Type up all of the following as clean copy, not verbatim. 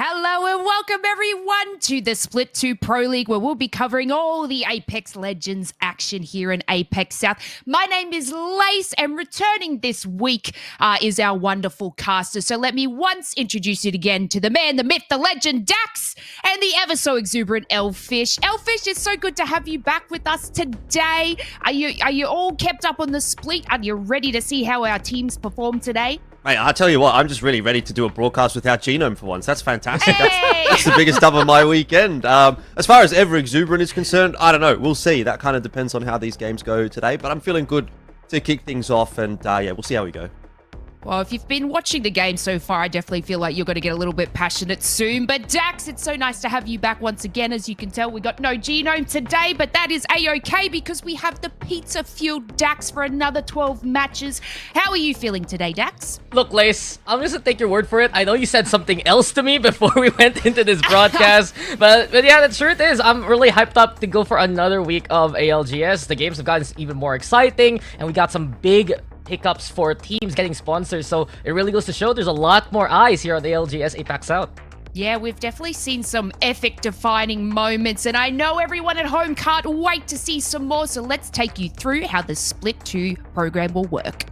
Hello and welcome everyone to the Split 2 Pro League, where we'll be covering all the Apex Legends action here in Apex South. My name is Lace, and returning this week is our wonderful caster. So let me once introduce it again to the man, the myth, the legend, Dax, and the ever so exuberant Elfish. Elfish, it's so good to have you back with us today. Are you all kept up on the split? Are you ready to see how our teams perform today? Mate, I'll tell you what, I'm just really ready to do a broadcast without Genome for once. That's fantastic. Hey! That's the biggest dub of my weekend. As far as ever exuberant is concerned, I don't know. We'll see. That kind of depends on how these games go today. But I'm feeling good to kick things off. And yeah, we'll see how we go. Well, if you've been watching the game so far, I definitely feel like you're going to get a little bit passionate soon. But Dax, it's so nice to have you back once again. As you can tell, we got no Genome today, but that is A-OK because we have the pizza-fueled Dax for another 12 matches. How are you feeling today, Dax? Look, Lace, I'm just gonna take your word for it. I know you said something else to me before we went into this broadcast, but yeah, the truth is, I'm really hyped up to go for another week of ALGS. The games have gotten even more exciting, and we got some big pickups for teams getting sponsors, so it really goes to show there's a lot more eyes here on the ALGS APAC South. Yeah, we've definitely seen some epic-defining moments, and I know everyone at home can't wait to see some more, so let's take you through how the Split 2 program will work.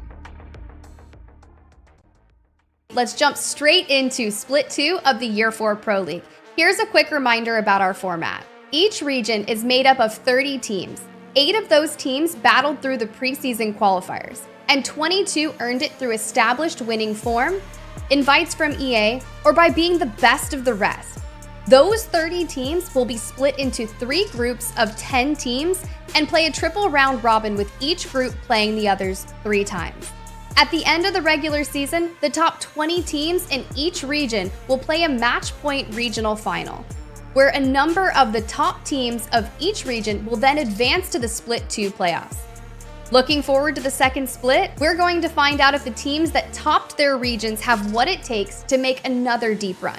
Let's jump straight into Split 2 of the Year 4 Pro League. Here's a quick reminder about our format. Each region is made up of 30 teams. 8 of those teams battled through the preseason qualifiers, and 22 earned it through established winning form, invites from EA, or by being the best of the rest. Those 30 teams will be split into 3 groups of 10 teams and play a triple round robin, with each group playing the others 3 times. At the end of the regular season, the top 20 teams in each region will play a match point regional final, where a number of the top teams of each region will then advance to the Split 2 playoffs. Looking forward to the second split, we're going to find out if the teams that topped their regions have what it takes to make another deep run.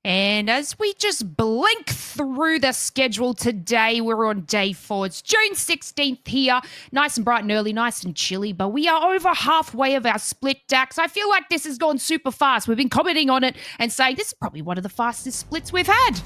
And as we just blink through the schedule today, we're on day 4. It's June 16th here. Nice and bright and early, nice and chilly, but we are over halfway of our split, Dax. I feel like this has gone super fast. We've been commenting on it and saying this is probably one of the fastest splits we've had.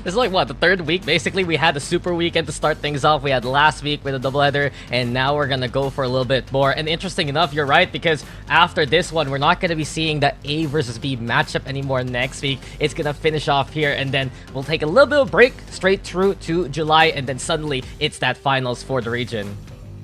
This is like, what, the 3rd week? Basically, we had a super weekend to start things off. We had last week with a doubleheader, and now we're gonna go for a little bit more. And interesting enough, you're right, because after this one, we're not gonna be seeing the A versus B matchup anymore next week. It's gonna finish off here, and then we'll take a little bit of break straight through to July, and then suddenly it's that finals for the region.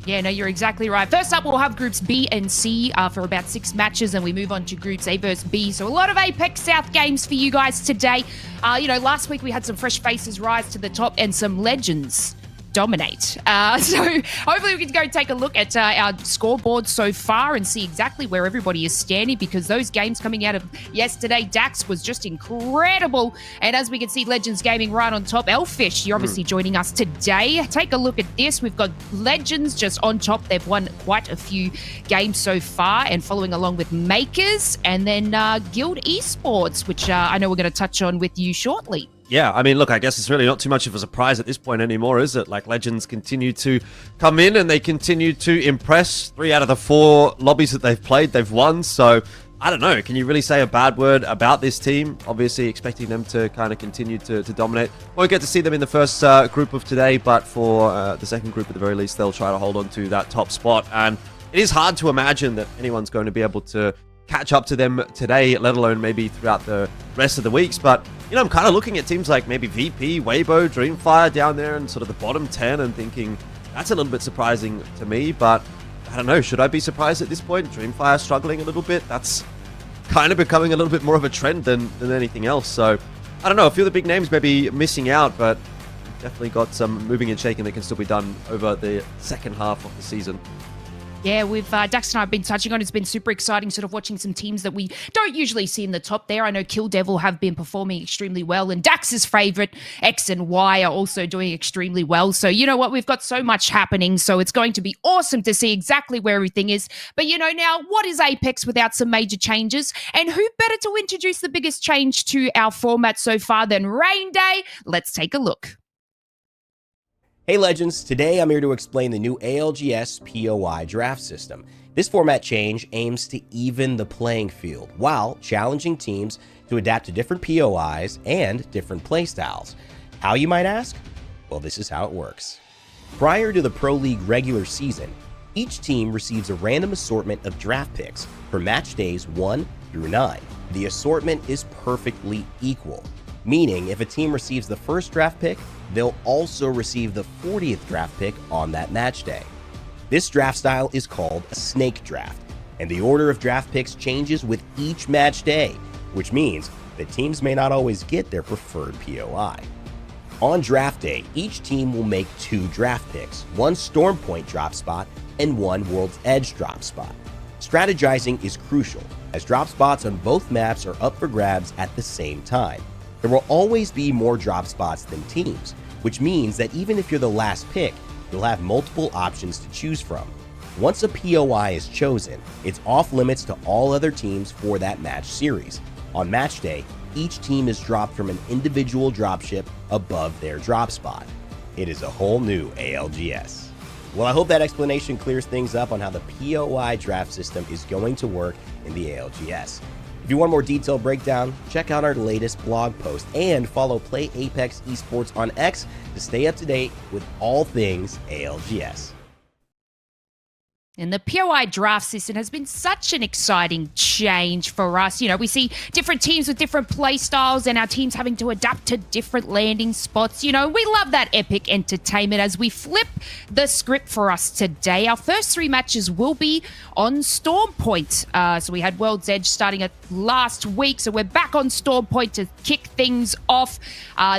Yeah, no, you're exactly right. First up, we'll have groups B and C for about 6 matches, and we move on to groups A versus B. So a lot of Apex South games for you guys today. Last week we had some fresh faces rise to the top and some legends dominate. So hopefully we can go take a look at our scoreboard so far and see exactly where everybody is standing, because those games coming out of yesterday, Dax was just incredible. And as we can see, Legends Gaming right on top. Elfish, you're obviously joining us today. Take a look at this. We've got Legends just on top. They've won quite a few games so far, and following along with Makers, and then Guild Esports, which I know we're going to touch on with you shortly. Yeah, I mean, look, I guess it's really not too much of a surprise at this point anymore, is it? Like, Legends continue to come in and they continue to impress. 3 out of the 4 lobbies that they've played, they've won. So, I don't know. Can you really say a bad word about this team? Obviously, expecting them to kind of continue to dominate. Won't get to see them in the first group of today, but for the second group at the very least, they'll try to hold on to that top spot. And it is hard to imagine that anyone's going to be able to catch up to them today, let alone maybe throughout the rest of the weeks. But, I'm kind of looking at teams like maybe VP, Weibo, Dreamfire down there in sort of the bottom 10 and thinking that's a little bit surprising to me. But I don't know, should I be surprised at this point? Dreamfire struggling a little bit. That's kind of becoming a little bit more of a trend than anything else. So I don't know, a few of the big names may be missing out, but definitely got some moving and shaking that can still be done over the second half of the season. Yeah, we've Dax and I have been touching on. It's been super exciting sort of watching some teams that we don't usually see in the top there. I know Kill Devil have been performing extremely well, and Dax's favorite, X and Y, are also doing extremely well. So you know what? We've got so much happening, so it's going to be awesome to see exactly where everything is. But now, what is Apex without some major changes? And who better to introduce the biggest change to our format so far than Rain Day? Let's take a look. Hey Legends, today I'm here to explain the new ALGS POI draft system. This format change aims to even the playing field while challenging teams to adapt to different POIs and different playstyles. How, you might ask? Well, this is how it works. Prior to the Pro League regular season, each team receives a random assortment of draft picks for match days 1 through 9. The assortment is perfectly equal, meaning if a team receives the first draft pick, they'll also receive the 40th draft pick on that match day. This draft style is called a snake draft, and the order of draft picks changes with each match day, which means that teams may not always get their preferred POI. On draft day, each team will make 2 draft picks, 1 Storm Point drop spot and 1 World's Edge drop spot. Strategizing is crucial, as drop spots on both maps are up for grabs at the same time. There will always be more drop spots than teams, which means that even if you're the last pick, you'll have multiple options to choose from. Once a POI is chosen, it's off limits to all other teams for that match series. On match day, each team is dropped from an individual dropship above their drop spot. It is a whole new ALGS. Well, I hope that explanation clears things up on how the POI draft system is going to work in the ALGS. If you want a more detailed breakdown, check out our latest blog post and follow Play Apex Esports on X to stay up to date with all things ALGS. And the POI draft system has been such an exciting change for us. You know, we see different teams with different play styles and our teams having to adapt to different landing spots. You know, we love that epic entertainment as we flip the script for us today. Our first 3 matches will be on Storm Point. So we had World's Edge starting at last week. So we're back on Storm Point to kick things off.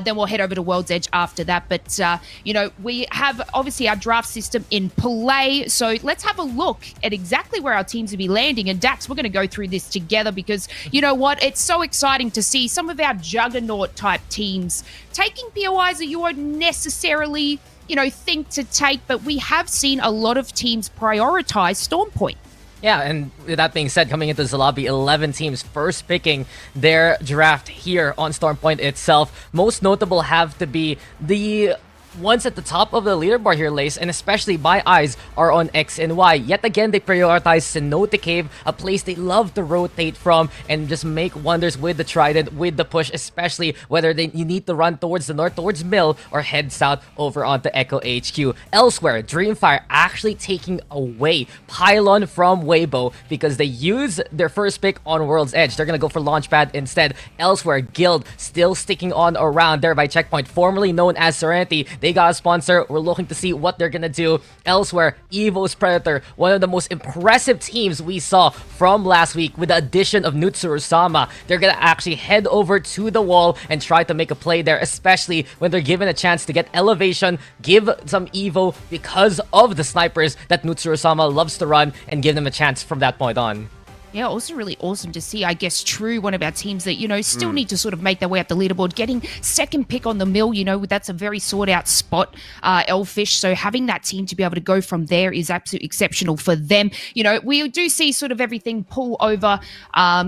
Then we'll head over to World's Edge after that. But, you know, we have obviously our draft system in play. So let's have a look at exactly where our teams will be landing. And Dax, we're going to go through this together because you know what? It's so exciting to see some of our juggernaut type teams taking POIs that you won't necessarily, you know, think to take, but we have seen a lot of teams prioritize Storm Point. Yeah, and with that being said, coming into this lobby, 11 teams first picking their draft here on Storm Point itself. Most notable have to be the ones at the top of the leaderboard here, Lace, and especially my eyes are on X and Y. Yet again, they prioritize Cenote Cave, a place they love to rotate from and just make wonders with the Trident, with the push, especially whether you need to run towards the north, towards Mill, or head south over onto Echo HQ. Elsewhere, Dreamfire actually taking away Pylon from Weibo because they use their first pick on World's Edge. They're going to go for Launchpad instead. Elsewhere, Guild still sticking on around there by Checkpoint, formerly known as Serenity. They got a sponsor. We're looking to see what they're gonna do. Elsewhere, Evo's Predator, one of the most impressive teams we saw from last week with the addition of Nutsuru-sama. They're gonna actually head over to the wall and try to make a play there, especially when they're given a chance to get elevation, give some Evo because of the snipers that Nutsuru-sama loves to run, and give them a chance from that point on. Yeah, also really awesome to see, I guess, True, one of our teams that, you know, still need to sort of make their way up the leaderboard. Getting second pick on the Mill, you know, that's a very sought-out spot, Elfish. So having that team to be able to go from there is absolutely exceptional for them. You know, we do see sort of everything pull over,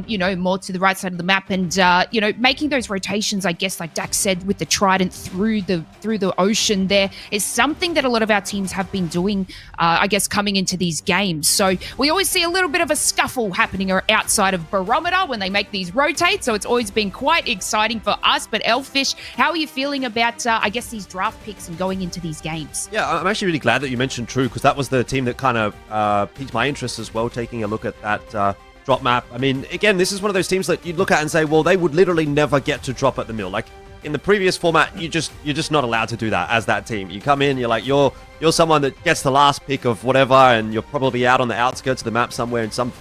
you know, more to the right side of the map. And, you know, making those rotations, I guess, like Dax said, with the Trident through the ocean there is something that a lot of our teams have been doing, I guess, coming into these games. So we always see a little bit of a scuffle happening or outside of Barometer when they make these rotates, so it's always been quite exciting for us. But Elfish, how are you feeling about, I guess, these draft picks and going into these games? Yeah, I'm actually really glad that you mentioned True, because that was the team that kind of piqued my interest as well, taking a look at that drop map. I mean, again, this is one of those teams that you'd look at and say, well, they would literally never get to drop at the Mill. Like, in the previous format, you're just not allowed to do that as that team. You come in, you're like, you're someone that gets the last pick of whatever, and you're probably out on the outskirts of the map somewhere in some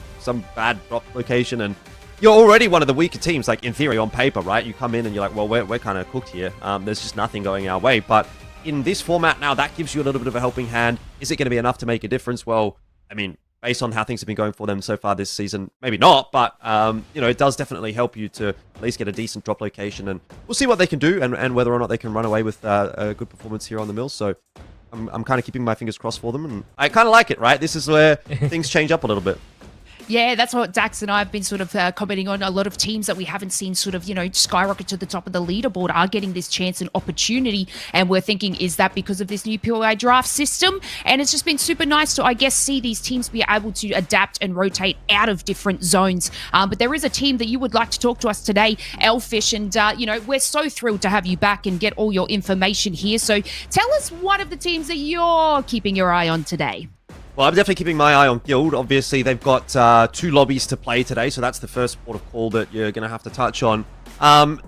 bad drop location, and you're already one of the weaker teams, like in theory on paper, right? You come in and you're like, well, we're kind of cooked here. There's just nothing going our way. But in this format now, that gives you a little bit of a helping hand. Is it going to be enough to make a difference? Well, I mean, based on how things have been going for them so far this season, maybe not, but you know, it does definitely help you to at least get a decent drop location, and we'll see what they can do and whether or not they can run away with a good performance here on the Mill. So I'm kind of keeping my fingers crossed for them, and I kind of like it, right? This is where things change up a little bit. Yeah, that's what Dax and I have been sort of commenting on. A lot of teams that we haven't seen sort of, skyrocket to the top of the leaderboard are getting this chance and opportunity. And we're thinking, is that because of this new POI draft system? And it's just been super nice to, I guess, see these teams be able to adapt and rotate out of different zones. But there is a team that you would like to talk to us today, Elfish. And, we're so thrilled to have you back and get all your information here. So tell us one of the teams that you're keeping your eye on today. Well, I'm definitely keeping my eye on Guild. Obviously, they've got 2 lobbies to play today, so that's the first port of call that you're going to have to touch on.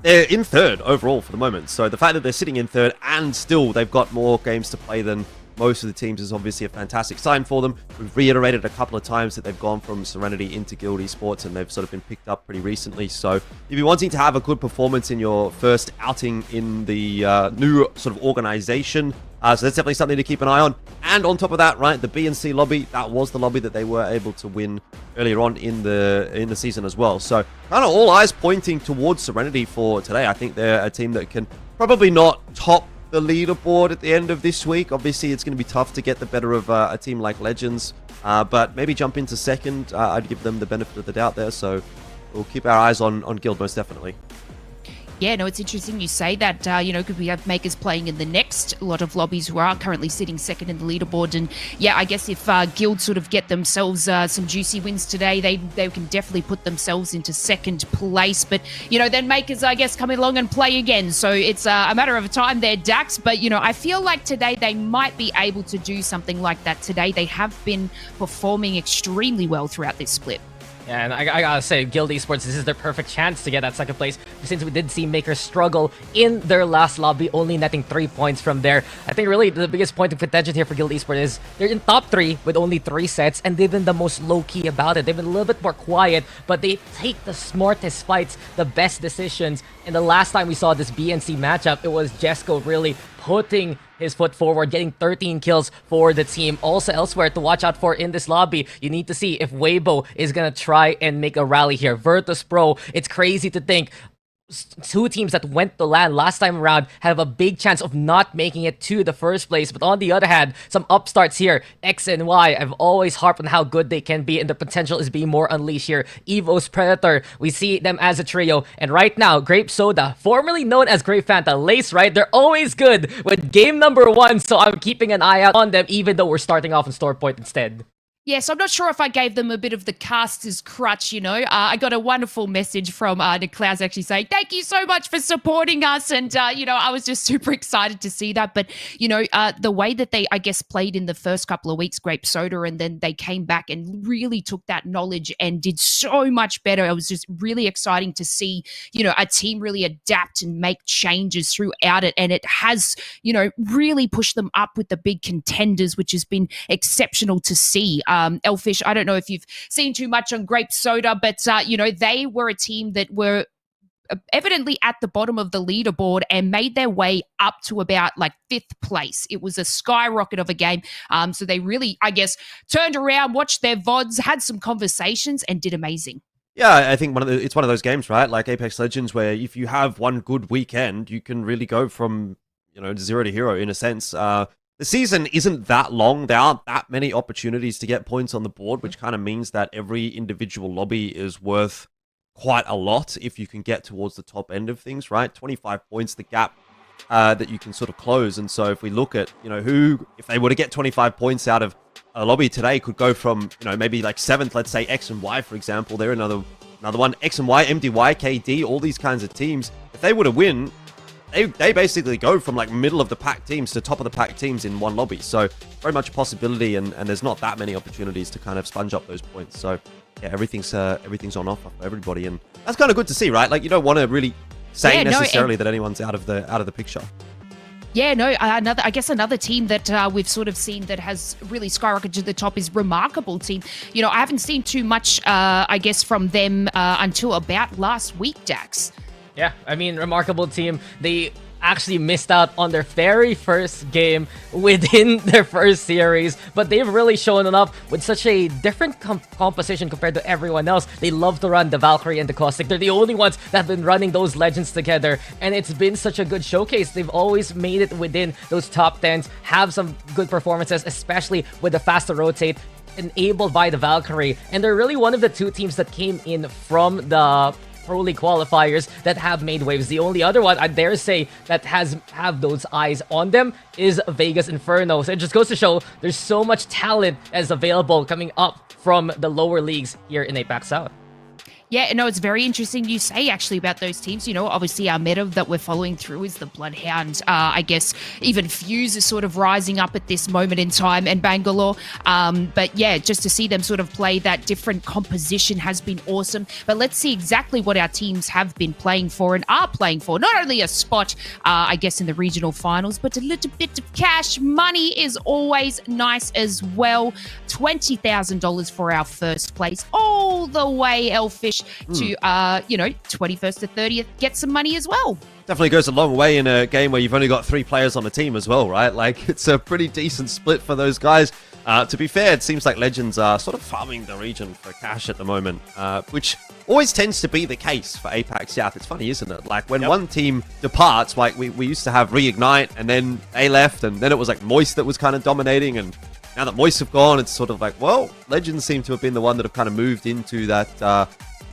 They're in third overall for the moment, so the fact that they're sitting in third and still they've got more games to play than most of the teams is obviously a fantastic sign for them. We've reiterated a couple of times that they've gone from Serenity into Guild Esports, and they've sort of been picked up pretty recently. So if you're wanting to have a good performance in your first outing in the new sort of organization, so that's definitely something to keep an eye on. And on top of that, right, the B and C lobby, that was the lobby that they were able to win earlier on in the season as well. So kind of all eyes pointing towards Serenity for today. I think they're a team that can probably not top the leaderboard at the end of this week. Obviously, it's going to be tough to get the better of a team like Legends, but maybe jump into second. I'd give them the benefit of the doubt there. So we'll keep our eyes on Guild most definitely. Yeah, no, it's interesting you say that, because we have Makers playing in the next lot of lobbies who are currently sitting second in the leaderboard. And yeah, I guess if Guild sort of get themselves some juicy wins today, they can definitely put themselves into second place. But, then Makers, I guess, come along and play again. So it's a matter of time there, Dax. But, I feel like today they might be able to do something like that today. They have been performing extremely well throughout this split. Yeah, and I gotta say, Guild Esports, this is their perfect chance to get that second place, since we did see Makers struggle in their last lobby, only netting 3 points from there. I think really the biggest point of contention here for Guild Esports is they're in top 3 with only 3 sets, and they've been the most low-key about it. They've been a little bit more quiet, but they take the smartest fights, the best decisions. And the last time we saw this BNC matchup, it was Jesco really putting his foot forward, getting 13 kills for the team. Also elsewhere to watch out for in this lobby, you need to see if Weibo is gonna try and make a rally here. Virtus Pro, it's crazy to think 2 teams that went to LAN last time around have a big chance of not making it to the first place. But on the other hand, some upstarts here, X and Y, I've always harped on how good they can be, and the potential is being more unleashed here. Evo's Predator, we see them as a trio, and right now, Grape Soda, formerly known as Grape Fanta, Lace, right? They're always good with game number 1, so I'm keeping an eye out on them, even though we're starting off in Store Point instead. Yes, I'm not sure if I gave them a bit of the caster's crutch, I got a wonderful message from Nick Klaus actually saying, thank you so much for supporting us. And, I was just super excited to see that. But, the way that they, I guess, played in the first couple of weeks, Grape Soda, and then they came back and really took that knowledge and did so much better. It was just really exciting to see, a team really adapt and make changes throughout it. And it has, really pushed them up with the big contenders, which has been exceptional to see. Elfish, I don't know if you've seen too much on Grape Soda, but, they were a team that were evidently at the bottom of the leaderboard and made their way up to about 5th place. It was a skyrocket of a game. So they really, I guess, turned around, watched their VODs, had some conversations, and did amazing. Yeah, I think it's one of those games, right? Like Apex Legends, where if you have one good weekend, you can really go from, 0 to hero in a sense. The season isn't that long. There aren't that many opportunities to get points on the board, which kind of means that every individual lobby is worth quite a lot if you can get towards the top end of things, right? 25 points, the gap that you can sort of close. And so if we look at, who, if they were to get 25 points out of a lobby today, could go from, maybe 7th, let's say X and Y, for example. They're another one. X and Y, MDY, KD, all these kinds of teams. If they were to win, they basically go from middle of the pack teams to top of the pack teams in one lobby. So very much a possibility, and there's not that many opportunities to kind of sponge up those points. So yeah, everything's on offer for everybody, and that's kind of good to see, right? You don't want to really say necessarily that anyone's out of the picture. Yeah, no, another team that we've sort of seen that has really skyrocketed to the top is Remarkable Team. I haven't seen too much, I guess, from them until about last week, Dax. Yeah, I mean, Remarkable Team, they actually missed out on their very first game within their first series, but they've really shown enough with such a different composition compared to everyone else. They love to run the Valkyrie and the Caustic. They're the only ones that have been running those legends together, and it's been such a good showcase. They've always made it within those top 10s, have some good performances, especially with the faster rotate. enabled by the Valkyrie, and they're really one of the two teams that came in from the Pro League qualifiers that have made waves. The only other one, I dare say, that have those eyes on them is Vegas Inferno. So it just goes to show there's so much talent as available coming up from the lower leagues here in APAC South. Yeah, no, it's very interesting you say actually about those teams. You know, obviously our meta that we're following through is the Bloodhound. I guess even Fuse is sort of rising up at this moment in time, and Bangalore. But yeah, just to see them sort of play that different composition has been awesome. But let's see exactly what our teams have been playing for and are playing for. Not only a spot, I guess, in the regional finals, but a little bit of cash. Money is always nice as well. $20,000 for our first place, all the way, Elfish, to 21st to 30th, get some money as well. Definitely goes a long way in a game where you've only got 3 players on the team as well, right? Like, it's a pretty decent split for those guys. To be fair, it seems like Legends are sort of farming the region for cash at the moment, which always tends to be the case for APAC South. It's funny, isn't it? Like, when one team departs, like, we used to have Reignite, and then they left, and then it was like Moist that was kind of dominating, and now that Moist have gone, it's sort of like, well, Legends seem to have been the one that have kind of moved into that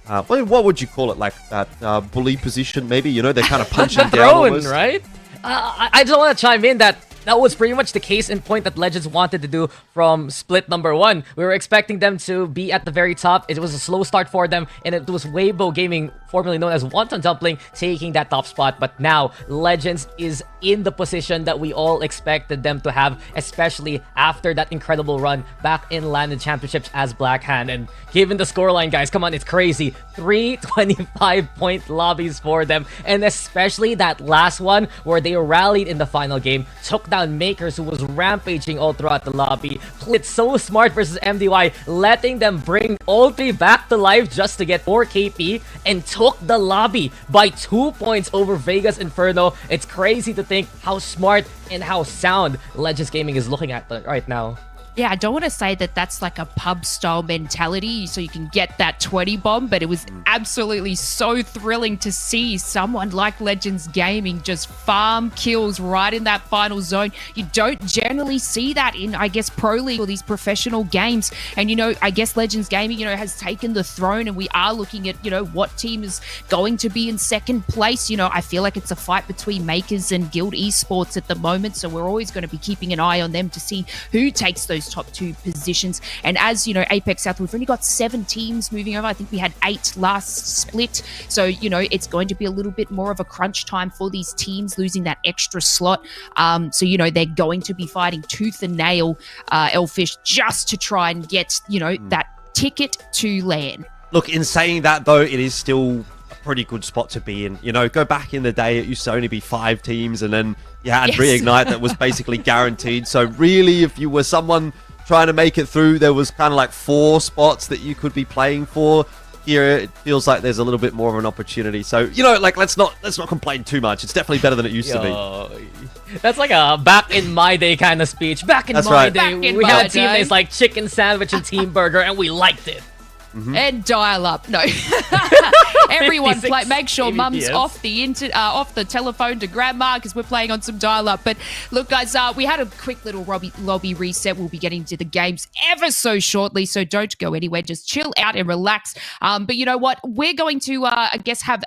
what would you call it? Like that bully position, maybe? You know, they're kind of punching down almost. Right? I just want to chime in that was pretty much the case in point that Legends wanted to do from split number 1. We were expecting them to be at the very top. It was a slow start for them, and it was Weibo Gaming, formerly known as Wonton Dumpling, taking that top spot. But now, Legends is in the position that we all expected them to have, especially after that incredible run back in Landed Championships as Blackhand. And given the scoreline, guys, come on, it's crazy. 3 25-point lobbies for them, and especially that last one where they rallied in the final game, took down Makers, who was rampaging all throughout the lobby. Played so smart versus MDY, letting them bring all 3 back to life just to get 4 KP, and took the lobby by 2 points over Vegas Inferno. It's crazy to think how smart and how sound Legends Gaming is looking at right now. Yeah, I don't want to say that that's like a pub style mentality so you can get that 20 bomb, but it was absolutely so thrilling to see someone like Legends Gaming just farm kills right in that final zone. You don't generally see that in, I guess, Pro League or these professional games. And, you know, I guess Legends Gaming, you know, has taken the throne, and we are looking at, you know, what team is going to be in second place. You know, I feel like it's a fight between Makers and Guild Esports at the moment, so we're always going to be keeping an eye on them to see who takes those top 2 positions. And as you know, APAC South, we've only got 7 teams moving over. I think we had 8 last split, so you know it's going to be a little bit more of a crunch time for these teams, losing that extra slot. So you know they're going to be fighting tooth and nail, Elfish, just to try and get, you know, that ticket to LAN. Look, in saying that though, it is still a pretty good spot to be in. You know, go back in the day, it used to only be 5 teams, and then you had Reignite that was basically guaranteed. So really, if you were someone trying to make it through, there was kind of like 4 spots that you could be playing for. Here it feels like there's a little bit more of an opportunity. So, you know, like let's not complain too much. It's definitely better than it used to be. That's like a back in my day kind of speech. Back in my day, we had teammates like Chicken Sandwich and Team Burger, and we liked it. And dial up. No. Everyone play. Make sure mum's off the telephone to grandma, because we're playing on some dial up. But look, guys, we had a quick little lobby reset. We'll be getting to the games ever so shortly, so don't go anywhere. Just chill out and relax. But you know what? We're going to, I guess, have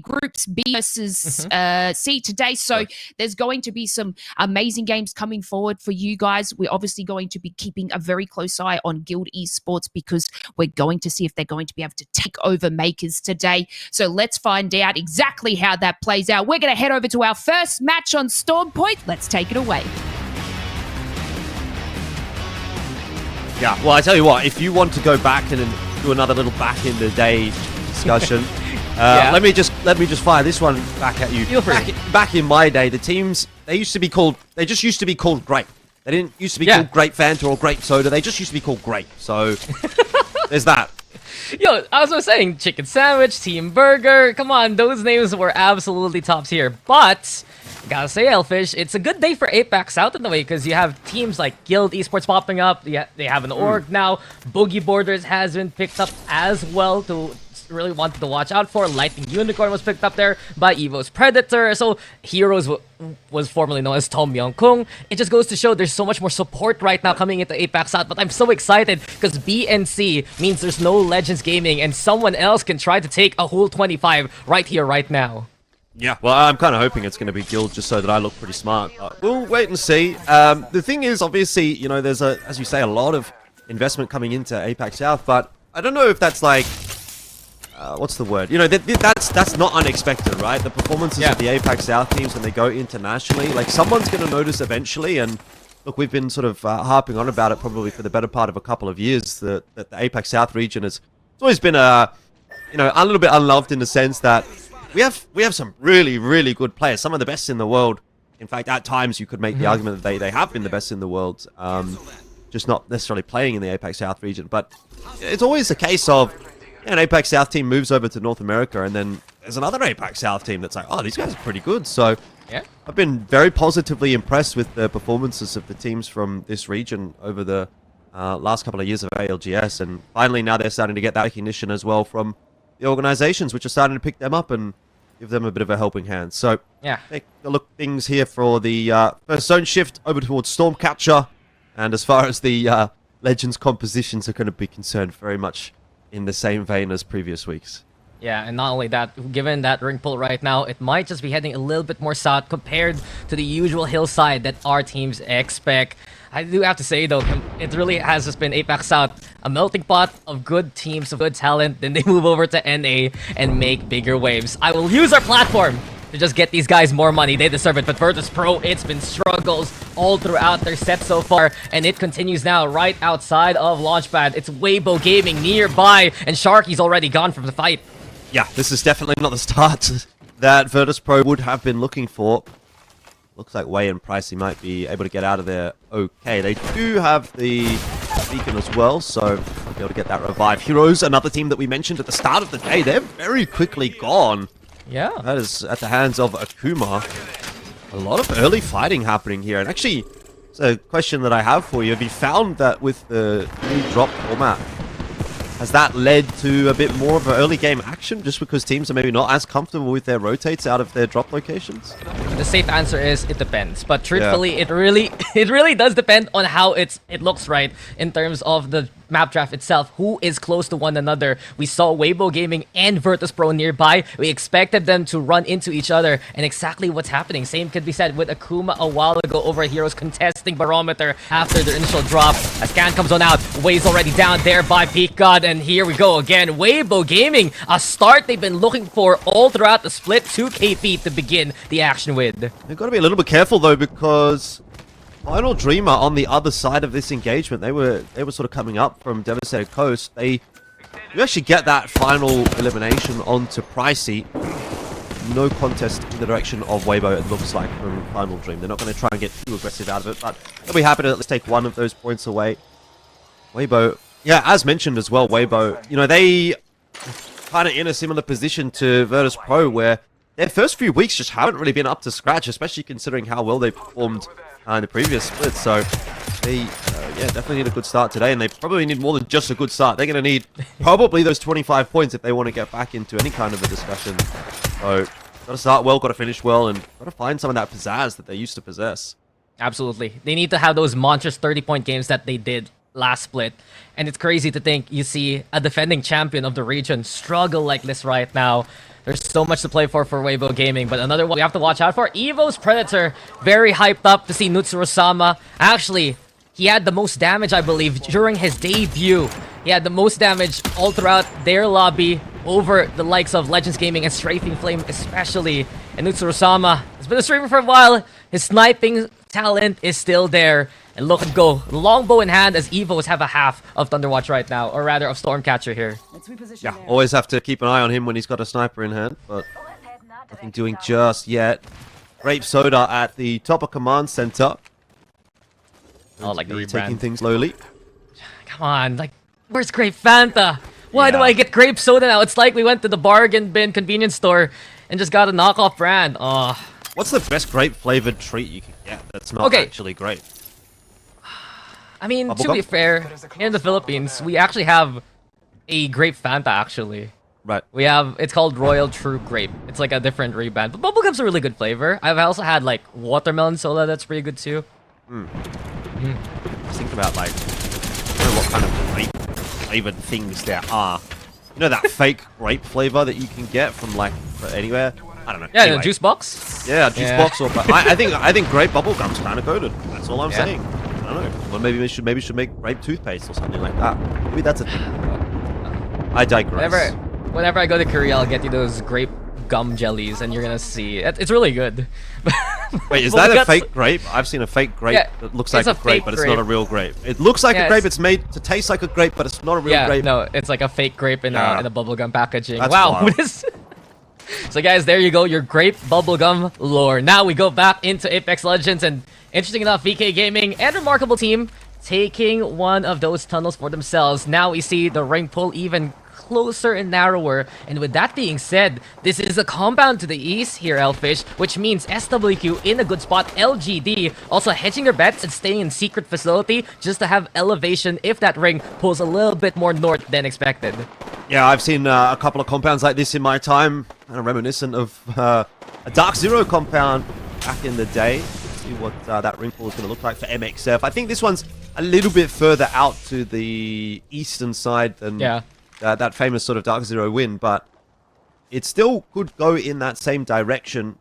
groups B versus C today. So there's going to be some amazing games coming forward for you guys. We're obviously going to be keeping a very close eye on Guild Esports, because we're going to see if they're going to be able to take over Makers today. So let's find out exactly how that plays out. We're going to head over to our first match on Storm Point. Let's take it away. Yeah, well, I tell you what, if you want to go back and do another little back in the day discussion, let me just fire this one back at you. Feel free. Back in my day, the teams, they just used to be called Great. They didn't used to be called Great Fanta or Great Soda. They just used to be called Great. So there's that. Yo, I was saying Chicken Sandwich, Team Burger. Come on, those names were absolutely top tier. But gotta say, Elfish, it's a good day for APAC South in the way, because you have teams like Guild Esports popping up. They have an org now. Boogie Borders has been picked up as well to really wanted to watch out for. Lightning Unicorn was picked up there by Evo's Predator. So Heroes was formerly known as Tom Yong-kung. It just goes to show there's so much more support right now coming into APAC South. But I'm so excited because BNC means there's no Legends Gaming and someone else can try to take a whole 25 right here, right now. Yeah, well, I'm kind of hoping it's going to be Guild just so that I look pretty smart. We'll wait and see. The thing is, obviously, you know, there's as you say, a lot of investment coming into APAC South, but I don't know if that's like, what's the word? You know, that's not unexpected, right? The performances of the APAC South teams when they go internationally, like someone's going to notice eventually. And look, we've been sort of harping on about it probably for the better part of a couple of years. That the APAC South region has always been a little bit unloved in the sense that we have some really good players, some of the best in the world. In fact, at times you could make the argument that they have been the best in the world, just not necessarily playing in the APAC South region. But it's always a case of an APAC South team moves over to North America, and then there's another APAC South team that's like, oh, these guys are pretty good. So yeah, I've been very positively impressed with the performances of the teams from this region over the last couple of years of ALGS, and finally now they're starting to get that recognition as well from the organizations, which are starting to pick them up and give them a bit of a helping hand. So yeah, take a look things here for the first zone shift over towards Stormcatcher. And as far as the Legends compositions are going to be concerned, very much in the same vein as previous weeks. Yeah, and not only that, given that ring pull right now, it might just be heading a little bit more south compared to the usual hillside that our teams expect. I do have to say though, it really has just been APAC South, a melting pot of good teams, of good talent. Then they move over to NA and make bigger waves. I will use our platform to just get these guys more money. They deserve it. But Virtus Pro, it's been struggles all throughout their set so far, and it continues now right outside of Launchpad. It's Weibo Gaming nearby, and Sharky's already gone from the fight. Yeah, this is definitely not the start that Virtus Pro would have been looking for. Looks like Wei and Pricey might be able to get out of there okay. They do have the Beacon as well, so they'll be able to get that revive. Heroes, another team that we mentioned at the start of the day, they're very quickly gone. Yeah. That is at the hands of Akuma. A lot of early fighting happening here. And actually, it's a question that I have for you. Have you found that with the new drop format, has that led to a bit more of an early game action just because teams are maybe not as comfortable with their rotates out of their drop locations? The safe answer is it depends. But truthfully, it really does depend on how it looks, right? In terms of the map draft itself, who is close to one another. We saw Weibo Gaming and Virtus Pro nearby. We expected them to run into each other, and exactly what's happening. Same could be said with Akuma a while ago over at Heroes contesting Barometer after their initial drop. As Scan comes on out, Wei's already down there by Peak God, and here we go again. Weibo Gaming, a start they've been looking for all throughout the split. 2 KP to begin the action with. They've got to be a little bit careful though, because Final Dreamer on the other side of this engagement, they were sort of coming up from Devastated Coast. You actually get that final elimination onto Pricey. No contest in the direction of Weibo, it looks like, from Final Dream. They're not going to try and get too aggressive out of it, but they'll be happy to let's take one of those points away. Weibo, yeah, as mentioned as well, Weibo, you know, they kind of in a similar position to Virtus Pro, where their first few weeks just haven't really been up to scratch, especially considering how well they performed in the previous split. So they yeah, definitely need a good start today, and they probably need more than just a good start. They're going to need probably those 25 points if they want to get back into any kind of a discussion. So got to start well, got to finish well, and got to find some of that pizzazz that they used to possess. Absolutely. They need to have those monstrous 30-point games that they did last split. And it's crazy to think you see a defending champion of the region struggle like this right now. There's so much to play for Weibo Gaming, but another one we have to watch out for. Evo's Predator, very hyped up to see Nutsuru-sama. Actually, he had the most damage, I believe, during his debut. He had the most damage all throughout their lobby over the likes of Legends Gaming and Strafing Flame especially. And Nutsuru-sama has been a streamer for a while. His sniping talent is still there. And look and go. Longbow in hand as Evos have a half of Thunderwatch right now. Or rather, of Stormcatcher here. Yeah, always have to keep an eye on him when he's got a sniper in hand. But nothing doing just yet. Grape Soda at the top of Command Center. Oh, like the rebrand. Taking things slowly. Come on, like, where's Grape Fanta? Why do I get Grape Soda now? It's like we went to the bargain bin convenience store and just got a knockoff brand. Oh. What's the best grape-flavored treat you can get that's not actually grape? I mean, to be fair, here in the Philippines, we actually have a Grape Fanta, actually. Right. We have, it's called Royal True Grape. It's like a different rebrand. But bubblegum's a really good flavor. I've also had like watermelon soda that's pretty good too. Think about like, I don't know what kind of grape flavored things there are. You know that fake grape flavor that you can get from like anywhere? I don't know. Yeah, Anyway. the juice box. Yeah, juice box or. But I think grape bubblegum's kind of goated. That's all I'm saying. I don't know. Well, maybe we should make grape toothpaste or something like that. Maybe that's a thing. I digress. Whenever I go to Korea, I'll get you those grape gum jellies, and you're gonna see it's really good. Wait, is that a fake grape? I've seen a fake grape that looks like a grape, but it's not a real grape. It looks like a grape. It's made to taste like a grape, but it's not a real grape. No, it's like a fake grape in a bubblegum packaging. That's wow. wild. So guys, there you go, your grape bubblegum lore. Now we go back into Apex Legends, and interesting enough, VK Gaming and Remarkable Team taking one of those tunnels for themselves. Now we see the ring pull even closer and narrower, and with that being said, this is a compound to the east here, Elfish, which means SWQ in a good spot. LGD also hedging their bets and staying in secret facility just to have elevation if that ring pulls a little bit more north than expected. Yeah, I've seen a couple of compounds like this in my time, kind of reminiscent of a Dark Zero compound back in the day. See what that ring pull is going to look like for MXF. I think this one's a little bit further out to the eastern side than that famous sort of Dark Zero win, but it still could go in that same direction.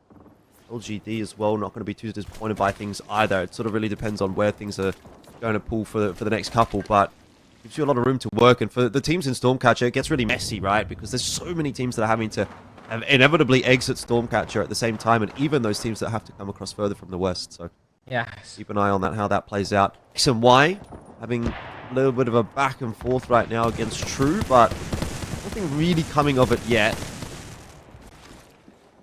LGD as well, not going to be too disappointed by things either. It sort of really depends on where things are going to pull for the next couple, but gives you a lot of room to work. And for the teams in Stormcatcher, it gets really messy, right? Because there's so many teams that are having to inevitably exit Stormcatcher at the same time, and even those teams that have to come across further from the west. So yeah, keep an eye on that, how that plays out. X and Y having a little bit of a back and forth right now against True, but nothing really coming of it yet.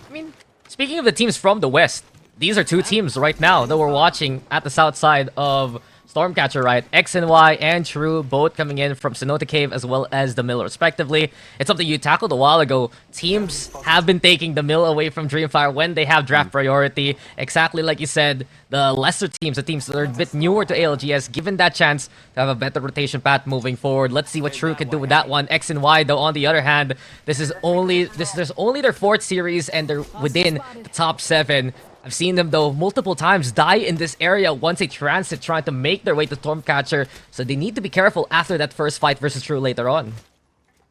I mean, speaking of the teams from the west, these are two teams right now that we're watching at the south side of Stormcatcher, right? X and Y and True, both coming in from Cenote Cave as well as the mill, respectively. It's something you tackled a while ago. Teams have been taking the mill away from Dreamfire when they have draft priority. Exactly like you said, the lesser teams, the teams that are a bit newer to ALGS, given that chance to have a better rotation path moving forward. Let's see what True can do with that one. X and Y, though, on the other hand, there's only their fourth series and they're within the top 7. I've seen them, though, multiple times die in this area once they transit trying to make their way to Stormcatcher, so they need to be careful after that first fight versus True later on.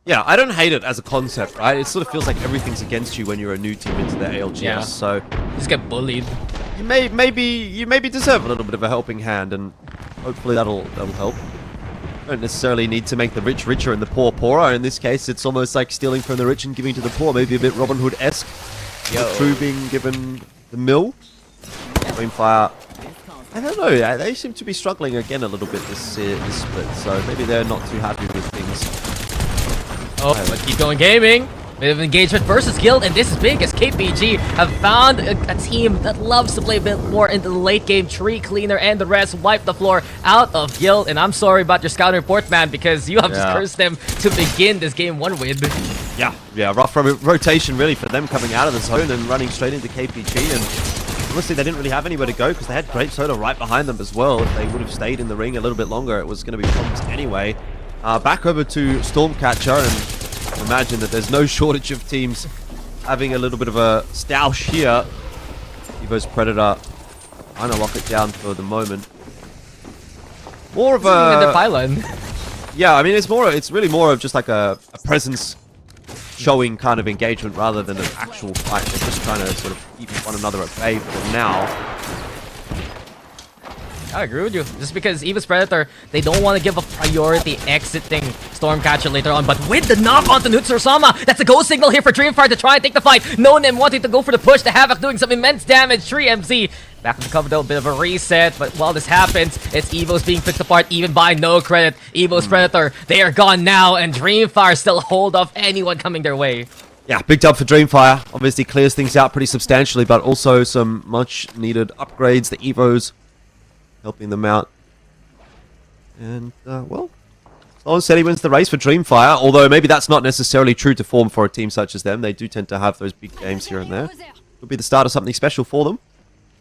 Yeah, I don't hate it as a concept, right? It sort of feels like everything's against you when you're a new team into the ALGS, so just get bullied. You maybe deserve a little bit of a helping hand, and hopefully that'll help. You don't necessarily need to make the rich richer and the poor poorer. In this case, it's almost like stealing from the rich and giving to the poor, maybe a bit Robin Hood-esque. True being given the mill. Dreamfire, I don't know, they seem to be struggling again a little bit this split, so maybe they're not too happy with things. Oh, but keep going gaming. Bit of engagement versus Guild, and this is big as KPG have found a team that loves to play a bit more into the late game. Tree Cleaner and the rest wipe the floor out of Guild, and I'm sorry about your scouting report, man, because you have just cursed them to begin this game 1 with. Yeah, rough rotation really for them coming out of the zone and running straight into KPG, and honestly they didn't really have anywhere to go because they had Grape Soda right behind them as well. If they would have stayed in the ring a little bit longer, it was going to be problems anyway. Back over to Stormcatcher, and imagine that there's no shortage of teams having a little bit of a stoush here. Evo's Predator trying to lock it down for the moment. More of a pylon. Yeah, I mean it's really more of just like a presence showing kind of engagement rather than an actual fight. They're just trying to sort of keep one another at bay for now. I agree with you. Just because Eva's Predator, they don't want to give a priority exiting Stormcatcher later on. But with the knock onto Nutsurusama, that's a go signal here for Dreamfire to try and take the fight. No Nim wanting to go for the push. The Havoc doing some immense damage. 3MZ back to the cover though, a bit of a reset. But while this happens, it's Evo's being picked apart even by no credit. Evo's Predator, they are gone now. And Dreamfire still hold off anyone coming their way. Yeah, big dub for Dreamfire. Obviously clears things out pretty substantially, but also some much needed upgrades. The Evos helping them out. And, well, Sloan said he wins the race for Dreamfire, although maybe that's not necessarily true to form for a team such as them. They do tend to have those big games here and there. Could be the start of something special for them.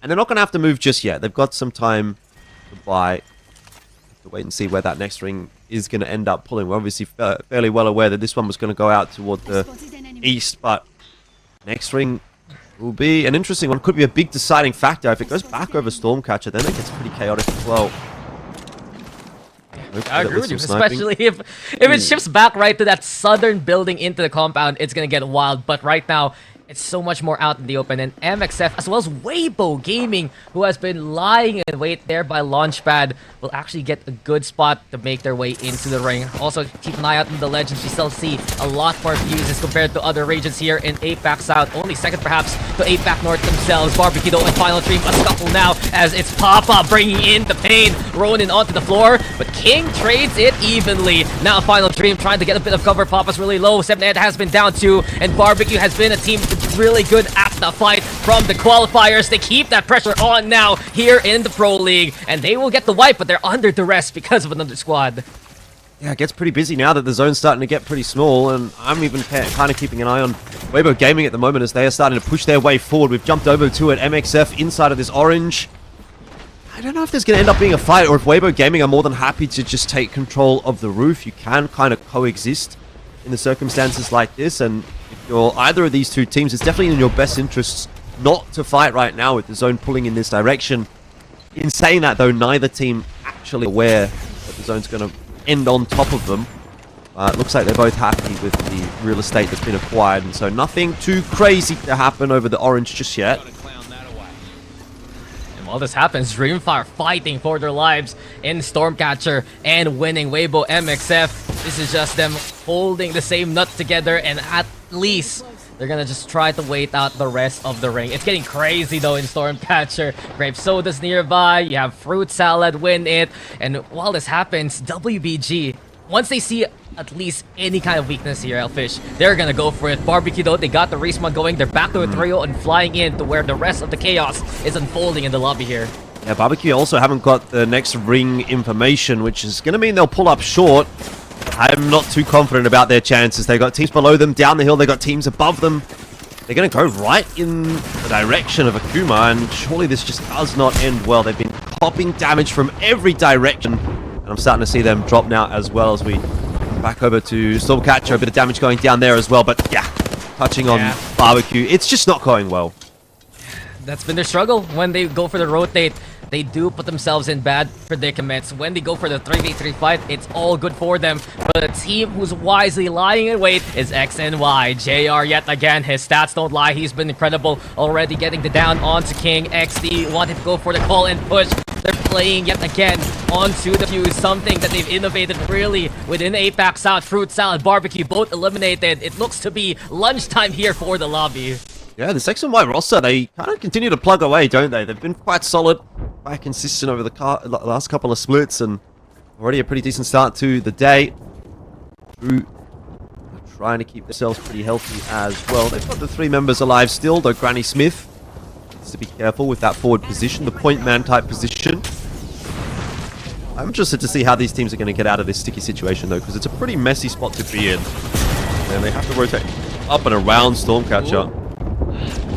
And they're not going to have to move just yet. They've got some time to buy. Have to wait and see where that next ring is going to end up pulling. We're obviously fairly well aware that this one was going to go out toward the east, but next ring will be an interesting one. Could be a big deciding factor. If it goes back over Stormcatcher, then it gets pretty chaotic as well. I agree with you, especially if it shifts back right to that southern building into the compound, it's gonna get wild. But right now, it's so much more out in the open, and MXF as well as Weibo Gaming, who has been lying in wait there by Launchpad, will actually get a good spot to make their way into the ring. Also, keep an eye out in the Legends. We still see a lot more fuses compared to other regions here in APAC South. Only second perhaps to APAC North themselves. Barbecue though in Final Dream, a scuffle now as it's Papa bringing in the pain. Ronin onto the floor, but King trades it evenly. Now Final Dream trying to get a bit of cover. Papa's really low. 7-Ed has been down too, and Barbecue has been a team really good at the fight from the qualifiers. They keep that pressure on now here in the Pro League, and they will get the wipe, but they're under duress because of another squad. Yeah, it gets pretty busy now that the zone's starting to get pretty small, and I'm even kind of keeping an eye on Weibo Gaming at the moment as they are starting to push their way forward. We've jumped over to it, MXF inside of this orange. I don't know if there's going to end up being a fight, or if Weibo Gaming are more than happy to just take control of the roof. You can kind of coexist in the circumstances like this, and if you're either of these two teams, it's definitely in your best interests not to fight right now with the zone pulling in this direction. In saying that, though, neither team actually aware that the zone's going to end on top of them. It looks like they're both happy with the real estate that's been acquired, and so nothing too crazy to happen over the orange just yet. While this happens, Dreamfire fighting for their lives in Stormcatcher and winning Weibo MXF. This is just them holding the same nut together, and at least they're gonna just try to wait out the rest of the ring. It's getting crazy though in Stormcatcher. Grape Soda's nearby, you have Fruit Salad win it, and while this happens, WBG, once they see at least any kind of weakness here, Elfish, they're gonna go for it. Barbecue though, they got the respawn going, they're back to a trio and flying in to where the rest of the chaos is unfolding in the lobby here. Yeah, Barbecue also haven't got the next ring information, which is gonna mean they'll pull up short. I'm not too confident about their chances. They've got teams below them, down the hill, they've got teams above them. They're gonna go right in the direction of Akuma, and surely this just does not end well. They've been popping damage from every direction, and I'm starting to see them drop now as well as we back over to Stormcatcher. A bit of damage going down there as well, but yeah, touching on Barbecue, it's just not going well. That's been their struggle. When they go for the rotate, they do put themselves in bad predicaments. When they go for the 3v3 fight, it's all good for them. But a team who's wisely lying in wait is XNY. JR yet again, his stats don't lie. He's been incredible, already getting the down onto King. XD wanted to go for the call and push. They're playing yet again onto the fuse, something that they've innovated really within APAC South. Fruit Salad, Barbecue, both eliminated. It looks to be lunchtime here for the lobby. Yeah, the XNY roster, they kind of continue to plug away, don't they? They've been quite solid, quite consistent over the last couple of splits, and already a pretty decent start to the day. Who are trying to keep themselves pretty healthy as well. They've got the 3 members alive still, though Granny Smith needs to be careful with that forward position, the point man type position. I'm interested to see how these teams are going to get out of this sticky situation, though, because it's a pretty messy spot to be in. And they have to rotate up and around Stormcatcher. Ooh.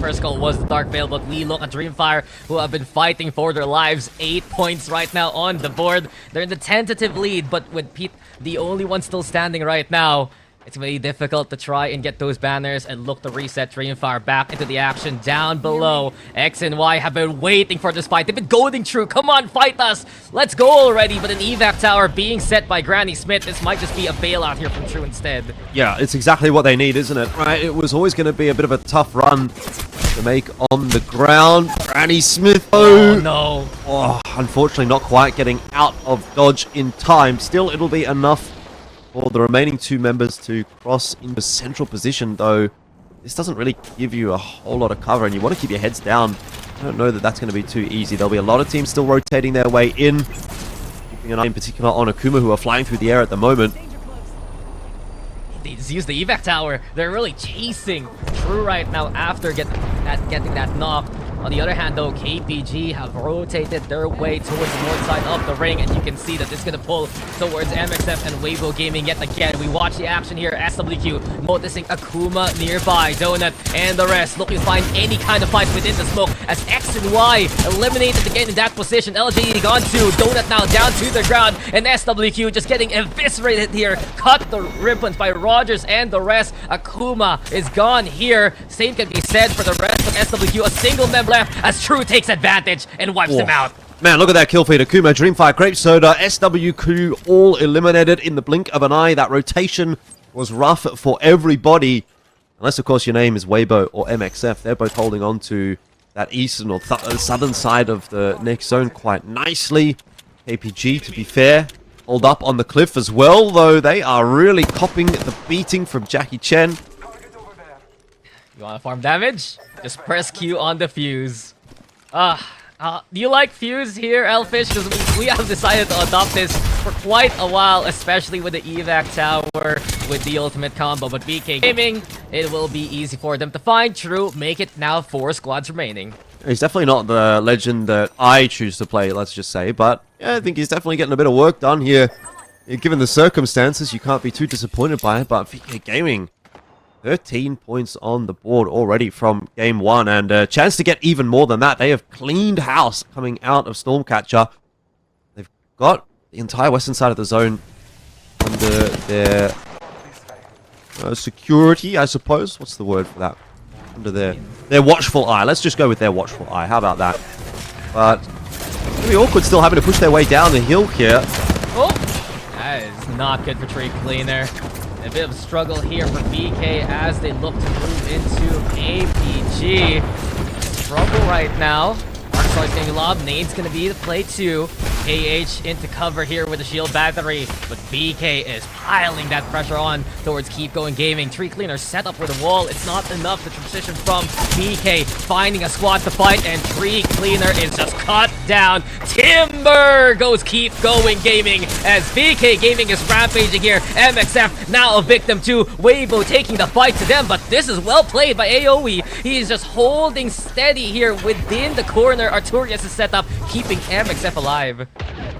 First goal was the Dark Veil, but we look at Dreamfire, who have been fighting for their lives. 8 points right now on the board. They're in the tentative lead, but with Pete the only one still standing right now, it's very difficult to try and get those banners and look to reset Dreamfire back into the action down below. X and Y have been waiting for this fight. They've been goading True. Come on, fight us. Let's go already. But an evac tower being set by Granny Smith. This might just be a bailout here from True instead. Yeah, it's exactly what they need, isn't it? Right, it was always going to be a bit of a tough run to make on the ground. Granny Smith, oh no. Oh, unfortunately not quite getting out of dodge in time. Still, it'll be enough for the remaining 2 members to cross into central position, though this doesn't really give you a whole lot of cover, and you want to keep your heads down. I don't know that that's going to be too easy. There'll be a lot of teams still rotating their way in, keeping an eye in particular on Akuma, who are flying through the air at the moment. They just use the evac tower. They're really chasing True right now after getting that knock. On the other hand, though, KPG have rotated their way towards the north side of the ring, and you can see that this is going to pull towards MXF and Weibo Gaming yet again. We watch the action here. SWQ noticing Akuma nearby. Donut and the rest looking to find any kind of fight within the smoke as X and Y eliminated again in that position. LJE gone to Donut now down to the ground, and SWQ just getting eviscerated here. Cut the ribbons by Rogers and the rest. Akuma is gone here. Same can be said for the rest of SWQ. A single member left as True takes advantage and wipes them out. Man, look at that kill feed. Akuma, Dreamfire, Grape Soda, SWQ all eliminated in the blink of an eye. That rotation was rough for everybody. Unless, of course, your name is Weibo or MXF. They're both holding on to that eastern or southern side of the next zone quite nicely. KPG, to be fair, hold up on the cliff as well, though they are really copping the beating from Jackie Chen. You want to farm damage? Just press Q on the fuse. Do you like fuse here, Elfish? Because we have decided to adopt this for quite a while, especially with the evac tower, with the ultimate combo. But VK Gaming, it will be easy for them to find. True, make it now 4 squads remaining. He's definitely not the legend that I choose to play, let's just say. But yeah, I think he's definitely getting a bit of work done here. Given the circumstances, you can't be too disappointed by it. But VK Gaming, 13 points on the board already from game 1, and a chance to get even more than that. They have cleaned house coming out of Stormcatcher. They've got the entire western side of the zone under their security, I suppose. What's the word for that? Under their watchful eye. Let's just go with their watchful eye. How about that? But it's really awkward still having to push their way down the hill here. Oh, that is not good for Tree Cleaner. A bit of a struggle here for VK as they look to move into APG. Struggle right now. Arcsour's getting lobbed. Nade's gonna be the play too. KH into cover here with the shield battery, but VK is piling that pressure on towards Keep Going Gaming. Tree Cleaner set up with a wall. It's not enough to transition from VK finding a squad to fight, and Tree Cleaner is just cut down. Timber goes Keep Going Gaming as VK Gaming is rampaging here. MXF now a victim too. Weibo taking the fight to them, but this is well played by AoE. He is just holding steady here within the corner. Arturius is set up, keeping MXF alive.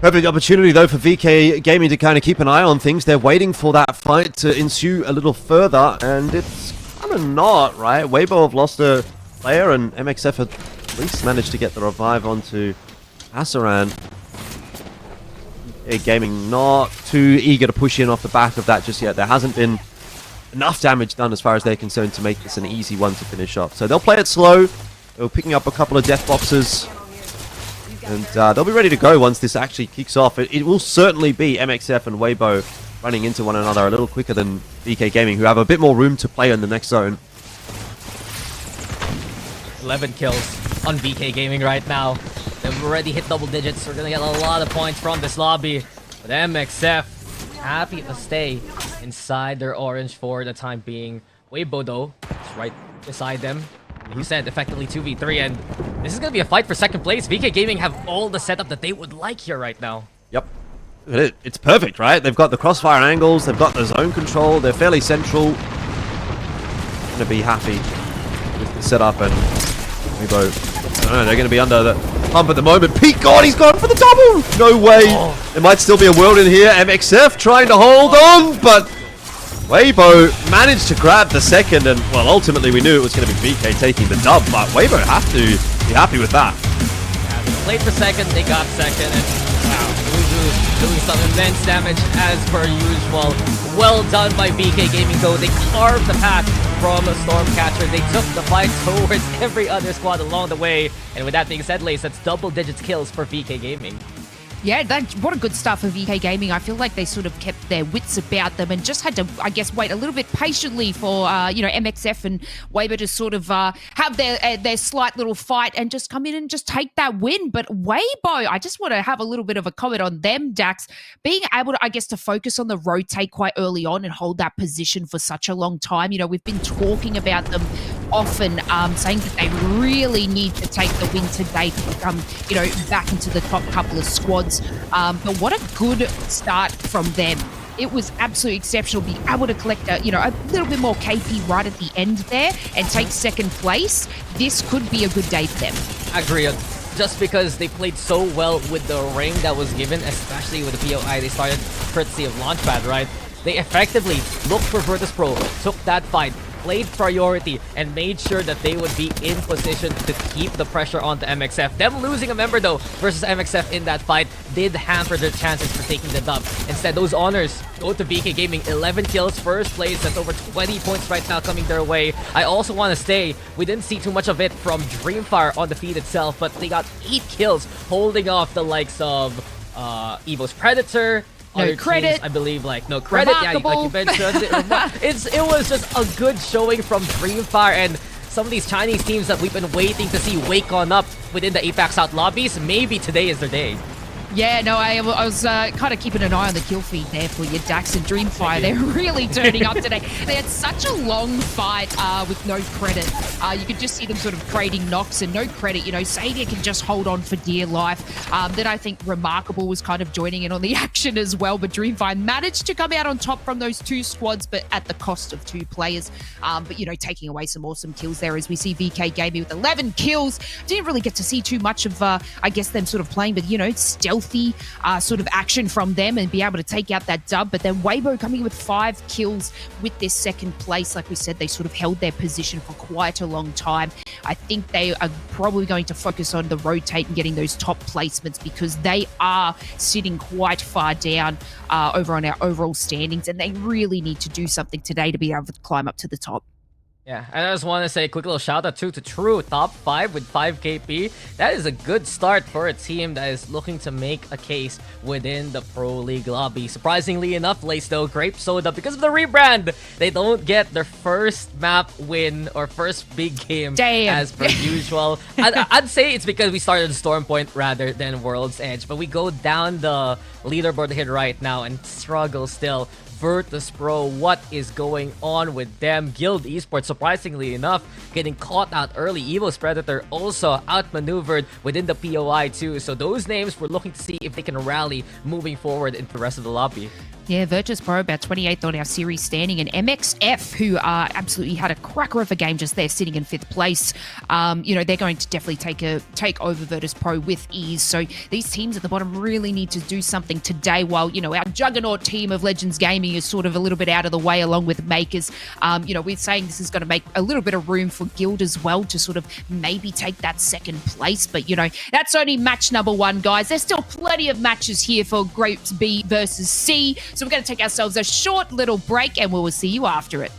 Perfect opportunity, though, for VK Gaming to kind of keep an eye on things. They're waiting for that fight to ensue a little further, and it's kind of not, right? Weibo have lost a player, and MXF have at least managed to get the revive onto Asaran. VK Gaming not too eager to push in off the back of that just yet. There hasn't been enough damage done as far as they're concerned to make this an easy one to finish off. So they'll play it slow. They're picking up a couple of death boxes. And they'll be ready to go once this actually kicks off. It will certainly be MXF and Weibo running into one another a little quicker than VK Gaming, who have a bit more room to play in the next zone. 11 kills on VK Gaming right now. They've already hit double digits. We're going to get a lot of points from this lobby. But MXF happy to stay inside their orange for the time being. Weibo, though, is right beside them. Like you said, effectively 2v3, and this is going to be a fight for second place. VK Gaming have all the setup that they would like here right now. Yep. Look at it. It's perfect, right? They've got the crossfire angles, they've got the zone control, they're fairly central. Going to be happy with the setup, and Weibo, I don't know, they're going to be under the pump at the moment. Pete, God, he's gone for the double! No way! Oh. There might still be a world in here. MXF trying to hold on, but Weibo managed to grab the second, and, well, ultimately we knew it was going to be VK taking the dub, but Weibo have to be happy with that. Yeah, they played for second, they got second, and wow, doing some immense damage as per usual. Well done by VK Gaming, though. They carved the path from a Stormcatcher. They took the fight towards every other squad along the way, and with that being said, Lace, that's double digits kills for VK Gaming. Yeah, what a good start for VK Gaming. I feel like they sort of kept their wits about them and just had to, I guess, wait a little bit patiently for, MXF and Weibo to sort of have their slight little fight and just come in and just take that win. But Weibo, I just want to have a little bit of a comment on them, Dax, being able to, I guess, to focus on the rotate quite early on and hold that position for such a long time. You know, we've been talking about them often, saying that they really need to take the win today to become, back into the top couple of squads. But what a good start from them. it was absolutely exceptional. Being able to collect a little bit more KP right at the end there and take second place. This could be a good day for them. Agree. Just because they played so well with the ring that was given, especially with the POI, they started courtesy of Launchpad, right? They effectively looked for Virtus Pro, took that fight, played priority, and made sure that they would be in position to keep the pressure on the MXF. Them losing a member, though, versus MXF in that fight did hamper their chances for taking the dub. Instead, those honors go to VK Gaming. 11 kills, first place. That's over 20 points right now coming their way. I also want to say, we didn't see too much of it from Dreamfire on the feed itself, but they got 8 kills, holding off the likes of Evo's Predator, No credit. Teams, I believe, like, no credit. Remarkable. Yeah, like you mentioned. It was just a good showing from Dreamfire, and some of these Chinese teams that we've been waiting to see wake on up within the APAC South lobbies. Maybe today is their day. Yeah, no, I was kind of keeping an eye on the kill feed there for you, Dax and Dreamfire. They're really turning up today. They had such a long fight with no credit. You could just see them sort of trading knocks and no credit. You know, Sadia can just hold on for dear life. Then I think Remarkable was kind of joining in on the action as well. But Dreamfire managed to come out on top from those 2 squads, but at the cost of 2 players. But, you know, taking away some awesome kills there as we see VK Gaming with 11 kills. Didn't really get to see too much of, I guess, them sort of playing, but, you know, stealthy sort of action from them and be able to take out that dub. But then Weibo coming with 5 kills with this second place. Like we said, they sort of held their position for quite a long time. I think they are probably going to focus on the rotate and getting those top placements because they are sitting quite far down over on our overall standings, and they really need to do something today to be able to climb up to the top. Yeah, and I just want to say a quick little shout out too to True, top 5 with 5 KP. That is a good start for a team that is looking to make a case within the Pro League lobby. Surprisingly enough, Lace though, Grape Soda, because of the rebrand, they don't get their first map win or first big game as per usual. I'd say it's because we started Storm Point rather than World's Edge, but we go down the leaderboard here right now and struggle still. Virtus Pro, what is going on with them? Guild Esports, surprisingly enough, getting caught out early. Evo's Predator also outmaneuvered within the POI too. So those names, we're looking to see if they can rally moving forward into the rest of the lobby. Yeah, Virtus Pro about 28th on our series standing, and MXF, who absolutely had a cracker of a game just there, sitting in 5th place. You know, they're going to definitely take over Virtus Pro with ease. So these teams at the bottom really need to do something today, while, you know, our juggernaut team of Legends Gaming is sort of a little bit out of the way along with Makers. You know, we're saying this is going to make a little bit of room for Guild as well to sort of maybe take that second place. But, you know, that's only match number 1, guys. There's still plenty of matches here for Groups B versus C. So we're going to take ourselves a short little break and we will see you after it.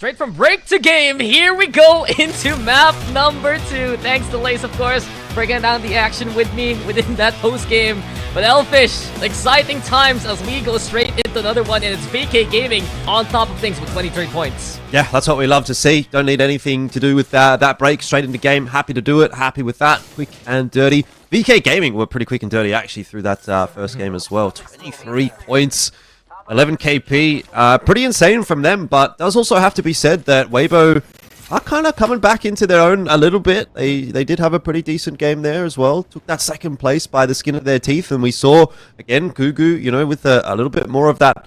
Straight from break to game, here we go into map number 2. Thanks to Lace, of course, breaking down the action with me within that post game. But Elfish, exciting times as we go straight into another one, and it's VK Gaming on top of things with 23 points. Yeah, that's what we love to see. Don't need anything to do with that break. Straight into game. Happy to do it. Happy with that. Quick and dirty. VK Gaming were pretty quick and dirty actually through that first game as well. 23 points. 11 KP, pretty insane from them, but does also have to be said that Weibo are kind of coming back into their own a little bit. They did have a pretty decent game there as well. Took that second place by the skin of their teeth, and we saw, again, Gugu, you know, with a little bit more of that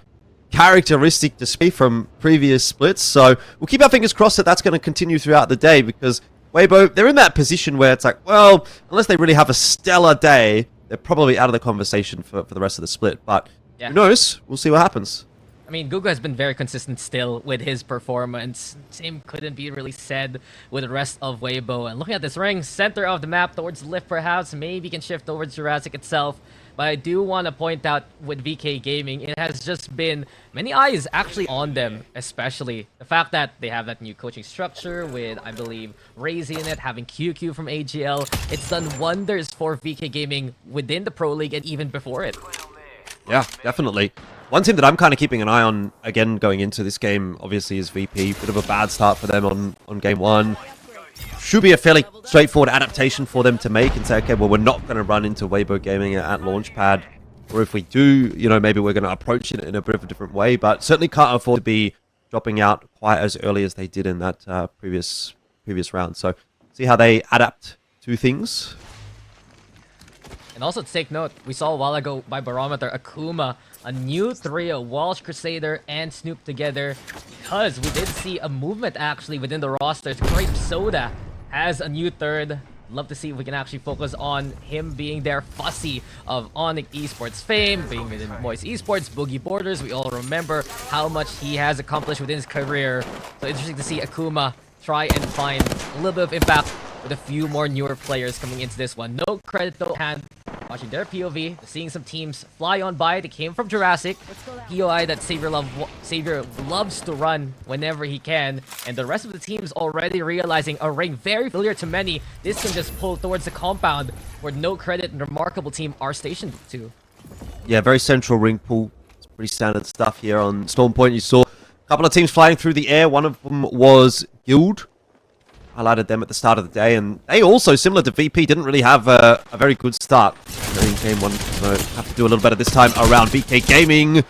characteristic display from previous splits. So we'll keep our fingers crossed that that's going to continue throughout the day, because Weibo, they're in that position where it's like, well, unless they really have a stellar day, they're probably out of the conversation for the rest of the split, but... yeah. Who knows? We'll see what happens. I mean, Gugu has been very consistent still with his performance. Same couldn't be really said with the rest of Weibo. And looking at this ring, center of the map towards lift perhaps, maybe can shift towards Jurassic itself. But I do want to point out with VK Gaming, it has just been many eyes actually on them, especially the fact that they have that new coaching structure with, I believe, Razy in it, having QQ from AGL. It's done wonders for VK Gaming within the Pro League and even before it. Yeah, definitely. One team that I'm kind of keeping an eye on, again, going into this game, obviously, is VP. Bit of a bad start for them on game 1. Should be a fairly straightforward adaptation for them to make and say, okay, well, we're not going to run into Weibo Gaming at Launchpad. Or if we do, you know, maybe we're going to approach it in a bit of a different way. But certainly can't afford to be dropping out quite as early as they did in that previous round. So see how they adapt to things. And also to take note, we saw a while ago by Barometer, Akuma, a new trio, Walsh, Crusader, and Snoop together, because we did see a movement actually within the rosters. Grape Soda has a new third. Love to see if we can actually focus on him being there. Fussy of Onyx Esports fame, being within Moist Esports, Boogie Borders. We all remember how much he has accomplished within his career. So interesting to see Akuma try and find a little bit of impact with a few more newer players coming into this one. No credit though hand. Watching their POV, seeing some teams fly on by. They came from Jurassic. POI that Savior loves to run whenever he can. And the rest of the teams already realizing a ring very familiar to many. This can just pull towards the compound where No Credit and Remarkable team are stationed to. Yeah, very central ring pool. It's pretty standard stuff here on Storm Point. You saw a couple of teams flying through the air. One of them was Guild. Highlighted them at the start of the day, and they also, similar to VP, didn't really have a very good start in game 1. So have to do a little better this time around. VK Gaming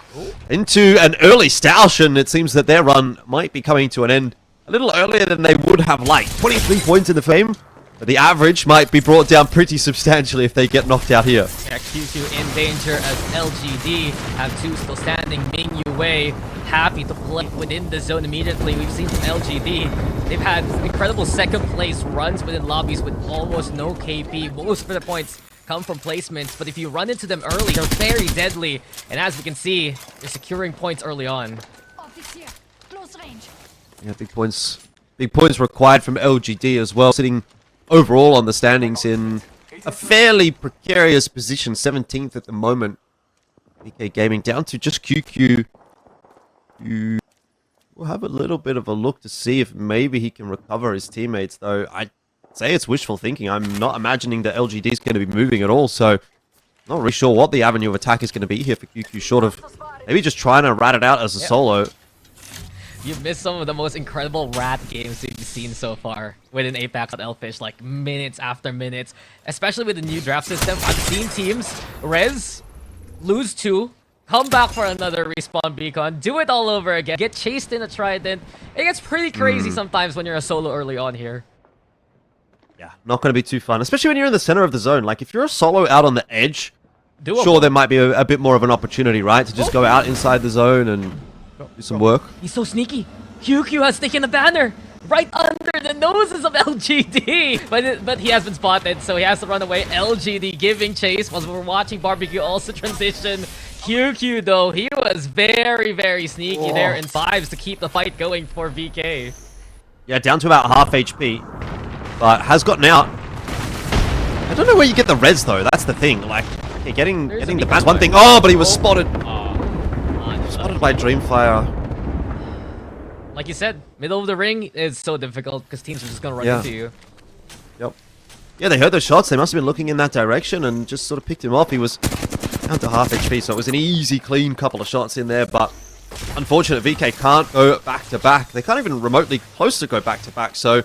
into an early stoush, and it seems that their run might be coming to an end a little earlier than they would have liked. 23 points in the frame, but the average might be brought down pretty substantially if they get knocked out here. Yeah, QQ in danger as LGD have 2 still standing. Ming Wei happy to play within the zone immediately. We've seen from LGD, they've had incredible second place runs within lobbies with almost no KP. Most of the points come from placements, but if you run into them early, they're very deadly. And as we can see, they're securing points early on. Yeah, big points required from LGD as well, sitting overall on the standings in a fairly precarious position, 17th at the moment. VK Gaming down to just QQ. We'll have a little bit of a look to see if maybe he can recover his teammates, though I'd say it's wishful thinking. I'm not imagining that LGD is going to be moving at all, so not really sure what the avenue of attack is going to be here for QQ, short of maybe just trying to rat it out as a solo. You've missed some of the most incredible rat games we've seen so far within APAC at Elfish, like minutes after minutes, especially with the new draft system. I've seen teams lose 2, come back for another respawn beacon, do it all over again, get chased in a trident. It gets pretty crazy sometimes when you're a solo early on here. Yeah, not going to be too fun, especially when you're in the center of the zone. Like, if you're a solo out on the edge, sure, there might be a bit more of an opportunity, right? To just go out inside the zone and do some work. He's so sneaky. QQ has taken a banner right under the noses of LGD. But he has been spotted, so he has to run away. LGD giving chase while we're watching Barbecue also transition. QQ, though, he was very, very sneaky there in 5s to keep the fight going for VK. Yeah, down to about half HP, but has gotten out. I don't know where you get the res, though. That's the thing. Like, okay, getting the pass, one thing. Oh, but he was spotted. Spotted by Dreamfire. Like you said, Middle of the ring is so difficult because teams are just gonna run into you. Yep. Yeah, they heard the shots. They must have been looking in that direction and just sort of picked him off. He was down to half HP, so it was an easy, clean couple of shots in there. But unfortunate, VK can't go back to back. They can't even remotely close to go back to back. So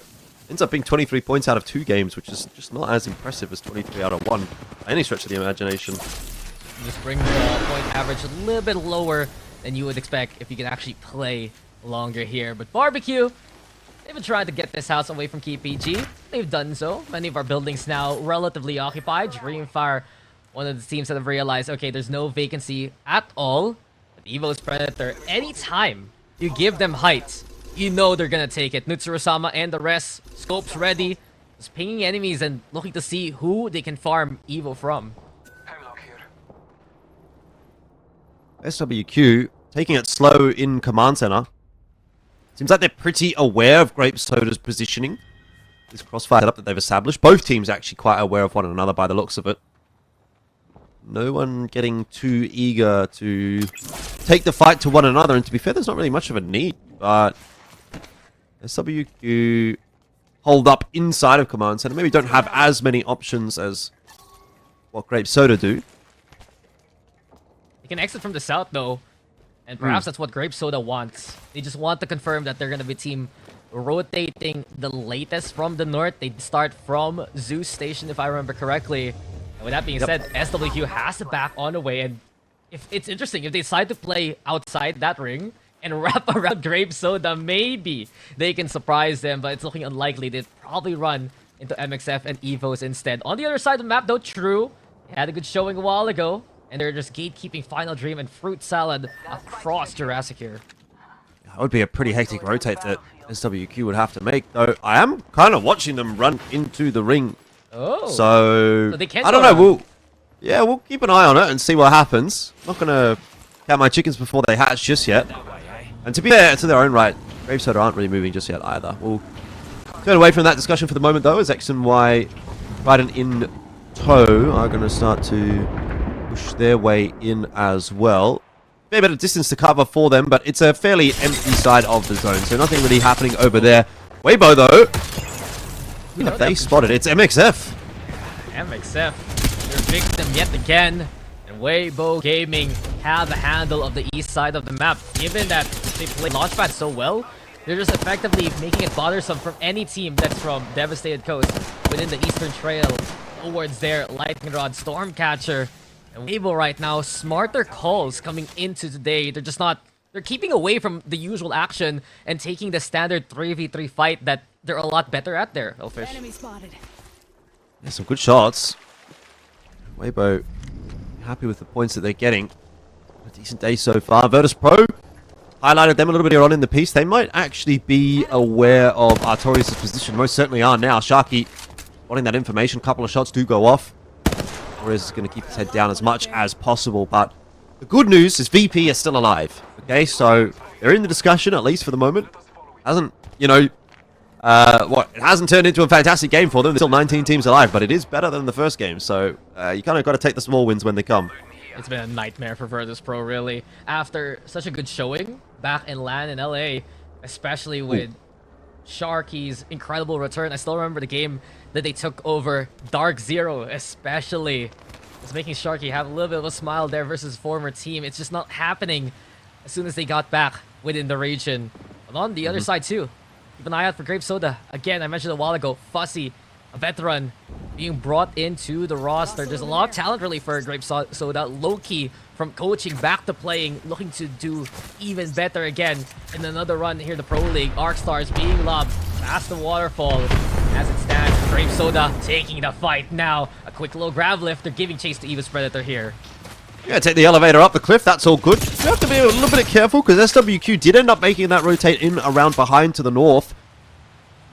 ends up being 23 points out of 2 games, which is just not as impressive as 23 out of 1 by any stretch of the imagination. Just bring the point average a little bit lower than you would expect if you can actually play longer here. But Barbecue, they've been trying to get this house away from KPG. They've done so. Many of our buildings now relatively occupied. Dreamfire, one of the teams that have realized, okay, there's no vacancy at all. But Evo's Predator, anytime you give them height, you know they're gonna take it. Nutsuru-sama and the rest, scopes ready, just pinging enemies and looking to see who they can farm Evo from. SWQ taking it slow in command center. Seems like they're pretty aware of Grape Soda's positioning. This crossfire setup that they've established. Both teams actually quite aware of one another by the looks of it. No one getting too eager to take the fight to one another. And to be fair, there's not really much of a need. But SWQ hold up inside of command center. Maybe don't have as many options as what Grape Soda do. They can exit from the south though. And perhaps that's what Grape Soda wants. They just want to confirm that they're going to be a team rotating the latest from the north. They start from Zeus Station, if I remember correctly. And with that being said, SWQ has to back on the way. And if it's interesting, if they decide to play outside that ring and wrap around Grape Soda, maybe they can surprise them. But it's looking unlikely. They'd probably run into MXF and Evos instead. On the other side of the map, though, True had a good showing a while ago. And they're just gatekeeping Final Dream and Fruit Salad across Jurassic here. That would be a pretty hectic rotate that SWQ would have to make, though. I am kind of watching them run into the ring. Oh. So they can I don't know. We'll keep an eye on it and see what happens. I'm not going to count my chickens before they hatch just yet. And to be fair, to their own right, Grape Soda aren't really moving just yet either. We'll turn away from that discussion for the moment, though, as X and Y, Biden in tow, are going to start to push their way in as well. Fair bit of distance to cover for them, but it's a fairly empty side of the zone, so nothing really happening over there. Weibo, though, yeah, they spotted. It's MXF. MXF, their victim yet again. And Weibo Gaming have a handle of the east side of the map. Given that they play Launchpad so well, they're just effectively making it bothersome from any team that's from Devastated Coast within the Eastern Trail towards their Lightning Rod Stormcatcher. And Weibo right now, smarter calls coming into today. They're just not... They're keeping away from the usual action and taking the standard 3v3 fight that they're a lot better at there, Elfish. Enemy spotted. Yeah, some good shots. Weibo happy with the points that they're getting. A decent day so far. Virtus Pro highlighted them a little bit earlier on in the piece. They might actually be aware of Artorias' position. Most certainly are now. Sharky wanting that information. A couple of shots do go off. Artorias is going to keep his head down as much as possible. But the good news is VP is still alive. Okay, so they're in the discussion, at least for the moment. Hasn't, it hasn't turned into a fantastic game for them. There's still 19 teams alive, but it is better than the first game. So you kind of got to take the small wins when they come. It's been a nightmare for Virtus Pro, really. After such a good showing back in LAN in LA, especially with Sharky's incredible return. I still remember the game that they took over Dark Zero, especially. It's making Sharky have a little bit of a smile there versus former team. It's just not happening as soon as they got back within the region. But on the other side, too, keep an eye out for Grape Soda. Again, I mentioned a while ago, Fussy, a veteran, being brought into the roster. There's a lot of talent, really, for Grape Soda. Loki, from coaching back to playing, looking to do even better again. In another run here, the Pro League, Arcstars being lobbed past the waterfall. As it stands, Grape Soda taking the fight now. A quick little grab lift. They're giving chase to Eva's Predator here. Yeah, take the elevator up the cliff. That's all good. You have to be a little bit careful because SWQ did end up making that rotate in around behind to the north.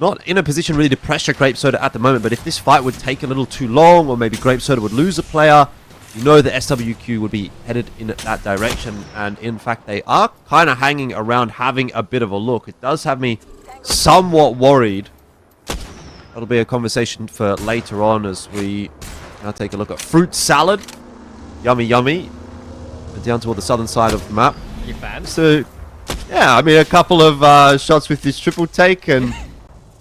Not in a position really to pressure Grape Soda at the moment, but if this fight would take a little too long, or maybe Grape Soda would lose a player, you know that SWQ would be headed in that direction. And in fact, they are kind of hanging around having a bit of a look. It does have me somewhat worried. That'll be a conversation for later on as we now take a look at Fruit Salad. Yummy, yummy. Down toward the southern side of the map. Are you fans? So, Yeah, I mean, a couple of shots with this triple take, and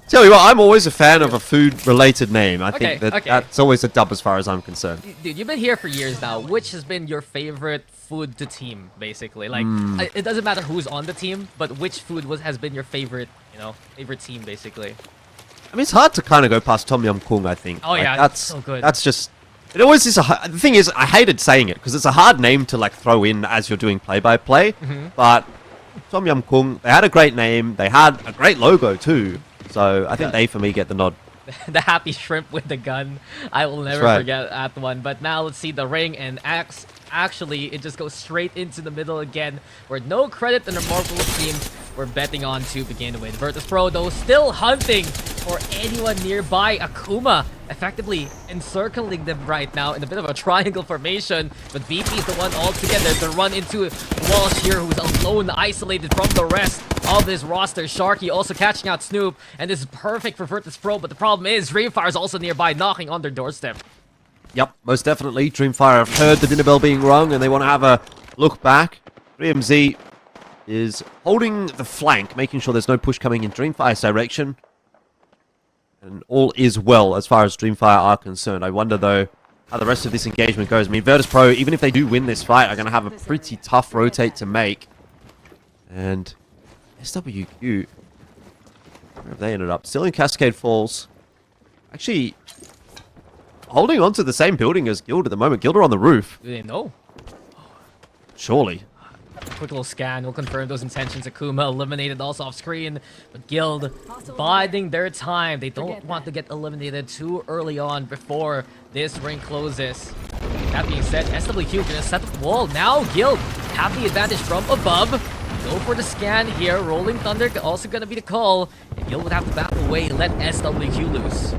tell you what, I'm always a fan of a food-related name. I think that's always a dub as far as I'm concerned. Dude, you've been here for years now. Which has been your favorite food to team, basically? Like, it doesn't matter who's on the team, but which food has been your favorite, favorite team, basically? I mean, it's hard to kind of go past Tom Yum Kung, I think. Oh, like, yeah, that's so good. That's just... It always is the thing is, I hated saying it, because it's a hard name to, like, throw in as you're doing play-by-play, but Tom Yum Kung, they had a great name, they had a great logo, too, so I think they, for me, get the nod. The happy shrimp with the gun. I will never forget that one. But now let's see the ring, and actually it just goes straight into the middle again, where no credit in the Marvelous team we're betting on to begin with. Virtus Pro, though, still hunting for anyone nearby. Akuma effectively encircling them right now in a bit of a triangle formation, but VP is the one altogether to run into Walsh here, who's alone, isolated from the rest of this roster. Sharky also catching out Snoop, and this is perfect for Virtus Pro, but the problem is Dreamfire is also nearby, knocking on their doorstep. Yep, most definitely. Dreamfire have heard the dinner bell being rung, and they want to have a look back. 3MZ is holding the flank, making sure there's no push coming in Dreamfire's direction. And all is well as far as Dreamfire are concerned. I wonder, though, how the rest of this engagement goes. I mean, Virtus Pro, even if they do win this fight, are going to have a pretty tough rotate to make. And SWQ, where have they ended up? Still in Cascade Falls. Actually, holding on to the same building as Guild at the moment. Guild are on the roof. Do they know? Surely. Quick little scan will confirm those intentions. Akuma eliminated also off screen, but Guild biding their time. They don't want to get eliminated too early on before this ring closes. That being said, SWQ gonna set the wall. Now Guild have the advantage from above. Go for the scan here. Rolling Thunder also gonna be the call. And Guild would have to back away and let SWQ loose.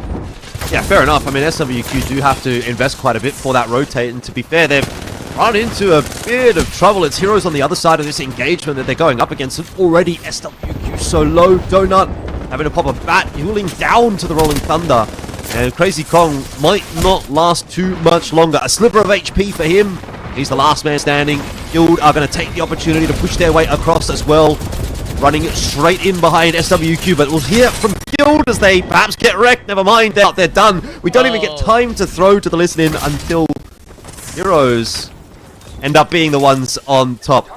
Yeah, fair enough. I mean, SWQ do have to invest quite a bit for that rotate, and to be fair, they've run into a bit of trouble. It's Heroes on the other side of this engagement that they're going up against, and already SWQ so low. Donut having to pop a bat, healing down to the Rolling Thunder, and Crazy Kong might not last too much longer. A sliver of HP for him. He's the last man standing. Guild are going to take the opportunity to push their way across as well, running straight in behind SWQ, but we'll hear from Guild as they perhaps get wrecked. Never mind, they're done. We don't even get time to throw to the listening until Heroes end up being the ones on top.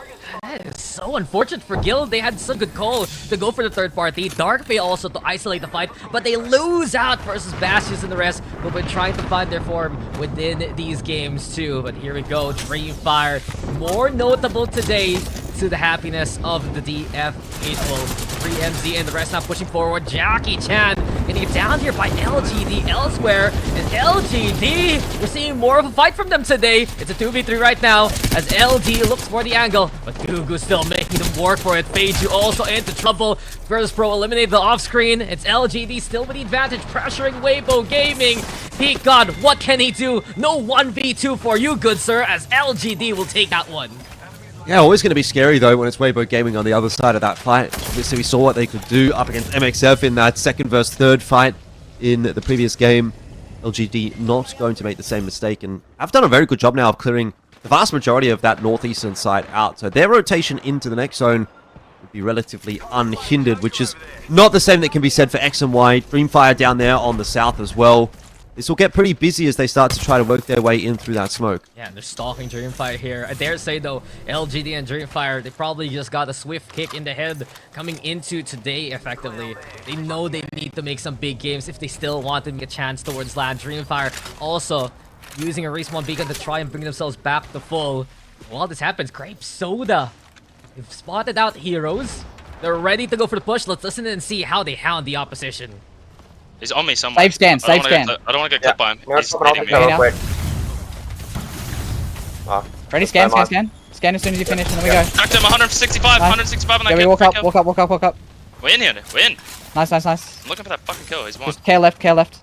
That is so unfortunate for Guild. They had such a good call to go for the third party. Darkbay also to isolate the fight, but they lose out versus Bastions and the rest, who've been trying to find their form within these games too. But here we go, Dreamfire, more notable today to the happiness of the DF faithful. 3MZ and the rest now pushing forward. Jackie Chan getting down here by LGD elsewhere. And LGD, we're seeing more of a fight from them today. It's a 2v3 right now as LD looks for the angle, but Gugu still making them work for it. Feiju also into trouble. Virtus Pro eliminated the off-screen. It's LGD still with the advantage, pressuring Weibo Gaming. Peak God, what can he do? No 1v2 for you, good sir, as LGD will take that one. Yeah, always going to be scary, though, when it's Weibo Gaming on the other side of that fight. Obviously, we saw what they could do up against MXF in that second versus third fight in the previous game. LGD not going to make the same mistake, and have done a very good job now of clearing the vast majority of that northeastern side out. So their rotation into the next zone would be relatively unhindered, which is not the same that can be said for X and Y. Dreamfire down there on the south as well. This will get pretty busy as they start to try to work their way in through that smoke. Yeah, and they're stalking Dreamfire here. I dare say, though, LGD and Dreamfire, they probably just got a swift kick in the head coming into today, effectively. They know they need to make some big games if they still want to make a chance towards land. Dreamfire also using a respawn beacon to try and bring themselves back to full. While this happens, Grape Soda, they've spotted out Heroes. They're ready to go for the push. Let's listen and see how they hound the opposition. He's on me somewhere. Save scan, save scan. I don't want to get clipped by him. He's hitting hitting me. me. Quick. Ready, scan, scan, scan. Scan as soon as you finish, and then we go. Knocked him 165, 165 on that kill. Yeah, we walk up, walk up, walk up, walk up. We're in here, we're in. Nice, nice, nice. I'm looking for that fucking kill, he's one. Just care left, care left.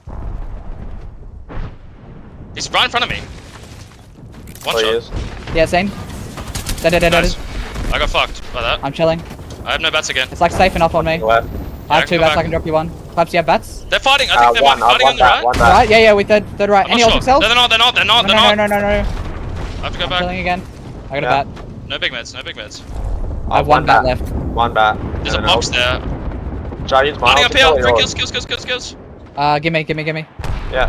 He's right in front of me. One shot. Yeah, same. Dead. Nice. I got fucked by that. I'm chilling. I have no bats again. It's like safe enough on me. I have 2 bats, I can drop you 1. Claps, you have bats? They're fighting, I think they might be fighting on the right. Right, yeah, we third right. Any ult excel? No, they're not. No. I have to go I'm back. chilling again. I got a bat. No big meds. I have 1 bat left. One bat. There's a box there. Giant's Running miles. up here. 3 kills. Gimme. Yeah.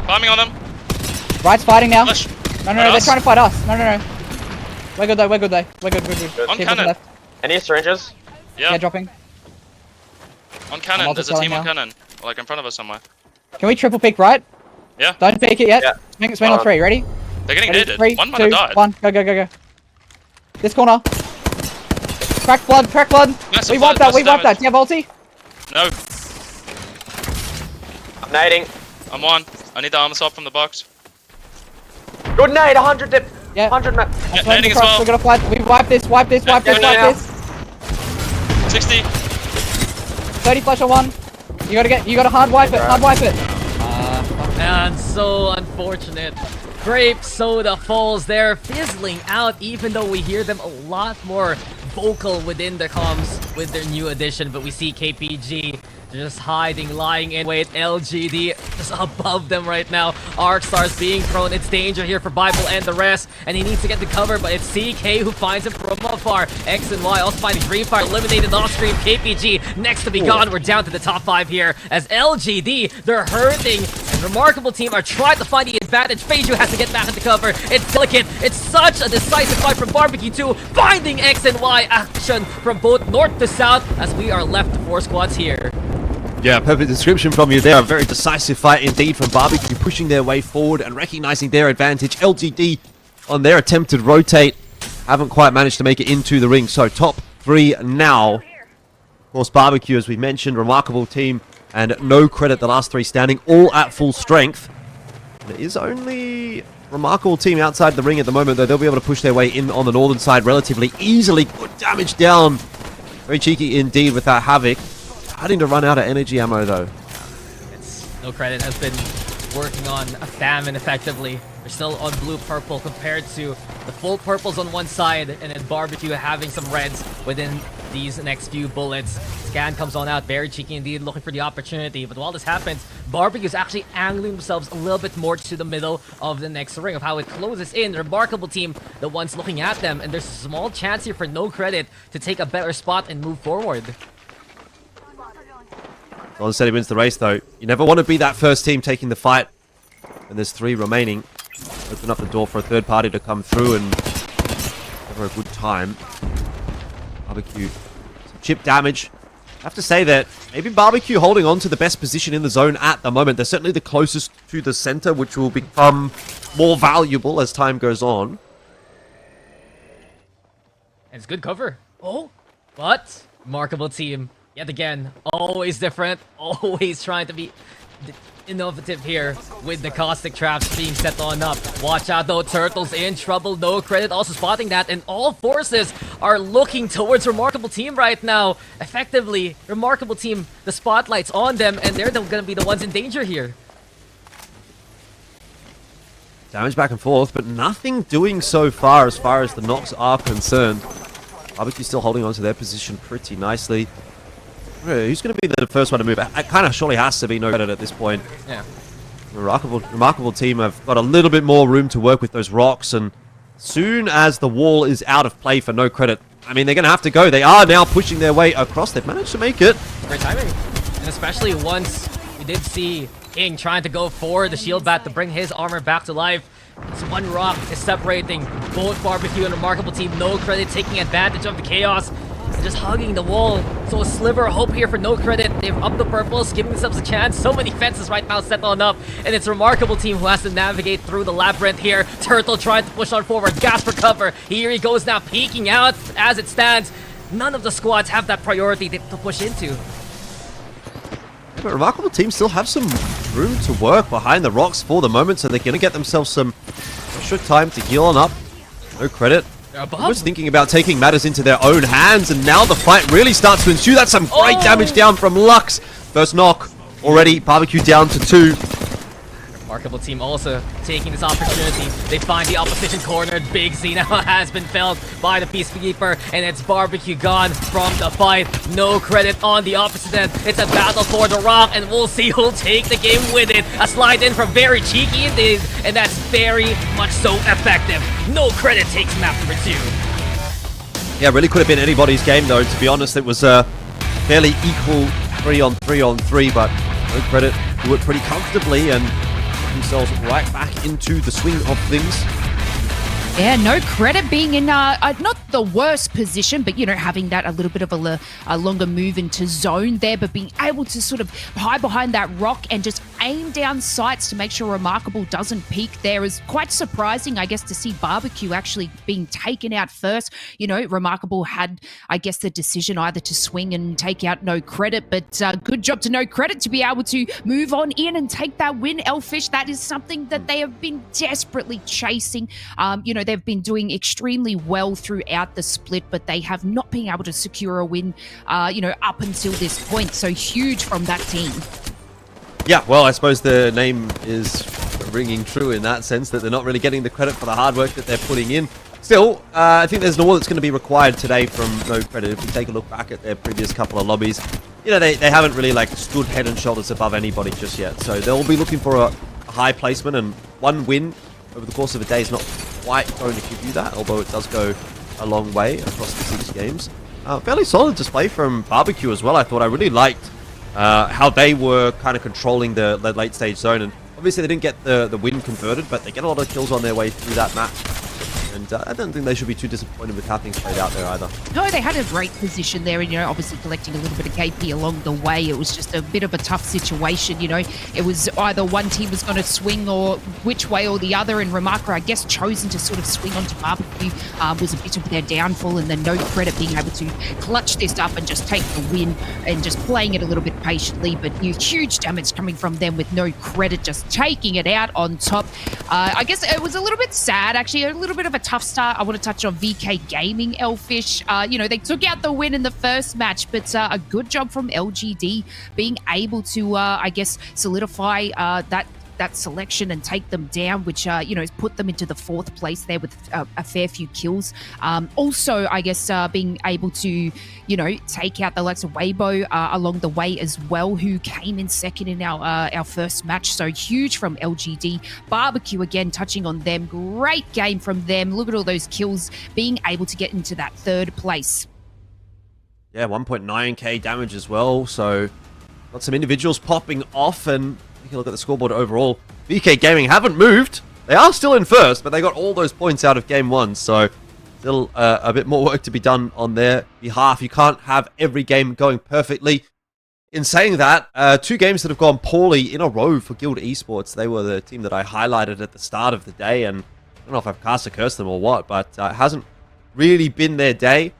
Farming on them. Right's fighting now. Flash. No, they're trying to fight us. No. We're good. We're good. On Team cannon. left. Any syringes? Yeah, dropping. On cannon. There's a team now. on cannon. Like in front of us somewhere. Can we triple peek right? Yeah. Don't peek it yet. Yeah. Swing on 3. Ready? They're getting Ready? deaded. 3, One might 2, have died. 1. Go. This corner. Crack blood. Massive We wiped blood, that. massive Do you have ulti? No. I'm nading. I'm on. I need the armor swap from the box. Good nade, 100 dip. Yeah. 100 net. Yeah, nading as well. We're gonna fight. We wipe this. Wipe this. 60. 30 flash on 1. You gotta hard wipe it. And so unfortunate. Grape Soda falls there, fizzling out, even though we hear them a lot more vocal within the comms with their new addition. But we see KPG just hiding, lying in wait. LGD just above them right now. Arcstar's being thrown. It's danger here for Bible and the rest, and he needs to get the cover, but it's CK who finds him from afar. X and Y also finding Green Fire, eliminated off stream. KPG next to be gone. We're down to the top 5 here as LGD, they're hurting, and Remarkable Team are trying to find the advantage. Feiju has to get back into cover. It's delicate. It's such a decisive fight from Barbecue 2, finding X and Y action from both north to south as we are left to 4 squads here. Yeah, perfect description from you there. A very decisive fight indeed from Barbecue, pushing their way forward and recognizing their advantage. LGD on their attempted rotate haven't quite managed to make it into the ring. So top 3 now. Of course, Barbecue, as we mentioned, Remarkable Team and No Credit, the last 3 standing, all at full strength. There is only Remarkable Team outside the ring at the moment, though. They'll be able to push their way in on the northern side relatively easily. Good damage down. Very cheeky indeed with that Havoc. Starting to run out of energy ammo, though. No Credit has been working on a famine effectively. They're still on blue-purple compared to the full purples on one side, and then Barbecue having some reds within these next few bullets. Scan comes on out, very cheeky indeed, looking for the opportunity. But while this happens, Barbecue's actually angling themselves a little bit more to the middle of the next ring of how it closes in. Remarkable Team, the ones looking at them, and there's a small chance here for No Credit to take a better spot and move forward. Golden said he wins the race, though. You never want to be that first team taking the fight. And there's 3 remaining. Open up the door for a third party to come through and have a good time. Barbecue, some chip damage. I have to say that maybe Barbecue holding on to the best position in the zone at the moment. They're certainly the closest to the center, which will become more valuable as time goes on. And it's good cover. Oh, but Remarkable Team, yet again, always different, always trying to be innovative here with the caustic traps being set on up. Watch out though, Turtle's in trouble. No Credit also spotting that, and all forces are looking towards Remarkable Team right now. Effectively, Remarkable Team, the spotlight's on them, and they're gonna be the ones in danger here. Damage back and forth, but nothing doing so far as the knocks are concerned. Barbecue still holding on to their position pretty nicely. Who's going to be the first one to move? It kind of surely has to be No Credit at this point. Yeah. Remarkable Team have got a little bit more room to work with those rocks, and soon as the wall is out of play for No Credit, I mean, they're going to have to go. They are now pushing their way across. They've managed to make it. Great timing. And especially once we did see King trying to go for the shield bat to bring his armor back to life. This one rock is separating both Barbecue and Remarkable Team. No Credit taking advantage of the chaos and just hugging the wall. So a sliver of hope here for No Credit. They've upped the purples, giving themselves a chance. So many fences right now set on up, and it's Remarkable Team who has to navigate through the labyrinth here. Turtle trying to push on forward, gas for cover. Here he goes now, peeking out as it stands. None of the squads have that priority to push into. But Remarkable Team still have some room to work behind the rocks for the moment, so they're going to get themselves some extra time to heal on up. No Credit. I was thinking about taking matters into their own hands, and now the fight really starts to ensue. That's some great damage down from Lux. First knock already. Barbecue down to 2. Remarkable Team also taking this opportunity. They find the opposition cornered. Big Z now has been felled by the Peacekeeper, and it's Barbecue gone from the fight. No Credit on the opposite end. It's a battle for the rock, and we'll see who'll take the game with it. A slide in from very cheeky indeed, and that's very much so effective. No Credit takes map number 2. Yeah, really could have been anybody's game, though. To be honest, it was a fairly equal 3-on-3-on-3, but no credit do it pretty comfortably and put themselves right back into the swing of things. Yeah, no credit being in not the worst position, but, you know, having that a little bit of a longer move into zone there, but being able to sort of hide behind that rock and just aim down sights to make sure Remarkable doesn't peek there is quite surprising, I guess, to see Barbecue actually being taken out first. You know, Remarkable had, I guess, the decision either to swing and take out No Credit, but good job to No Credit to be able to move on in and take that win, Elfish. That is something that they have been desperately chasing. You know, they've been doing extremely well throughout the split, but they have not been able to secure a win, you know, up until this point. So huge from that team. Yeah, well, I suppose the name is ringing true in that sense, that they're not really getting the credit for the hard work that they're putting in. Still, I think there's more that's going to be required today from No Credit. If we take a look back at their previous couple of lobbies, you know, they haven't really, like, stood head and shoulders above anybody just yet. So they'll be looking for a high placement, and one win over the course of a day is not quite going to give you that, although it does go a long way across the 6 games. Fairly solid display from Barbecue as well. I thought I really liked how they were kind of controlling the late stage zone, and obviously they didn't get the win converted, but they get a lot of kills on their way through that match. And I don't think they should be too disappointed with how things played out there either. No, they had a great position there, and, you know, obviously collecting a little bit of KP along the way. It was just a bit of a tough situation, you know. It was either one team was going to swing or which way or the other, and Remarker, I guess, chosen to sort of swing onto Barbecue was a bit of their downfall, and then No Credit being able to clutch this up and just take the win and just playing it a little bit patiently, but huge damage coming from them with No Credit just taking it out on top. I guess it was a little bit sad, actually, a little bit of a tough start. I want to touch on VK Gaming, Elfish. You know, they took out the win in the first match, but a good job from LGD being able to, I guess, solidify that selection and take them down, which, you know, has put them into the 4th place there with a fair few kills. Also, I guess, being able to, you know, take out the likes of Weibo along the way as well, who came in second in our first match. So huge from LGD. Barbecue, again, touching on them. Great game from them. Look at all those kills, being able to get into that 3rd place. Yeah, 1.9k damage as well, so got some individuals popping off, and taking a look at the scoreboard overall, VK Gaming haven't moved. They are still in first, but they got all those points out of game 1, so still a bit more work to be done on their behalf. You can't have every game going perfectly. In saying that, 2 games that have gone poorly in a row for Guild Esports. They were the team that I highlighted at the start of the day, and I don't know if I've cast a curse them or what, but it hasn't really been their day.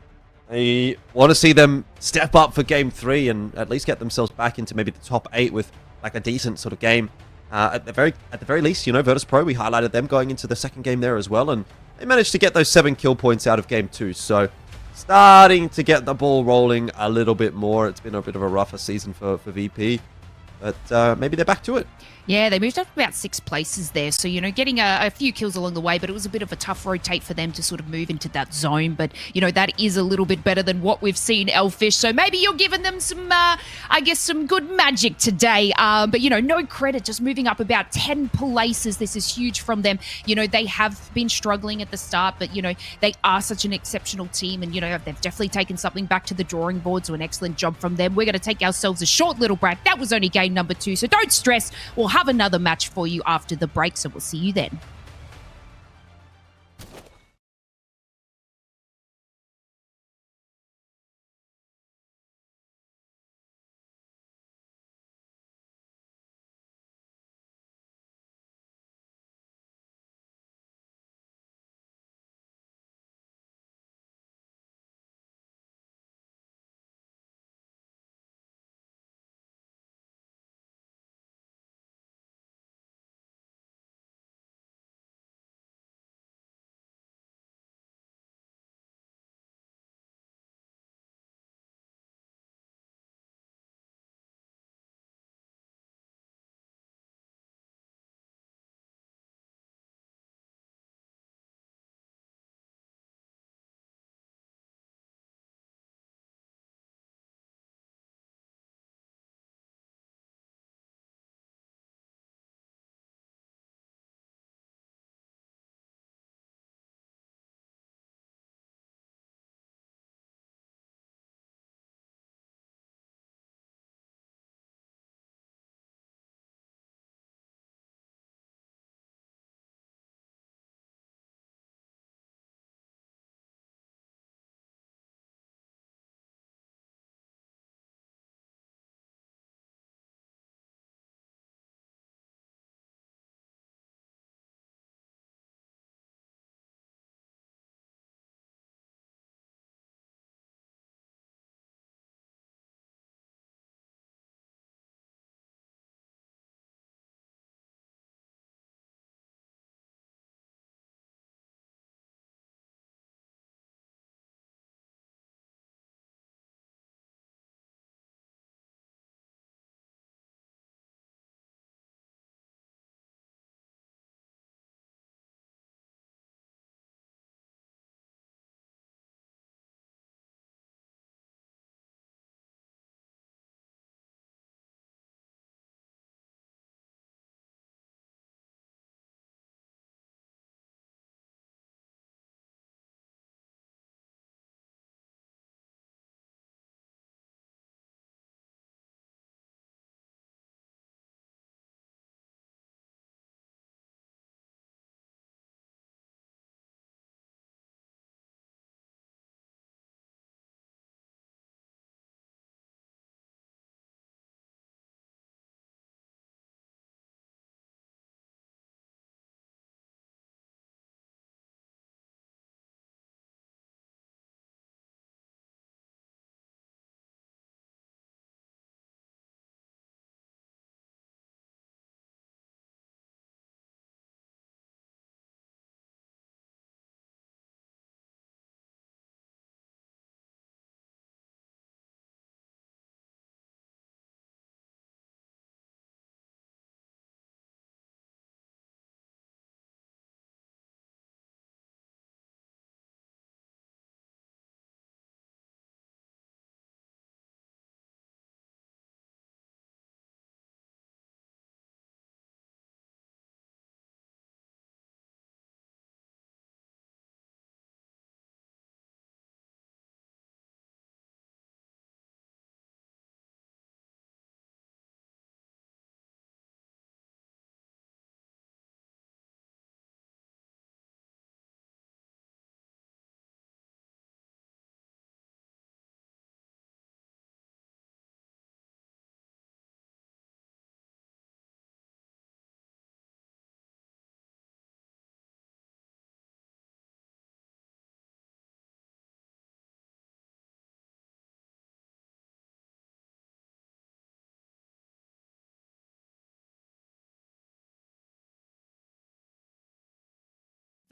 I want to see them step up for game 3 and at least get themselves back into maybe the top 8 with like a decent sort of game. At the very least, you know, Virtus Pro, we highlighted them going into the 2nd game there as well, and they managed to get those 7 kill points out of game 2. So starting to get the ball rolling a little bit more. It's been a bit of a rougher season for VP, but maybe they're back to it. Yeah, they moved up about 6 places there. So, you know, getting a few kills along the way, but it was a bit of a tough rotate for them to sort of move into that zone. But, you know, that is a little bit better than what we've seen, Elfish. So maybe you're giving them some, I guess, some good magic today. But, you know, No Credit, just moving up about 10 places. This is huge from them. You know, they have been struggling at the start, but, you know, they are such an exceptional team. And, you know, they've definitely taken something back to the drawing board. So an excellent job from them. We're going to take ourselves a short little break. That was only game number 2. So don't stress. We'll have another match for you after the break, so we'll see you then.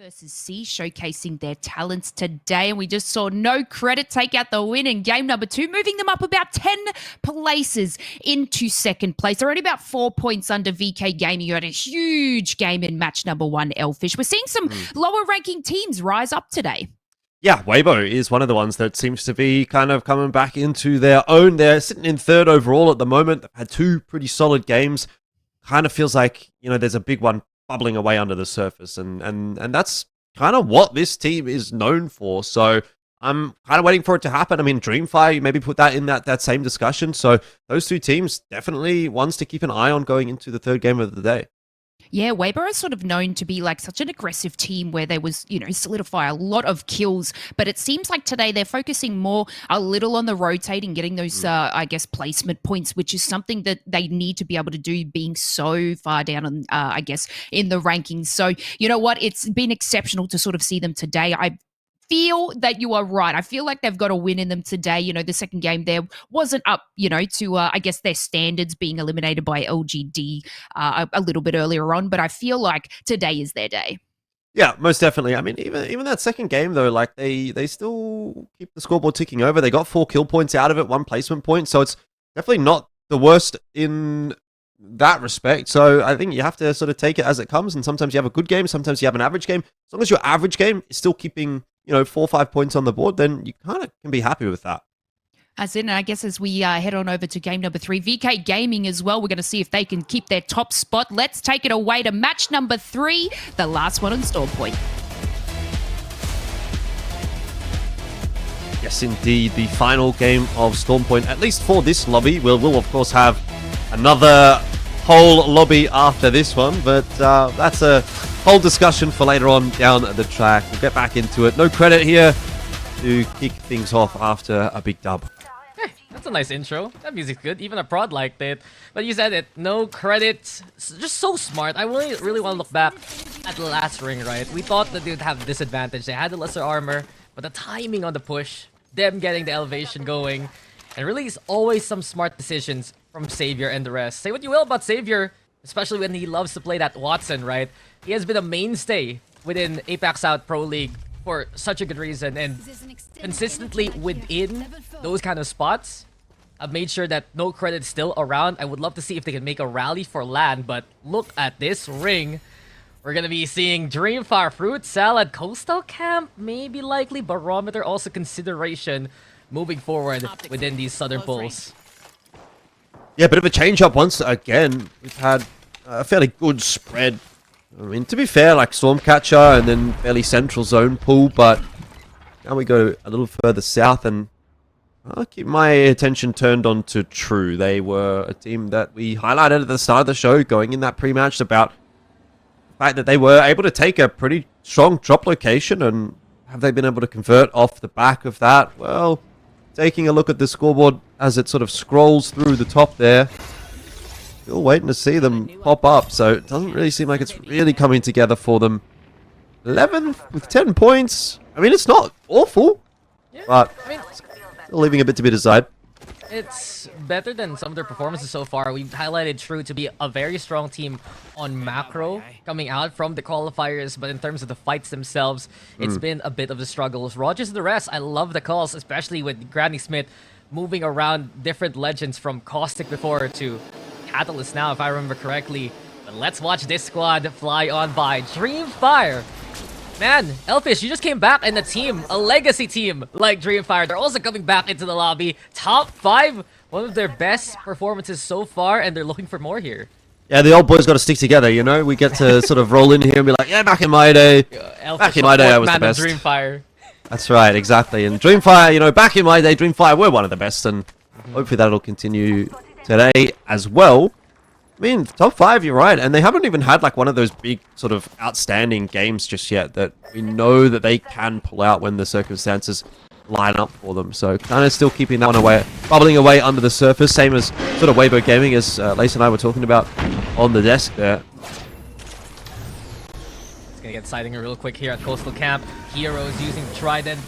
versus C, showcasing their talents today. And we just saw No Credit take out the win in game number 2, moving them up about 10 places into second place. They're already about 4 points under VK Gaming, who had a huge game in match number 1, Elfish. We're seeing some lower ranking teams rise up today. Yeah, Weibo is one of the ones that seems to be kind of coming back into their own. They're sitting in 3rd overall at the moment. They've had 2 pretty solid games. Kind of feels like, there's a big one bubbling away under the surface. And that's kind of what this team is known for. So I'm kind of waiting for it to happen. I mean, Dreamfire, you maybe put that in that same discussion. So those 2 teams, definitely ones to keep an eye on going into the 3rd game of the day. Yeah, Weibo is sort of known to be like such an aggressive team where they was, solidify a lot of kills. But it seems like today they're focusing more a little on the rotating, getting those, placement points, which is something that they need to be able to do being so far down on, in the rankings. So, you know what? It's been exceptional to sort of see them today. I feel that you are right. I feel like they've got a win in them today. The second game there wasn't up, to, their standards being eliminated by LGD a little bit earlier on. But I feel like today is their day. Yeah, most definitely. I mean, even that second game, though, like they still keep the scoreboard ticking over. They got 4 kill points out of it, 1 placement point. So it's definitely not the worst in that respect. So I think you have to sort of take it as it comes. And sometimes you have a good game, sometimes you have an average game. As long as your average game is still keeping 4 or 5 points on the board, then you kind of can be happy with that. As we head on over to game number 3, VK Gaming as well. We're going to see if they can keep their top spot. Let's take it away to match number 3, the last one on Storm Point. Yes, indeed, the final game of Storm Point, at least for this lobby. We'll of course have another whole lobby after this one, but that's a whole discussion for later on down the track. We'll get back into it. No Credit here to kick things off after a big dub. Hey, that's a nice intro. That music's good. Even a prod liked it. But you said it. No Credit. Just so smart. I really want to look back at the last ring, right? We thought that they would have disadvantage. They had the lesser armor, but the timing on the push, them getting the elevation going, and really is always some smart decisions from Savior and the rest. Say what you will about Savior, especially when he loves to play that Watson, right? He has been a mainstay within APAC South Pro League for such a good reason, and consistently within those kind of spots, I've made sure that No Credit's still around. I would love to see if they can make a rally for LAN, but look at this ring. We're gonna be seeing Dreamfire, Fruit Salad, Coastal Camp, maybe likely Barometer, also consideration moving forward within these Southern Pools. Yeah, bit of a change up once again. We've had a fairly good spread. I mean, to be fair, like Stormcatcher and then fairly central zone pool, but now we go a little further south and I'll keep my attention turned on to True. They were a team that we highlighted at the start of the show going in that pre-match about the fact that they were able to take a pretty strong drop location, and have they been able to convert off the back of that? Well, taking a look at the scoreboard as it sort of scrolls through the top there, still waiting to see them pop up, so it doesn't really seem like it's really coming together for them. 11 with 10 points. I mean, it's not awful, but still leaving a bit to be desired. It's better than some of their performances so far. We've highlighted True to be a very strong team on macro coming out from the qualifiers, but in terms of the fights themselves, it's been a bit of the struggles. Rogers and the rest, I love the calls, especially with Granny Smith moving around different legends from Caustic before to Catalyst now, if I remember correctly. But let's watch this squad fly on by. Dreamfire. Man, Elfish, you just came back in a team, a legacy team like Dreamfire. They're also coming back into the lobby. Top 5, one of their best performances so far, and they're looking for more here. Yeah, the old boys got to stick together, you know? We get to sort of roll in here and be like, yeah, back in my day. Back in my day, I was the best. Dreamfire. That's right, exactly. And Dreamfire, you know, back in my day, Dreamfire were one of the best, and hopefully that'll continue today as well. I mean, top 5, you're right, and they haven't even had like one of those big sort of outstanding games just yet that we know that they can pull out when the circumstances line up for them. So kind of still keeping that one away, bubbling away under the surface, same as sort of Weibo Gaming as Lace and I were talking about on the desk there. It's gonna get sighting real quick here at Coastal Camp. Heroes using Trident.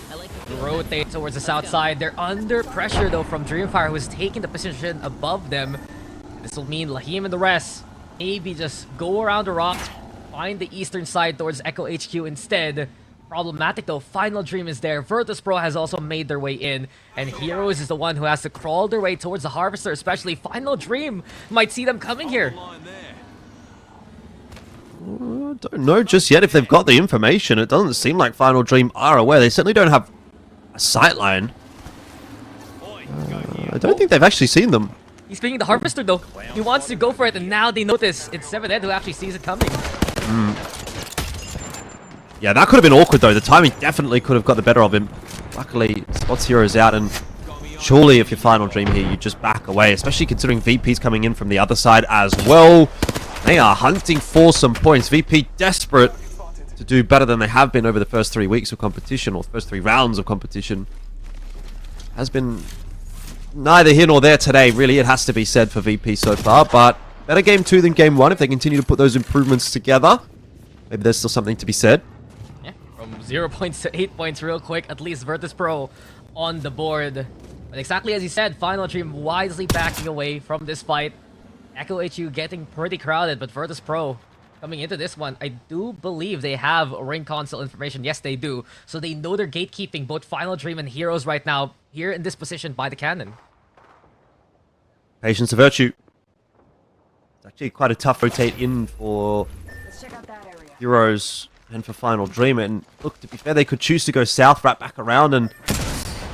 Rotate towards the south side. They're under pressure though from Dreamfire, who is taking the position above them. This will mean Lahim and the rest maybe just go around the rock, find the eastern side towards Echo HQ instead. Problematic though, Final Dream is there. Virtus Pro has also made their way in, and Heroes is the one who has to crawl their way towards the Harvester, especially Final Dream might see them coming here. Don't know just yet if they've got the information. It doesn't seem like Final Dream are aware. They certainly don't have a sightline. I don't think they've actually seen them. He's picking the Harvester though. He wants to go for it, and now they notice it's 7ed who actually sees it coming. Yeah, that could have been awkward though. The timing definitely could have got the better of him. Luckily, Spots Heroes out, and surely if you're Final Dream here, you just back away, especially considering VP's coming in from the other side as well. They are hunting for some points. VP desperate to do better than they have been over the first 3 weeks of competition, or first 3 rounds of competition. Has been neither here nor there today, really, it has to be said for VP so far, but better game 2 than game 1 if they continue to put those improvements together. Maybe there's still something to be said. Yeah, from 0 points to 8 points real quick, at least Virtus Pro on the board. But exactly as you said, Final Dream wisely backing away from this fight. Echo HU getting pretty crowded, but Virtus Pro coming into this one, I do believe they have ring console information. Yes, they do. So they know they're gatekeeping both Final Dream and Heroes right now, here in this position by the cannon. Patience of virtue. It's actually quite a tough rotate in for Heroes and for Final Dream. And look, to be fair, they could choose to go south, wrap back around, and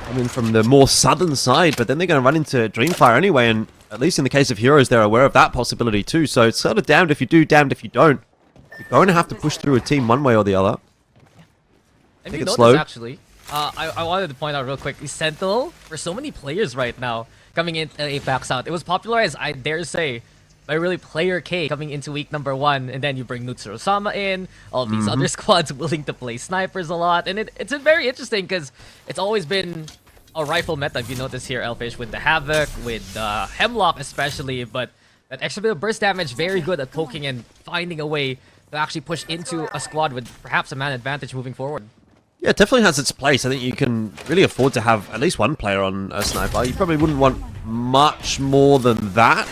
come in from the more southern side, but then they're going to run into Dreamfire anyway, and at least in the case of Heroes, they're aware of that possibility too. So it's sort of damned if you do, damned if you don't. You're going to have to push through a team one way or the other. If you notice, actually, I wanted to point out real quick, the Sentinel, for so many players right now, coming into APAC South, it was popularized, I dare say, by really player K coming into week number 1, and then you bring Nutsuro-sama in, all of these other squads willing to play snipers a lot, and it's very interesting because it's always been a rifle meta, if you notice here, Elfish, with the Havoc, with the Hemlock especially, but that extra bit of burst damage, very good at poking and finding a way to actually push into a squad with perhaps a man advantage moving forward. Yeah, it definitely has its place. I think you can really afford to have at least one player on a sniper. You probably wouldn't want much more than that.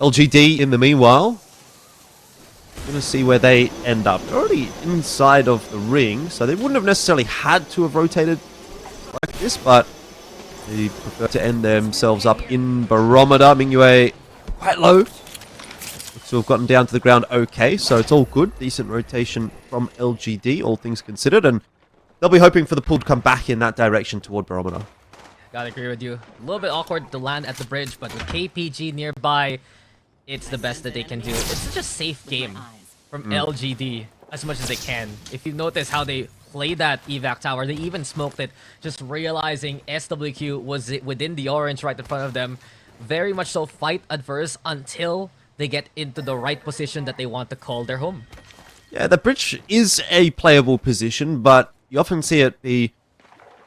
LGD, in the meanwhile, gonna see where they end up. They're already inside of the ring, so they wouldn't have necessarily had to have rotated like this, but they prefer to end themselves up in Barometer. Mingyue quite low. Looks to have gotten down to the ground okay, so it's all good. Decent rotation from LGD, all things considered, and they'll be hoping for the pull to come back in that direction toward Barometer. Gotta agree with you. A little bit awkward to land at the bridge, but with KPG nearby, it's the best that they can do. It's such a safe game from LGD as much as they can. If you notice how they played that evac tower, they even smoked it, just realizing SWQ was within the orange right in front of them. Very much so fight adverse until they get into the right position that they want to call their home. Yeah, the bridge is a playable position, but you often see it be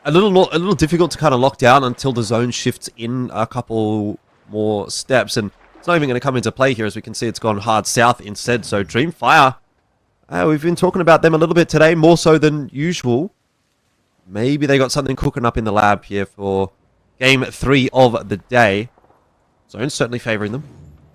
a little difficult to kind of lock down until the zone shifts in a couple more steps, and it's not even going to come into play here. As we can see, it's gone hard south instead. So Dreamfire, we've been talking about them a little bit today, more so than usual. Maybe they got something cooking up in the lab here for game 3 of the day. Zone's certainly favoring them.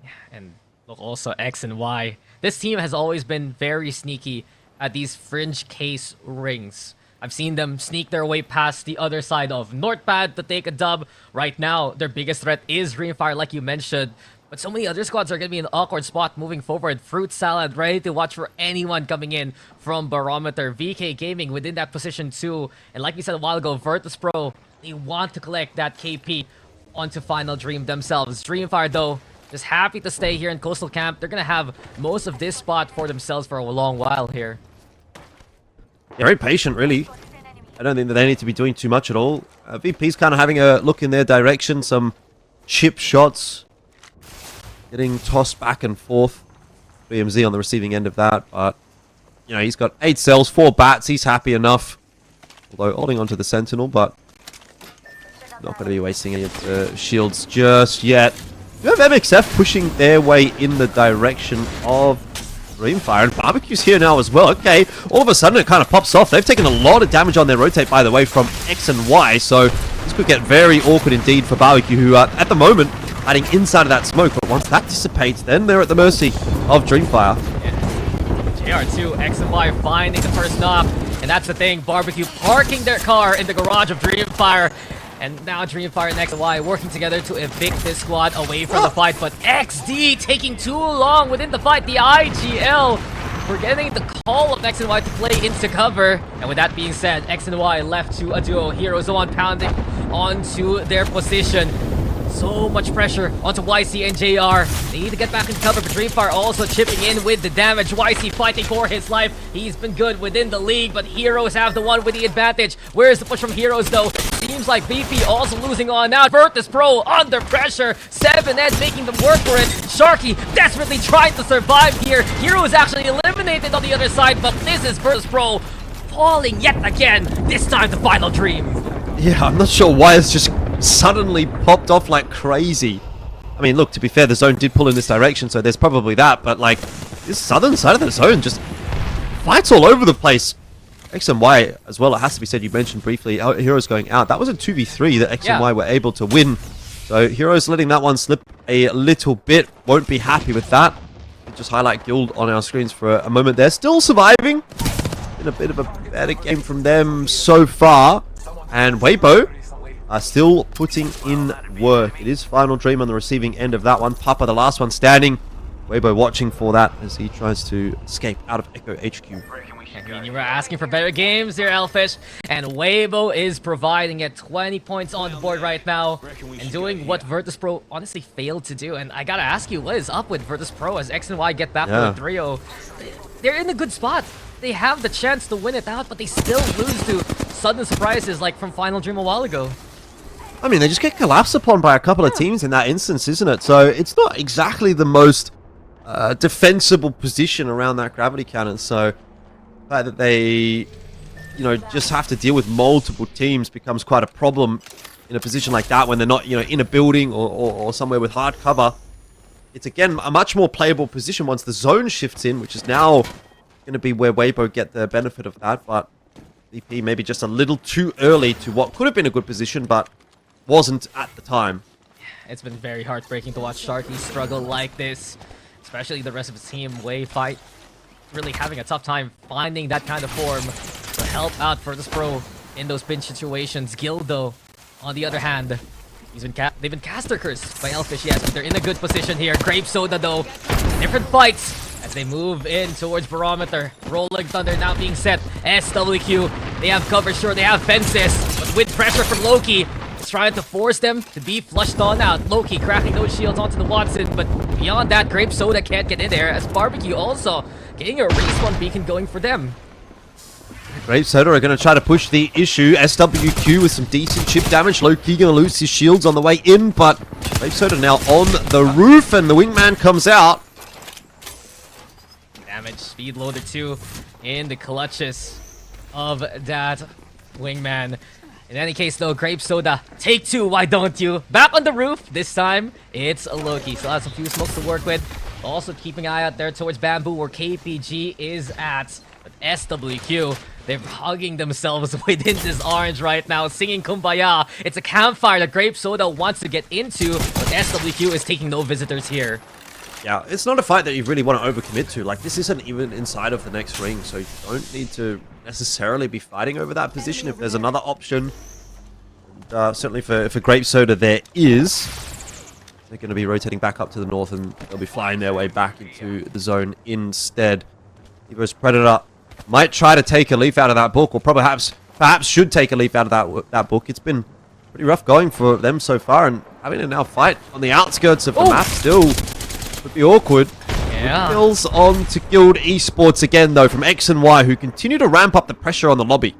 Yeah, and look, also X and Y. This team has always been very sneaky at these fringe case rings. I've seen them sneak their way past the other side of Northpad to take a dub. Right now, their biggest threat is Dreamfire, like you mentioned. But so many other squads are going to be in an awkward spot moving forward. Fruit Salad ready to watch for anyone coming in from Barometer. VK Gaming within that position too. And like we said a while ago, Virtus Pro, they want to collect that KP onto Final Dream themselves. Dreamfire, though, just happy to stay here in Coastal Camp. They're going to have most of this spot for themselves for a long while here. Very patient, really. I don't think that they need to be doing too much at all. VP's kind of having a look in their direction. Some chip shots getting tossed back and forth. BMZ on the receiving end of that, but you know, he's got 8 cells, 4 bats. He's happy enough. Although holding onto the Sentinel, but not going to be wasting any of the shields just yet. You have MXF pushing their way in the direction of Dreamfire, and Barbecue's here now as well. Okay, all of a sudden it kind of pops off. They've taken a lot of damage on their rotate, by the way, from X and Y, so this could get very awkward indeed for Barbecue, who at the moment hiding inside of that smoke, but once that dissipates, then they're at the mercy of Dreamfire. Yeah. JR2, X and Y finding the first knock. And that's the thing, Barbecue parking their car in the garage of Dreamfire. And now Dreamfire and X and Y working together to evict this squad away from the fight. But XD taking too long within the fight. The IGL forgetting the call of X and Y to play into cover. And with that being said, X and Y left to a duo. Heroes the one pounding onto their position. So much pressure onto YC and JR. They need to get back in cover, but Dreamfire also chipping in with the damage. YC fighting for his life. He's been good within the league, but Heroes have the one with the advantage. Where's the push from Heroes though? Seems like BP also losing on now. Virtus Pro under pressure. 7Ed making them work for it. Sharky desperately trying to survive here. Heroes actually eliminated on the other side, but this is Virtus Pro falling yet again. This time the final dream. Yeah, I'm not sure why it's just suddenly popped off like crazy. I mean, look, to be fair, the zone did pull in this direction, so there's probably that, but like, this southern side of the zone just fights all over the place. X and Y as well, it has to be said, you mentioned briefly, Heroes going out. That was a 2v3 that X and Y were able to win. So Heroes letting that one slip a little bit, won't be happy with that. Just highlight Guild on our screens for a moment there. Still surviving. Been a bit of a better game from them so far. And Weibo are still putting in work. It is Final Dream on the receiving end of that one. Papa, the last one standing. Weibo watching for that as he tries to escape out of Echo HQ. I mean, you were asking for better games here, Elfish, and Weibo is providing it. 20 points on the board right now, and doing what Virtus Pro honestly failed to do. And I gotta ask you, what is up with Virtus Pro as X and Y get back to 3-0? They're in a good spot. They have the chance to win it out, but they still lose to sudden surprises like from Final Dream a while ago. I mean, they just get collapsed upon by a couple of teams in that instance, isn't it? So it's not exactly the most defensible position around that gravity cannon. So the fact that they, you know, just have to deal with multiple teams becomes quite a problem in a position like that when they're not, you know, in a building or somewhere with hard cover. It's, again, a much more playable position once the zone shifts in, which is now going to be where Weibo get the benefit of that. But VP maybe just a little too early to what could have been a good position, but wasn't at the time. It's been very heartbreaking to watch Sharky struggle like this, especially the rest of his team. Way fight really having a tough time finding that kind of form to help out Virtus Pro in those pinch situations. Gildo, on the other hand, they've been caster cursed by Elfish, yes, but they're in a good position here. Grape Soda though, different fights as they move in towards Barometer. Rolling Thunder now being set. SWQ, they have cover, sure, they have fences, but with pressure from Loki, it's trying to force them to be flushed on out. Loki cracking those shields onto the Watson, but beyond that, Grape Soda can't get in there as Barbecue also getting a respawn beacon going for them. Grape Soda are going to try to push the issue. SWQ with some decent chip damage. Loki going to lose his shields on the way in, but Grape Soda now on the roof, and the wingman comes out. Damage, speed loader 2 in the clutches of that wingman. In any case though, Grape Soda, take 2, why don't you? Back on the roof, this time it's Loki. Still has a few smokes to work with. Also keeping an eye out there towards Bamboo where KPG is at. But SWQ, they're hugging themselves within this orange right now, singing Kumbaya. It's a campfire that Grape Soda wants to get into, but SWQ is taking no visitors here. Yeah, it's not a fight that you really want to overcommit to. Like, this isn't even inside of the next ring, so you don't need to necessarily be fighting over that position if there's another option. And, certainly for Grape Soda there is. They're going to be rotating back up to the north, and they'll be flying their way back into the zone instead. Evo's Predator might try to take a leaf out of that book, or perhaps should take a leaf out of that book. It's been pretty rough going for them so far, and having to now fight on the outskirts of the map still would be awkward. Yeah. Kills on to Guild Esports again, though, from X and Y, who continue to ramp up the pressure on the lobby.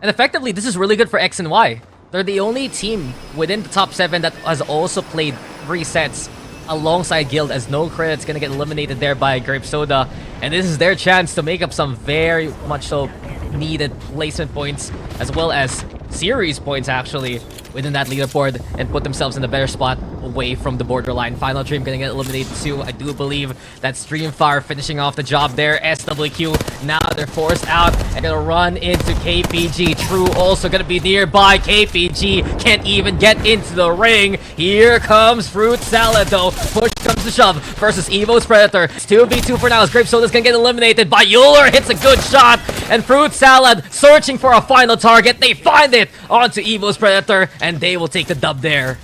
And effectively, this is really good for X and Y. They're the only team within the top 7 that has also played 3 sets alongside Guild, as no credit's gonna get eliminated there by Grape Soda. And this is their chance to make up some very much so needed placement points, as well as series points actually, within that leaderboard, and put themselves in a better spot away from the borderline. Final Dream gonna get eliminated too. I do believe that's Dreamfire finishing off the job there. SWQ, now they're forced out and gonna run into KPG. True also gonna be nearby. KPG can't even get into the ring. Here comes Fruit Salad though, pushed comes to shove versus Evo's Predator. It's 2v2 for now as Grape Soda's gonna get eliminated. Bayuler hits a good shot, and Fruit Salad searching for a final target. They find it onto Evo's Predator, and they will take the dub there.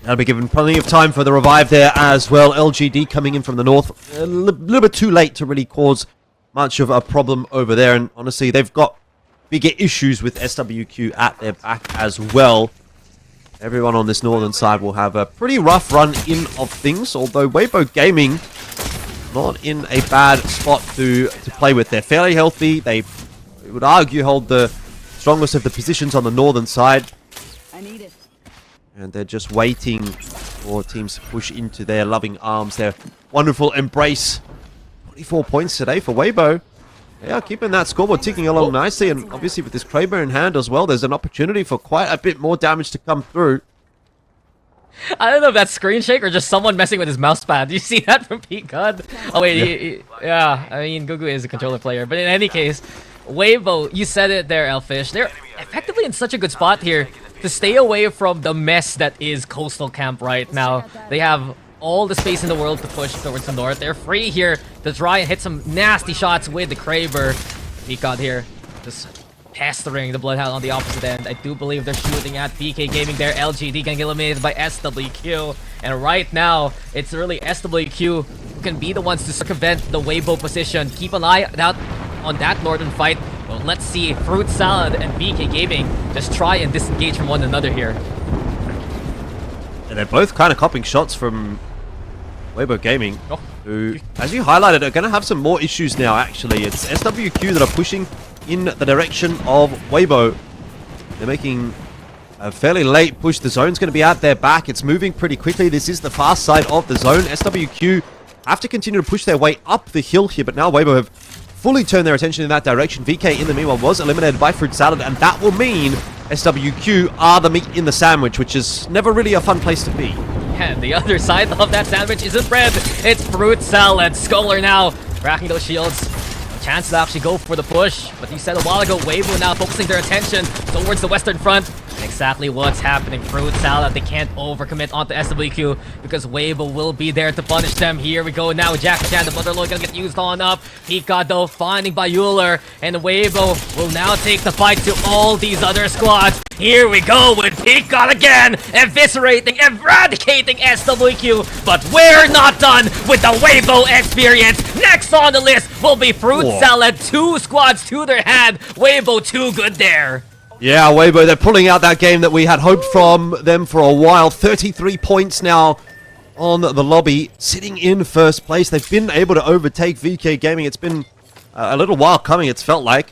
That'll be given plenty of time for the revive there as well. LGD coming in from the north. A little bit too late to really cause much of a problem over there. And honestly, they've got bigger issues with SWQ at their back as well. Everyone on this northern side will have a pretty rough run in of things. Although Weibo Gaming, not in a bad spot to play with. They're fairly healthy. They would argue hold the strongest of the positions on the northern side. I need it. And they're just waiting for teams to push into their loving arms, their wonderful embrace. 24 points today for Weibo. They are keeping that scoreboard ticking along nicely, and obviously with this Kraber in hand as well, there's an opportunity for quite a bit more damage to come through. I don't know if that's screen shake or just someone messing with his mouse pad. Do you see that from Pete God? Oh wait, yeah, I mean, Gugu is a controller player, but in any case, Weibo, you said it there, Elfish. They're effectively in such a good spot here to stay away from the mess that is Coastal Camp right now. They have all the space in the world to push towards the north. They're free here to try and hit some nasty shots with the Kraber. Peacock here, just pestering the Bloodhound on the opposite end. I do believe they're shooting at PK Gaming there. LGD gonna get eliminated by SWQ. And right now, it's really SWQ who can be the ones to circumvent the Weibo position. Keep an eye out on that northern fight. Well, let's see Fruit Salad and PK Gaming just try and disengage from one another here. And they're both kind of copping shots from Weibo Gaming, who, as you highlighted, are going to have some more issues now, actually. It's SWQ that are pushing in the direction of Weibo. They're making a fairly late push. The zone's going to be at their back. It's moving pretty quickly. This is the fast side of the zone. SWQ have to continue to push their way up the hill here, but now Weibo have fully turned their attention in that direction. VK, in the meanwhile, was eliminated by Fruit Salad, and that will mean SWQ are the meat in the sandwich, which is never really a fun place to be. And the other side of that sandwich isn't bread, it's Fruit Salad. Scholar now cracking those shields. A chance to actually go for the push, but you said a while ago, Weibo now focusing their attention towards the western front. And exactly what's happening. Fruit Salad, they can't overcommit onto SWQ because Weibo will be there to punish them. Here we go now. Jackie Chan, the Motherlord, gonna get used on up. Pika though finding Bayuler, and Weibo will now take the fight to all these other squads. Here we go with Pika again, eviscerating, eradicating SWQ, but we're not done with the Weibo experience. Next on the list will be Fruit Salad. 2 squads to their hand. Weibo too good there. Yeah, Weibo, they're pulling out that game that we had hoped from them for a while. 33 points now on the lobby, sitting in first place. They've been able to overtake VK Gaming. It's been a little while coming, it's felt like.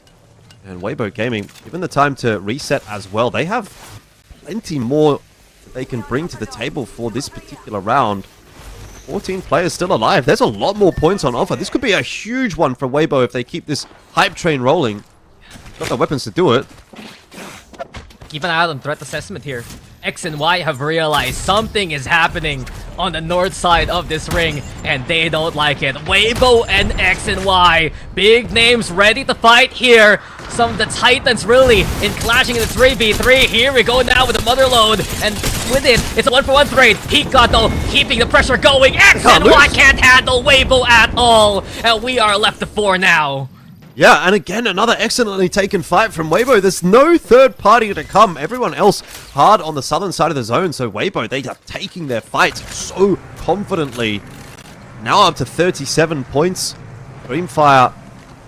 And Weibo Gaming, given the time to reset as well, they have plenty more that they can bring to the table for this particular round. 14 players still alive. There's a lot more points on offer. This could be a huge one for Weibo if they keep this hype train rolling. Got the weapons to do it. Keep an eye on threat assessment here. X and Y have realized something is happening on the north side of this ring, and they don't like it. Weibo and X and Y, big names ready to fight here. Some of the titans really in clashing in the 3v3. Here we go now with the Motherlode, and with it, it's a 1-for-1 trade. Pika though keeping the pressure going. X and Y can't handle Weibo at all, and we are left to 4 now. Yeah, and again, another excellently taken fight from Weibo. There's no third party to come. Everyone else hard on the southern side of the zone. So Weibo, they are taking their fights so confidently. Now up to 37 points. Dreamfire,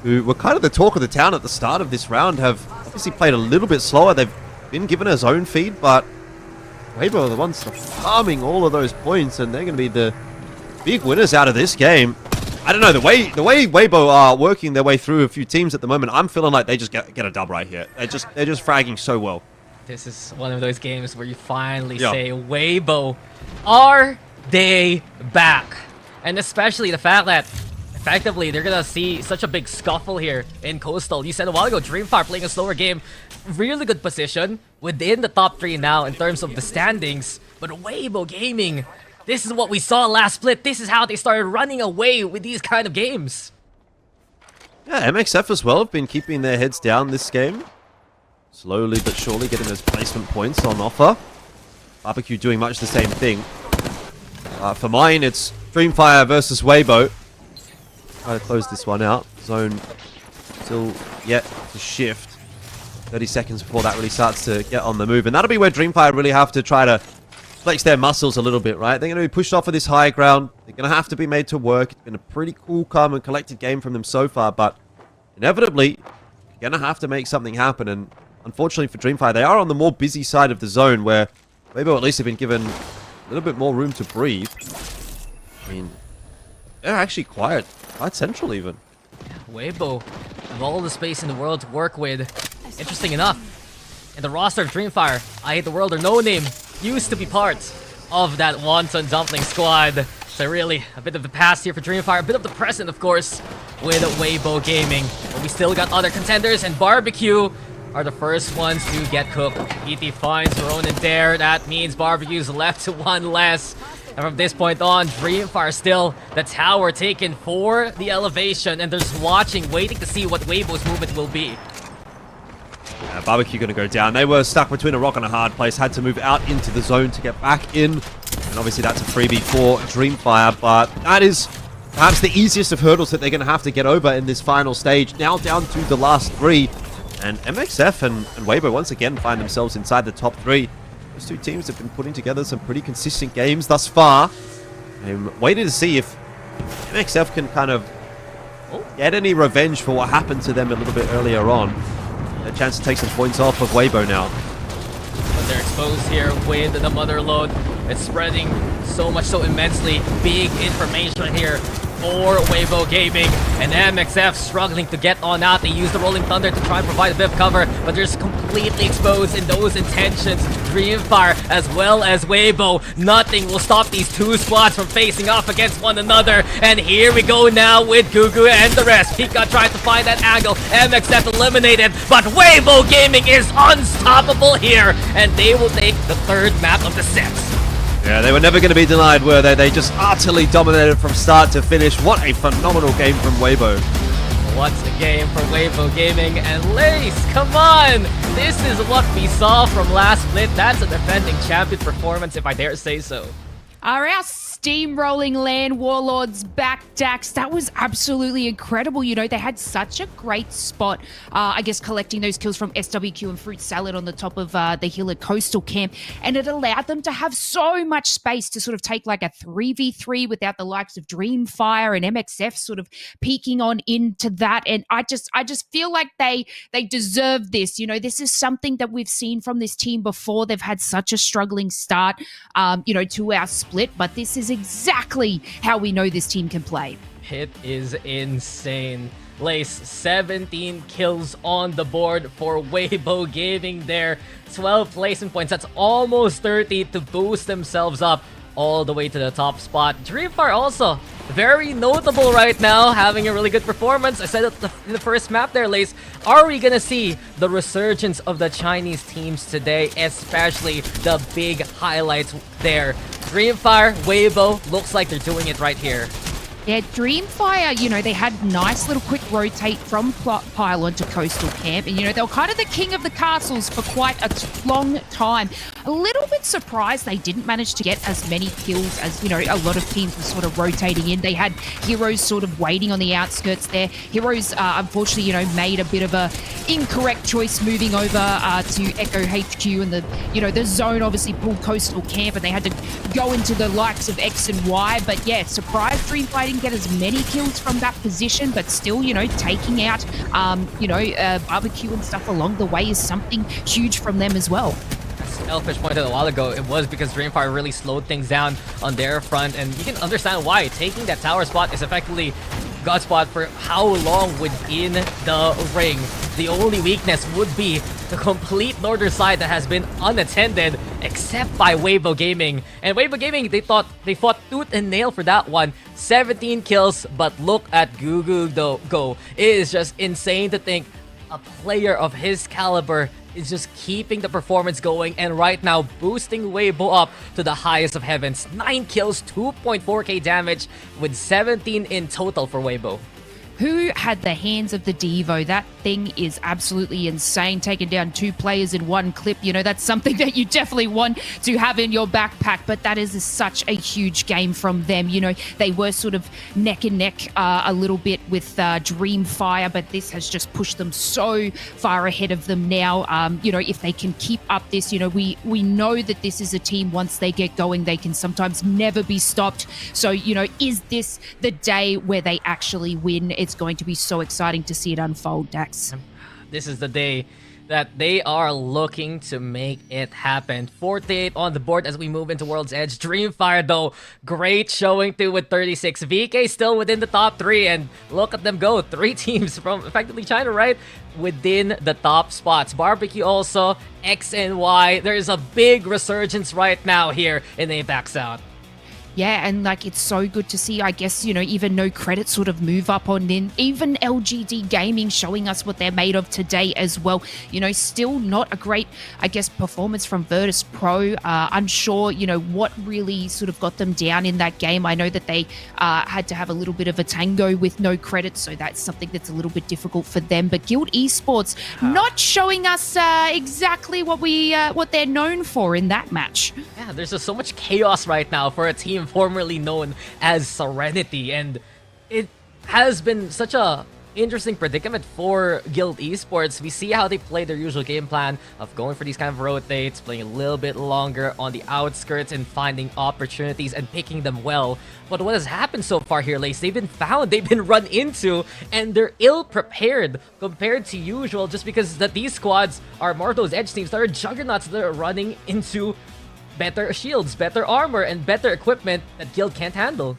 who were kind of the talk of the town at the start of this round, have obviously played a little bit slower. They've been given a zone feed, but Weibo are the ones farming all of those points, and they're going to be the big winners out of this game. I don't know, the way Weibo are working their way through a few teams at the moment, I'm feeling like they just get a dub right here. They're just fragging so well. This is one of those games where you finally say, Weibo, are they back? And especially the fact that effectively they're gonna see such a big scuffle here in Coastal. You said a while ago, Dreamfire playing a slower game, really good position within the top 3 now in terms of the standings, but Weibo Gaming, this is what we saw last split. This is how they started running away with these kind of games. Yeah, MXF as well have been keeping their heads down this game. Slowly but surely getting those placement points on offer. Barbecue doing much the same thing. For mine, it's Dreamfire versus Weibo. Try to close this one out. Zone still yet to shift. 30 seconds before that really starts to get on the move. And that'll be where Dreamfire really have to try to flex their muscles a little bit, right? They're going to be pushed off of this high ground. They're going to have to be made to work. It's been a pretty cool, calm, and collected game from them so far. But inevitably, you're going to have to make something happen. And unfortunately for Dreamfire, they are on the more busy side of the zone where Weibo at least have been given a little bit more room to breathe. I mean, they're actually quite central even. Weibo have all the space in the world to work with. Interesting enough, in the roster of Dreamfire, I Hate the World or No Name used to be part of that Wonton Dumpling squad. So really, a bit of the past here for Dreamfire, a bit of the present, of course, with Weibo Gaming. But we still got other contenders, and Barbecue are the first ones to get cooked. ET finds RERUN and Dare. That means Barbecue's left to one less. And from this point on, Dreamfire still the tower taken for the elevation, and they're just watching, waiting to see what Weibo's movement will be. Barbecue going to go down. They were stuck between a rock and a hard place, had to move out into the zone to get back in. And obviously that's a freebie for Dreamfire, but that is perhaps the easiest of hurdles that they're going to have to get over in this final stage. Now down to the last three. And MXF and Weibo once again find themselves inside the top three. Those two teams have been putting together some pretty consistent games thus far. I'm waiting to see if MXF can kind of get any revenge for what happened to them a little bit earlier on. A chance to take some points off of Weibo now. But they're exposed here with the mother load. It's spreading so much, so immensely. Big information here for Weibo Gaming, and MXF struggling to get on out. They use the Rolling Thunder to try and provide a bit of cover, but they're just completely exposed in those intentions. Dreamfire as well as Weibo, nothing will stop these two squads from facing off against one another. And here we go now with Gugu and the rest. Pika tried to find that angle, MXF eliminated, but Weibo Gaming is unstoppable here, and they will take the third map of the set. Yeah, they were never going to be denied, were they? They just utterly dominated from start to finish. What a phenomenal game from Weibo. What's a game for Weibo Gaming? And Lace, come on! This is what we saw from last split. That's a defending champion performance, if I dare say so. Are our steamrolling land warlords back, Dax? That was absolutely incredible. You know, they had such a great spot, I guess, collecting those kills from SWQ and Fruit Salad on the top of the hill at Coastal Camp, and it allowed them to have so much space to sort of take like a 3v3 without the likes of Dreamfire and MXF sort of peeking on into that. And I just feel like they deserve this. You know, this is something that we've seen from this team before. They've had such a struggling start, you know, to our split, but this is exactly how we know this team can play. It is insane. Lace, 17 kills on the board for Weibo Gaming there. 12 placement points. That's almost 30 to boost themselves up all the way to the top spot. Dreamfire also very notable right now, having a really good performance. I said it in the first map there, Lace. Are we gonna see the resurgence of the Chinese teams today, especially the big highlights there? Dreamfire, Weibo, looks like they're doing it right here. Yeah, Dreamfire, you know, they had nice little quick rotate from Pylon to Coastal Camp. And, you know, they were kind of the king of the castles for quite a long time. A little bit surprised they didn't manage to get as many kills as, you know, a lot of teams were sort of rotating in. They had Heroes sort of waiting on the outskirts there. Heroes, unfortunately, you know, made a bit of a incorrect choice moving over to Echo HQ, and the, you know, the zone obviously pulled Coastal Camp, and they had to go into the likes of X and Y. But yeah, surprised Dreamfire didn't get as many kills from that position, but still, you know, taking out, you know, Barbecue and stuff along the way is something huge from them as well. As Elfish pointed out a while ago, it was because Dreamfire really slowed things down on their front, and you can understand why. Taking that tower spot is effectively gut spot for how long within the ring. The only weakness would be the complete northern side that has been unattended except by Weibo Gaming. And Weibo Gaming, they fought tooth and nail for that one. 17 kills, but look at Gugu go. It is just insane to think a player of his caliber is just keeping the performance going, and right now boosting Weibo up to the highest of heavens. 9 kills, 2.4k damage with 17 in total for Weibo. Who had the hands of the Devo? That thing is absolutely insane. Taking down 2 players in one clip, you know, that's something that you definitely want to have in your backpack. But that is such a huge game from them. You know, they were sort of neck and neck a little bit with Dreamfire, but this has just pushed them so far ahead of them now. You know, if they can keep up this, you know, we know that this is a team, once they get going, they can sometimes never be stopped. So, you know, is this the day where they actually win? It's going to be so exciting to see it unfold, Dax. This is the day that they are looking to make it happen. 48 on the board as we move into World's Edge. Dreamfire, though, great showing through with 36. VK still within the top 3, and look at them go. 3 teams from effectively China, right? Within the top spots. Barbecue also, X and Y. There's a big resurgence right now here in APAC South. Yeah, and like it's so good to see, I guess, you know, even No Credit sort of move up on in, even LGD Gaming showing us what they're made of today as well. You know, still not a great, I guess, performance from Virtus Pro. Unsure, you know, what really sort of got them down in that game. I know that they had to have a little bit of a tango with No Credit, so that's something that's a little bit difficult for them. But Guild Esports not showing us exactly what they're known for in that match. Yeah, there's just so much chaos right now for a team formerly known as Serenity, and it has been such a interesting predicament for Guild Esports. We see how they play their usual game plan of going for these kind of rotates, playing a little bit longer on the outskirts and finding opportunities and picking them well. But what has happened so far here, Lace, they've been found, they've been run into, and they're ill-prepared compared to usual, just because that these squads are more of those edge teams that are juggernauts that are running into better shields, better armor, and better equipment that Guild can't handle.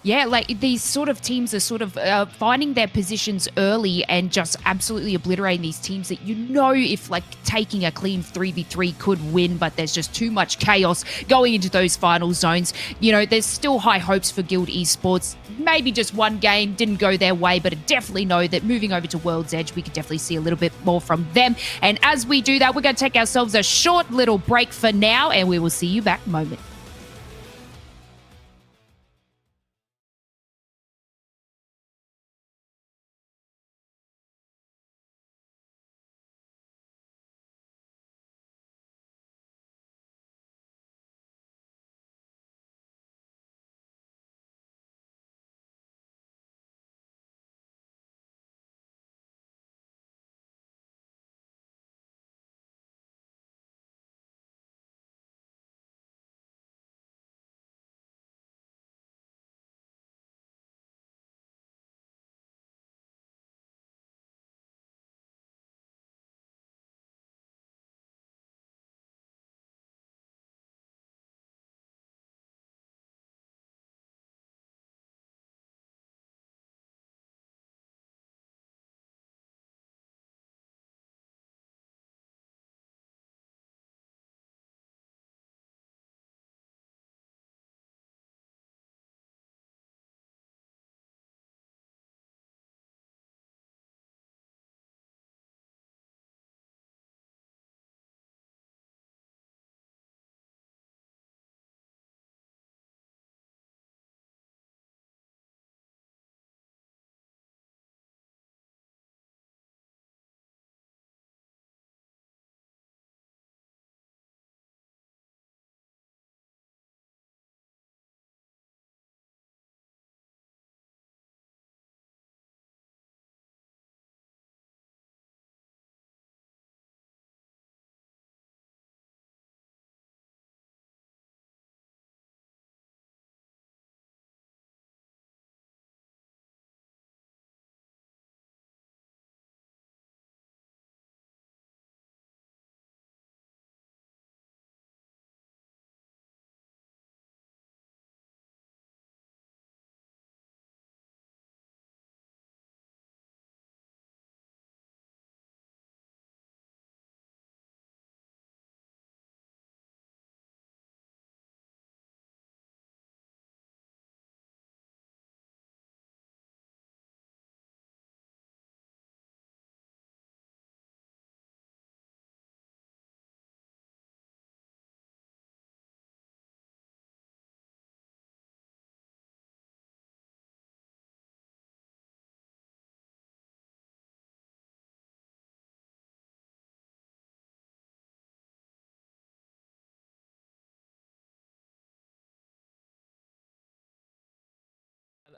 Yeah, like these sort of teams are sort of finding their positions early and just absolutely obliterating these teams that, you know, if like taking a clean 3v3 could win, but there's just too much chaos going into those final zones. You know, there's still high hopes for Guild Esports. Maybe just one game didn't go their way, but I definitely know that moving over to World's Edge, we could definitely see a little bit more from them. And as we do that, we're going to take ourselves a short little break for now, and we will see you back moment.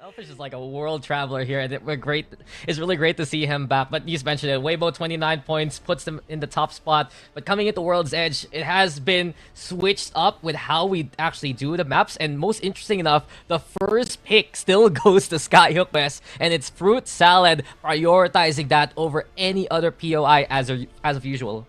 Elfish is like a world traveler here, and we're great. It's really great to see him back. But you just mentioned it. Weibo 29 points puts them in the top spot. But coming into World's Edge, it has been switched up with how we actually do the maps. And most interesting enough, the first pick still goes to Skyhook West, and it's Fruit Salad, prioritizing that over any other POI as of usual.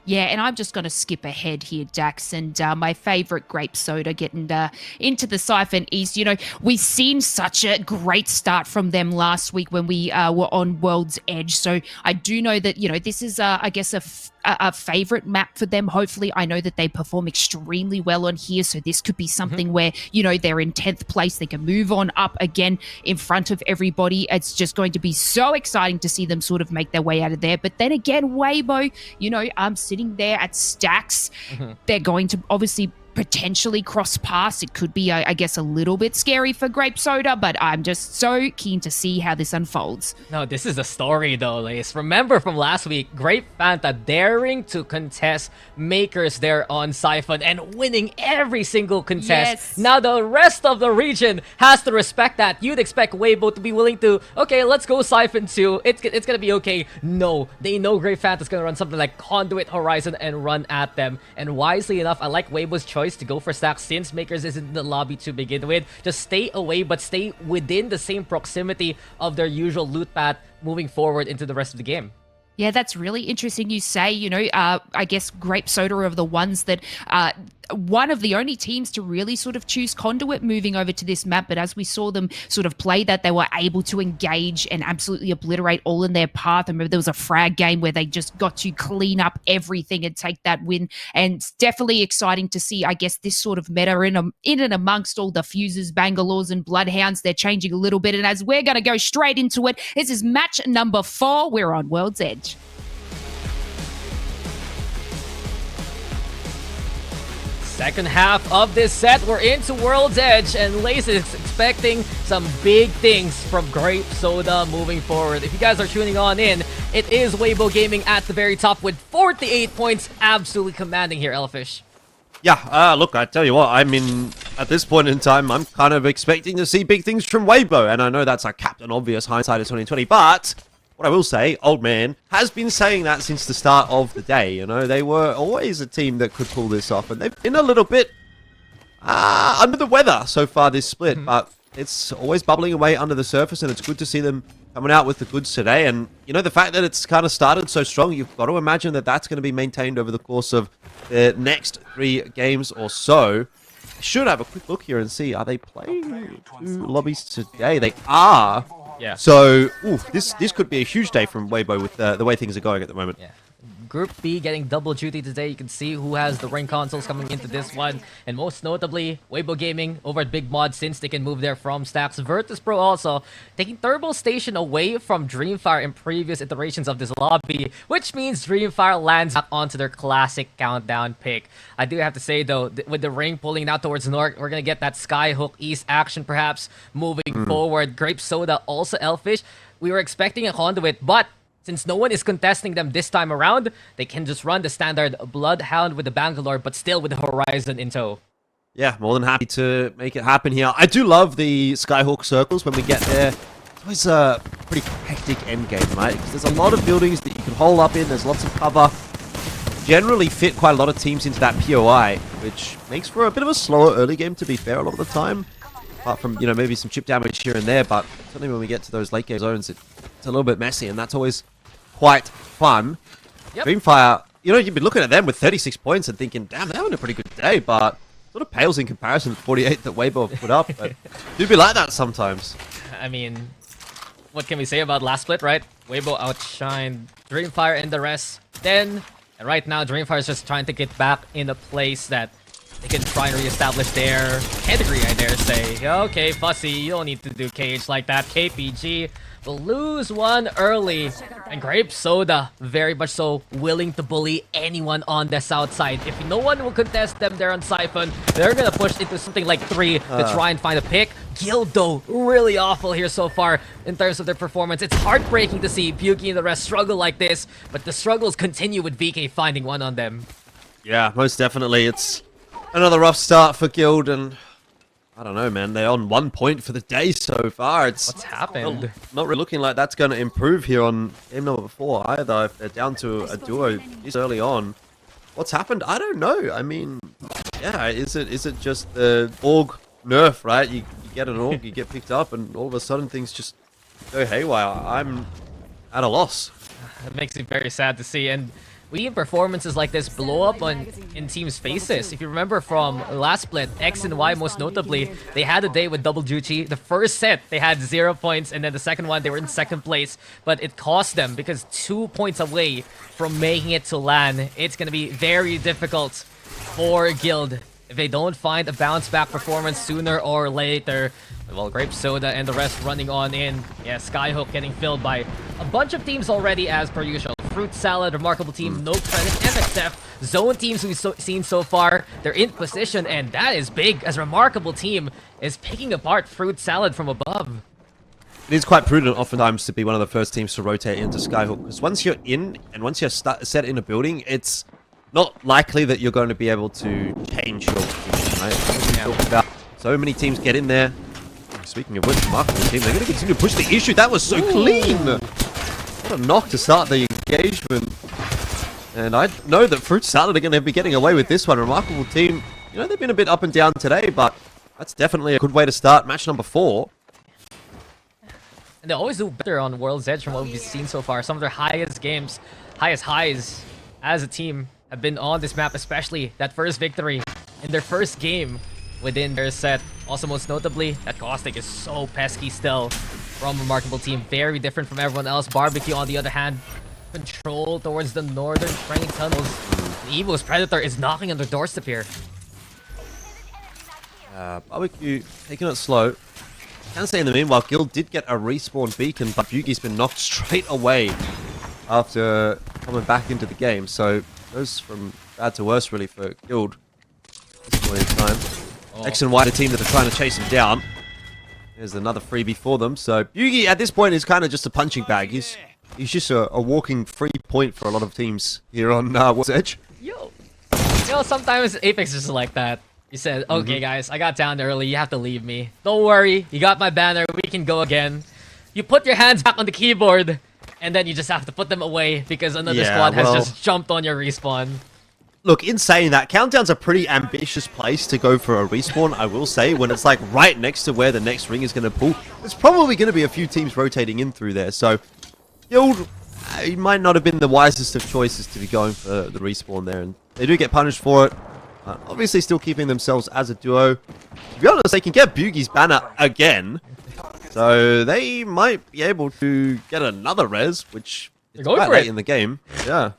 Yeah, and I'm just going to skip ahead here, Dax, and my favorite grape soda getting into the Siphon East. You know, we've seen such a great start from them last week when we were on World's Edge. So I do know that, you know, this is, I guess, a favorite map for them. Hopefully, I know that they perform extremely well on here. So this could be something where, you know, they're in 10th place. They can move on up again in front of everybody. It's just going to be so exciting to see them sort of make their way out of there. But then again, Weibo, you know, sitting there at stacks, they're going to obviously potentially cross paths. It could be, I guess, a little bit scary for Grape Soda, but I'm just so keen to see how this unfolds. No, this is a story though, Lace. Remember from last week, Grape Fanta daring to contest Makers there on Siphon and winning every single contest. Yes. Now the rest of the region has to respect that. You'd expect Weibo to be willing to, okay, let's go Siphon 2. It's gonna be okay. No, they know Grape Fanta's gonna run something like Conduit Horizon and run at them. And wisely enough, I like Weibo's choice to go for stacks since Makers is in the lobby to begin with. Just stay away, but stay within the same proximity of their usual loot path moving forward into the rest of the game. Yeah, that's really interesting you say. You know, I guess Grape Soda are the ones that one of the only teams to really sort of choose Conduit moving over to this map. But as we saw them sort of play that, they were able to engage and absolutely obliterate all in their path. I remember there was a frag game where they just got to clean up everything and take that win. And it's definitely exciting to see, I guess, this sort of meta in and amongst all the Fuses, Bangalores, and Bloodhounds. They're changing a little bit. And as we're going to go straight into it, this is match number 4. We're on World's Edge. Second half of this set, we're into World's Edge, and Lace is expecting some big things from Grape Soda moving forward. If you guys are tuning on in, it is Weibo Gaming at the very top with 48 points, absolutely commanding here, Elfish. Yeah, look, I tell you what, I mean, at this point in time, I'm kind of expecting to see big things from Weibo, and I know that's a Captain Obvious hindsight of 2020, but what I will say, Old Man has been saying that since the start of the day. You know, they were always a team that could pull this off, and they've been a little bit under the weather so far this split, but it's always bubbling away under the surface, and it's good to see them coming out with the goods today. And, you know, the fact that it's kind of started so strong, you've got to imagine that that's going to be maintained over the course of the next 3 games or so. I should have a quick look here and see, are they playing 2 lobbies today? They are. Yeah. So, this could be a huge day from Weibo with the way things are going at the moment. Yeah. Group B getting double duty today. You can see who has the ring consoles coming into this one. And most notably, Weibo Gaming over at Big Mod, since they can move there from stacks. Virtus Pro also taking Turbo Station away from Dreamfire in previous iterations of this lobby, which means Dreamfire lands back onto their classic countdown pick. I do have to say though, with the ring pulling out towards north, we're gonna get that Skyhook East action perhaps moving forward. Grape Soda, also Elfish. We were expecting a Conduit, but since no one is contesting them this time around, they can just run the standard Bloodhound with the Bangalore, but still with the Horizon in tow. Yeah, more than happy to make it happen here. I do love the Skyhawk circles when we get there. It's always a pretty hectic endgame, right? Because there's a lot of buildings that you can hole up in. There's lots of cover. Generally fit quite a lot of teams into that POI, which makes for a bit of a slower early game, to be fair, a lot of the time. Apart from, you know, maybe some chip damage here and there, but certainly when we get to those late game zones, it's a little bit messy, and that's always quite fun. Yep. Dreamfire, you know, you've been looking at them with 36 points and thinking, damn, they're having a pretty good day, but sort of pales in comparison to 48 that Weibo have put up. But do be like that sometimes. I mean, what can we say about last split, right? Weibo outshined Dreamfire and the rest. Then, and right now, Dreamfire is just trying to get back in a place that they can try and reestablish their pedigree, I dare say. Okay, Fussy, you don't need to do KH like that. KPG will lose one early. And Grape Soda, very much so willing to bully anyone on the south side. If no one will contest them there on Siphon, they're gonna push into something like 3 to try and find a pick. Guild, though, really awful here so far in terms of their performance. It's heartbreaking to see Pukey and the rest struggle like this, but the struggles continue with VK finding one on them. Yeah, most definitely. It's another rough start for Guild, and I don't know, man. They're on 1 point for the day so far. What's happened? Not really looking like that's going to improve here on game number 4 either. If they're down to a duo this early on, what's happened? I don't know. I mean, yeah, is it just the org nerf, right? You get an org, you get picked up, and all of a sudden things just go haywire. I'm at a loss. It makes me very sad to see, and we have performances like this blow up in teams' faces. If you remember from last split, X and Y most notably, they had a day with double duty. The first set, they had 0 points, and then the second one, they were in second place. But it cost them because 2 points away from making it to LAN. It's going to be very difficult for Guild if they don't find a bounce back performance sooner or later. Well, Grape Soda and the rest running on in. Yeah, Skyhook getting filled by a bunch of teams already as per usual. Fruit Salad, remarkable team, no credit, MXF, zone teams we've seen so far. They're in position, and that is big as remarkable team is picking apart Fruit Salad from above. It is quite prudent oftentimes to be one of the first teams to rotate into Skyhook, because once you're in and once you're set in a building, it's not likely that you're going to be able to change your position, right? Talk about so many teams get in there. Speaking of which, remarkable team, they're going to continue to push the issue. That was so clean! What a knock to start the engagement. And I know that Fruit Salad are going to be getting away with this one. Remarkable team. You know, they've been a bit up and down today, but that's definitely a good way to start match number 4. And they always do better on World's Edge from what we've seen so far. Some of their highest games, highest highs as a team have been on this map, especially that first victory in their first game within their set. Also, most notably, that Caustic is so pesky still from remarkable team. Very different from everyone else. Barbecue, on the other hand, control towards the northern training tunnels. Evo's Predator is knocking on their doorstep here. Barbecue taking it slow. Can say in the meanwhile, Guild did get a respawn beacon, but Bugi's been knocked straight away after coming back into the game. So it goes from bad to worse really for Guild at this point in time. X and Y, the team that are trying to chase him down. There's another freebie for them. So Bugi at this point is kind of just a punching bag. He's just a walking free point for a lot of teams here on World's Edge. Yo, sometimes Apex is just like that. You said, okay guys, I got down early, you have to leave me. Don't worry, you got my banner, we can go again. You put your hands back on the keyboard, and then you just have to put them away because another squad has just jumped on your respawn. Look, in saying that, Countdown's a pretty ambitious place to go for a respawn, I will say, when it's like right next to where the next ring is going to pull. There's probably going to be a few teams rotating in through there, so Guild, it might not have been the wisest of choices to be going for the respawn there, and they do get punished for it. Obviously still keeping themselves as a duo. To be honest, they can get Bugi's banner again, so they might be able to get another res, which is quite late in the game. Yeah.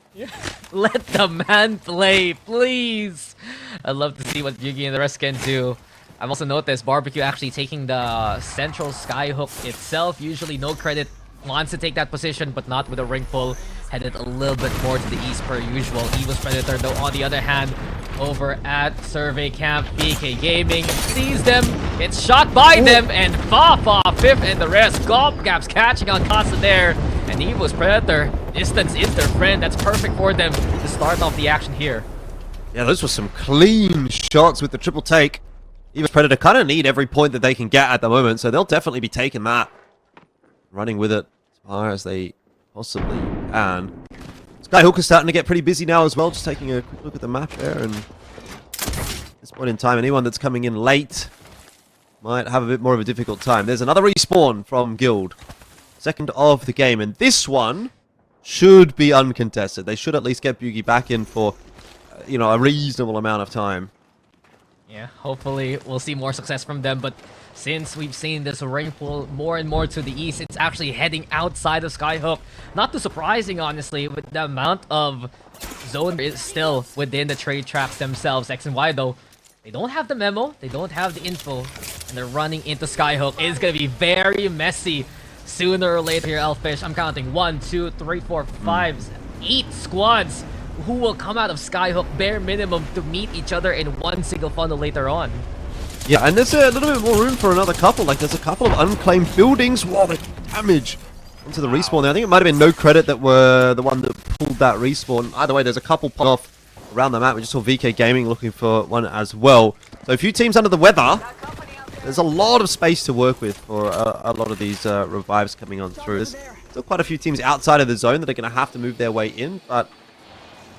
Let the man play, please. I'd love to see what Bugi and the rest can do. I've also noticed Barbecue actually taking the central Skyhook itself. Usually no credit wants to take that position, but not with a ring pull. Headed a little bit more to the east per usual. Evo's Predator, though, on the other hand, over at Survey Camp, BK Gaming sees them, gets shot by them, and Fafa, Fifth, and the rest. Gobgaps catching on Casa there, and Evo's Predator, distance is their friend. That's perfect for them to start off the action here. Yeah, those were some clean shots with the triple take. Evo's Predator kind of need every point that they can get at the moment, so they'll definitely be taking that. Running with it as far as they possibly can. Skyhook is starting to get pretty busy now as well, just taking a quick look at the map there, and at this point in time, anyone that's coming in late might have a bit more of a difficult time. There's another respawn from Guild. Second of the game, and this one should be uncontested. They should at least get Bugi back in for, you know, a reasonable amount of time. Yeah, hopefully we'll see more success from them, but since we've seen this ring pull more and more to the east, it's actually heading outside of Skyhook. Not too surprising, honestly, with the amount of zone is still within the trade traps themselves. X and Y, though, they don't have the memo, they don't have the info, and they're running into Skyhook. It's going to be very messy sooner or later here, Elfish. I'm counting 1, 2, 3, 4, 5, 8 squads who will come out of Skyhook bare minimum to meet each other in one single funnel later on. Yeah, and there's a little bit more room for another couple. Like, there's a couple of unclaimed buildings. Wow, the damage onto the respawn there. I think it might have been no credit that were the one that pulled that respawn. Either way, there's a couple pop off around the map. We just saw VK Gaming looking for one as well. So a few teams under the weather. there's a lot of space to work with for a lot of these revives coming on through. There's still quite a few teams outside of the zone that are going to have to move their way in, but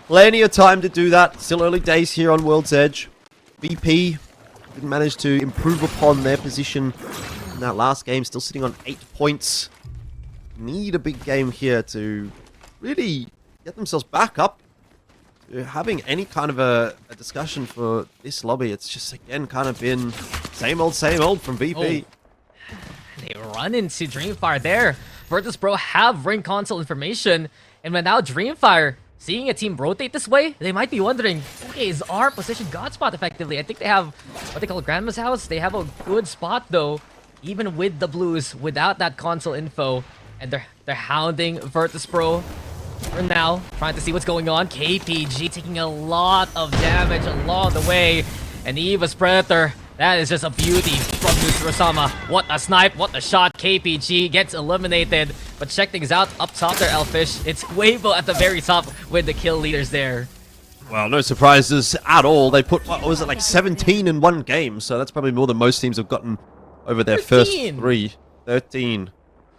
plenty of time to do that. Still early days here on World's Edge. VP didn't manage to improve upon their position in that last game, still sitting on 8 points. Need a big game here to really get themselves back up to having any kind of a discussion for this lobby. It's just, again, kind of been same old from VP. Oh. They run into Dreamfire there. Virtus.pro have ring console information, and when now Dreamfire seeing a team rotate this way, they might be wondering, okay, is our position God spot effectively? I think they have what they call Grandma's house. They have a good spot though, even with the blues, without that console info. And they're hounding Virtus.pro for now, trying to see what's going on. KPG taking a lot of damage along the way. And Eva's Predator, that is just a beauty from Nutrosama. What a snipe, what a shot. KPG gets eliminated. But check things out up top there, Elfish. It's Weibo at the very top with the kill leaders there. Well, no surprises at all. They put, what was it, like 17 in one game. So that's probably more than most teams have gotten over their 13. first 3. 13.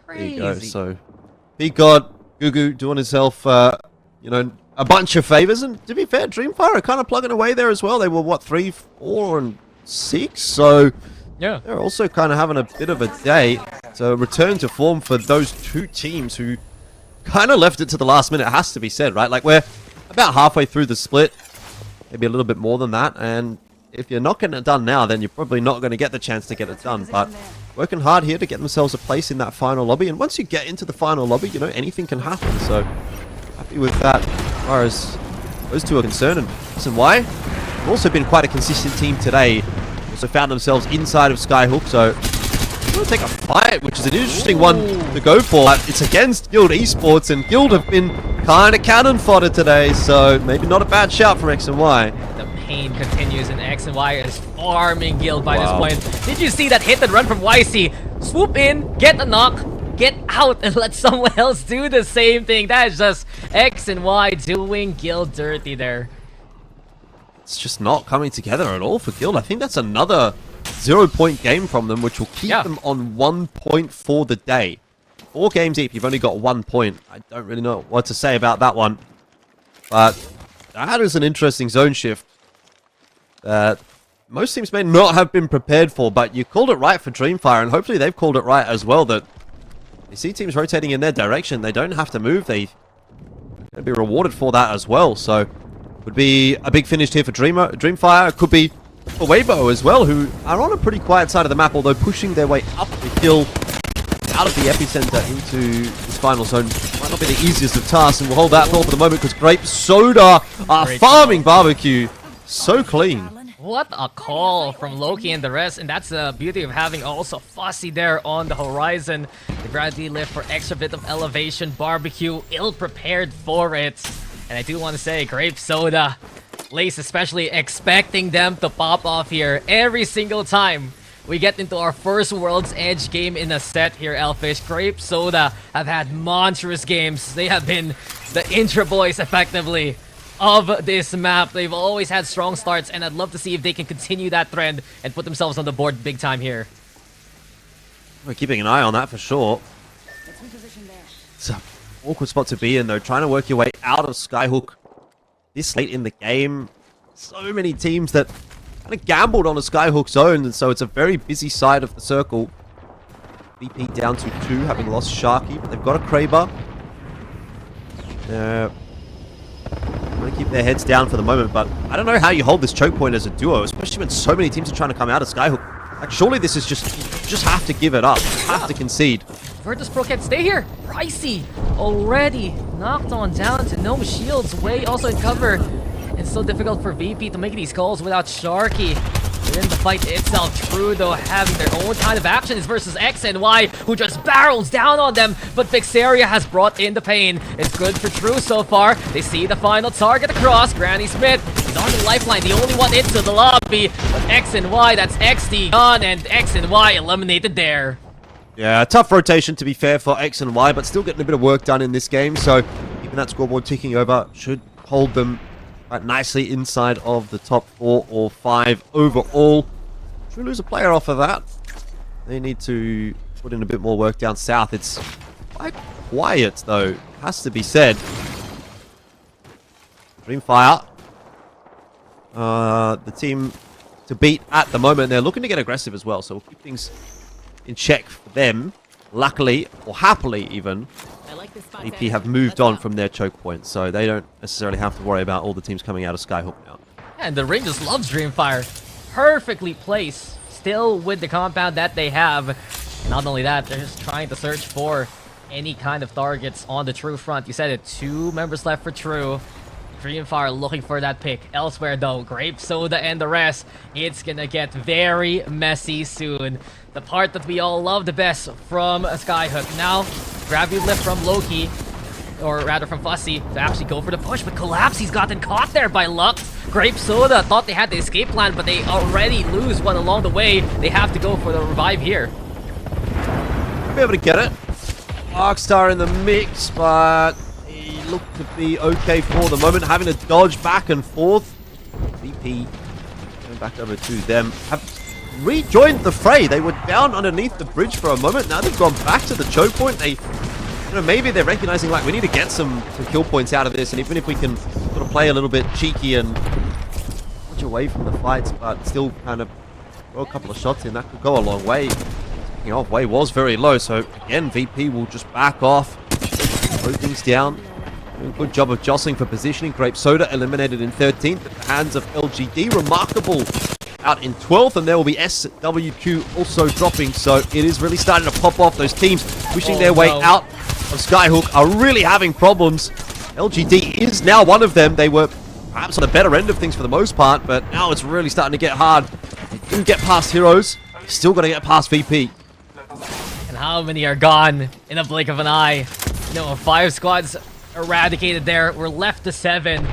Crazy. There you go. So, Peacock, Gugu doing himself, you know, a bunch of favors. And to be fair, Dreamfire are kind of plugging away there as well. They were, what, 3, 4, and 6? So, yeah, they're also kind of having a bit of a day. So, return to form for those two teams who kind of left it to the last minute, it has to be said, right? Like, we're about halfway through the split, maybe a little bit more than that. And if you're not getting it done now, then you're probably not going to get the chance to get it done. But working hard here to get themselves a place in that final lobby. And once you get into the final lobby, you know, anything can happen. So, happy with that as far as those two are concerned. And listen, why? They've also been quite a consistent team today. Also found themselves inside of Skyhook. So, they're going to take a fight, which is an interesting one to go for. It's against Guild Esports, and Guild have been kind of cannon fodder today. So, maybe not a bad shout from X and Y. Pain continues, and X and Y is farming Guild by this point. Did you see that hit and run from YC? Swoop in, get a knock, get out, and let someone else do the same thing. That is just X and Y doing Guild dirty there. It's just not coming together at all for Guild. I think that's another 0-point game from them, which will keep them on 1 point for the day. 4 games deep, you've only got 1 point. I don't really know what to say about that one. But that is an interesting zone shift that most teams may not have been prepared for, but you called it right for Dreamfire, and hopefully they've called it right as well, that they see teams rotating in their direction. They don't have to move. They're going to be rewarded for that as well. So, would be a big finish here for Dreamfire. Could be for Weibo as well, who are on a pretty quiet side of the map, although pushing their way up the hill out of the epicenter into this final zone might not be the easiest of tasks, and we'll hold that thought for the moment because Grape Soda are farming Barbecue so clean. What a call from Loki and the rest, and that's the beauty of having also Fussy there on the horizon. The gravity lift for extra bit of elevation. Barbecue ill-prepared for it. And I do want to say, Grape Soda, Lace especially expecting them to pop off here every single time we get into our first World's Edge game in a set here, Elfish. Grape Soda have had monstrous games. They have been the Intra Boys, effectively, of this map. They've always had strong starts, and I'd love to see if they can continue that trend and put themselves on the board big time here. We're keeping an eye on that for sure. It's an awkward spot to be in, though. Trying to work your way out of Skyhook this late in the game. So many teams that kind of gambled on a Skyhook zone, and so it's a very busy side of the circle. VP down to 2, having lost Sharky, but they've got a Kraber. Going to keep their heads down for the moment, but I don't know how you hold this choke point as a duo, especially when so many teams are trying to come out of Skyhook. Like, surely this is just, you just have to give it up. You have to concede. Virtus.pro can't stay here. Pricey already knocked on down to no shields. Way also in cover. It's so difficult for VP to make these calls without Sharky. Within the fight itself, True though having their own kind of actions versus X and Y, who just barrels down on them, but Vixaria has brought in the pain. It's good for True so far. They see the final target across. Granny Smith is on the lifeline, the only one into the lobby, but X and Y, that's XD gone, and X and Y eliminated there. Yeah, tough rotation to be fair for X and Y, but still getting a bit of work done in this game, so keeping that scoreboard ticking over should hold them quite nicely inside of the top 4 or 5 overall. Should we lose a player off of that? They need to put in a bit more work down south. It's quite quiet, though, has to be said. Dreamfire, the team to beat at the moment. They're looking to get aggressive as well, so we'll keep things in check for them. Luckily, or happily even, AP have moved on from their choke point, so they don't necessarily have to worry about all the teams coming out of Skyhook now. And the ring just loves Dreamfire. Perfectly placed, still with the compound that they have. Not only that, they're just trying to search for any kind of targets on the True front. You said it, 2 members left for True. Dreamfire looking for that pick. Elsewhere though, Grape Soda and the rest, it's gonna get very messy soon. The part that we all love the best from Skyhook. Now, gravity lift from Loki, or rather from Fussy, to actually go for the push, but Collapse, he's gotten caught there by Lux. Grape Soda thought they had the escape plan, but they already lose one along the way. They have to go for the revive here. Be able to get it. Arcstar in the mix, but he looked to be okay for the moment, having to dodge back and forth. VP going back over to them. Have rejoined the fray. They were down underneath the bridge for a moment. Now they've gone back to the choke point. They, maybe they're recognizing like we need to get some kill points out of this, and even if we can sort of play a little bit cheeky and push away from the fights, but still kind of throw a couple of shots in, that could go a long way. Speaking of, Way was very low, so again VP will just back off, slow things down. Doing a good job of jostling for positioning. Grape Soda eliminated in 13th at the hands of LGD. Remarkable out in 12th, and there will be SWQ also dropping, so it is really starting to pop off. Those teams pushing their way out of Skyhook are really having problems. LGD is now one of them. They were perhaps on the better end of things for the most part, but now it's really starting to get hard. They do get past Heroes, still got to get past VP. And how many are gone in a blink of an eye? No, 5 squads eradicated there. We're left to 7.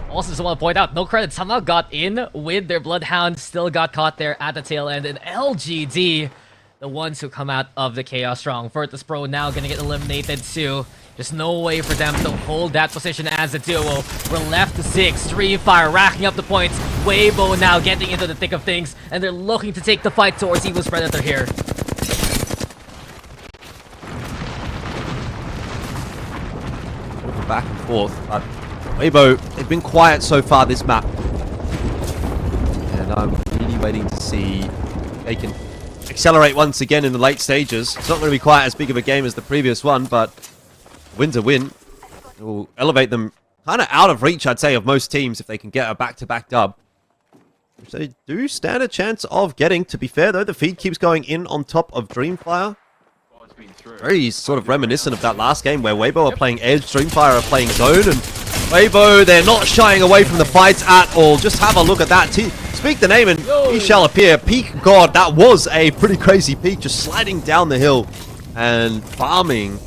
Also, just want to point out, No Credit somehow got in with their Bloodhound, still got caught there at the tail end, and LGD, the ones who come out of the Chaos Strong. Virtus Pro now gonna get eliminated too. There's no way for them to hold that position as a duo. We're left to 6. Dreamfire racking up the points. Weibo now getting into the thick of things, and they're looking to take the fight towards Evil's Predator here. Back and forth, but Weibo, they've been quiet so far this map, and I'm really waiting to see if they can accelerate once again in the late stages. It's not going to be quite as big of a game as the previous one, but win's a win. It will elevate them kind of out of reach, I'd say, of most teams if they can get a back-to-back dub, which they do stand a chance of getting. To be fair though, the feed keeps going in on top of Dreamfire. Very sort of reminiscent of that last game where Weibo are playing Edge, Dreamfire are playing Zone, and Weibo, they're not shying away from the fights at all. Just have a look at that. Speak the name and he shall appear. Peak God, that was a pretty crazy peak, just sliding down the hill and farming.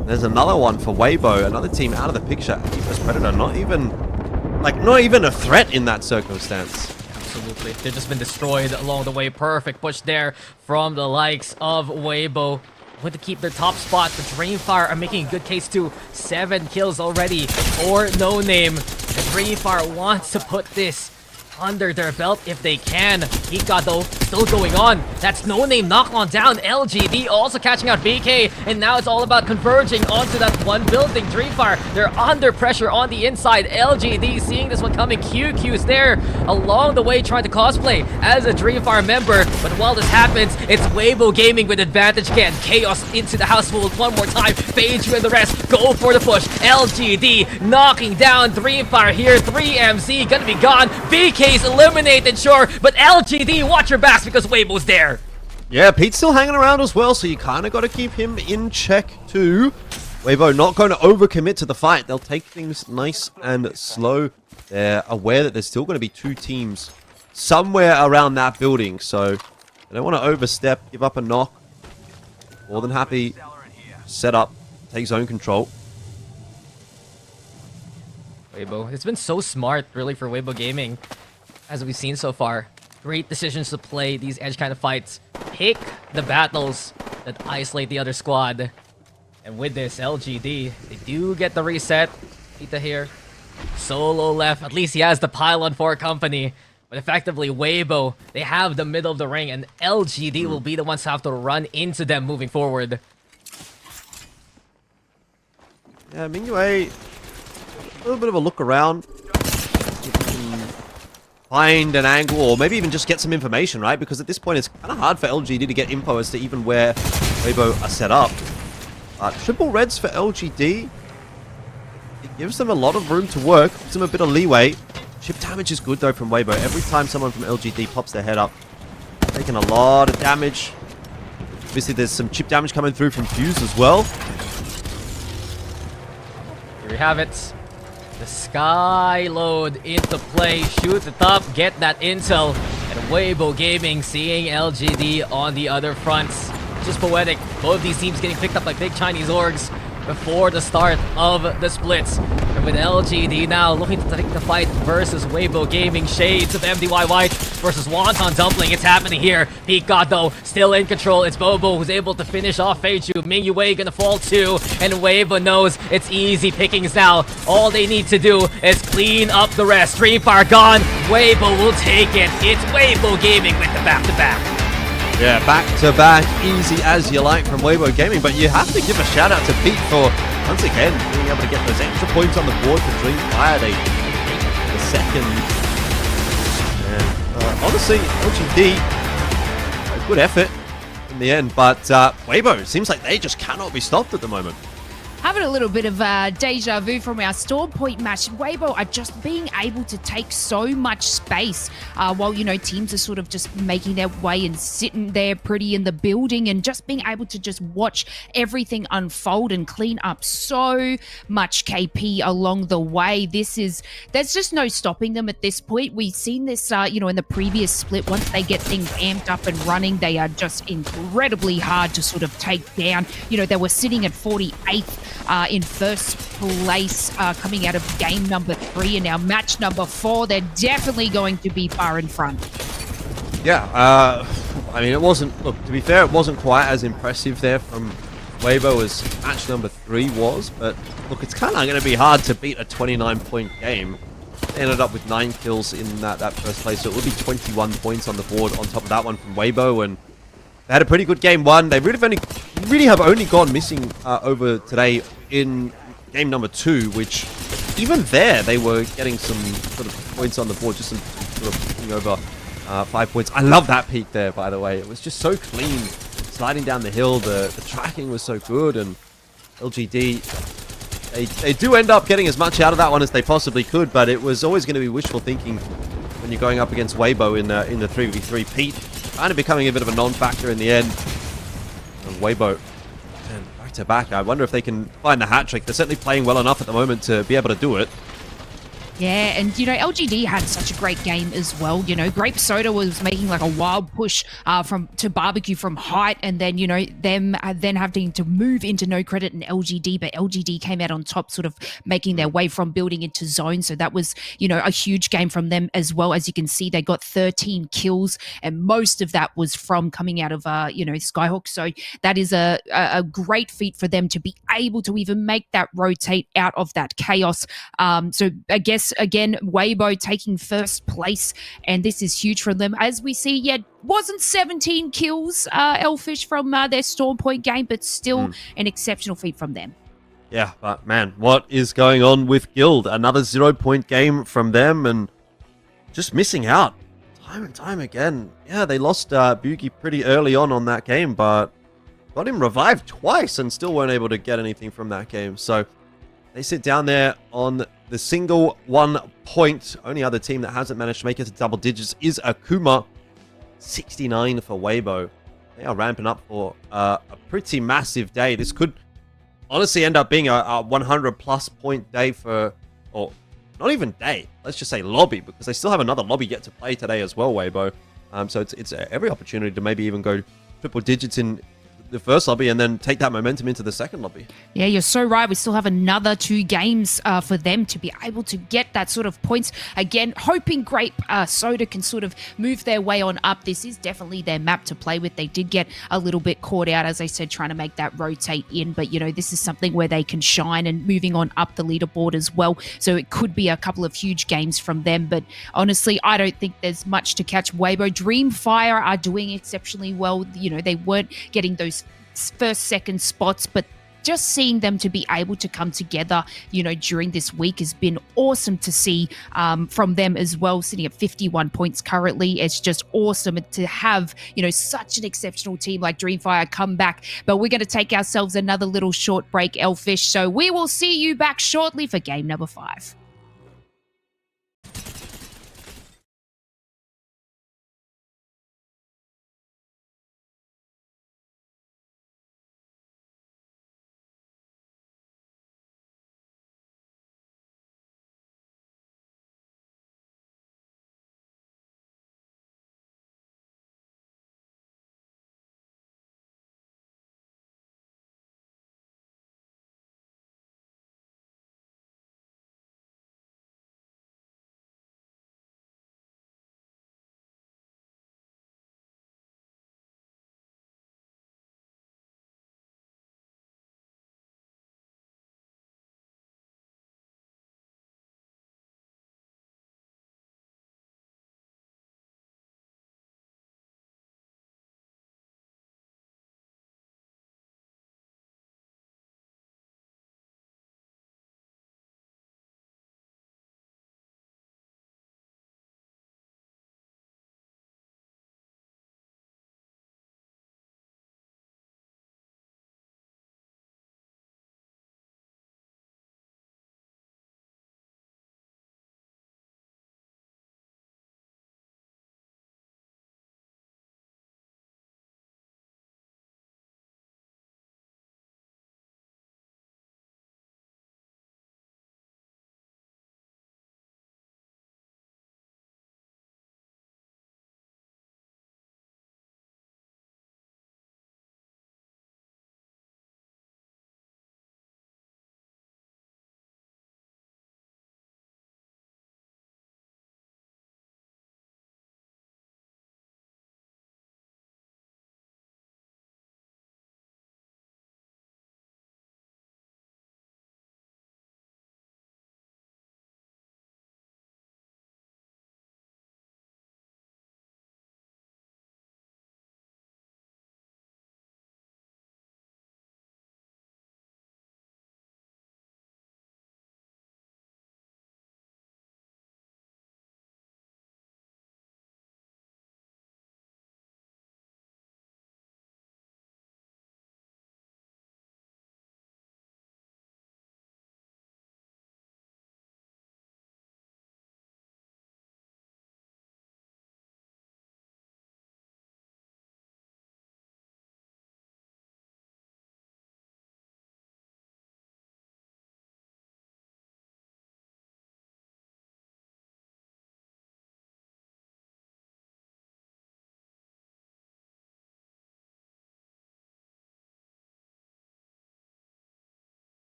There's another one for Weibo, another team out of the picture. Evil's Predator, not even a threat in that circumstance. Absolutely, they've just been destroyed along the way. Perfect push there from the likes of Weibo. Want to keep their top spot, but Dreamfire are making a good case too. 7 kills already for No Name. And Dreamfire wants to put this under their belt if they can. Hika though, still going on. That's No Name knock on down. LGD also catching out BK, and now it's all about converging onto that one building. Dreamfire, they're under pressure on the inside. LGD seeing this one coming. QQ's there along the way trying to cosplay as a Dreamfire member, but while this happens, it's Weibo Gaming with advantage again. Chaos into the house full one more time. Phage and the rest go for the push. LGD knocking down Dreamfire here. 3MC gonna be gone. BK eliminated, sure, but LGD, watch your backs because Weibo's there. Yeah, Pete's still hanging around as well, so you kind of got to keep him in check too. Weibo not going to overcommit to the fight. They'll take things nice and slow. They're aware that there's still going to be 2 teams somewhere around that building, so they don't want to overstep, give up a knock. More than happy, set up, take zone control. Weibo, it's been so smart really for Weibo Gaming as we've seen so far. Great decisions to play these edge kind of fights. Pick the battles that isolate the other squad. And with this, LGD, they do get the reset. Ita here. Solo left. At least he has the pylon for company. But effectively, Weibo, they have the middle of the ring, and LGD will be the ones who have to run into them moving forward. Yeah, Mingyue, a little bit of a look around. If you can find an angle, or maybe even just get some information, right? Because at this point, it's kind of hard for LGD to get info as to even where Weibo are set up. Triple reds for LGD. It gives them a lot of room to work, gives them a bit of leeway. Chip damage is good though from Weibo. Every time someone from LGD pops their head up, taking a lot of damage. Obviously there's some chip damage coming through from Fuse as well. Here we have it. The Sky load into play. Shoot the top, get that intel. And Weibo Gaming seeing LGD on the other fronts. Just poetic. Both these teams getting picked up like big Chinese orgs before the start of the splits. And with LGD now looking to take the fight versus Weibo Gaming, shades of MDY White versus Wonton Dumpling. It's happening here. Peak God though, still in control. It's Bobo who's able to finish off Feiju. Mingyue gonna fall too, and Weibo knows it's easy pickings now. All they need to do is clean up the rest. Dreamfire gone. Weibo will take it. It's Weibo Gaming with the back-to-back. Yeah, back-to-back, easy as you like from Weibo Gaming, but you have to give a shout-out to Pete for, once again, being able to get those extra points on the board for Dreamfire. They take the second. And honestly, LGD, a good effort in the end, but Weibo seems like they just cannot be stopped at the moment. Having a little bit of deja vu from our Storm Point match. Weibo are just being able to take so much space while, you know, teams are sort of just making their way and sitting there pretty in the building and just being able to just watch everything unfold and clean up so much KP along the way. There's just no stopping them at this point. We've seen this, you know, in the previous split. Once they get things amped up and running, they are just incredibly hard to sort of take down. You know, they were sitting at 48th. In first place coming out of game number 3 and now match number 4. They're definitely going to be far in front. Yeah, I mean, it wasn't, look, to be fair, it wasn't quite as impressive there from Weibo as match number 3 was, but look, it's kind of going to be hard to beat a 29-point game. They ended up with 9 kills in that first place, so it would be 21 points on the board on top of that one from Weibo, and they had a pretty good game 1. They really have only gone missing over today in game number 2, which even there they were getting some sort of points on the board, just some sort of picking over 5 points. I love that peak there, by the way. It was just so clean, sliding down the hill. The tracking was so good, and LGD, they do end up getting as much out of that one as they possibly could, but it was always going to be wishful thinking when you're going up against Weibo in the 3v3. Pete kind of becoming a bit of a non-factor in the end. And Weibo, and back to back. I wonder if they can find the hat trick. They're certainly playing well enough at the moment to be able to do it. Yeah, and, you know, LGD had such a great game as well. You know, Grape Soda was making like a wild push to barbecue from height, and then, you know, them then having to move into no credit and LGD, but LGD came out on top, sort of making their way from building into zone. So that was, you know, a huge game from them as well. As you can see, they got 13 kills, and most of that was from coming out of, you know, Skyhawk. So that is a great feat for them to be able to even make that rotate out of that chaos. So I guess, again, Weibo taking first place, and this is huge for them. As we see, yeah, wasn't 17 kills, Elfish, from their Storm Point game, but still an exceptional feat from them. Yeah, but man, what is going on with Guild? Another 0-point game from them, and just missing out time and time again. Yeah, they lost Boogie pretty early on that game, but got him revived twice and still weren't able to get anything from that game. So they sit down there on the single 1 point. Only other team that hasn't managed to make it to double digits is Akuma. 69 for Weibo. They are ramping up for a pretty massive day. This could honestly end up being a 100-plus point day for, or not even day, let's just say lobby, because they still have another lobby yet to play today as well, Weibo. So it's every opportunity to maybe even go triple digits in the first lobby and then take that momentum into the second lobby. Yeah, you're so right. We still have another 2 games for them to be able to get that sort of points. Again, hoping Grape Soda can sort of move their way on up. This is definitely their map to play with. They did get a little bit caught out, as I said, trying to make that rotate in. But, you know, this is something where they can shine and moving on up the leaderboard as well. So it could be a couple of huge games from them. But honestly, I don't think there's much to catch Weibo. Dreamfire are doing exceptionally well. You know, they weren't getting those first, second spots, but just seeing them to be able to come together, you know, during this week has been awesome to see from them as well, sitting at 51 points currently. It's just awesome to have, you know, such an exceptional team like Dreamfire come back. But we're going to take ourselves another little short break, Elfish. So we will see you back shortly for game number 5.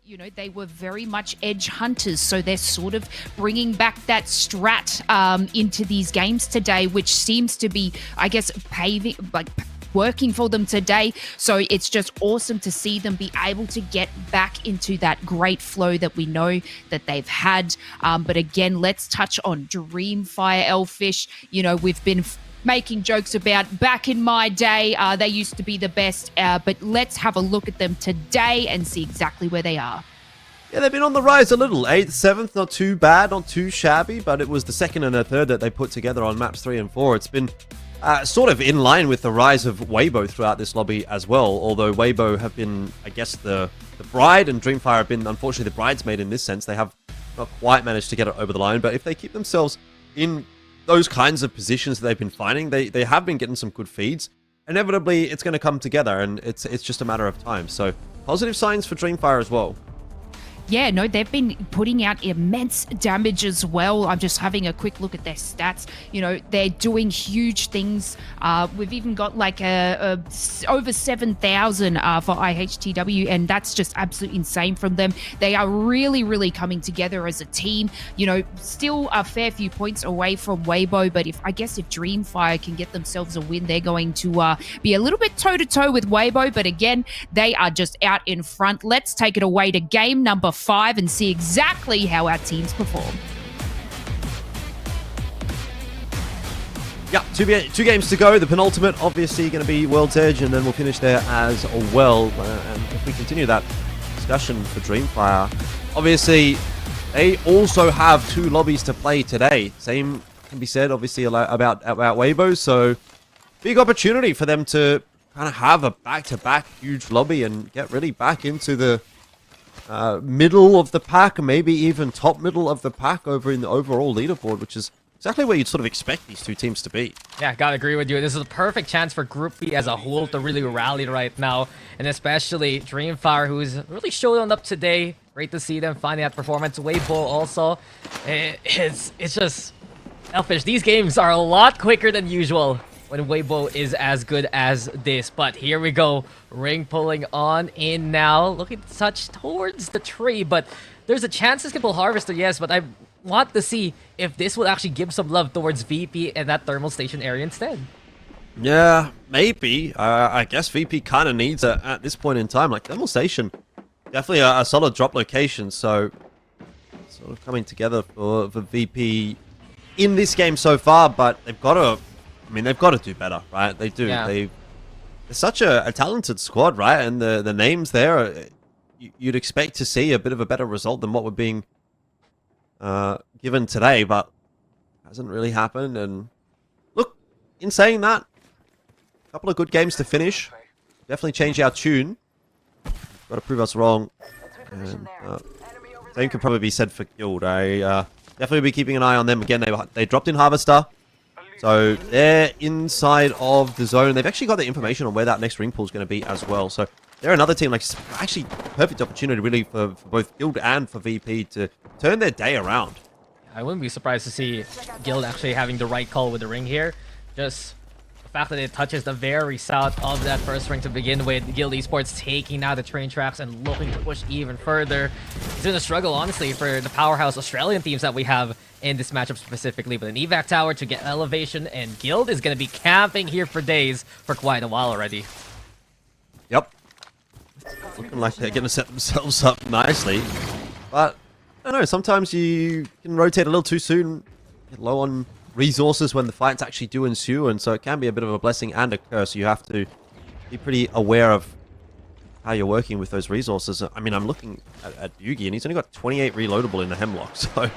You know, they were very much edge hunters, so they're sort of bringing back that strat into these games today, which seems to be, I guess, working for them today. So it's just awesome to see them be able to get back into that great flow that we know that they've had. But again, let's touch on Dreamfire Elfish. You know, we've been making jokes about back in my day, they used to be the best, but let's have a look at them today and see exactly where they are. Yeah, they've been on the rise a little. 8th, 7th, not too bad, not too shabby, but it was the 2nd and the 3rd that they put together on maps 3 and 4. It's been sort of in line with the rise of Weibo throughout this lobby as well, although Weibo have been, I guess, the bride, and Dreamfire have been, unfortunately, the bridesmaid in this sense. They have not quite managed to get it over the line, but if they keep themselves in those kinds of positions that they've been finding, they have been getting some good feeds. Inevitably, it's going to come together, and it's just a matter of time. So, positive signs for Dreamfire as well. Yeah, no, they've been putting out immense damage as well. I'm just having a quick look at their stats. You know, they're doing huge things. We've even got like over 7,000 for IHTW, and that's just absolutely insane from them. They are really, really coming together as a team. You know, still a fair few points away from Weibo, but if Dreamfire can get themselves a win, they're going to be a little bit toe-to-toe with Weibo, but again, they are just out in front. Let's take it away to game number 5 and see exactly how our teams perform. Yeah, two games to go. The penultimate, obviously, going to be World's Edge, and then we'll finish there as well. And if we continue that discussion for Dreamfire, obviously, they also have 2 lobbies to play today. Same can be said, obviously, about Weibo. So, big opportunity for them to kind of have a back-to-back huge lobby and get really back into the middle of the pack, maybe even top middle of the pack over in the overall leaderboard, which is exactly where you'd sort of expect these 2 teams to be. Yeah, gotta agree with you. This is a perfect chance for Group B as a whole to really rally right now, and especially Dreamfire, who's really showing up today. Great to see them finding that performance. Weibo also. It's just Elfish. These games are a lot quicker than usual when Weibo is as good as this. But here we go. Ring pulling on in now. Looking to touch towards the tree, but there's a chance this can pull Harvester, yes, but I want to see if this will actually give some love towards VP and that thermal station area instead. Yeah, maybe. I guess VP kind of needs it at this point in time. Like, thermal station, definitely a solid drop location, so sort of coming together for VP in this game so far, but they've got to, they've got to do better, right? They do. Yeah. They're such a talented squad, right? And the names there, you'd expect to see a bit of a better result than what we're being given today, but hasn't really happened. And look, in saying that, a couple of good games to finish. Definitely change our tune. Got to prove us wrong. And same could probably be said for Guild. I definitely be keeping an eye on them. Again, they dropped in Harvester. So they're inside of the zone. They've actually got the information on where that next ring pool is going to be as well. So they're another team, like, actually perfect opportunity really for both Guild and for VP to turn their day around. I wouldn't be surprised to see Guild actually having the right call with the ring here. Just the fact that it touches the very south of that first ring to begin with. Guild Esports taking out the train tracks and looking to push even further. It's been a struggle, honestly, for the powerhouse Australian teams that we have in this matchup specifically, but an evac tower to get elevation, and Guild is going to be camping here for days for quite a while already. Yep. Looking like they're going to set themselves up nicely. But, I don't know, sometimes you can rotate a little too soon, get low on resources when the fights actually do ensue, and so it can be a bit of a blessing and a curse. You have to be pretty aware of how you're working with those resources. I mean, I'm looking at Yugi, and he's only got 28 reloadable in the Hemlock, so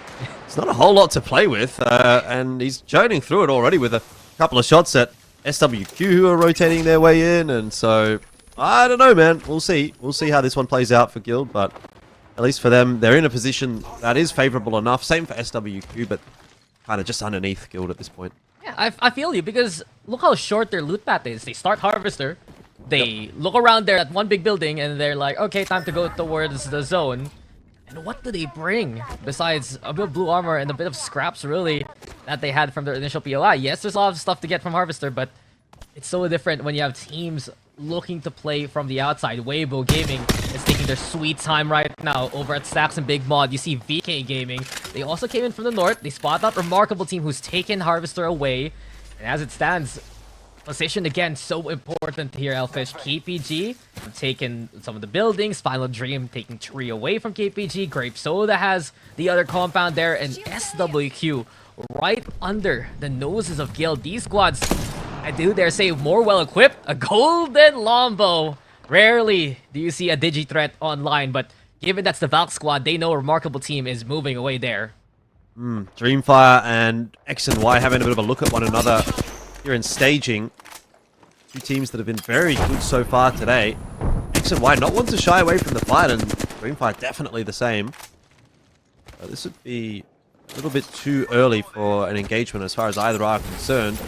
it's not a whole lot to play with, and he's journeying through it already with a couple of shots at SWQ who are rotating their way in, and so I don't know, man. We'll see. We'll see how this one plays out for Guild, but at least for them, they're in a position that is favorable enough. Same for SWQ, but kind of just underneath Guild at this point. Yeah, I feel you, because look how short their loot path is. They start Harvester, they look around there at one big building, and they're like, okay, time to go towards the zone. And what do they bring besides a bit of blue armor and a bit of scraps, really, that they had from their initial POI? Yes, there's a lot of stuff to get from Harvester, but it's so different when you have teams looking to play from the outside. Weibo Gaming is taking their sweet time right now over at Stacks and Big Mod. You see VK Gaming. They also came in from the north. They spot out Remarkable Team who's taken Harvester away. And as it stands, position again, so important here, Elfish. KPG taking some of the buildings. Final Dream taking tree away from KPG. Grape Soda has the other compound there. And SWQ right under the noses of Guild. These squads, I do dare say, more well-equipped. A golden Lombo. Rarely do you see a Digi-threat online, but given that's the Valk squad, they know a Remarkable Team is moving away there. Dreamfire and X and Y having a bit of a look at one another here in staging. Two teams that have been very good so far today. X and Y not one to shy away from the fight, and Dreamfire definitely the same. This would be a little bit too early for an engagement as far as either are concerned.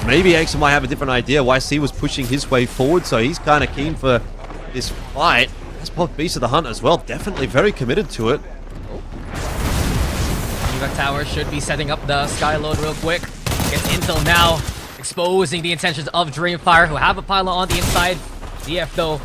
Maybe X and Y have a different idea. YC was pushing his way forward, so he's kind of keen for this fight. That's Pop Beast of the Hunt as well. Definitely very committed to it. Eva Tower should be setting up the Skyload real quick. Gets intel now, exposing the intentions of Dreamfire, who have a pylon on the inside. DF though,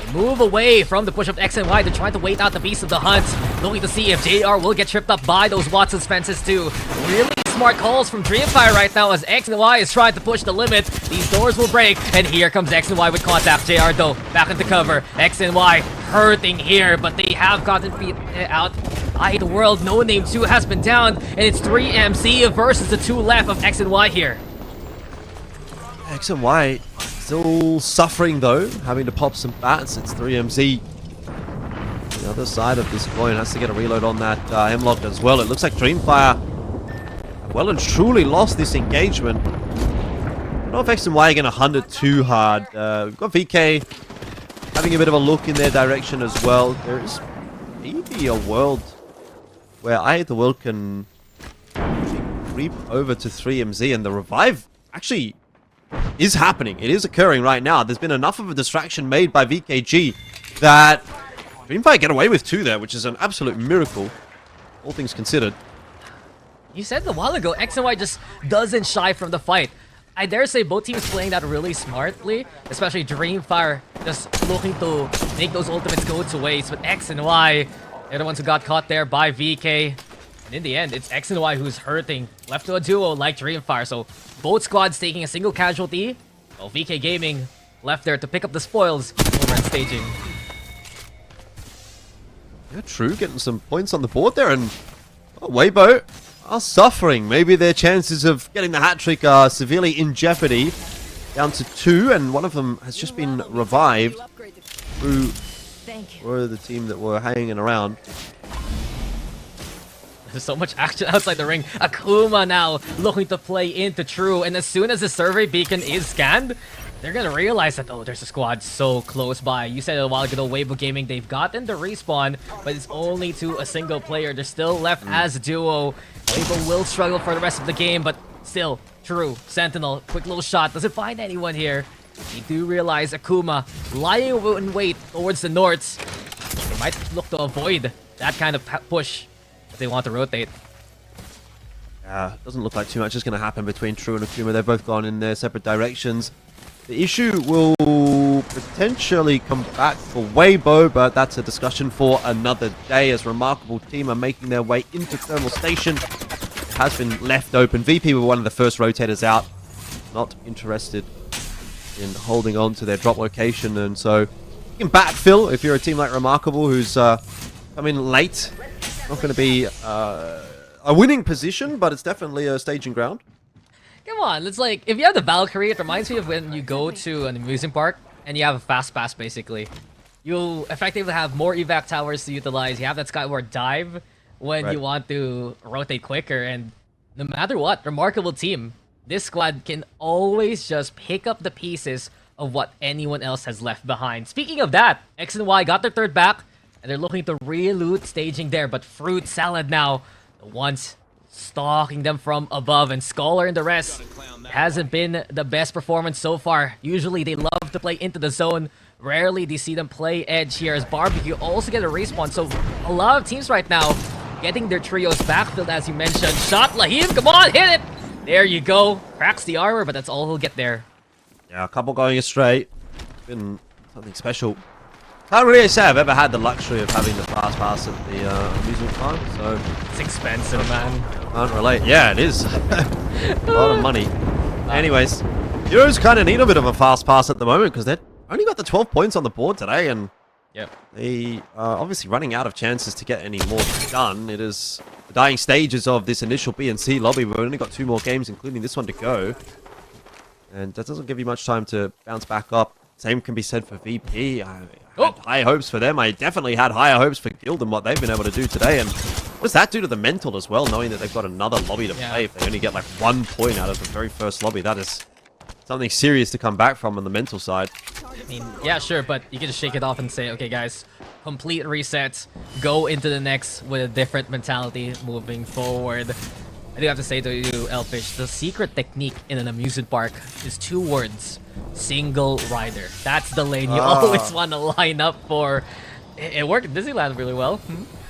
they move away from the push of X and Y. They're trying to wait out the Beast of the Hunt, looking to see if JR will get tripped up by those Watson's fences too. Really smart calls from Dreamfire right now as X and Y is trying to push the limit. These doors will break, and here comes X and Y with contact. JR though, back into cover. X and Y hurting here, but they have gotten beat out. Eye the World, No Name 2 has been down, and it's 3MC versus the 2 left of X and Y here. X and Y still suffering though, having to pop some bats. It's 3MZ. The other side of this coin has to get a reload on that Hemlock as well. It looks like Dreamfire well and truly lost this engagement. I don't know if X and Y are going to hunt it too hard. We've got VK having a bit of a look in their direction as well. There is maybe a world where I Hate the World can creep over to 3MZ, and the revive actually is happening. It is occurring right now. There's been enough of a distraction made by VKG that Dreamfire get away with 2 there, which is an absolute miracle, all things considered. You said a while ago, X and Y just doesn't shy from the fight. I dare say both teams playing that really smartly, especially Dreamfire just looking to make those ultimates go to waste, but X and Y, they're the ones who got caught there by VK. And in the end, it's X and Y who's hurting, left to a duo like Dreamfire. So both squads taking a single casualty, while VK Gaming left there to pick up the spoils over at staging. Yeah, true, getting some points on the board there, and Weibo are suffering. Maybe their chances of getting the hat-trick are severely in jeopardy. Down to 2, and one of them has just been revived through the team that were hanging around. There's so much action outside the ring. Akuma now looking to play into True, and as soon as the survey beacon is scanned, they're gonna realize that, oh, there's a squad so close by. You said a while ago, Weibo Gaming, they've gotten the respawn, but it's only to a single player. They're still left as a duo. Weibo will struggle for the rest of the game, but still, True, Sentinel, quick little shot, doesn't find anyone here. They do realize Akuma lying in wait towards the north. They might look to avoid that kind of push if they want to rotate. Yeah, doesn't look like too much is going to happen between True and Akuma. They've both gone in their separate directions. The issue will potentially come back for Weibo, but that's a discussion for another day, as Remarkable Team are making their way into Thermal Station. It has been left open. VP were one of the first rotators out. Not interested in holding on to their drop location, and so you can backfill if you're a team like Remarkable who's come in late. Not going to be a winning position, but it's definitely a staging ground. Come on, it's like, if you have the Valkyrie, it reminds me of when you go to an amusement park and you have a fast pass, basically. You'll effectively have more evac towers to utilize. You have that skyward dive when you want to rotate quicker, and no matter what, Remarkable Team, this squad can always just pick up the pieces of what anyone else has left behind. Speaking of that, X and Y got their third back, and they're looking to re-loot staging there, but Fruit Salad now, the ones stalking them from above, and Scholar and the rest hasn't been the best performance so far. Usually they love to play into the zone. Rarely do you see them play edge here, as Barbecue also get a respawn. So a lot of teams right now getting their trios backfilled, as you mentioned. Shot Lahim, come on, hit it! There you go. Cracks the armor, but that's all he'll get there. Yeah, a couple going astray. been something special. Can't really say I've ever had the luxury of having the fast pass at the amusement park, so... It's expensive, man. Can't relate. Yeah, it is. A lot of money. Anyways, Heroes kind of need a bit of a fast pass at the moment because they've only got the 12 points on the board today, and they are obviously running out of chances to get any more done. It is the dying stages of this initial B and C lobby. We've only got 2 more games, including this one, to go. And that doesn't give you much time to bounce back up. Same can be said for VP. I had high hopes for them. I definitely had higher hopes for Guild and what they've been able to do today. And what does that do to the mental as well, knowing that they've got another lobby to play? If they only get like 1 point out of the very first lobby, that is something serious to come back from on the mental side. I mean, yeah, sure, but you can just shake it off and say, okay, guys, complete reset, go into the next with a different mentality moving forward. I do have to say to you, Elfish, the secret technique in an amusement park is 2 words. Single rider. That's the lane you always want to line up for. It worked at Disneyland really well.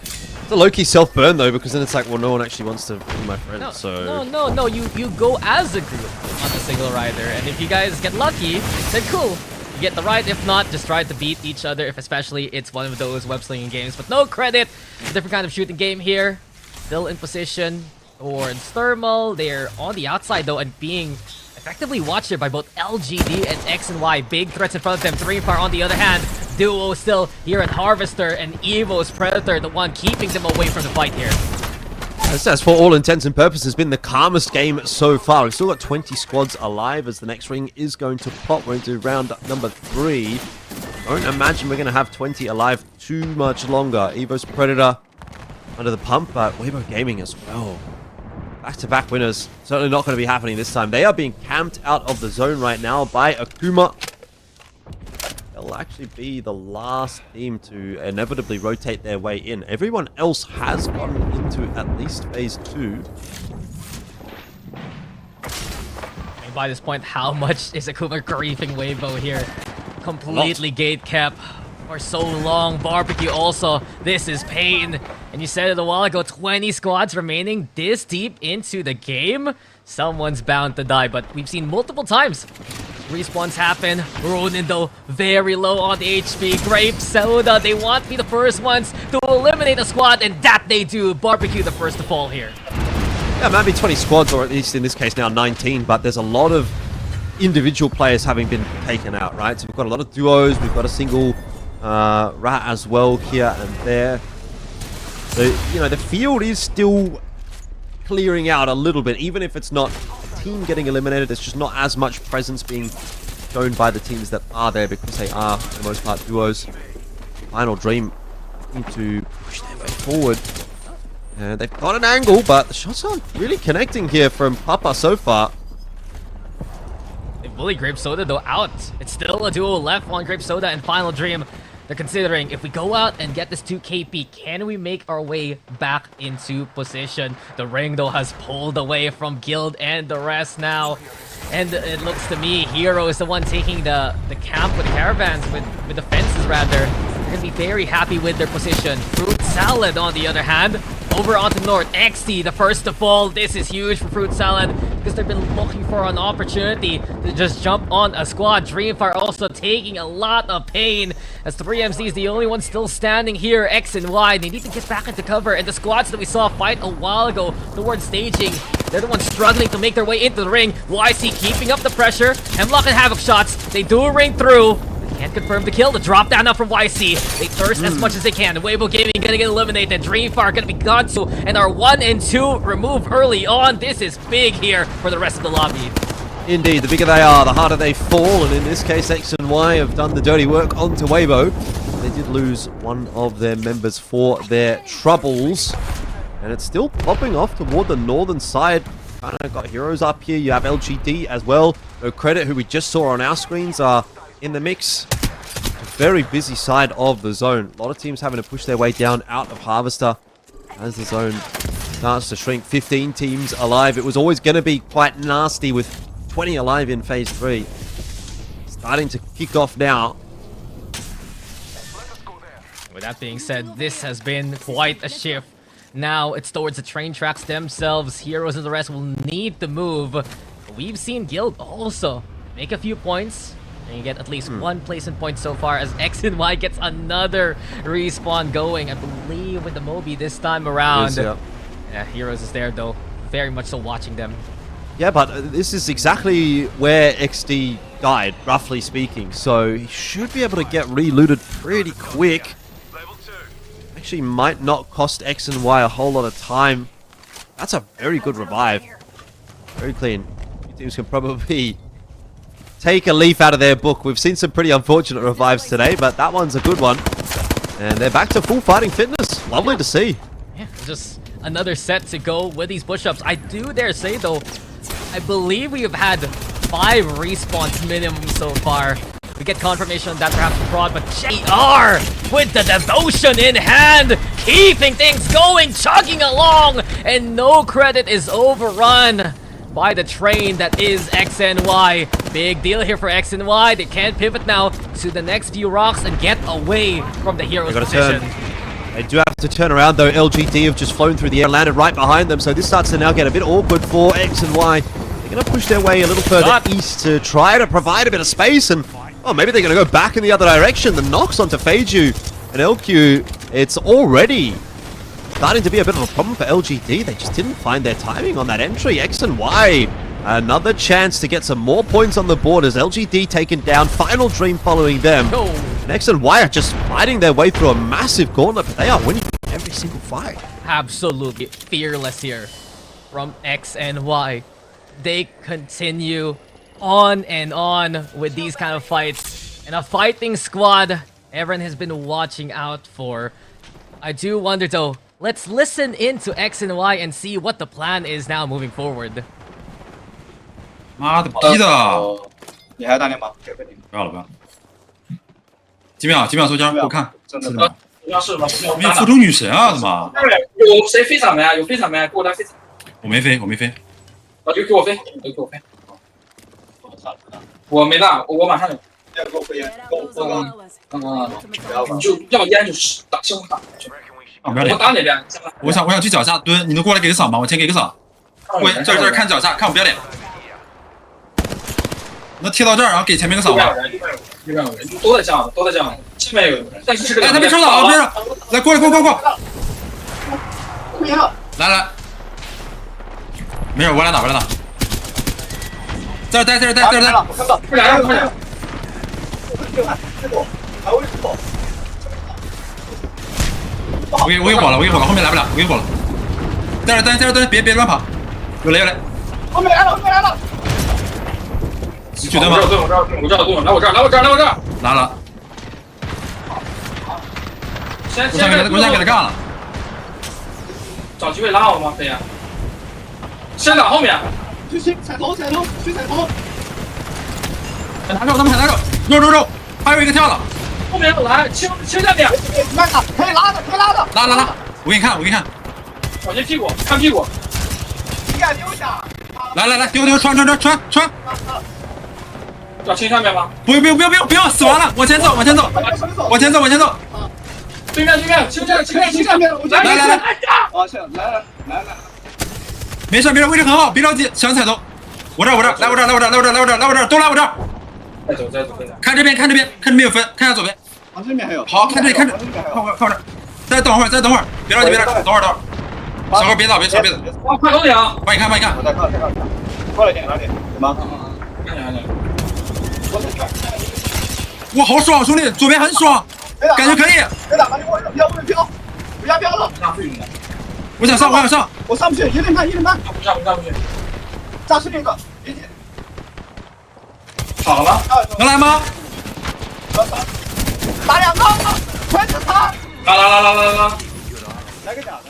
It's a low-key self-burn though, because then it's like, well, no one actually wants to be my friend, No, you go as a group on the single rider, and if you guys get lucky, then cool. You get the ride. If not, just try to beat each other, if especially it's one of those web-slinging games. But no credit. Different kind of shooting game here. Still in position towards Thermal. They're on the outside though, and being effectively watched here by both LGD and X and Y. Big threats in front of them. Dreamfire on the other hand. Duo still here at Harvester, and Evo's Predator, the one keeping them away from the fight here. This has, for all intents and purposes, been the calmest game so far. We've still got 20 squads alive as the next ring is going to pop. We're into round number 3. Don't imagine we're going to have 20 alive too much longer. Evo's Predator under the pump, but Weibo Gaming as well. Back-to-back winners. Certainly not going to be happening this time. They are being camped out of the zone right now by Akuma. They'll actually be the last team to inevitably rotate their way in. Everyone else has gotten into at least phase 2. And by this point, how much is Akuma griefing Weibo here? Completely gate cap for so long. Barbecue also. This is pain. And you said it a while ago, 20 squads remaining this deep into the game. Someone's bound to die, but we've seen multiple times respawns happen. RERUN though, very low on the HP. Grape Soda, they want to be the first ones to eliminate a squad, and that they do. Barbecue the first to fall here. Yeah, maybe 20 squads, or at least in this case now 19, but there's a lot of individual players having been taken out, right? So we've got a lot of duos, we've got a single rat as well here and there. So, you know, the field is still clearing out a little bit, even if it's not a team getting eliminated. There's just not as much presence being shown by the teams that are there, because they are, for the most part, duos. Final Dream need to push their way forward. And they've got an angle, but the shots aren't really connecting here from Papa so far. They bully Grape Soda though out. It's still a duo left on Grape Soda and Final Dream. They're considering, if we go out and get this 2 KP, can we make our way back into position? The ring though has pulled away from Guild and the rest now. And it looks to me, Hero is the one taking the camp with the caravans, with the fences rather. They're going to be very happy with their position. Fruit Salad on the other hand, over onto North. XT the first to fall. This is huge for Fruit Salad, because they've been looking for an opportunity to just jump on a squad. Dreamfire also taking a lot of pain, as 3MC is the only one still standing here. X and Y, they need to get back into cover, and the squads that we saw fight a while ago towards staging, they're the ones struggling to make their way into the ring. YC keeping up the pressure. Hemlock and Havoc shots, they do ring through. Can't confirm the kill. The drop down now from YC. They thirst as much as they can. Weibo Gaming gonna get eliminated. Dreamfire gonna be gone too. And our 1 and 2 removed early on. This is big here for the rest of the lobby. Indeed, the bigger they are, the harder they fall. And in this case, X and Y have done the dirty work onto Weibo. They did lose one of their members for their troubles. And it's still popping off toward the northern side. Kind of got heroes up here. You have LGD as well. No Credit, who we just saw on our screens, are in the mix. A very busy side of the zone. A lot of teams having to push their way down out of Harvester as the zone starts to shrink. 15 teams alive. It was always going to be quite nasty with 20 alive in phase 3. Starting to kick off now. With that being said, this has been quite a shift. Now it's towards the train tracks themselves. Heroes and the rest will need to move. We've seen Guild also make a few points And you get at least one placement point so far as X and Y gets another respawn going. I believe with the Moby this time around. Yeah, Heroes is there though. Very much so watching them. Yeah, but this is exactly where XD died, roughly speaking. So he should be able to get relooted pretty quick. Actually might not cost X and Y a whole lot of time. That's a very good revive. Very clean. Teams can probably take a leaf out of their book. We've seen some pretty unfortunate revives today, but that one's a good one. And they're back to full fighting fitness. Lovely to see. Yeah, just another set to go with these push-ups. I do dare say though, I believe we have had 5 respawns minimum so far. We get confirmation on that perhaps fraud, but JR with the devotion in hand, keeping things going, chugging along, and no credit is overrun by the train that is XNY. Big deal here for XNY. They can't pivot now to the next few rocks and get away from the hero's position. They do have to turn around though. LGD have just flown through the air, landed right behind them, so this starts to now get a bit awkward for X and Y. They're going to push their way a little further east to try to provide a bit of space, and oh, maybe they're going to go back in the other direction. The knocks onto Feiju and LQ, it's already starting to be a bit of a problem for LGD. They just didn't find their timing on that entry. X and Y, another chance to get some more points on the board as LGD taken down. Final Dream following them. And X and Y are just fighting their way through a massive gauntlet, but they are winning every single fight. Absolutely fearless here from X and Y. They continue on and on with these kind of fights. And a fighting squad everyone has been watching out for. I do wonder though, let's listen into X and Y and see what the plan is now moving forward. 妈的，逼的！你还打脸吗？不要了，不要了。几秒？几秒收枪？给我看。真的吗？没有附中女神啊？怎么？有谁飞伞没啊？有飞伞没？给我来飞伞。我没飞，我没飞。啊，就给我飞，就给我飞。我没拿，我马上有。要给我飞烟，你就要烟就是打生打。不要脸！我打哪边？我想去脚下蹲，你能过来给个扫吗？我先给个扫。喂，这看脚下，看我不要脸。能贴到这儿，然后给前面个扫吗？右边有人，都在这样，都在这样。下面有人，但是这个。哎，他没收到啊！边上，来过来，过！来，没事，我来打。在这待。我看到，快点！我给火了，后面来不了，我给火了。在这，别乱跑，有雷。后面来了！你举盾吗？我这儿，来我这儿。来了。我想给他干了。找机会拉我吗？飞呀！先打后面。去踩头！拿手，肉！还有一个跳了。后面来，清下面。慢点，可以拉的。拉！我给你看。小心屁股，看屁股。你敢丢下？来，丢，穿。要清下面吗？不用，死完了，往前走。对面，清下面。来！没事，位置很好，别着急，想踩头。我这儿，来我这儿，都来我这儿。再走。看这边有分，看一下左边。这边还有。好，看这，看这，靠这。再等会儿，别着急，等会儿。小哥别走。快走点啊！帮你看。我再看。快了点，哪里？什么？看。哇，好爽，兄弟，左边很爽，感觉可以。别打，我要不飘，不要飘了。我想上，我上不去，有点慢。上不去。炸死那个，别紧。好了吗？能来吗？打2个，全是他。拉。来个假的。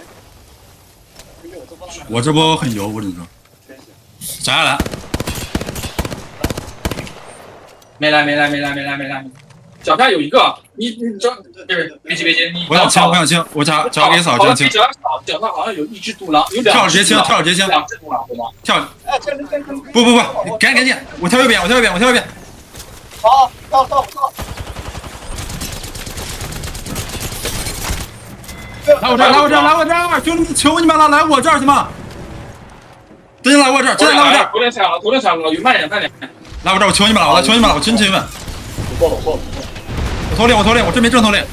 我这波很油，我只能说。啥下来？没来。脚下有一个，你这别急，你。我想清，我脚给扫，这样清。脚上好像有一只独狼，有2跳直接清。2只独狼，对吗？跳。不，赶紧，我跳右边。好，到。来我这儿，兄弟们，求你们了，来我这儿行吗？真来我这儿，头点踩了，有慢点。来我这儿，我求你们了，我真求你们。我头领，我头领，我这边正头领，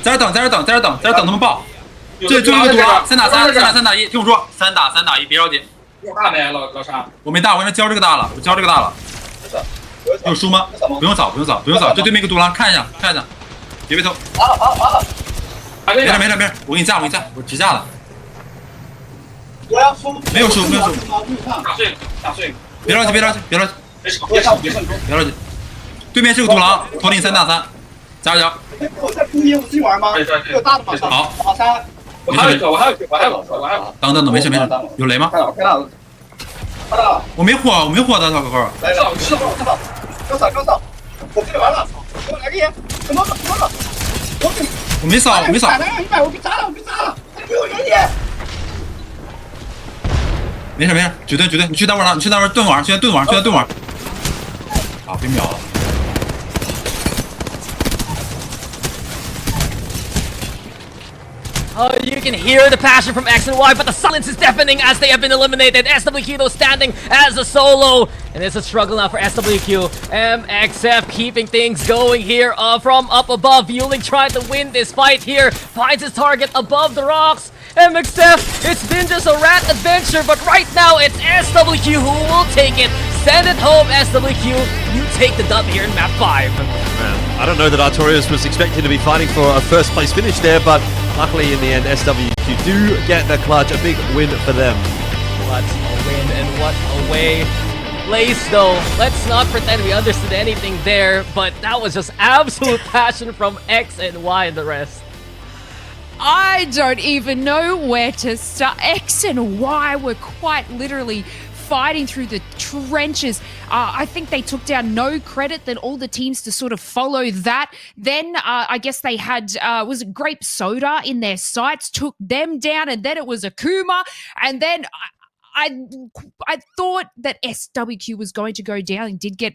在这等，在这等，在这等，在这等他们爆。这最后一个毒了，3打3，3打3打1，听我说，3打1，别着急。大没老沙，我没大，我给他交这个大了，我交这个大了。有书吗？不用扫，不用扫，不用扫，这对面一个独狼，看一下，看一下，别被偷。没事没事没事，我给你架，我给你架，我直架了。没有书，没有书。打碎，别着急，别着急，别着急，别着急，别着急。对面是个独狼，头领3打3，加油！我在铺我自己玩吗？有大的吗？好，我还有一个，我还有，等等等，没事没事，有雷吗？我没火，我没火的，小哥哥。来了，刚扫，我这里完了，给我来个烟，怎么？我没扫，我没扫。我被炸了，给我远点。没事没事，举盾，你去单位了，你去单位盾玩，现在盾玩。啊，被秒了。Oh, you can hear the passion from X and Y, but the silence is deafening as they have been eliminated. SWQ though standing as a solo. And it's a struggle now for SWQ. MXF keeping things going here from up above. Yuling trying to win this fight here. Finds his target above the rocks. MXF, it's been just a rat adventure, but right now it's SWQ who will take it. Send it home, SWQ. You take the dub here in map 5. Man, I don't know that Artorias was expecting to be fighting for a first place finish there, but luckily in the end, SWQ do get the clutch. A big win for them. What a win and what a way. Place though, let's not pretend we understood anything there, but that was just absolute passion from X and Y and the rest. I don't even know where to start. X and Y were quite literally fighting through the trenches. I think they took down no credit than all the teams to sort of follow that. Then I guess they had, was it Grape Soda in their sights, took them down, and then it was Akuma, and then I thought that SWQ was going to go down and did get,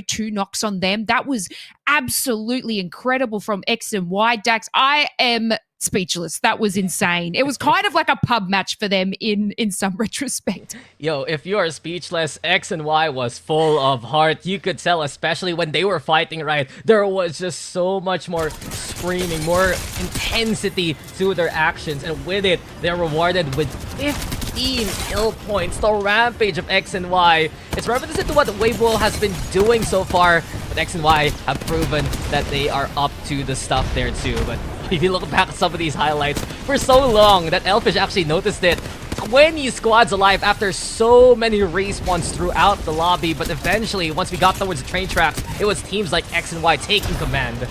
2 knocks on them. That was absolutely incredible from X and Y. Dax, I am speechless. That was insane. It was kind of like a pub match for them in some retrospect. Yo, if you are speechless, X and Y was full of heart. You could tell, especially when they were fighting, right? There was just so much more screaming, more intensity to their actions. And with it, they're rewarded with 15 kill points. The rampage of X and Y. It's reminiscent to what Weibo has been doing so far. But X and Y have proven that they are up to the stuff there too. But if you look back at some of these highlights, for so long that Elfish actually noticed it. 20 squads alive after so many respawns throughout the lobby, but eventually, once we got towards the train tracks, it was teams like X and Y taking command.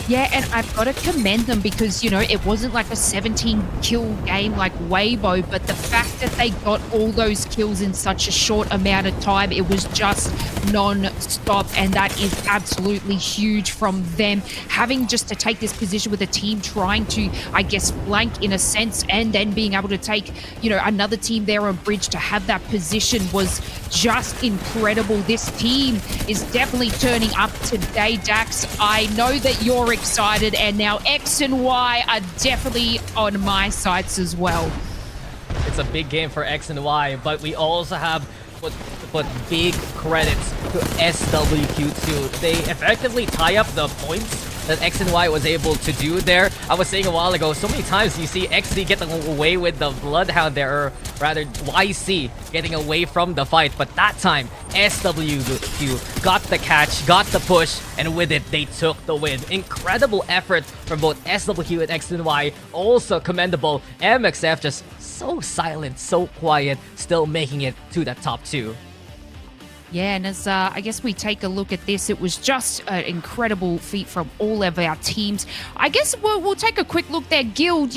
Yeah, and I've got to commend them because, it wasn't like a 17-kill game like Weibo, but the fact that they got all those kills in such a short amount of time, it was just non-stop, and that is absolutely huge from them. Having just to take this position with a team trying to, I guess, flank in a sense, and then being able to take, another team there on bridge to have that position was just incredible. This team is definitely turning up today, Dax. I know that you're excited, and now X and Y are definitely on my sights as well. It's a big game for X and Y, but we also have put big credits to SWQ too. They effectively tie up the points that X and Y was able to do there. I was saying a while ago, so many times you see XD getting away with the Bloodhound there, or rather YC getting away from the fight, but that time SWQ got the catch, got the push, and with it they took the win. Incredible effort from both SWQ and X and Y, also commendable. MXF just so silent, so quiet, still making it to that top 2. Yeah, and as I guess we take a look at this, it was just an incredible feat from all of our teams. I guess we'll take a quick look there. Guild,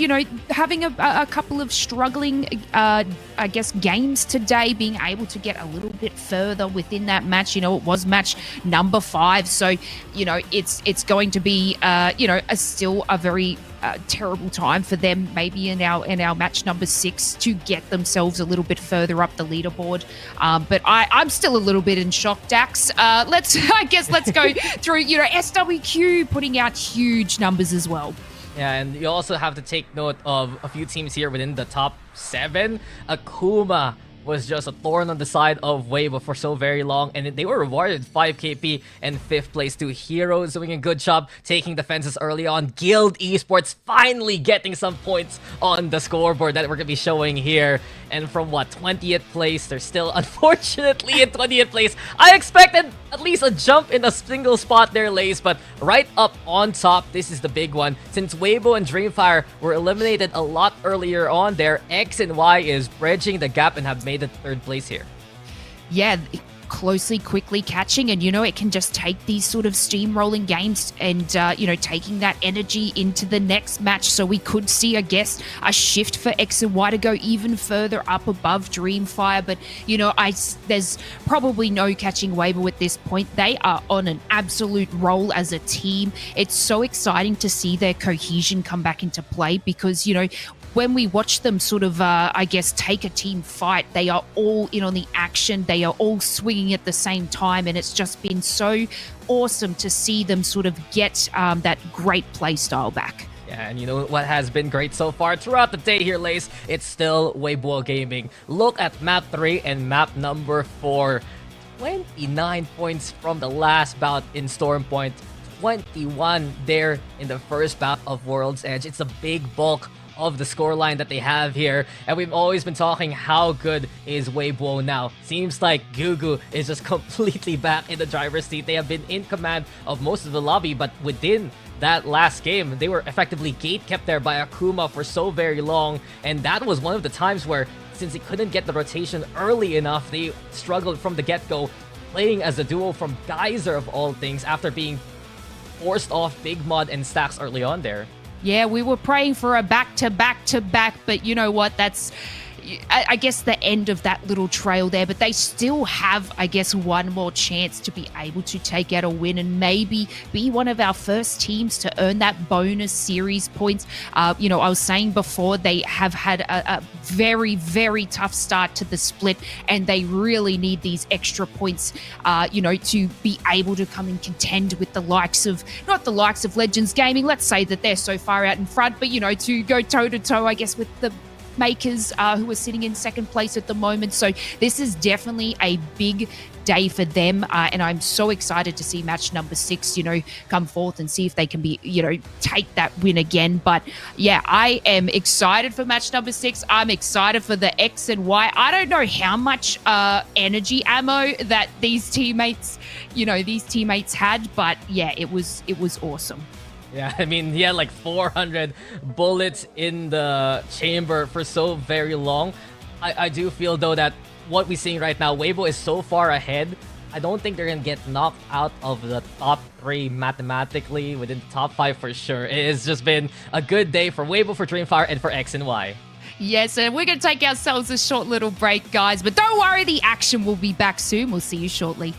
having a couple of struggling, I guess, games today, being able to get a little bit further within that match. It was match number 5, so it's going to be still a very terrible time for them, maybe in our match number 6, to get themselves a little bit further up the leaderboard. But I'm still a little bit in shock, Dax. Let's go through. SWQ putting out huge numbers as well. Yeah, and you also have to take note of a few teams here within the top 7. Akuma was just a thorn on the side of Weibo for so very long, and they were rewarded 5 KP and 5th place to Heroes doing a good job taking defenses early on. Guild Esports finally getting some points on the scoreboard that we're going to be showing here. And from what, 20th place, they're still unfortunately in 20th place. I expected at least a jump in a single spot there, Lace, but right up on top, this is the big one. Since Weibo and Dreamfire were eliminated a lot earlier on there, X and Y is bridging the gap and have made it 3rd place here. Yeah, closely, quickly catching, and it can just take these sort of steamrolling games and taking that energy into the next match. So we could see, I guess, a shift for X and Y to go even further up above Dreamfire. But there's probably no catching Weibo at this point. They are on an absolute roll as a team. It's so exciting to see their cohesion come back into play because when we watch them sort of, I guess, take a team fight, they are all in on the action. They are all swinging at the same time. And it's just been so awesome to see them sort of get that great play style back. Yeah, and what has been great so far throughout the day here, Lace? It's still Weibo Gaming. Look at map 3 and map number 4. 29 points from the last bout in Storm Point. 21 there in the first bout of World's Edge. It's a big bulk of the scoreline that they have here, and we've always been talking how good is Weibo now. Seems like Gugu is just completely back in the driver's seat. They have been in command of most of the lobby, but within that last game, they were effectively gate-kept there by Akuma for so very long, and that was one of the times where, since they couldn't get the rotation early enough, they struggled from the get-go, playing as a duo from Geyser of all things after being forced off Big Mod and Stacks early on there. Yeah, we were praying for a back-to-back-to-back, but you know what? That's, I guess, the end of that little trail there. But they still have, I guess, one more chance to be able to take out a win and maybe be one of our first teams to earn that bonus series points. I was saying before, they have had a very, very tough start to the split, and they really need these extra points, to be able to come and contend with the likes of, not the likes of Legends Gaming, let's say that they're so far out in front, but, to go toe-to-toe, I guess, with the Makers who are sitting in 2nd place at the moment. So this is definitely a big day for them, and I'm so excited to see match number 6 come forth and see if they can be take that win again. But yeah, I am excited for match number 6. I'm excited for the X and Y. I don't know how much energy ammo that these teammates had, but yeah, it was awesome. Yeah, I mean, he had like 400 bullets in the chamber for so very long. I do feel, though, that what we're seeing right now, Weibo is so far ahead. I don't think they're going to get knocked out of the top 3 mathematically, within the top 5 for sure. It has just been a good day for Weibo, for Dreamfire, and for X and Y. Yes, and we're going to take ourselves a short little break, guys. But don't worry, the action will be back soon. We'll see you shortly.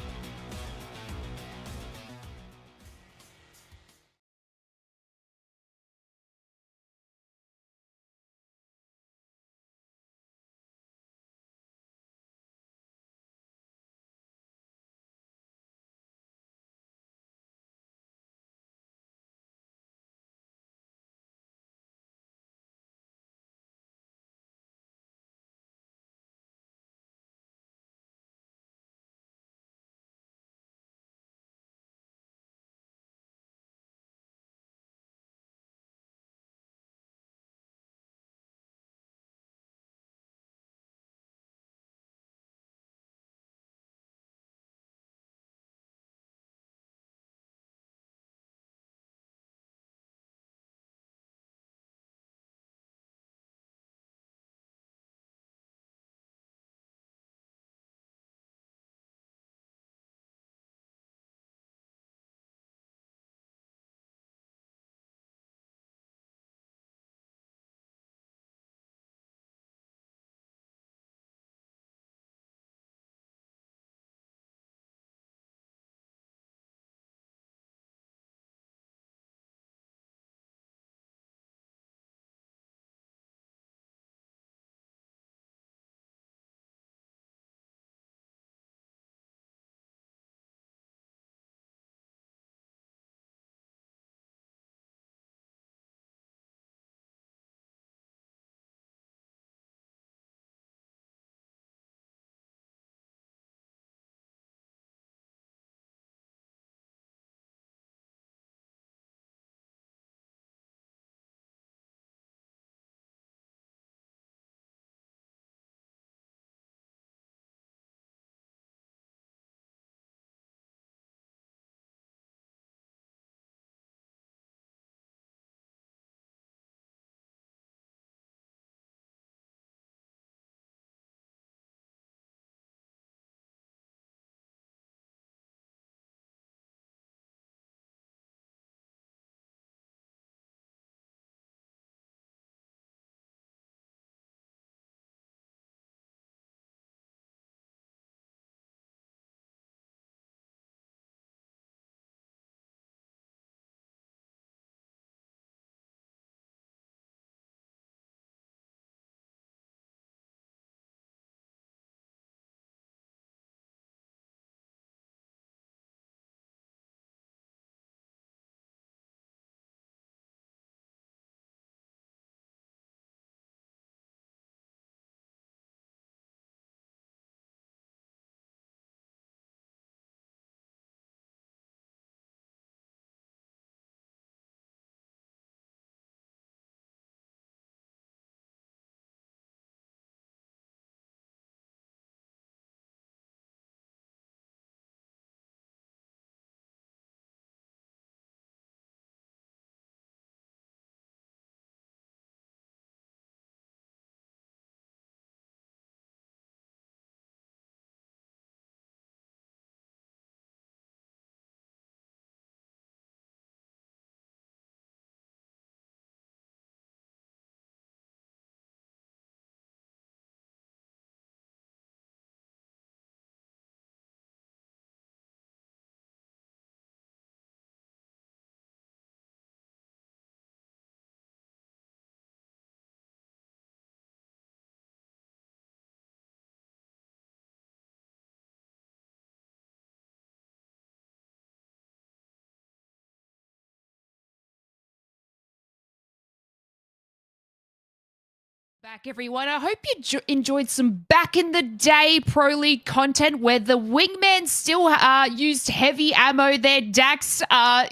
Back, everyone. I hope you enjoyed some back in the day Pro League content where the wingman still used heavy ammo there. Dax,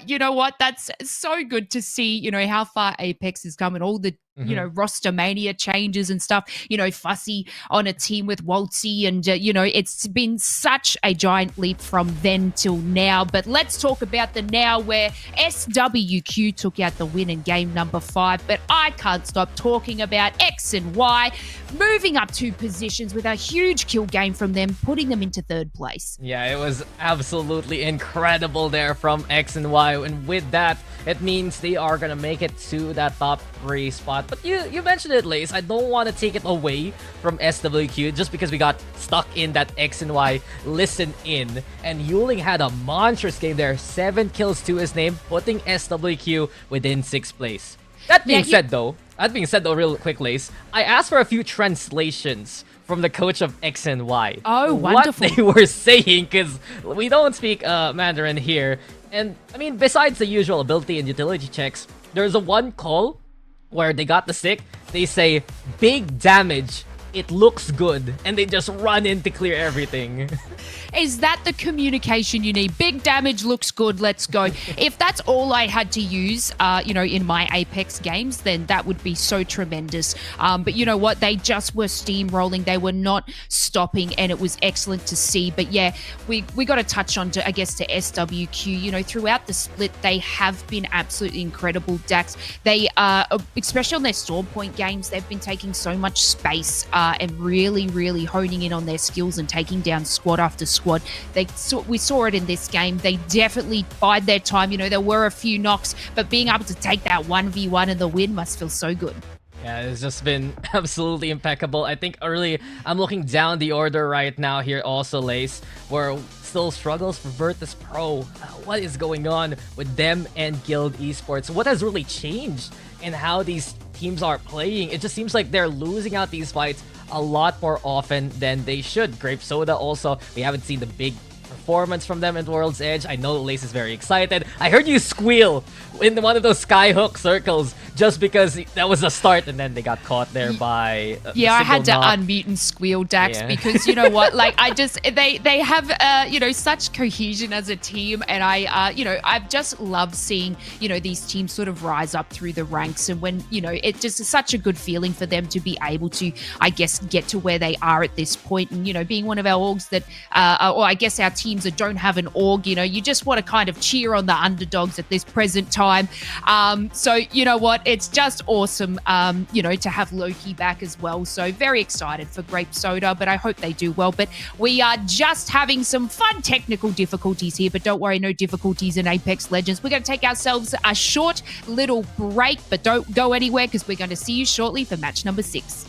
you know what? That's so good to see, how far Apex has come and all the roster mania changes and stuff, Fussy on a team with Waltzy. And, it's been such a giant leap from then till now. But let's talk about the now where SWQ took out the win in game number 5. But I can't stop talking about X and Y moving up 2 positions with a huge kill game from them, putting them into 3rd place. Yeah, it was absolutely incredible there from X and Y. And with that, it means they are going to make it to that top 3 spot. But you mentioned it, Lace. I don't want to take it away from SWQ just because we got stuck in that X and Y listen in. And Yuling had a monstrous game there. 7 kills to his name, putting SWQ within 6th place. That being said, though, real quick, Lace, I asked for a few translations from the coach of X and Y. Oh, wonderful. What they were saying, because we don't speak Mandarin here. And, I mean, besides the usual ability and utility checks, there's a one call where they got the stick. They say, big damage. It looks good, and they just run in to clear everything. Is that the communication you need? Big damage looks good, let's go. If that's all I had to use, in my Apex games, then that would be so tremendous. But you know what? They just were steamrolling. They were not stopping, and it was excellent to see. But yeah, we got to touch on, to SWQ. Throughout the split, they have been absolutely incredible, Dax. They, especially on their Storm Point games, they've been taking so much space and really, really honing in on their skills and taking down squad after squad. We saw it in this game. They definitely bide their time. There were a few knocks, but being able to take that 1v1 and the win must feel so good. Yeah, it's just been absolutely impeccable. I think early, I'm looking down the order right now here also, Lace, where still struggles for Virtus Pro. What is going on with them and Guild Esports? What has really changed in how these teams are playing? It just seems like they're losing out these fights a lot more often than they should. Grape Soda also, we haven't seen the big performance from them in World's Edge. I know Lace is very excited. I heard you squeal in one of those skyhook circles just because that was the start, and then they got caught there by I had to unmute and squeal, Dax, because you know what, like they have such cohesion as a team, and I've just loved seeing these teams sort of rise up through the ranks, and when it just is such a good feeling for them to be able to, I guess, get to where they are at this point. And being one of our orgs that or I guess our teams that don't have an org, you just want to kind of cheer on the underdogs at this present time. So you know what, it's just awesome, to have Loki back as well. So very excited for Grape Soda, but I hope they do well. But we are just having some fun technical difficulties here, but don't worry, no difficulties in Apex Legends. We're going to take ourselves a short little break, but don't go anywhere because we're going to see you shortly for match number 6.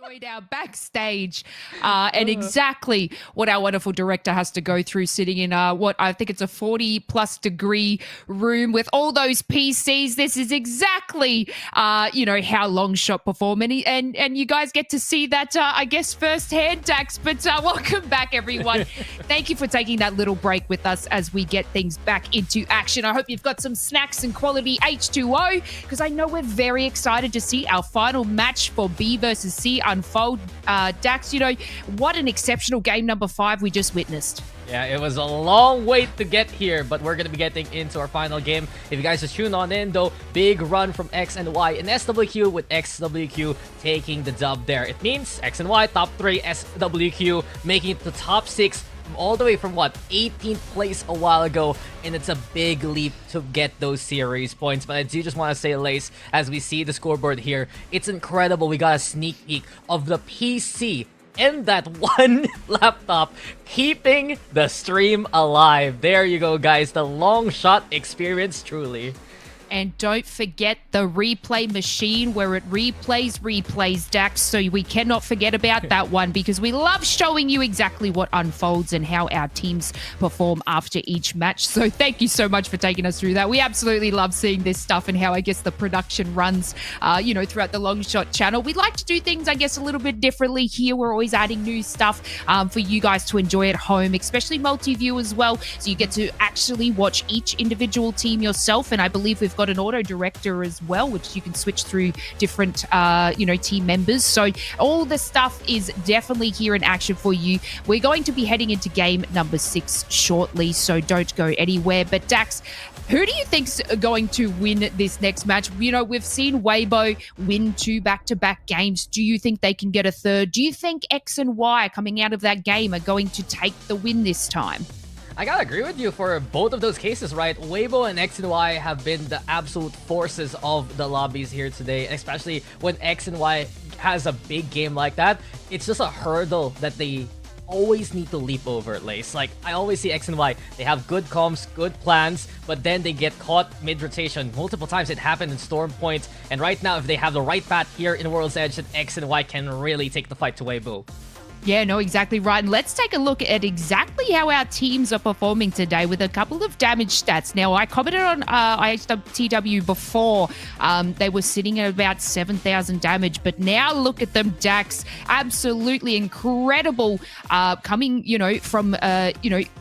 enjoyed our backstage and exactly what our wonderful director has to go through sitting in what I think it's a 40+ degree room with all those PCs. This is exactly, how Longshot perform. And you guys get to see that, I guess, firsthand, Dax. But welcome back, everyone. Thank you for taking that little break with us as we get things back into action. I hope you've got some snacks and quality H2O because I know we're very excited to see our final match for B versus C unfold. Dax, what an exceptional game number 5 we just witnessed. Yeah, it was a long wait to get here, but we're going to be getting into our final game. If you guys just tune on in, though, big run from X and Y in SWQ with XWQ taking the dub there. It means X and Y top 3, SWQ making it to top 6 all the way from 18th place a while ago, and it's a big leap to get those series points. But I do just want to say, Lace, as we see the scoreboard here, it's incredible. We got a sneak peek of the PC and that one laptop keeping the stream alive. There you go, guys. The long shot experience, truly. And don't forget the replay machine where it replays, Dax. So we cannot forget about that one because we love showing you exactly what unfolds and how our teams perform after each match. So thank you so much for taking us through that. We absolutely love seeing this stuff and how, I guess, the production runs, throughout the Longshot channel. We like to do things, I guess, a little bit differently here. We're always adding new stuff for you guys to enjoy at home, especially multi-view as well. So you get to actually watch each individual team yourself. And I believe we've got an auto director as well, which you can switch through different team members. So all the stuff is definitely here in action for you. We're going to be heading into game number 6 shortly, so don't go anywhere. But Dax, who do you think's going to win this next match? We've seen Weibo win 2 back-to-back games. Do you think they can get a third? Do you think X and Y coming out of that game are going to take the win this time? I gotta agree with you for both of those cases, right? Weibo and X and Y have been the absolute forces of the lobbies here today, especially when X and Y has a big game like that. It's just a hurdle that they always need to leap over, Lace. Like, I always see X and Y. They have good comms, good plans, but then they get caught mid-rotation. Multiple times it happened in Storm Point, and right now, if they have the right path here in World's Edge, then X and Y can really take the fight to Weibo. Yeah, no, exactly right. And let's take a look at exactly how our teams are performing today with a couple of damage stats. Now, I commented on IHTW before. They were sitting at about 7,000 damage, but now look at them, Dax. Absolutely incredible coming, from,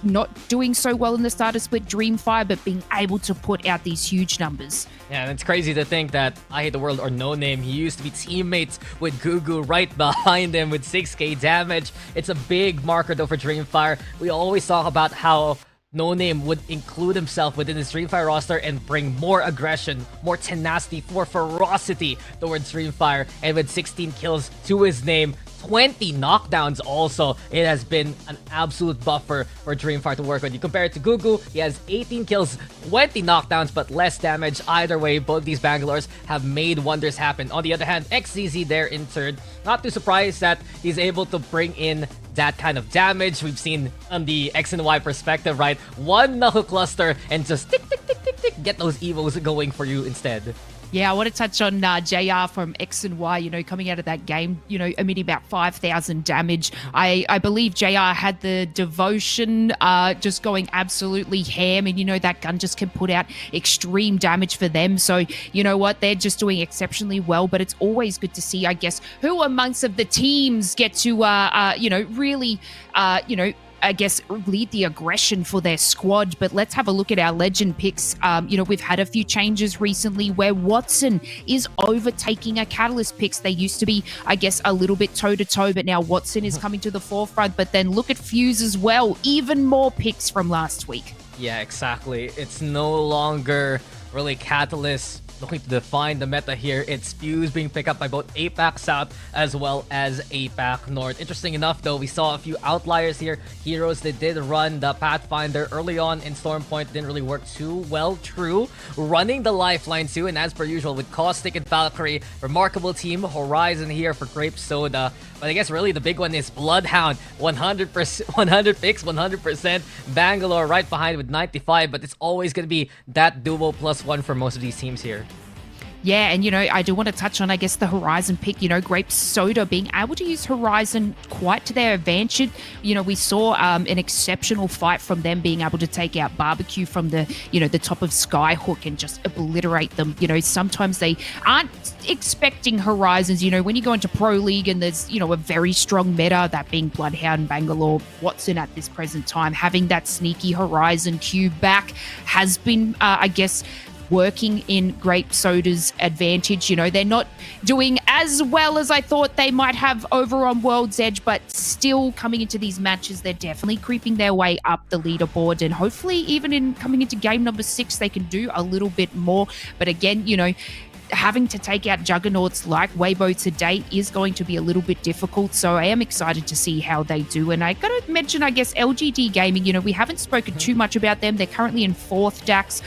not doing so well in the starter split Dreamfire, but being able to put out these huge numbers. Yeah, and it's crazy to think that I Hate the World or No Name, he used to be teammates with Gugu right behind him with 6k damage. It's a big marker though for Dreamfire. We always talk about how No Name would include himself within his Dreamfire roster and bring more aggression, more tenacity, more ferocity towards Dreamfire. And with 16 kills to his name, 20 knockdowns also, it has been an absolute buffer for Dreamfire to work with. You compare it to Gugu, he has 18 kills, 20 knockdowns, but less damage. Either way, both these Bangalores have made wonders happen. On the other hand, XZZ there in third. Not too surprised that he's able to bring in that kind of damage. We've seen on the X and Y perspective, right? One knuckle cluster and just tick, tick, tick, tick, tick, get those evos going for you instead. Yeah, I want to touch on JR from X and Y, coming out of that game, emitting about 5,000 damage. I believe JR had the devotion just going absolutely ham, and, that gun just can put out extreme damage for them. So, you know what? They're just doing exceptionally well, but it's always good to see, I guess, who amongst of the teams get to, really, I guess, lead the aggression for their squad. But let's have a look at our legend picks. We've had a few changes recently where Watson is overtaking our Catalyst picks. They used to be, I guess, a little bit toe-to-toe, but now Watson is coming to the forefront. But then look at Fuse as well. Even more picks from last week. Yeah, exactly. It's no longer really Catalyst looking to define the meta here. It's Fuse being picked up by both APAC South as well as APAC North. Interesting enough, though, we saw a few outliers here. Heroes, they did run the Pathfinder early on in Storm Point. Didn't really work too well. True. Running the Lifeline too, and as per usual with Caustic and Valkyrie, remarkable team. Horizon here for Grape Soda. But I guess really the big one is Bloodhound. 100%, 100 picks, 100%. Bangalore right behind with 95, but it's always going to be that duo +1 for most of these teams here. Yeah, and I do want to touch on, I guess, the Horizon pick. Grape Soda being able to use Horizon quite to their advantage. We saw an exceptional fight from them being able to take out Barbecue from the, the top of Skyhook and just obliterate them. Sometimes they aren't expecting Horizons. When you go into Pro League and there's, a very strong meta, that being Bloodhound, Bangalore, Watson at this present time, having that sneaky Horizon cube back has been, I guess, working in Grape Soda's advantage. They're not doing as well as I thought they might have over on World's Edge, but still coming into these matches, they're definitely creeping their way up the leaderboard, and hopefully even in coming into game number 6, they can do a little bit more. But again, having to take out juggernauts like Weibo today is going to be a little bit difficult, so I am excited to see how they do. And I gotta mention, I guess, LGD Gaming, we haven't spoken too much about them. They're currently in 4th DAX.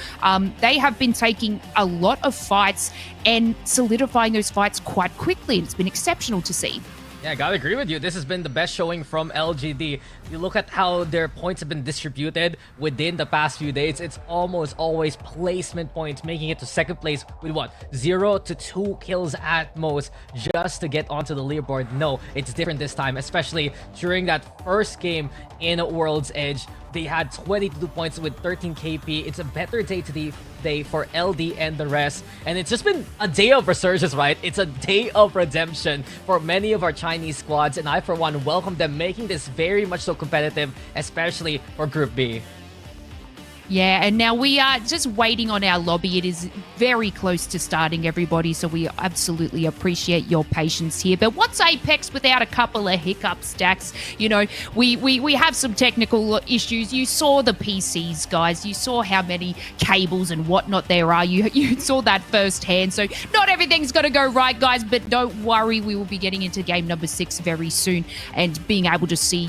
They have been taking a lot of fights and solidifying those fights quite quickly. It's been exceptional to see. Yeah, I gotta agree with you. This has been the best showing from LGD. You look at how their points have been distributed within the past few days. It's almost always placement points, making it to 2nd place with what? 0 to 2 kills at most just to get onto the leaderboard. No, it's different this time, especially during that first game in World's Edge. They had 22 points with 13 KP. It's a better day today for LD and the rest. And it's just been a day of resurgence, right? It's a day of redemption for many of our Chinese squads. And I, for one, welcome them, making this very much so competitive, especially for Group B. Yeah, and now we are just waiting on our lobby. It is very close to starting, everybody, so we absolutely appreciate your patience here. But what's Apex without a couple of hiccups, Dax? We have some technical issues. You saw the PCs, guys. You saw how many cables and whatnot there are. You saw that firsthand. So not everything's going to go right, guys, but don't worry. We will be getting into game number 6 very soon and being able to see,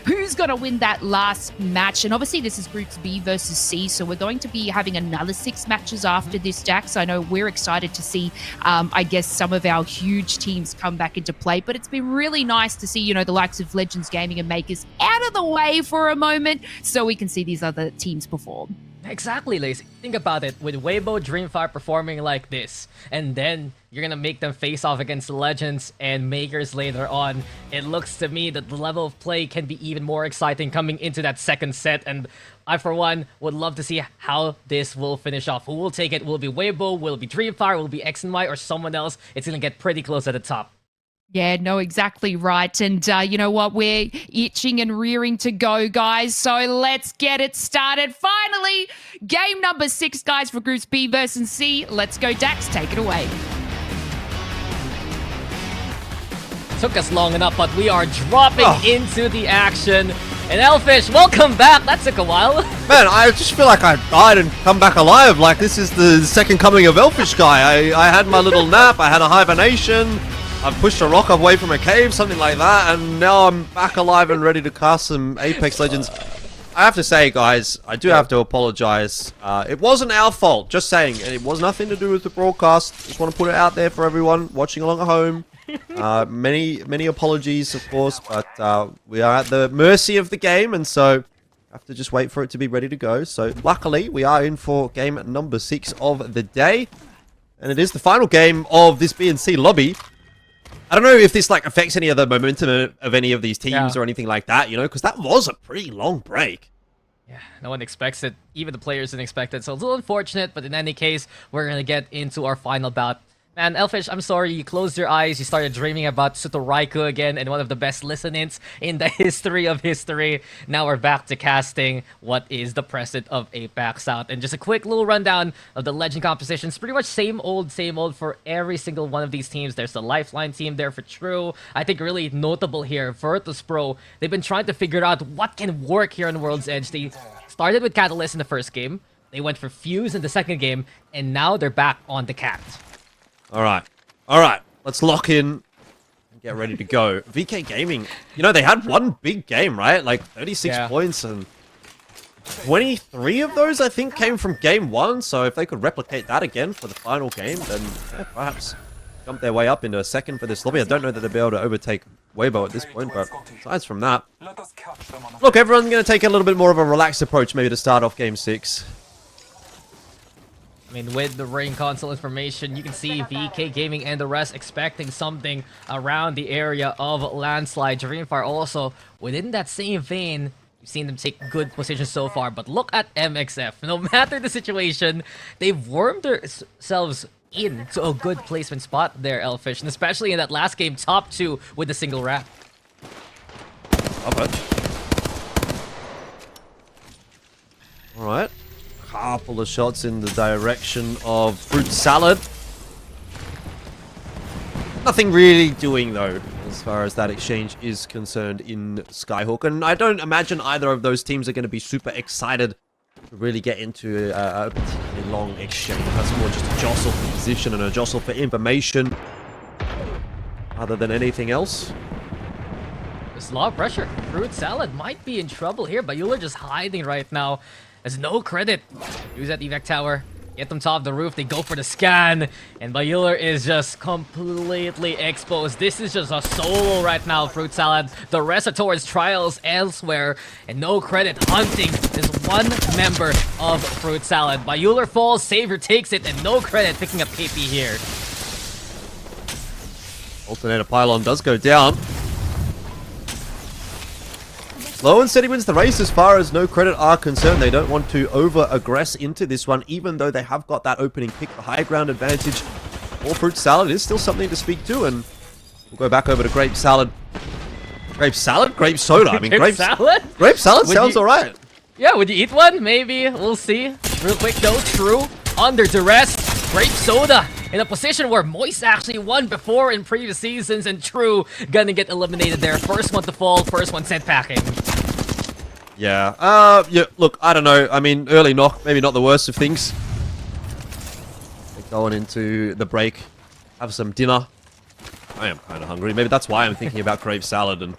who's going to win that last match. And obviously this is Groups B versus C, so we're going to be having another 6 matches after this, Dax. I know we're excited to see, I guess, some of our huge teams come back into play, but it's been really nice to see, the likes of Legends Gaming and Makers out of the way for a moment so we can see these other teams perform. Exactly, Lace. Think about it. With Weibo Dreamfire performing like this, and then you're gonna make them face off against Legends and Makers later on, it looks to me that the level of play can be even more exciting coming into that 2nd set. And I, for one, would love to see how this will finish off. Who will take it? Will it be Weibo? Will it be Dreamfire? Will it be X and Y? Or someone else? It's gonna get pretty close at the top. Yeah, no, exactly right. And you know what? We're itching and rearing to go, guys. So let's get it started. Finally, game number 6, guys, for Groups B versus C. Let's go, Dax. Take it away. Took us long enough, but we are dropping into the action. And Elfish, welcome back. That took a while. Man, I just feel like I died and come back alive. Like, this is the second coming of Elfish guy. I had my little nap. I had a hibernation. I pushed a rock away from a cave, something like that, and now I'm back alive and ready to cast some Apex Legends. I have to say, guys, I do have to apologize. It wasn't our fault, just saying. It was nothing to do with the broadcast. Just want to put it out there for everyone watching along at home. Many apologies, of course, but we are at the mercy of the game, and so have to just wait for it to be ready to go. So luckily, we are in for game number 6 of the day, and it is the final game of this B and C lobby. I don't know if this affects any of the momentum of any of these teams or anything like that, because that was a pretty long break. Yeah, no one expects it. Even the players didn't expect it, so it's a little unfortunate, but in any case, we're going to get into our final bout. Man, Elfish, I'm sorry, you closed your eyes, you started dreaming about Sutoraiku again, and one of the best listen-ins in the history of history. Now we're back to casting what is the president of APAC South. And just a quick little rundown of the Legend compositions. Pretty much same old for every single one of these teams. There's the Lifeline team there for True. I think really notable here, Virtus Pro. They've been trying to figure out what can work here on World's Edge. They started with Catalyst in the first game, they went for Fuse in the second game, and now they're back on the Cat. All right, let's lock in and get ready to go. VK Gaming, they had one big game, right? 36 points, and 23 of those, I think, came from game 1. So if they could replicate that again for the final game, then perhaps jump their way up into a second for this lobby. I don't know that they'll be able to overtake Weibo at this point, but aside from that, look, everyone's going to take a little bit more of a relaxed approach maybe to start off game 6. I mean, with the ring console information, you can see VK Gaming and the rest expecting something around the area of Landslide. Dreamfire also, within that same vein, you've seen them take good positions so far, but look at MXF. No matter the situation, they've wormed themselves into a good placement spot there, Elfish, and especially in that last game, top 2 with a single wrap. Alright. Couple of shots in the direction of Fruit Salad. Nothing really doing, though, as far as that exchange is concerned in Skyhook. And I don't imagine either of those teams are going to be super excited to really get into a particularly long exchange. That's more just a jostle for position and a jostle for information, other than anything else. There's a lot of pressure. Fruit Salad might be in trouble here, but you're just hiding right now. There's no credit. Use that evac tower. Get them top of the roof. They go for the scan. And Bayuller is just completely exposed. This is just a solo right now, Fruit Salad. The rest are towards trials elsewhere. And no credit hunting this one member of Fruit Salad. Bayuller falls. Savior takes it. And no credit picking up KP here. Alternator pylon does go down. Lowen said he wins the race as far as no credit are concerned. They don't want to over-aggress into this one, even though they have got that opening pick. The high ground advantage for Fruit Salad is still something to speak to, and we'll go back over to Grape Salad. Grape Salad? Grape Soda. I mean, Grape Salad? Grape Salad sounds alright. Yeah, would you eat one? Maybe. We'll see. Real quick though, True under duress. Grape Soda in a position where Moist actually won before in previous seasons, and True gonna get eliminated there. First one to fall, first one sent packing. Yeah. Yeah. Look, I don't know. I mean, early knock, maybe not the worst of things. They're going into the break, have some dinner. I am kind of hungry. Maybe that's why I'm thinking about Grape Salad and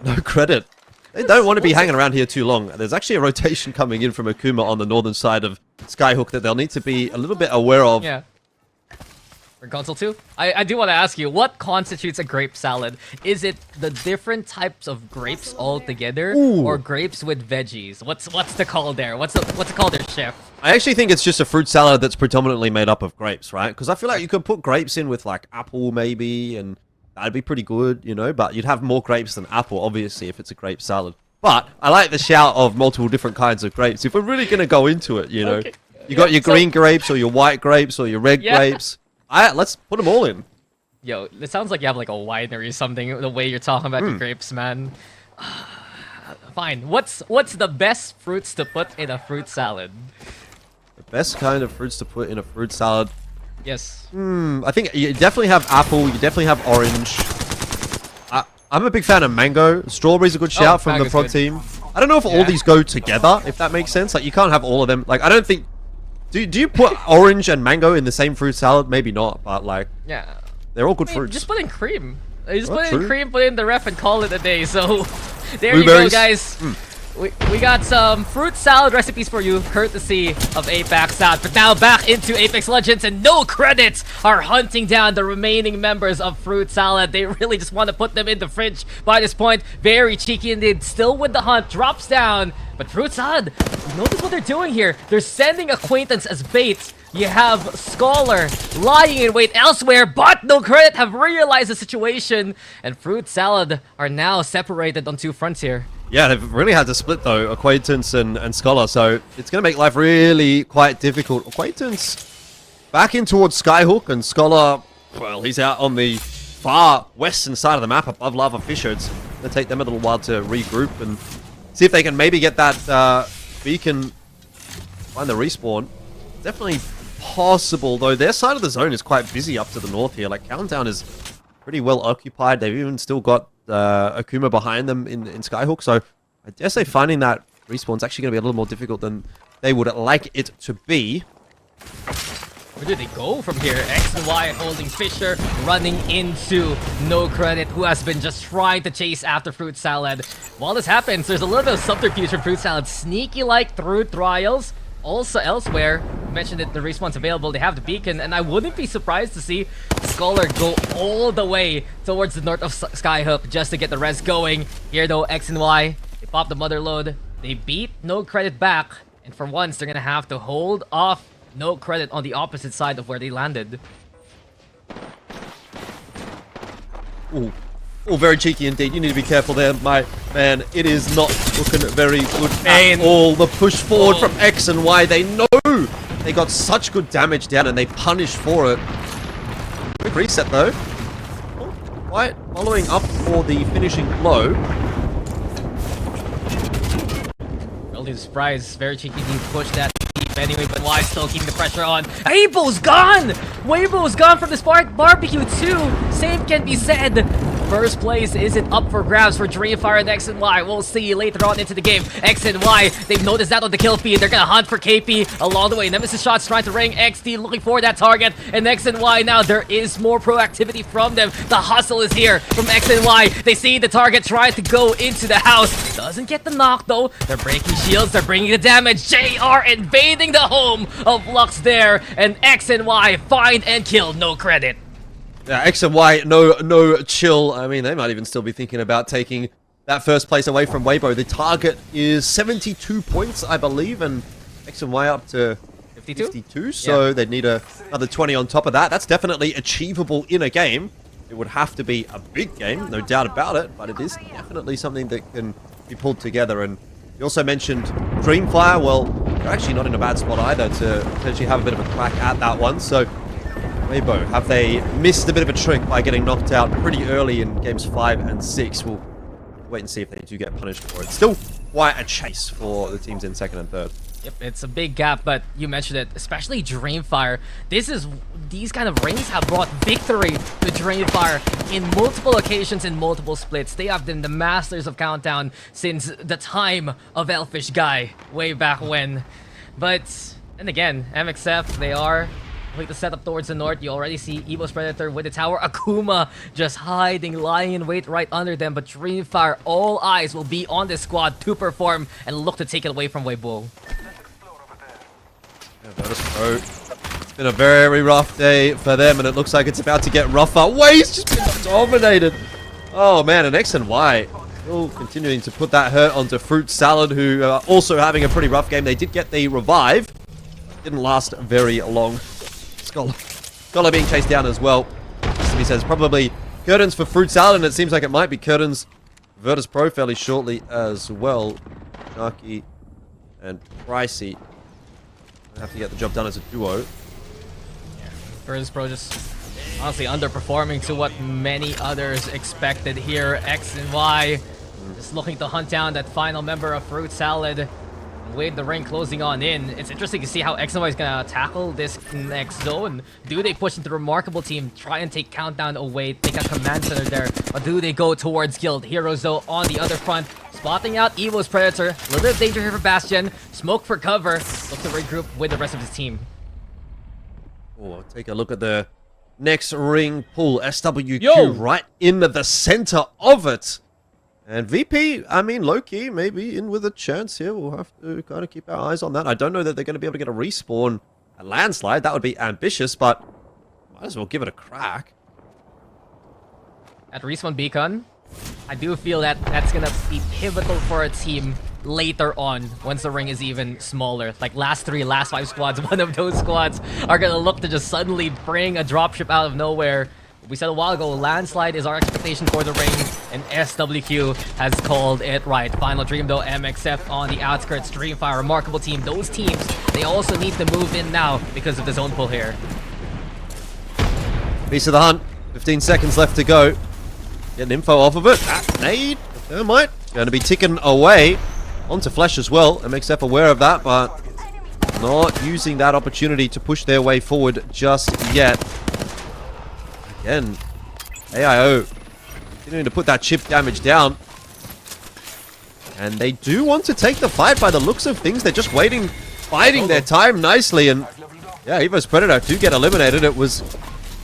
no credit. They don't want to be hanging around here too long. There's actually a rotation coming in from Akuma on the northern side of Skyhook that they'll need to be a little bit aware of. Yeah. For console 2? I do want to ask you, what constitutes a grape salad? Is it the different types of grapes all together, or grapes with veggies? What's the call there? What's the call there, chef? I actually think it's just a fruit salad that's predominantly made up of grapes, right? Because I feel like you could put grapes in with like apple maybe, and that'd be pretty good, you know? But you'd have more grapes than apple, obviously, if it's a grape salad. But I like the shout of multiple different kinds of grapes. If we're really going to go into it, you know, Okay. you got your green grapes or your white grapes or your red grapes. Let's put them all in. Yo, it sounds like you have like a winery or something, the way you're talking about your grapes, man. Fine. What's the best fruits to put in a fruit salad? The best kind of fruits to put in a fruit salad. Yes. I think you definitely have apple. You definitely have orange. I'm a big fan of mango. Strawberry's a good shout from the prod team. I don't know if all these go together, if that makes sense. Like, you can't have all of them. Like, I don't think... Do you put orange and mango in the same fruit salad? Maybe not, but, like... Yeah. They're all good fruits. Just put in cream. Just put true. in cream, put in the ref, and call it a day. So, there you go, guys. We got some fruit salad recipes for you, courtesy of APAC South. But now back into Apex Legends, and no credits are hunting down the remaining members of Fruit Salad. They really just want to put them in the fridge by this point. Very cheeky indeed, still with the hunt, drops down. But Fruit Salad, notice what they're doing here. They're sending Acquaintance as bait. You have Scholar lying in wait elsewhere, but no credit have realized the situation. And Fruit Salad are now separated on two fronts here. Yeah, they've really had to split, though, Acquaintance and Scholar, so it's going to make life really quite difficult. Acquaintance back in towards Skyhook, and Scholar, well, he's out on the far western side of the map above Lava Fissure. It's going to take them a little while to regroup and see if they can maybe get that beacon, find the respawn. Definitely possible, though. Their side of the zone is quite busy up to the north here. Like, Countdown is pretty well occupied. They've even still got Akuma behind them in Skyhook, so I dare say finding that respawn is actually going to be a little more difficult than they would like it to be. Where do they go from here? X and Y holding Fisher, running into No Credit, who has been just trying to chase after Fruit Salad. While this happens, there's a little bit of subterfuge from Fruit Salad, sneaky-like through trials. Also elsewhere, you mentioned that the respawn's available, they have the beacon, and I wouldn't be surprised to see Scholar go all the way towards the north of Skyhook just to get the res going. Here though, X and Y, they pop the mother load, they beat No Credit back, and for once they're gonna have to hold off no credit on the opposite side of where they landed. Ooh. Oh, very cheeky indeed. You need to be careful there, my man. It is not looking very good at all. The push forward from X and Y. They know they got such good damage down and they punished for it. Quick reset though. White following up for the finishing blow. Relative surprise. Very cheeky to push that deep anyway, but Y still keeping the pressure on. Weibo's gone! Weibo's gone from this barbecue too. Same can be said. First place isn't up for grabs for Dreamfire and X and Y. We'll see later on into the game. X and Y, they've noticed that on the kill feed. They're gonna hunt for KP along the way. Nemesis shots trying to ring XD, looking for that target. And X and Y now, there is more proactivity from them. The hustle is here from X and Y. They see the target trying to go into the house. Doesn't get the knock though. They're breaking shields, they're bringing the damage. JR invading the home of Lux there. And X and Y find and kill, no credit. Yeah, X and Y, no chill. I mean, they might even still be thinking about taking that first place away from Weibo. The target is 72 points, I believe, and X and Y up to 52. So yeah, they'd need another 20 on top of that. That's definitely achievable in a game. It would have to be a big game, no doubt about it, but it is definitely something that can be pulled together. And you also mentioned Dreamfire. Well, they're actually not in a bad spot either to potentially have a bit of a crack at that one. So Weibo, have they missed a bit of a trick by getting knocked out pretty early in games 5 and 6? We'll wait and see if they do get punished for it. Still quite a chase for the teams in 2nd and 3rd. Yep, it's a big gap, but you mentioned it, especially Dreamfire. These kind of rings have brought victory to Dreamfire in multiple occasions, in multiple splits. They have been the masters of Countdown since the time of Elfish Guy, way back when. But, and again, MXF, they are complete the setup towards the north. You already see Evo's Predator with the tower. Akuma just hiding, lying in wait right under them. But Dreamfire, all eyes will be on this squad to perform and look to take it away from Weibo. Yeah, it's been a very rough day for them, and it looks like it's about to get rougher. Wei's just been dominated. Oh man, and X and Y still continuing to put that hurt onto Fruit Salad, who are also having a pretty rough game. They did get the revive. Didn't last very long. Scholar being chased down as well. He says probably Curtains for Fruit Salad, and it seems like it might be Curtains Virtus Pro fairly shortly as well. Sharky and Pricey have to get the job done as a duo. Yeah, Virtus Pro just honestly underperforming to what many others expected here. X and Y just looking to hunt down that final member of Fruit Salad. With the ring closing on in, it's interesting to see how X and Y is gonna tackle this next zone. Do they push into the Remarkable team, try and take Countdown away, take a command center there, or do they go towards Guild Heroes though on the other front, spotting out Evo's Predator, a little bit of danger here for Bastion, smoke for cover, look to regroup with the rest of his team. Oh, take a look at the next ring pull, SWQ right in the center of it. And VP, I mean, low-key, maybe in with a chance here. We'll have to kind of keep our eyes on that. I don't know that they're going to be able to get a respawn, a landslide. That would be ambitious, but might as well give it a crack. At respawn beacon, I do feel that that's going to be pivotal for a team later on once the ring is even smaller. Like last 5 squads, one of those squads are going to look to just suddenly bring a dropship out of nowhere. We said a while ago, landslide is our expectation for the ring, and SWQ has called it right. Final Dream though, MXF on the outskirts, Dreamfire, Remarkable team. Those teams, they also need to move in now because of the zone pull here. Piece of the hunt, 15 seconds left to go. Getting info off of it. That nade, the thermite, going to be ticking away. Onto Flesh as well, MXF aware of that, but not using that opportunity to push their way forward just yet. Again, AIO continuing to put that chip damage down. And they do want to take the fight by the looks of things. They're just waiting, biding their time nicely. And yeah, Evo's Predator do get eliminated. It was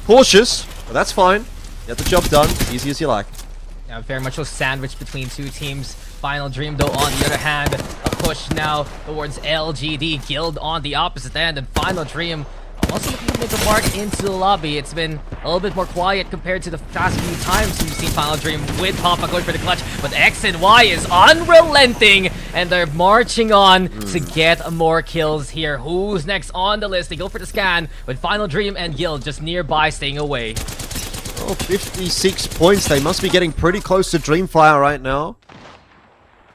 cautious, but that's fine. Get the job done, easy as you like. Yeah, very much a sandwich between two teams. Final Dream though on the other hand, a push now towards LGD Guild on the opposite end, and Final Dream Also looking to make a mark into the lobby. It's been a little bit more quiet compared to the past few times we've seen Final Dream with Papa going for the clutch. But X and Y is unrelenting, and they're marching on to get more kills here. Who's next on the list? They go for the scan with Final Dream and Guild just nearby, staying away. Oh, 56 points. They must be getting pretty close to Dreamfire right now.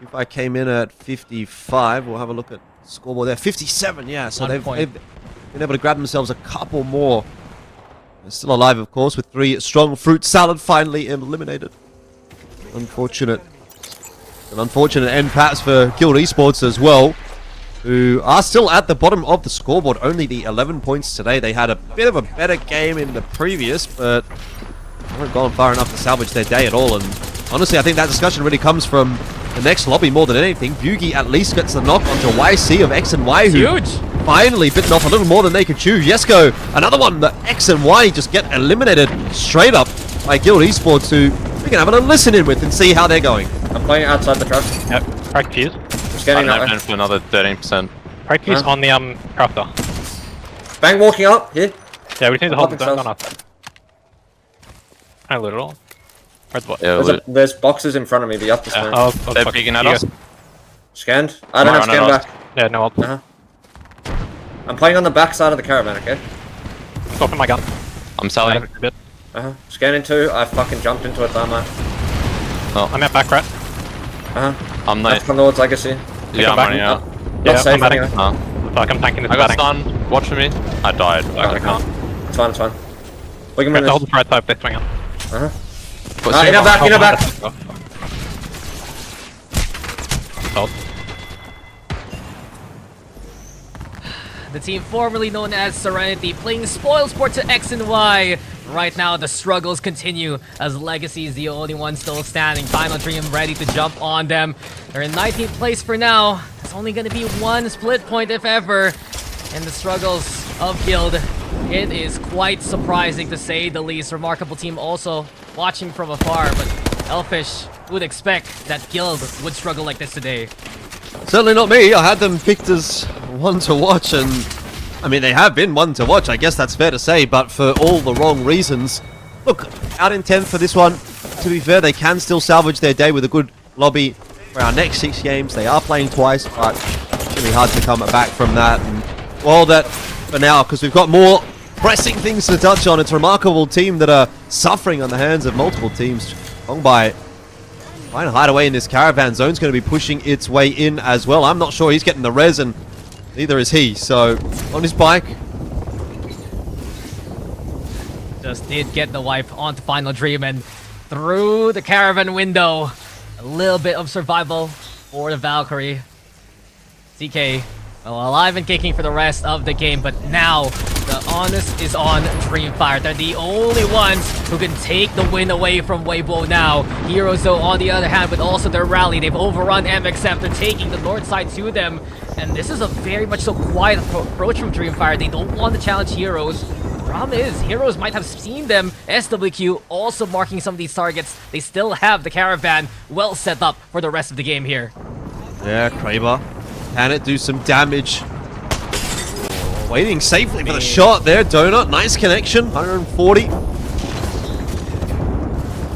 If I came in at 55, we'll have a look at scoreboard there. 57, yeah. So they've been able to grab themselves a couple more. They're still alive, of course, with 3 strong fruit salad finally eliminated. Unfortunate. An unfortunate end perhaps for Guild Esports as well, who are still at the bottom of the scoreboard. Only the 11 points today. They had a bit of a better game in the previous, but haven't gone far enough to salvage their day at all. And honestly, I think that discussion really comes from the next lobby more than anything. Bugi at least gets the knock onto YC of X and Y, who finally bitten off a little more than they could chew. Yesko, another one that X and Y just get eliminated straight up by Guild Esports, who we can have a little listen in with and see how they're going. I'm playing outside the truck. Yep, cracked fuse. Just getting that way. For another 13%. Cracked fuse on the crafter. Bang walking up, here. Yeah, we just need to hold the zone on outside. I lit it all. Where's what? Yeah, There's boxes in front of me, the up Yeah, they're peeking at us. Scanned? I don't have scan back. Yeah, no ult. I'm playing on the back side of the caravan, okay? I'm swapping my gun. I'm selling. Scanning 2, I fucking jumped into a thermite. I'm at back right. I'm not. That's from Lord's Legacy. Yeah, I'm running out. Not safe I'm anyway. Fuck, I'm tanking this. I got stunned. Watch for me. I died. I can't. It's fine, it's fine. We can We win have to hold this. the right side, they swing out. In our back, in our back. Hold. The team formerly known as Serenity playing spoil sport to X and Y. Right now, the struggles continue as Legacy is the only one still standing. Final Dream ready to jump on them. They're in 19th place for now. It's only going to be 1 split point if ever. And the struggles of Guild, it is quite surprising to say the least. Remarkable team also watching from afar, but Elfish would expect that Guild would struggle like this today. Certainly not me. I had them picked as one to watch, and I mean, they have been one to watch. I guess that's fair to say, but for all the wrong reasons. Look, out in 10th for this one. To be fair, they can still salvage their day with a good lobby for our next 6 games. They are playing twice, but it's going to be hard to come back from that. And well, that for now, because we've got more pressing things to touch on. It's a remarkable team that are suffering on the hands of multiple teams. Longby trying to hide away in this caravan. Zone's going to be pushing its way in as well. I'm not sure he's getting the res, and neither is he. So, on his bike. Just did get the wipe onto Final Dream and through the caravan window. A little bit of survival for the Valkyrie. CK, well, alive and kicking for the rest of the game, but now the onus is on Dreamfire. They're the only ones who can take the win away from Weibo now. Heroes, though, on the other hand, with also their rally, they've overrun MXF. They're taking the north side to them. And this is a very much so quiet approach from Dreamfire. They don't want to challenge Heroes. The problem is, Heroes might have seen them. SWQ also marking some of these targets. They still have the caravan well set up for the rest of the game here. Yeah, Kraber. Can it do some damage? Oh, waiting safely for the shot there. Donut, nice connection. 140.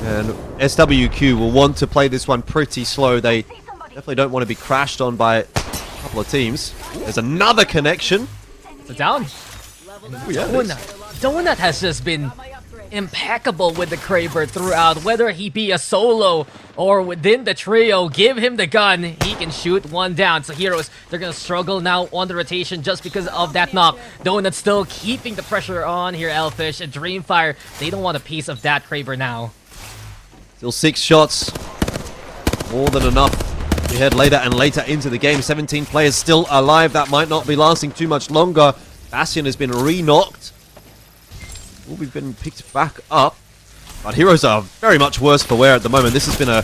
And SWQ will want to play this one pretty slow. They definitely don't want to be crashed on by a couple of teams. There's another connection. So down. Ooh, yeah, Donut has just been impeccable with the Kraber throughout, whether he be a solo or within the trio. Give him the gun, he can shoot one down. So Heroes, they're gonna struggle now on the rotation just because of that knock. Donut still keeping the pressure on here. Elfish and Dreamfire, they don't want a piece of that Kraber now. Still 6 shots. More than enough. We head later and later into the game. 17 players still alive. That might not be lasting too much longer. Bastion has been re-knocked. We've been picked back up. But Heroes are very much worse for wear at the moment. This has been a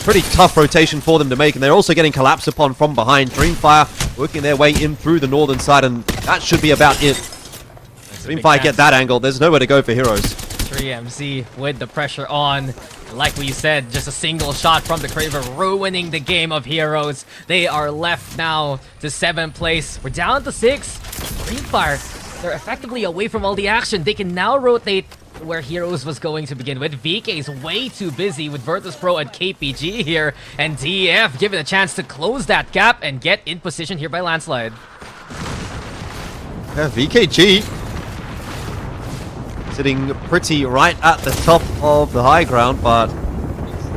pretty tough rotation for them to make. And they're also getting collapsed upon from behind. Dreamfire working their way in through the northern side. And that should be about it. Dreamfire get that angle. There's nowhere to go for Heroes. 3MC with the pressure on. Like we said, just a single shot from the Kraber ruining the game of Heroes. They are left now to 7th place. We're down to 6. Dreamfire they're effectively away from all the action. They can now rotate where Heroes was going to begin with. VK is way too busy with Virtus.pro and KPG here, and DF given a chance to close that gap and get in position here by Landslide. Yeah, VKG sitting pretty right at the top of the high ground, but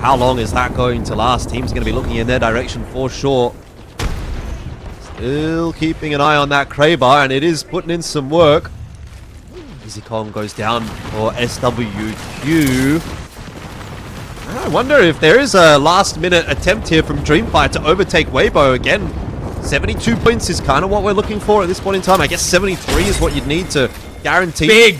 how long is that going to last? Team's going to be looking in their direction for sure. Still keeping an eye on that Kraber, and it is putting in some work. EasyCom goes down for SWQ. I wonder if there is a last-minute attempt here from Dreamfire to overtake Weibo again. 72 points is kind of what we're looking for at this point in time. I guess 73 is what you'd need to guarantee. Big!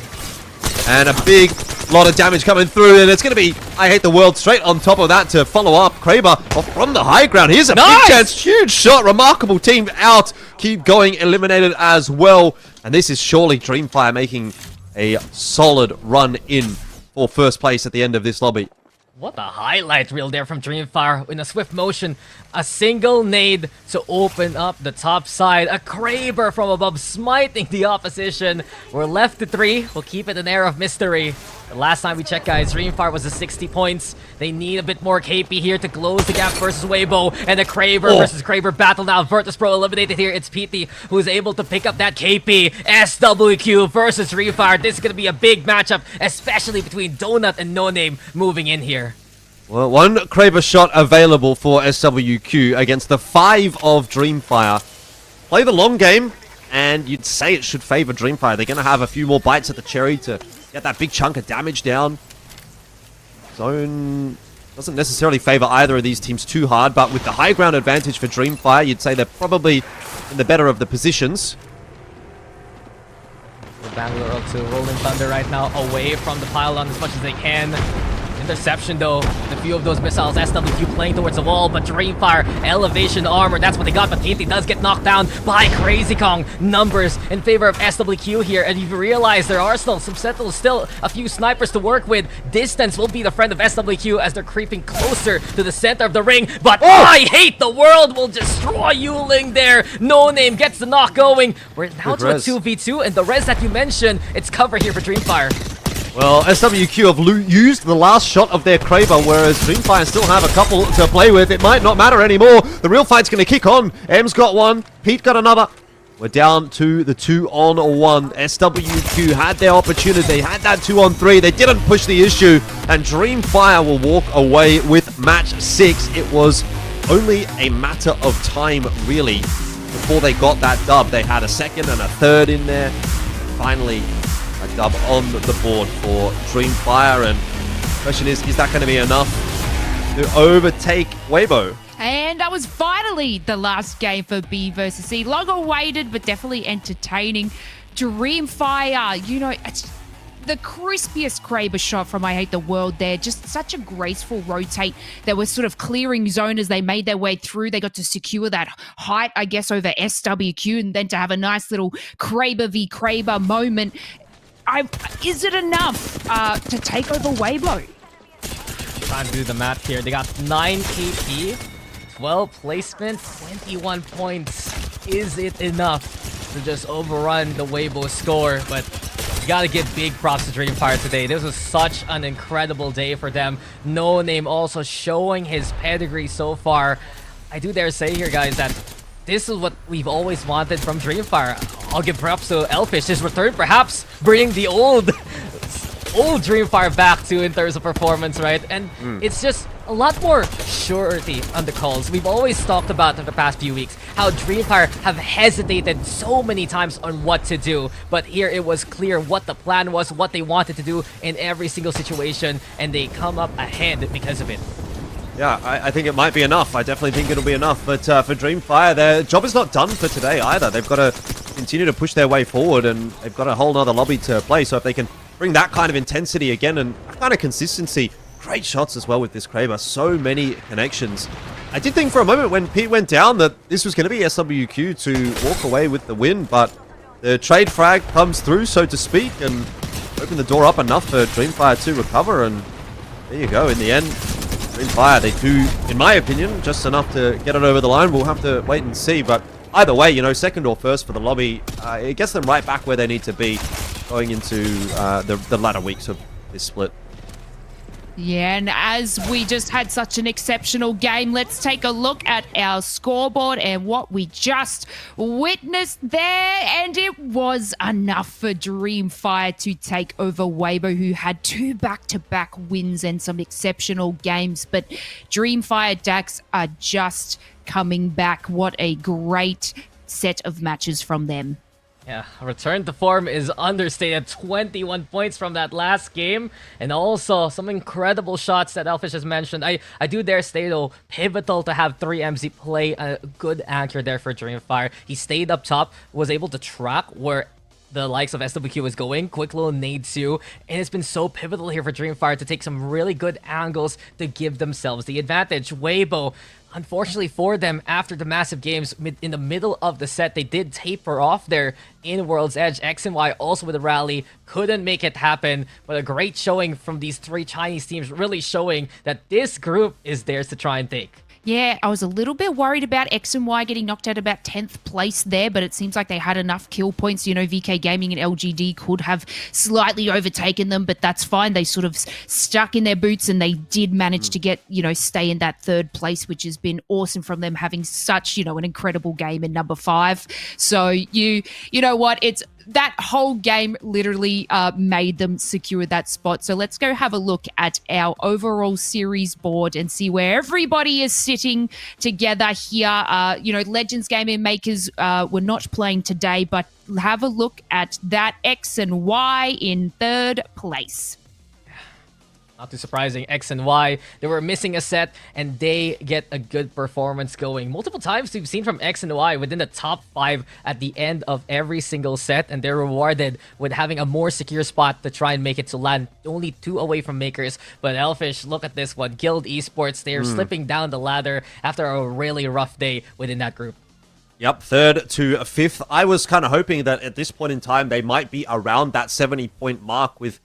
And a big lot of damage coming through, and it's going to be I Hate the World straight on top of that to follow up. Kraber off from the high ground. Here's a big chance. Huge shot. Remarkable team out. Keep going. Eliminated as well. And this is surely Dreamfire making a solid run in for first place at the end of this lobby. What a highlight reel there from Dreamfire in a swift motion. A single nade to open up the top side. A Kraber from above smiting the opposition. We're left to 3. We'll keep it an air of mystery. The last time we checked, guys, Dreamfire was at 60 points. They need a bit more KP here to close the gap versus Weibo. And the Kraber versus Kraber battle now. Virtus.pro eliminated here. It's PT who's able to pick up that KP. SWQ versus Dreamfire. This is going to be a big matchup, especially between Donut and No Name moving in here. Well, one Kraber shot available for SWQ against the 5 of Dreamfire. Play the long game, and you'd say it should favor Dreamfire. They're going to have a few more bites at the cherry to get that big chunk of damage down. Zone doesn't necessarily favor either of these teams too hard, but with the high ground advantage for Dreamfire, you'd say they're probably in the better of the positions. Bangalore up to Rolling Thunder right now, away from the pylon as much as they can. Interception though, a few of those missiles, SWQ playing towards the wall, but Dreamfire, elevation armor, that's what they got, but TNT does get knocked down by Crazy Kong. Numbers in favor of SWQ here, and you realize there are still some Sentinels, still a few snipers to work with. Distance will be the friend of SWQ as they're creeping closer to the center of the ring, but I Hate the World will destroy Yuling there. No Name gets the knock going. We're now to a 2v2, and the res that you mentioned, it's cover here for Dreamfire. Well, SWQ have used the last shot of their Kraber, whereas Dreamfire still have a couple to play with. It might not matter anymore. The real fight's going to kick on. M's got one. Pete got another. We're down to the 2-on-1. SWQ had their opportunity. They had that 2-on-3. They didn't push the issue. And Dreamfire will walk away with match 6. It was only a matter of time, really, before they got that dub. They had a second and a third in there. Finally, a dub on the board for Dreamfire, and the question is that going to be enough to overtake Weibo? And that was finally the last game for B versus C. Long awaited, but definitely entertaining. Dreamfire, you know, it's the crispiest Kraber shot from I Hate the World there. Just such a graceful rotate. They were sort of clearing zone as they made their way through. They got to secure that height, I guess, over SWQ, and then to have a nice little Kraber v Kraber moment. Is it enough to take over Weibo? Time to do the math here. They got 9 KP, 12 placement, 21 points. Is it enough to just overrun the Weibo score? But you gotta give big props to Dreamfire today. This was such an incredible day for them. No Name also showing his pedigree so far. I do dare say here, guys, that this is what we've always wanted from Dreamfire. I'll give props to Elfish. His return perhaps bringing the old Dreamfire back to in terms of performance, right? And it's just a lot more surety on the calls. We've always talked about in the past few weeks how Dreamfire have hesitated so many times on what to do. But here it was clear what the plan was, what they wanted to do in every single situation, and they come up ahead because of it. Yeah, I think it might be enough. I definitely think it'll be enough. But for Dreamfire, their job is not done for today either. They've got to continue to push their way forward, and they've got a whole nother lobby to play. So if they can bring that kind of intensity again and that kind of consistency, great shots as well with this Kraber. So many connections. I did think for a moment when Pete went down that this was going to be SWQ to walk away with the win, but the trade frag comes through, so to speak, and open the door up enough for Dreamfire to recover, and there you go. In the end, Dreamfire, they do, in my opinion, just enough to get it over the line. We'll have to wait and see, but either way, you know, second or first for the lobby, it gets them right back where they need to be going into the latter weeks of this split. Yeah, and as we just had such an exceptional game, let's take a look at our scoreboard and what we just witnessed there. And it was enough for Dreamfire to take over Weibo, who had 2 back-to-back wins and some exceptional games. But Dreamfire Dax are just coming back. What a great set of matches from them. Yeah, return to form is understated. 21 points from that last game. And also some incredible shots that Elfish has mentioned. I do dare say, though, pivotal to have 3MZ play a good anchor there for Dreamfire. He stayed up top, was able to track where the likes of SWQ is going, quick little nades too, and it's been so pivotal here for Dreamfire to take some really good angles to give themselves the advantage. Weibo, unfortunately for them, after the massive games in the middle of the set, they did taper off there in World's Edge. X and Y also with a rally, couldn't make it happen, but a great showing from these 3 Chinese teams, really showing that this group is theirs to try and take. Yeah, I was a little bit worried about X and Y getting knocked out about 10th place there, but it seems like they had enough kill points. You know, VK Gaming and LGD could have slightly overtaken them, but that's fine. They sort of stuck in their boots and they did manage to get, you know, stay in that 3rd place, which has been awesome from them having such, you know, an incredible game in number 5. So you know what? It's that whole game literally made them secure that spot. So let's go have a look at our overall series board and see where everybody is sitting together here. You know, Legends Gaming Makers were not playing today, but have a look at that. X and Y in 3rd place. Not too surprising, X and Y, they were missing a set, and they get a good performance going. Multiple times we've seen from X and Y within the top 5 at the end of every single set, and they're rewarded with having a more secure spot to try and make it to land. Only 2 away from Makers, but Elfish, look at this one. Guild Esports, they're slipping down the ladder after a really rough day within that group. Yep, 3rd to 5th. I was kind of hoping that at this point in time, they might be around that 70-point mark with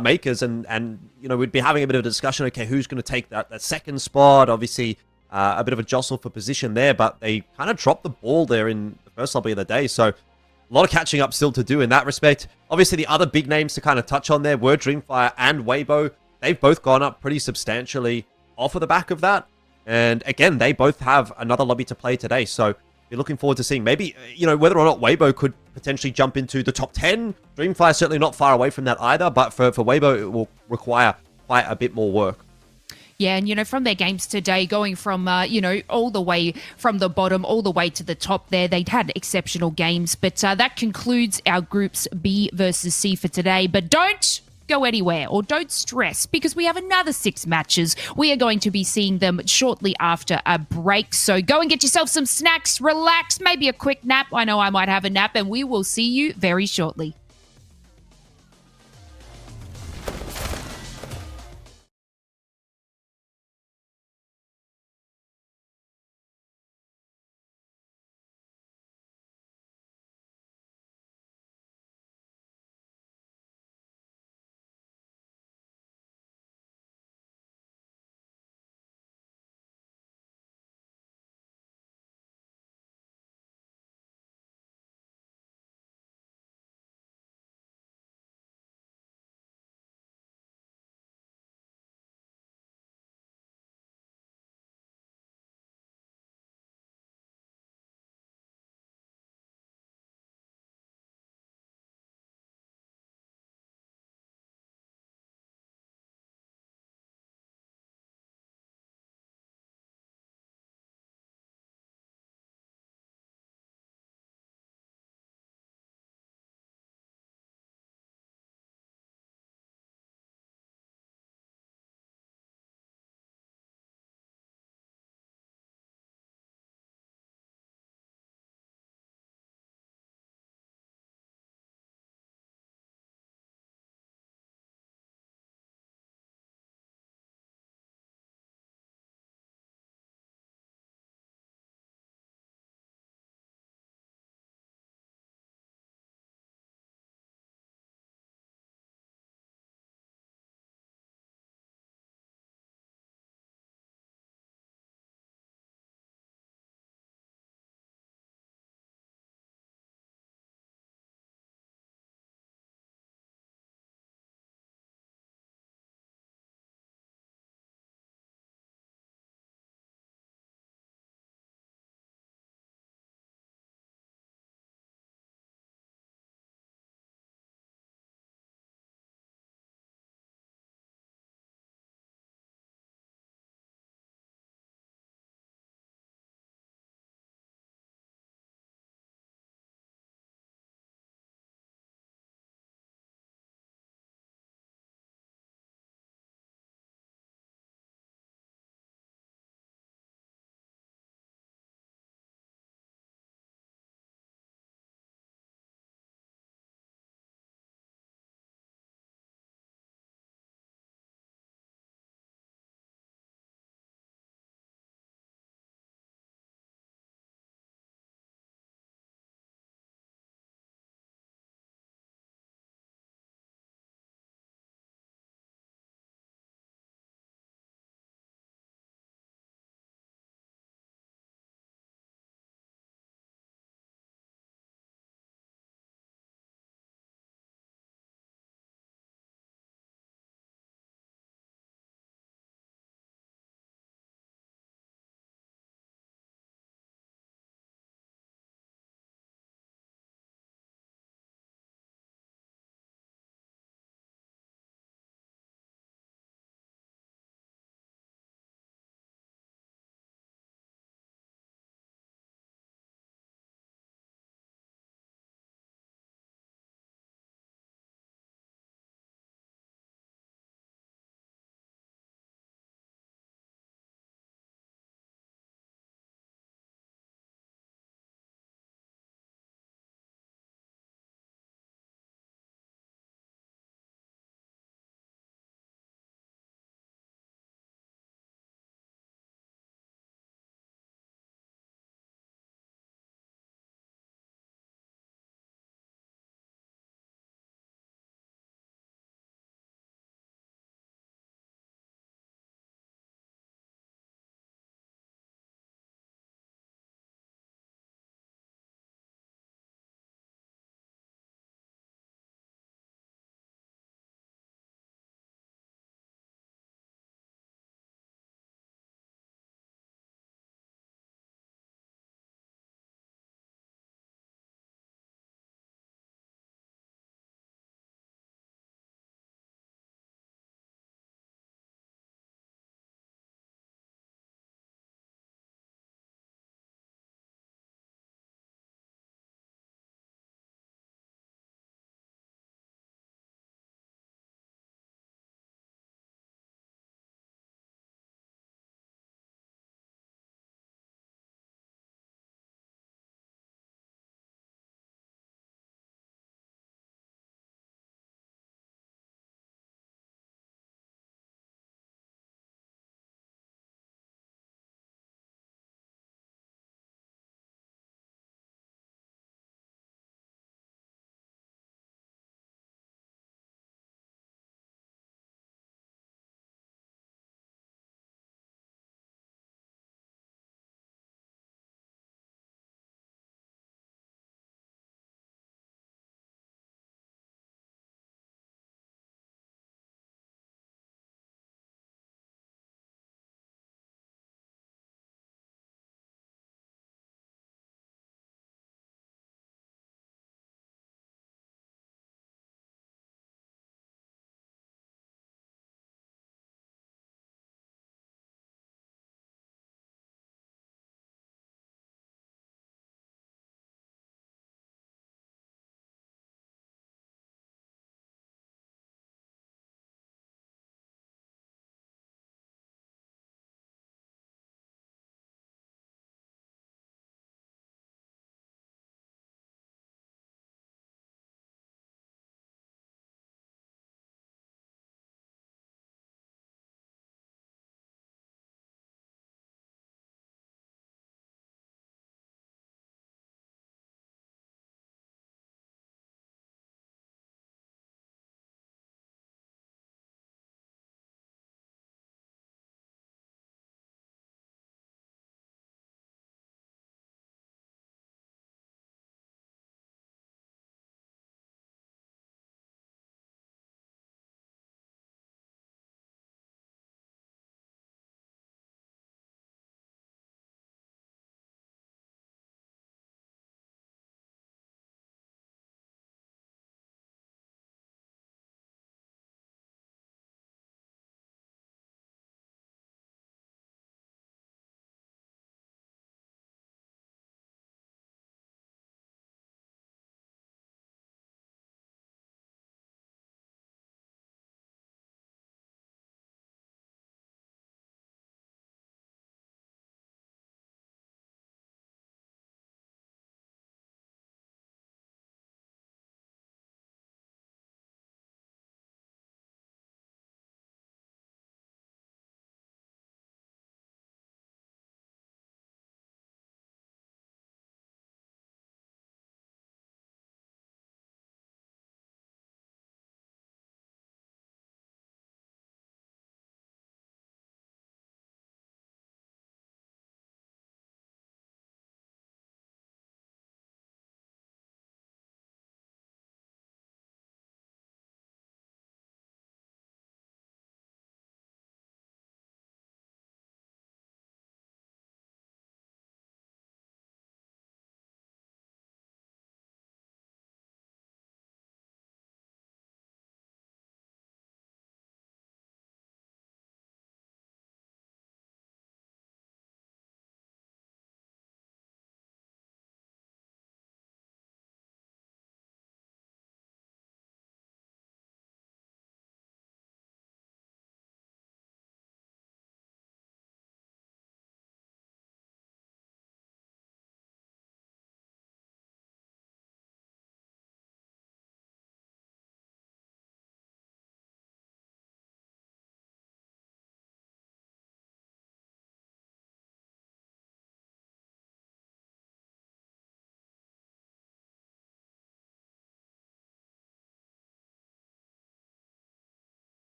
Makers, and you know, we'd be having a bit of a discussion. Okay, who's going to take that 2nd spot? Obviously, a bit of a jostle for position there, but they kind of dropped the ball there in the first lobby of the day. So a lot of catching up still to do in that respect. Obviously, the other big names to kind of touch on there were Dreamfire and Weibo. They've both gone up pretty substantially off of the back of that, and again, they both have another lobby to play today. So we're looking forward to seeing maybe, you know, whether or not Weibo could potentially jump into the top 10. Dreamfire certainly not far away from that either, but for Weibo, it will require quite a bit more work. Yeah, and, you know, from their games today, going from, you know, all the way from the bottom, all the way to the top there, they'd had exceptional games. But that concludes our groups B versus C for today. But don't go anywhere or don't stress, because we have another 6 matches. We are going to be seeing them shortly after a break. So go and get yourself some snacks, relax, maybe a quick nap. I know I might have a nap, and we will see you very shortly.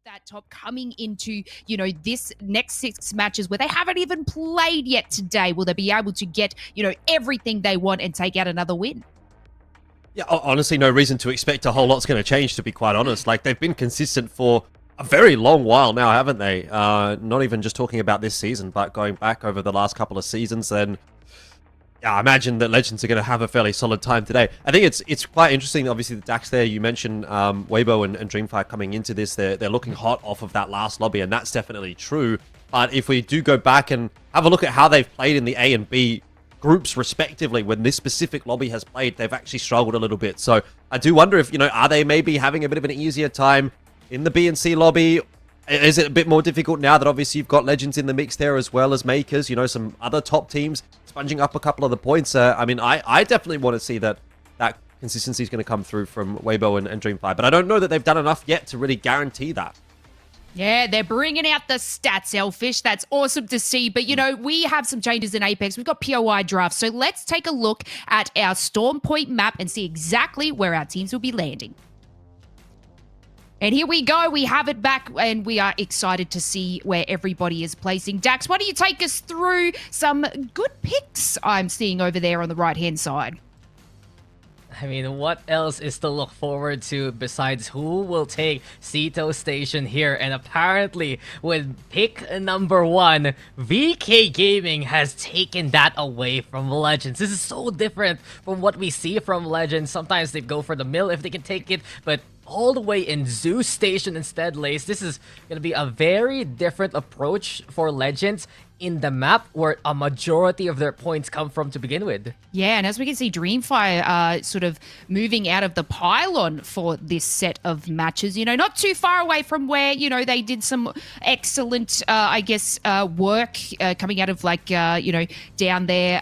that top coming into, you know, this next 6 matches where they haven't even played yet today? Will they be able to get, you know, everything they want and take out another win? Yeah, honestly, no reason to expect a whole lot's going to change, to be quite honest. Like, they've been consistent for a very long while now, haven't they? Not even just talking about this season, but going back over the last couple of seasons. Then, yeah, I imagine that Legends are going to have a fairly solid time today. I think it's quite interesting. Obviously, the Dax there, you mentioned Weibo and Dreamfire coming into this. They're looking hot off of that last lobby, and that's definitely true. But if we do go back and have a look at how they've played in the A and B groups respectively, when this specific lobby has played, they've actually struggled a little bit. So I do wonder if, you know, are they maybe having a bit of an easier time in the B and C lobby? Is it a bit more difficult now that obviously you've got Legends in the mix there as well as Makers, you know, some other top teams sponging up a couple of the points? I mean, I definitely want to see that consistency is going to come through from Weibo and Dreamfire, but I don't know that they've done enough yet to really guarantee that. Yeah, they're bringing out the stats, Elfish. That's awesome to see. But, you know, we have some changes in Apex. We've got POI drafts. So let's take a look at our Storm Point map and see exactly where our teams will be landing. And here we go. We have it back, and we are excited to see where everybody is placing. Dax, why don't you take us through some good picks I'm seeing over there on the right-hand side? I mean, what else is to look forward to besides who will take Sito Station here? And apparently, with pick number 1, VK Gaming has taken that away from Legends. This is so different from what we see from Legends. Sometimes they go for the mill if they can take it, but all the way in Zeus Station instead, Lace. This is going to be a very different approach for Legends in the map where a majority of their points come from to begin with. Yeah, and as we can see, Dreamfire sort of moving out of the pylon for this set of matches, you know, not too far away from where, you know, they did some excellent, I guess, work coming out of, like, you know, down there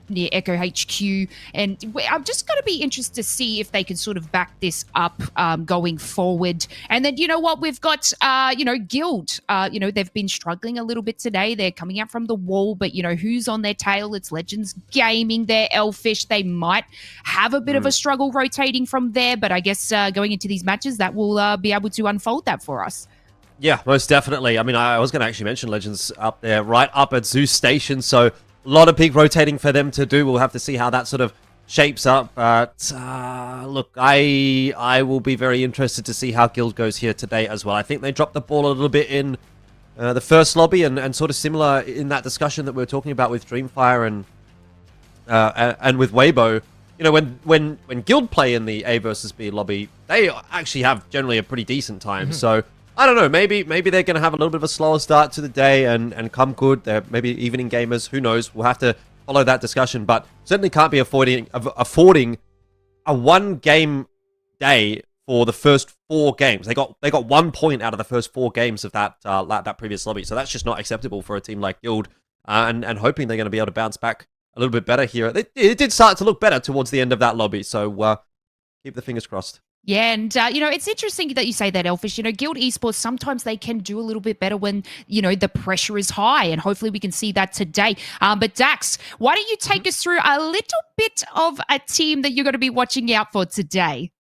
near Echo HQ. And I'm just going to be interested to see if they can sort of back this up going forward. And then, you know what, we've got, you know, Guild. You know, they've been struggling a little bit today. They're coming out from the wall, but, you know, who's on their tail? It's Legends Gaming there, Elfish. They might have a bit of a struggle rotating from there, but I guess going into these matches, that will be able to unfold that for us. Yeah, most definitely. I mean, I was going to actually mention Legends up there, right up at Zeus Station, so a lot of big rotating for them to do. We'll have to see how that sort of shapes up, but look, I will be very interested to see how Guild goes here today as well. I think they dropped the ball a little bit in the first lobby, and sort of similar in that discussion that we were talking about with Dreamfire and with Weibo. You know, when Guild play in the A versus B lobby, they actually have generally a pretty decent time. So I don't know, maybe they're going to have a little bit of a slower start to the day and come good. They're maybe evening gamers. Who knows? We'll have to follow that discussion, but certainly can't be affording a 1-game day for the first 4 games. They got 1 point out of the first 4 games of that previous lobby, so that's just not acceptable for a team like Guild. And hoping they're going to be able to bounce back a little bit better here. It did start to look better towards the end of that lobby, so keep the fingers crossed. Yeah, and, you know, it's interesting that you say that, Elfish. You know, Guild Esports, sometimes they can do a little bit better when, you know, the pressure is high, and hopefully we can see that today. But Dax, why don't you take us through a little bit of a team that you're going to be watching out for today?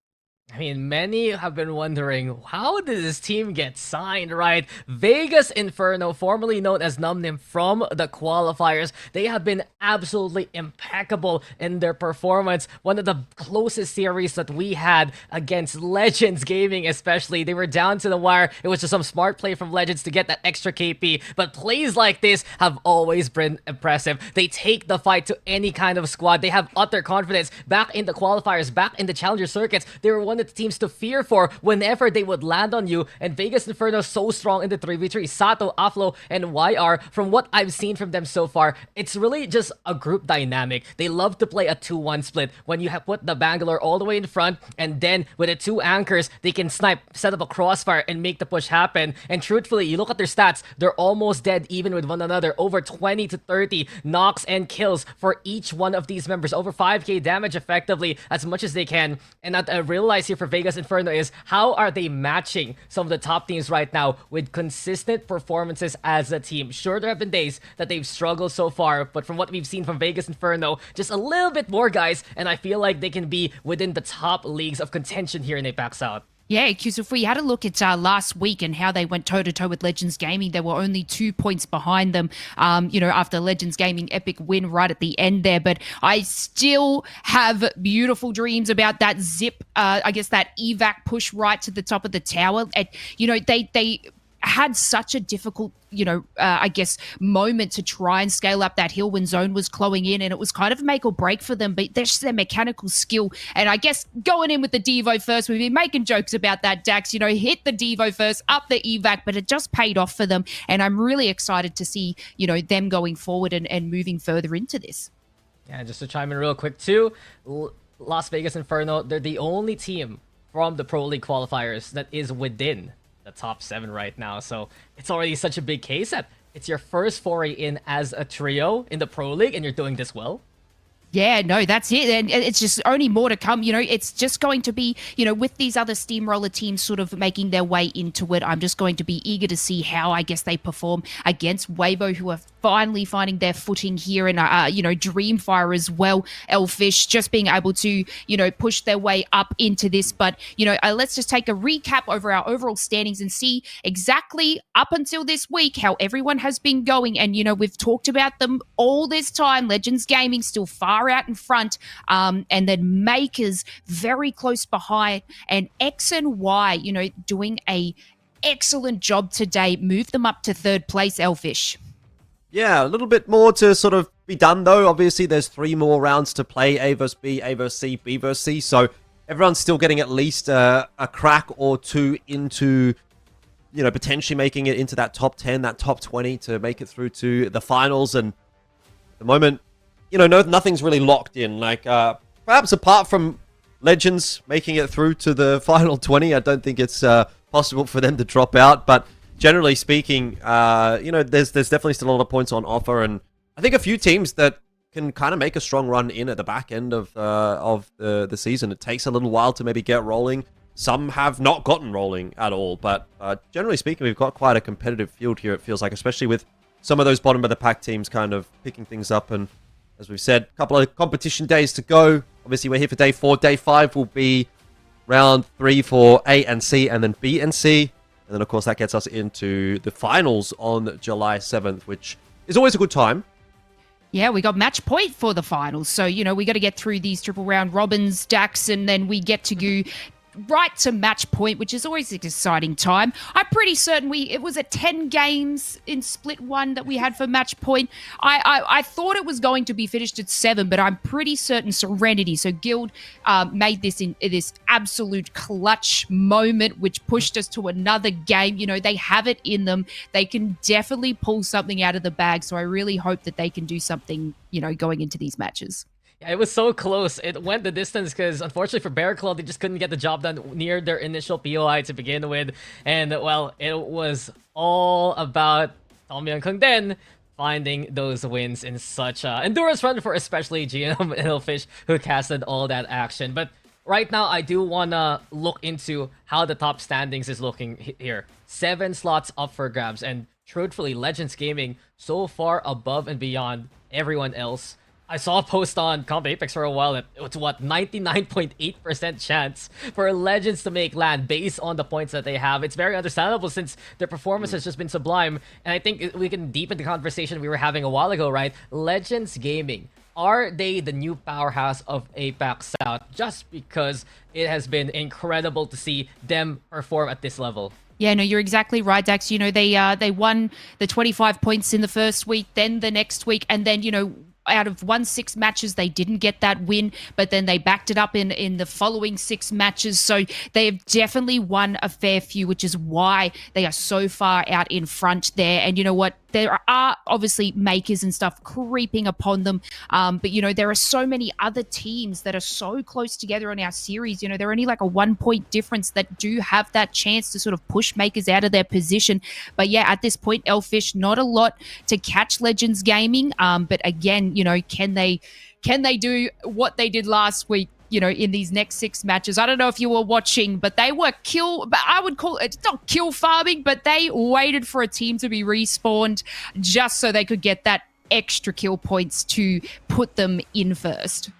I mean, many have been wondering, how did this team get signed, right? Vegas Inferno, formerly known as Numnim from the qualifiers, they have been absolutely impeccable in their performance. One of the closest series that we had against Legends Gaming especially. They were down to the wire. It was just some smart play from Legends to get that extra KP, but plays like this have always been impressive. They take the fight to any kind of squad. They have utter confidence back in the qualifiers, back in the challenger circuits. They were one of the teams to fear for whenever they would land on you, and Vegas Inferno so strong in the 3v3. Sato, Aflo, and YR, from what I've seen from them so far, it's really just a group dynamic. They love to play a 2-1 split when you have put the Bangalore all the way in front, and then with the 2 anchors, they can snipe, set up a crossfire, and make the push happen. And truthfully, you look at their stats, they're almost dead even with one another. Over 20 to 30 knocks and kills for each one of these members. Over 5k damage effectively, as much as they can. And what I realize here for Vegas Inferno is, how are they matching some of the top teams right now with consistent performances as a team? Sure, there have been days that they've struggled so far, but from what we've seen from Vegas Inferno, just a little bit more, guys, and I feel like they can be within the top leagues of contention here in APAC South. Yeah, because if we had a look at last week and how they went toe-to-toe with Legends Gaming, they were only 2 points behind them, after Legends Gaming epic win right at the end there. But I still have beautiful dreams about that zip, that evac push right to the top of the tower. And, they had such a difficult, moment to try and scale up that hill when Zone was clawing in, and it was kind of make or break for them, but there's their mechanical skill. And I guess going in with the Devo first, we've been making jokes about that, Dax, hit the Devo first, up the evac, but it just paid off for them. And I'm really excited to see, them going forward and moving further into this. Yeah, just to chime in real quick too, Las Vegas Inferno, they're the only team from the Pro League qualifiers that is within the top 7 right now. So it's already such a big case that it's your first foray in as a trio in the Pro League and you're doing this well. Yeah, no, that's it. And it's just only more to come. It's just going to be, with these other steamroller teams sort of making their way into it, I'm just going to be eager to see how, I guess, they perform against Weibo, who are finally finding their footing here, and, Dreamfire as well, Elfish, just being able to, push their way up into this. But, let's just take a recap over our overall standings and see exactly up until this week how everyone has been going. And, we've talked about them all this time. Legends Gaming still far out in front, and then Makers very close behind, and X and Y, doing a excellent job today, move them up to 3rd place, Elfish. Yeah, a little bit more to sort of be done, though. Obviously, there's 3 more rounds to play, A versus B, A versus C, B versus C, so everyone's still getting at least a crack or 2 into, potentially making it into that top 10, that top 20 to make it through to the finals. And at the moment, nothing's really locked in. Like, perhaps apart from Legends making it through to the final 20, I don't think it's possible for them to drop out. But generally speaking, there's definitely still a lot of points on offer, and I think a few teams that can kind of make a strong run in at the back end of the season. It takes a little while to maybe get rolling. Some have not gotten rolling at all, but generally speaking, we've got quite a competitive field here, it feels like, especially with some of those bottom of the pack teams kind of picking things up. And as we've said, a couple of competition days to go. Obviously, we're here for day 4. Day 5 will be round 3 for A and C, and then B and C. And then, of course, that gets us into the finals on July 7th, which is always a good time. Yeah, we got match point for the finals. So, we got to get through these triple round robins, Dax, and then we get to go right to match point, which is always an exciting time. I'm pretty certain it was 10 games in split 1 that we had for match point. I thought it was going to be finished at 7, but I'm pretty certain Serenity, so Guild, made this in this absolute clutch moment, which pushed us to another game. They have it in them. They can definitely pull something out of the bag, so I really hope that they can do something, going into these matches. Yeah, it was so close. It went the distance because, unfortunately for Bear Claw, they just couldn't get the job done near their initial POI to begin with. And, well, it was all about Tommy and Kung Den finding those wins in such endurance run for especially GM and Hillfish, who casted all that action. But right now, I do want to look into how the top standings is looking here. 7 slots up for grabs. And truthfully, Legends Gaming so far above and beyond everyone else. I saw a post on Comp Apex for a while that it's 99.8% chance for Legends to make land based on the points that they have. It's very understandable since their performance has just been sublime. And I think we can deepen the conversation we were having a while ago, right? Legends Gaming, are they the new powerhouse of APAC South just because it has been incredible to see them perform at this level? Yeah, no, you're exactly right, Dax. They won the 25 points in the first week, then the next week, and then, out of 6 matches, they didn't get that win, but then they backed it up in the following 6 matches. So they have definitely won a fair few, which is why they are so far out in front there. And you know what? There are obviously Makers and stuff creeping upon them. But, there are so many other teams that are so close together on our series. They're only like a 1-point difference that do have that chance to sort of push Makers out of their position. But yeah, at this point, Elfish, not a lot to catch Legends Gaming. But again, can they do what they did last week, in these next 6 matches? I don't know if you were watching, but they were but I would call it not kill farming, but they waited for a team to be respawned just so they could get that extra kill points to put them in first.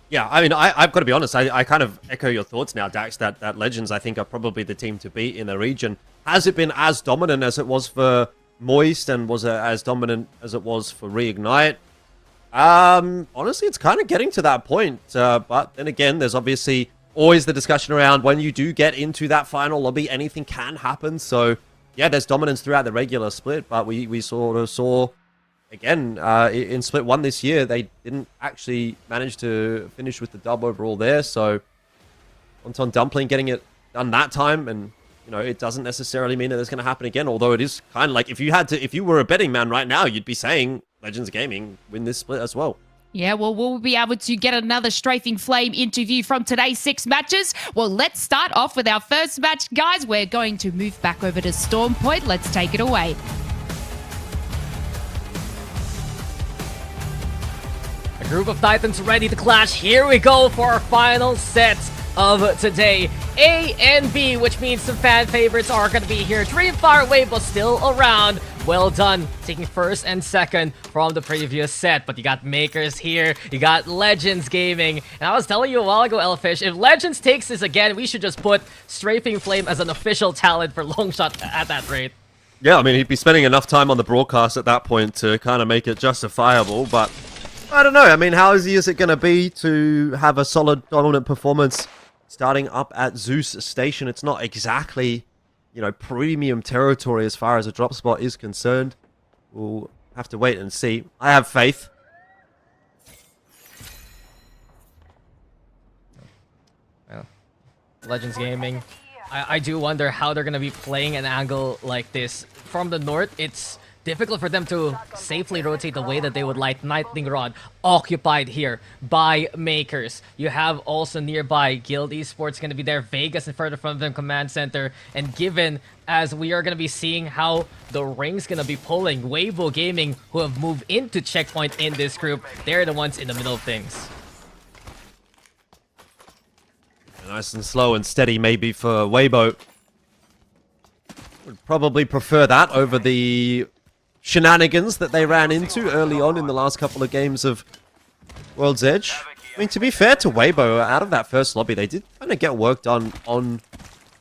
Yeah, I mean, I've got to be honest. I kind of echo your thoughts now, Dax, that Legends, I think, are probably the team to beat in the region. Has it been as dominant as it was for Moist, and was it as dominant as it was for Reignite? Honestly, it's kind of getting to that point. But then again, there's obviously always the discussion around when you do get into that final lobby, anything can happen. So, yeah, there's dominance throughout the regular split, but we sort of saw... Again, in Split 1 this year, they didn't actually manage to finish with the dub overall there, so Wonton Dumpling getting it done that time, and, you know, it doesn't necessarily mean that it's going to happen again, although it is kind of like, if you were a betting man right now, you'd be saying Legends Gaming win this split as well. Yeah, well, we'll be able to get another Strafing Flame interview from today's 6 matches. Well, let's start off with our first match, guys. We're going to move back over to Storm Point. Let's take it away. Group of Titans ready to clash. Here we go for our final set of today. A and B, which means some fan favorites are going to be here. Dreamfire Weibo still around. Well done, taking first and second from the previous set. But you got Makers here, you got Legends Gaming. And I was telling you a while ago, Elfish, if Legends takes this again, we should just put Strafing Flame as an official talent for Longshot at that rate. Yeah, I mean, he'd be spending enough time on the broadcast at that point to kind of make it justifiable, but... I don't know. I mean, how easy is it going to be to have a solid, dominant performance starting up at Zeus Station? It's not exactly, you know, premium territory as far as a drop spot is concerned. We'll have to wait and see. I have faith. Well, Legends Gaming. I do wonder how they're going to be playing an angle like this. From the north, it's... difficult for them to safely rotate the way that they would like. Lightning Rod occupied here by Makers. You have also nearby Guild Esports going to be there. Vegas in further from them, Command Center. And given as we are going to be seeing how the ring's going to be pulling, Weibo Gaming, who have moved into Checkpoint in this group, they're the ones in the middle of things. Nice and slow and steady maybe for Weibo. Would probably prefer that over the shenanigans that they ran into early on in the last couple of games of World's Edge. I mean, to be fair to Weibo, out of that first lobby, they did kind of get work done on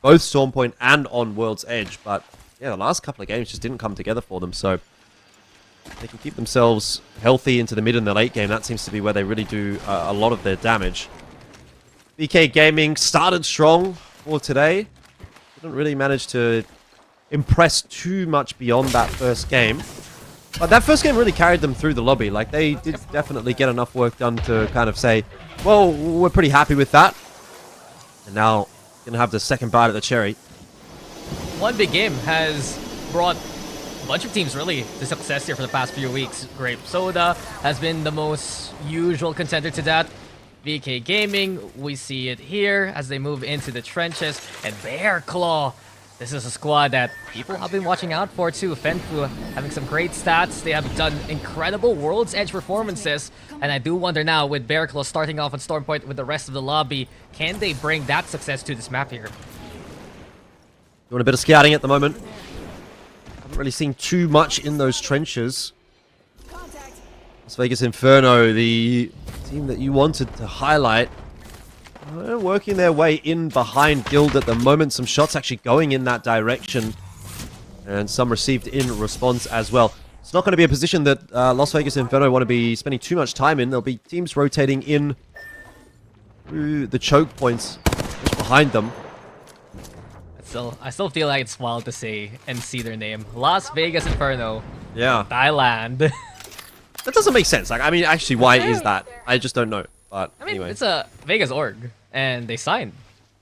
both Stormpoint and on World's Edge, but yeah, the last couple of games just didn't come together for them, so if they can keep themselves healthy into the mid and the late game, that seems to be where they really do a lot of their damage. BK Gaming started strong for today. Didn't really manage to impress too much beyond that first game. But that first game really carried them through the lobby. Like, they did definitely get enough work done to kind of say, well, we're pretty happy with that. And now, gonna have the second bite of the cherry. One big game has brought a bunch of teams really to success here for the past few weeks. Grape Soda has been the most usual contender to that. VK Gaming, we see it here as they move into the trenches. And Bear Claw, this is a squad that people have been watching out for too. Fenfu having some great stats. They have done incredible World's Edge performances. And I do wonder now, with Bear Claw starting off on Stormpoint with the rest of the lobby, can they bring that success to this map here? Doing a bit of scouting at the moment. Haven't really seen too much in those trenches. Las Vegas Inferno, the team that you wanted to highlight, they're working their way in behind Guild at the moment. Some shots actually going in that direction. And some received in response as well. It's not going to be a position that Las Vegas Inferno want to be spending too much time in. There'll be teams rotating in through the choke points just behind them. I still feel like it's wild to say and see their name. Las Vegas Inferno. Yeah. Thailand. That doesn't make sense. Like, I mean, actually, why is that? I just don't know. But I mean, anyway. it's a Vegas org, and they signed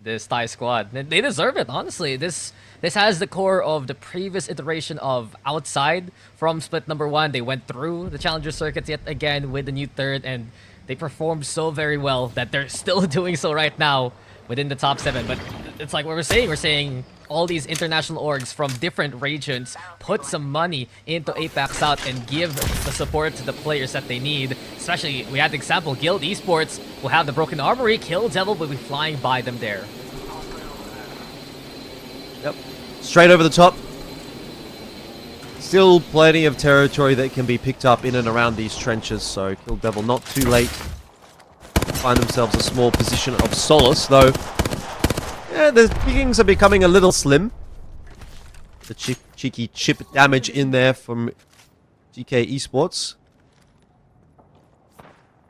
this Thai squad. They deserve it, honestly. This has the core of the previous iteration of Outside from Split number 1. They went through the Challenger circuit yet again with the new third, and they performed so very well that they're still doing so right now within the top 7. But it's like what we're saying all these international orgs from different regions put some money into APAC South and give the support to the players that they need. Especially, we had the example, Guild Esports will have the Broken Armory, Kill Devil will be flying by them there. Yep. Straight over the top. Still plenty of territory that can be picked up in and around these trenches, so Kill Devil not too late find themselves a small position of solace, though. Yeah, the pickings are becoming a little slim. The cheeky chip damage in there from GK Esports.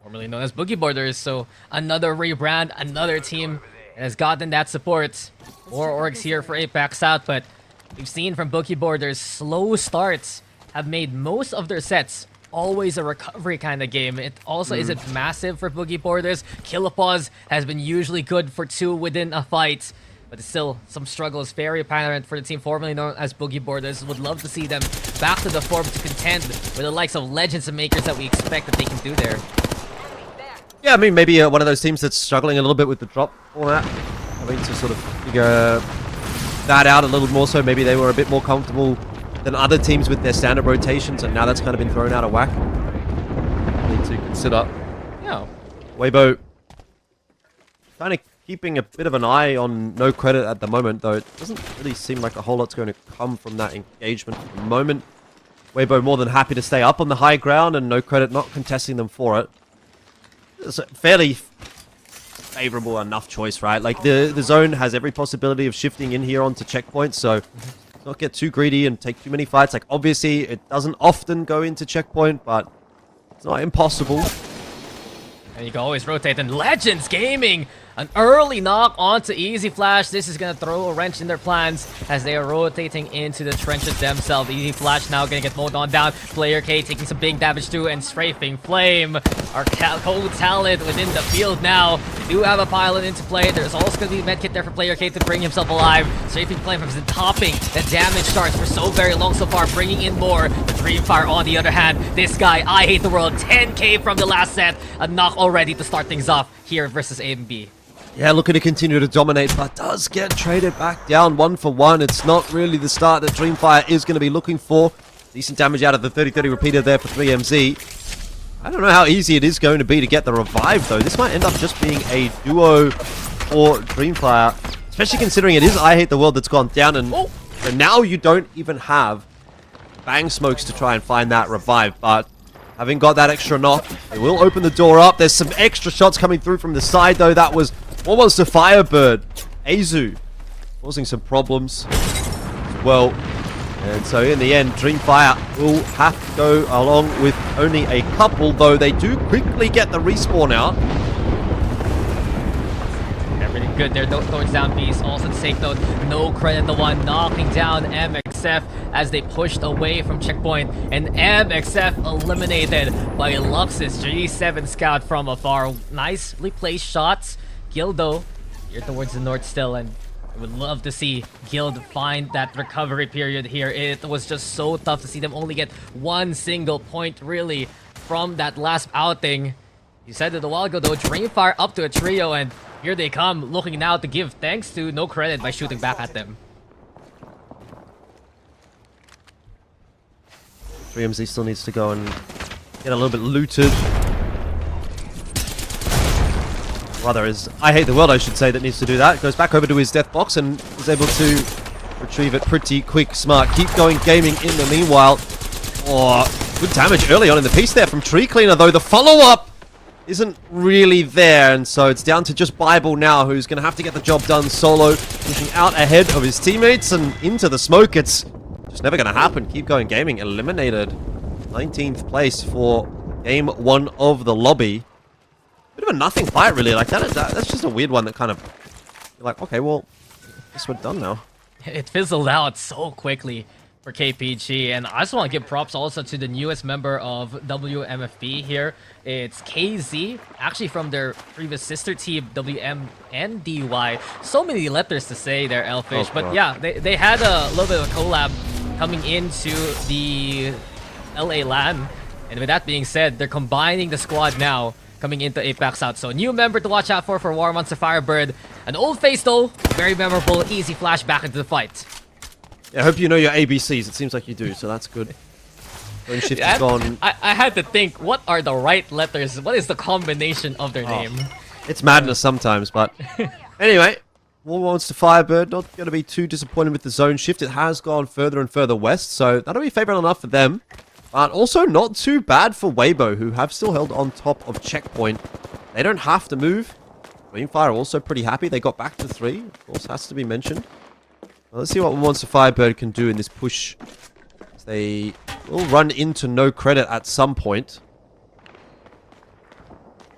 Formerly known as Boogie Borders, so another rebrand, another team has gotten that support. More orgs here for APAC South, but we've seen from Boogie Borders, slow starts have made most of their sets always a recovery kind of game. It also isn't massive for Boogie Borders. Kilopause has been usually good for 2 within a fight, but still some struggles very apparent for the team formerly known as Boogie Borders. Would love to see them back to the form to contend with the likes of Legends and Makers that we expect that they can do there. Yeah, I mean, maybe one of those teams that's struggling a little bit with the drop format. I mean, to sort of figure that out a little more so. Maybe they were a bit more comfortable than other teams with their standard rotations, and now that's kind of been thrown out of whack. Need to consider. Yeah. Weibo kind of keeping a bit of an eye on no credit at the moment, though it doesn't really seem like a whole lot's going to come from that engagement at the moment. Weibo more than happy to stay up on the high ground, and no credit not contesting them for it. It's a fairly favorable enough choice, right? Like, the zone has every possibility of shifting in here onto checkpoints, so not get too greedy and take too many fights. Like, obviously, it doesn't often go into checkpoint, but it's not impossible. And you can always rotate. And Legends Gaming, an early knock onto Easy Flash. This is going to throw a wrench in their plans as they are rotating into the trenches themselves. Easy Flash now going to get mowed on down. Player K taking some big damage too, and Strafing Flame, our code talent within the field now. They do have a pilot into play. There's also going to be a medkit there for Player K to bring himself alive. Strafing Flame has been topping the damage starts for so very long so far, bringing in more. The Dreamfire on the other hand, this guy, I Hate the World, 10k from the last set. A knock already to start things off here versus A and B. Yeah, looking to continue to dominate, but does get traded back down 1 for 1. It's not really the start that Dreamfire is going to be looking for. Decent damage out of the 30-30 repeater there for 3MZ. I don't know how easy it is going to be to get the revive, though. This might end up just being a duo for Dreamfire, especially considering it is I Hate the World that's gone down, and so now you don't even have Bang Smokes to try and find that revive, but having got that extra knock, it will open the door up. There's some extra shots coming through from the side, though. That was almost a Firebird. Azu causing some problems as well. And so in the end, Dreamfire will have to go along with only a couple, though they do quickly get the respawn out. Everything good there, towards down Beast. Also to take note, no credit, the one knocking down MXF as they pushed away from checkpoint, and MXF eliminated by Luxus G7 Scout from afar. Nicely placed shots. Gildo here towards the north still, and I would love to see Guild find that recovery period here. It was just so tough to see them only get 1 single point really from that last outing. You said it a while ago though, Dreamfire up to a trio, and here they come, looking now to give thanks to no credit by shooting back at them. 3MZ still needs to go and get a little bit looted. Rather, is I Hate the World, I should say, that needs to do that. Goes back over to his death box and is able to retrieve it pretty quick. Smart. Keep going gaming in the meanwhile. Oh, good damage early on in the piece there from Tree Cleaner, though. The follow-up isn't really there, and so it's down to just Bible now, who's going to have to get the job done solo, pushing out ahead of his teammates and into the smoke. It's just never going to happen. Keep going gaming eliminated. 19th place for game 1 of the lobby. Bit of a nothing fight, really. Like, that's just a weird one that kind of... You're like, okay, well, I guess we're done now. It fizzled out so quickly for KPG, and I just want to give props also to the newest member of WMFB here. It's KZ, actually from their previous sister team, WM and DY. So many letters to say there, Elfish. But yeah, they had a little bit of a collab coming into the LA LAN. And with that being said, they're combining the squad now, coming into APAC South. So new member to watch out for War Monster Firebird. An old face though, very memorable, easy flash back into the fight. Yeah, I hope you know your ABCs. It seems like you do, so that's good. Phone shift is gone. I had to think, what are the right letters? What is the combination of their name? It's madness sometimes, but... Anyway, War Monster Firebird, not going to be too disappointed with the zone shift. It has gone further and further west, so that'll be favorable enough for them. But also not too bad for Weibo, who have still held on top of checkpoint. They don't have to move. Greenfire are also pretty happy. They got back to 3. Of course, has to be mentioned. Well, let's see what Monster Firebird can do in this push. They will run into no credit at some point.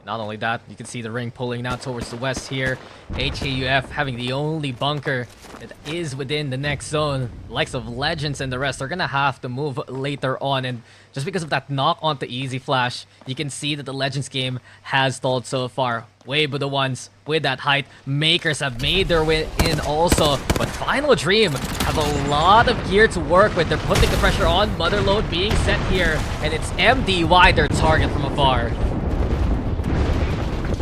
Not only that, you can see the ring pulling now towards the west here. HKUF having the only bunker that is within the next zone. The likes of Legends and the rest are gonna have to move later on, and just because of that knock onto Easy Flash, you can see that the Legends game has stalled so far. Way but the ones with that height. Makers have made their way in also, but Final Dream have a lot of gear to work with. They're putting the pressure on. Motherload being set here, and it's MDY their target from afar.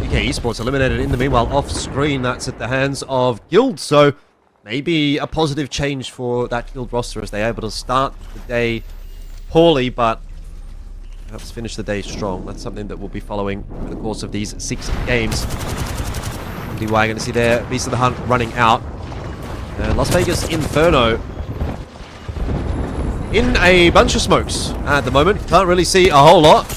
Okay, Esports eliminated in the meanwhile off screen. That's at the hands of Guild, so maybe a positive change for that Guild roster as they're able to start the day poorly, but perhaps finish the day strong. That's something that we'll be following over the course of these 6 games. MDY going to see their Beast of the Hunt running out. Las Vegas Inferno in a bunch of smokes at the moment. Can't really see a whole lot.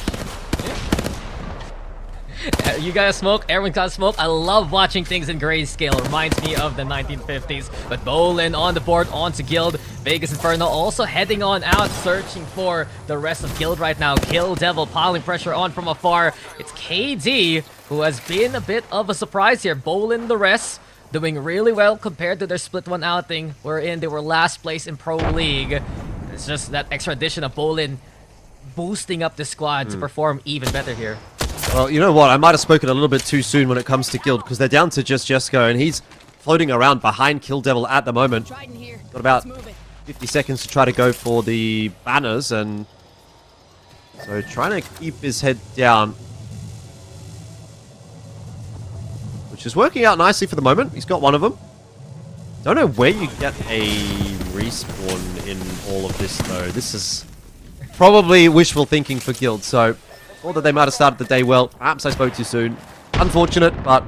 You got smoke, everyone got smoke. I love watching things in grayscale. Reminds me of the 1950s. But Bolin on the board, onto Guild. Vegas Inferno also heading on out, searching for the rest of Guild right now. Kill Devil piling pressure on from afar. It's KD who has been a bit of a surprise here. Bolin the rest doing really well compared to their split 1 outing, wherein they were last place in Pro League. It's just that extra addition of Bolin boosting up the squad to perform even better here. Well, you know what? I might have spoken a little bit too soon when it comes to Guild, because they're down to just Jesco, and he's floating around behind Kill Devil at the moment. Got about 50 seconds to try to go for the banners, and so trying to keep his head down, which is working out nicely for the moment. He's got one of them. Don't know where you get a respawn in all of this, though. This is probably wishful thinking for Guild, so thought that they might have started the day well. Perhaps I spoke too soon. Unfortunate, but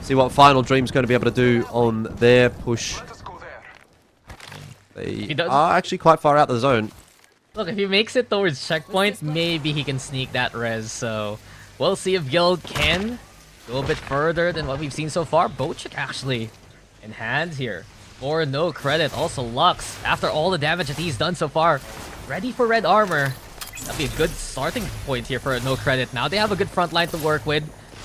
see what Final Dream's going to be able to do on their push. They are actually quite far out of the zone. Look, if he makes it towards checkpoint, maybe he can sneak that res, so we'll see if Guild can go a bit further than what we've seen so far. Bochik actually in hand here. For no credit. Also Lux, after all the damage that he's done so far, ready for red armor. That'd be a good starting point here for no credit. Now they have a good front line to work with.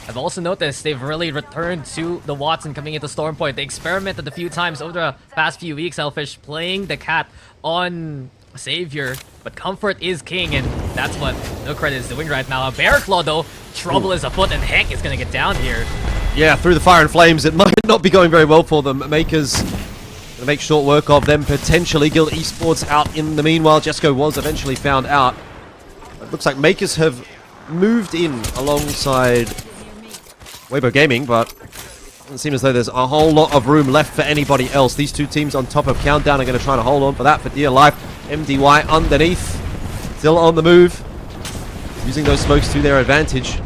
I've also noticed they've really returned to the Watson coming into Storm Point. They experimented a few times over the past few weeks, Elfish, playing the cat on Savior. But comfort is king, and that's what no credit is doing right now. Bear Claw, though, trouble is afoot, and Heck is going to get down here. Yeah, through the fire and flames, it might not be going very well for them. Makers gonna make short work of them, potentially. Guild Esports out in the meanwhile. Jesco was eventually found out. It looks like Makers have moved in alongside Weibo Gaming, but it doesn't seem as though there's a whole lot of room left for anybody else. These two teams on top of Countdown are going to try to hold on for that for dear life. MDY underneath, still on the move, using those smokes to their advantage.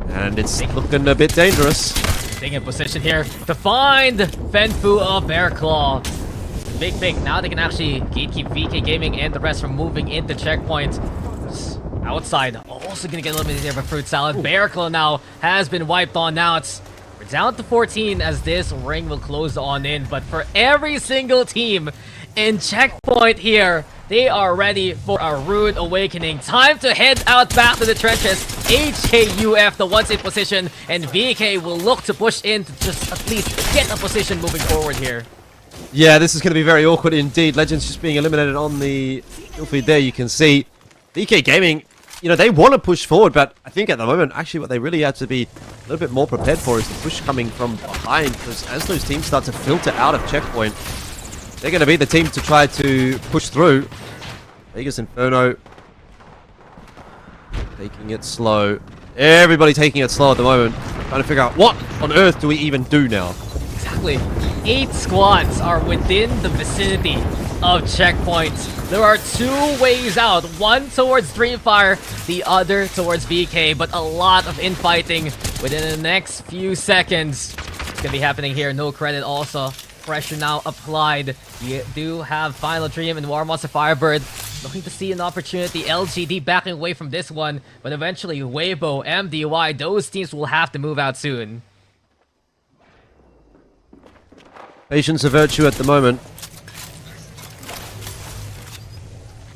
And it's looking a bit dangerous. Staying in position here to find Fenfu of Bear Claw. Big pick. Now they can actually gatekeep VK Gaming and the rest from moving into checkpoint. Outside, also gonna get eliminated of a fruit salad. Bear Claw now has been wiped on. Now we're down to 14 as this ring will close on in. But for every single team in checkpoint here, they are ready for a rude awakening. Time to head out back to the trenches. HKUF, the ones in position, and VK will look to push in to just at least get a position moving forward here. Yeah, this is going to be very awkward indeed. Legends just being eliminated on the kill feed there. You can see VK Gaming, you know, they want to push forward, but I think at the moment, actually what they really have to be a little bit more prepared for is the push coming from behind, because as those teams start to filter out of checkpoint, they're going to be the team to try to push through. Vegas Inferno taking it slow. Everybody taking it slow at the moment. Trying to figure out what on earth do we even do now. Exactly. 8 squads are within the vicinity of checkpoints. There are 2 ways out. One towards Dreamfire, the other towards VK. But a lot of infighting within the next few seconds. It's going to be happening here. No credit also. Pressure now applied. You do have Final Dream and War Monster Firebird Looking to see an opportunity. LGD backing away from this one, but eventually Weibo, MDY, those teams will have to move out soon. Patience a virtue at the moment.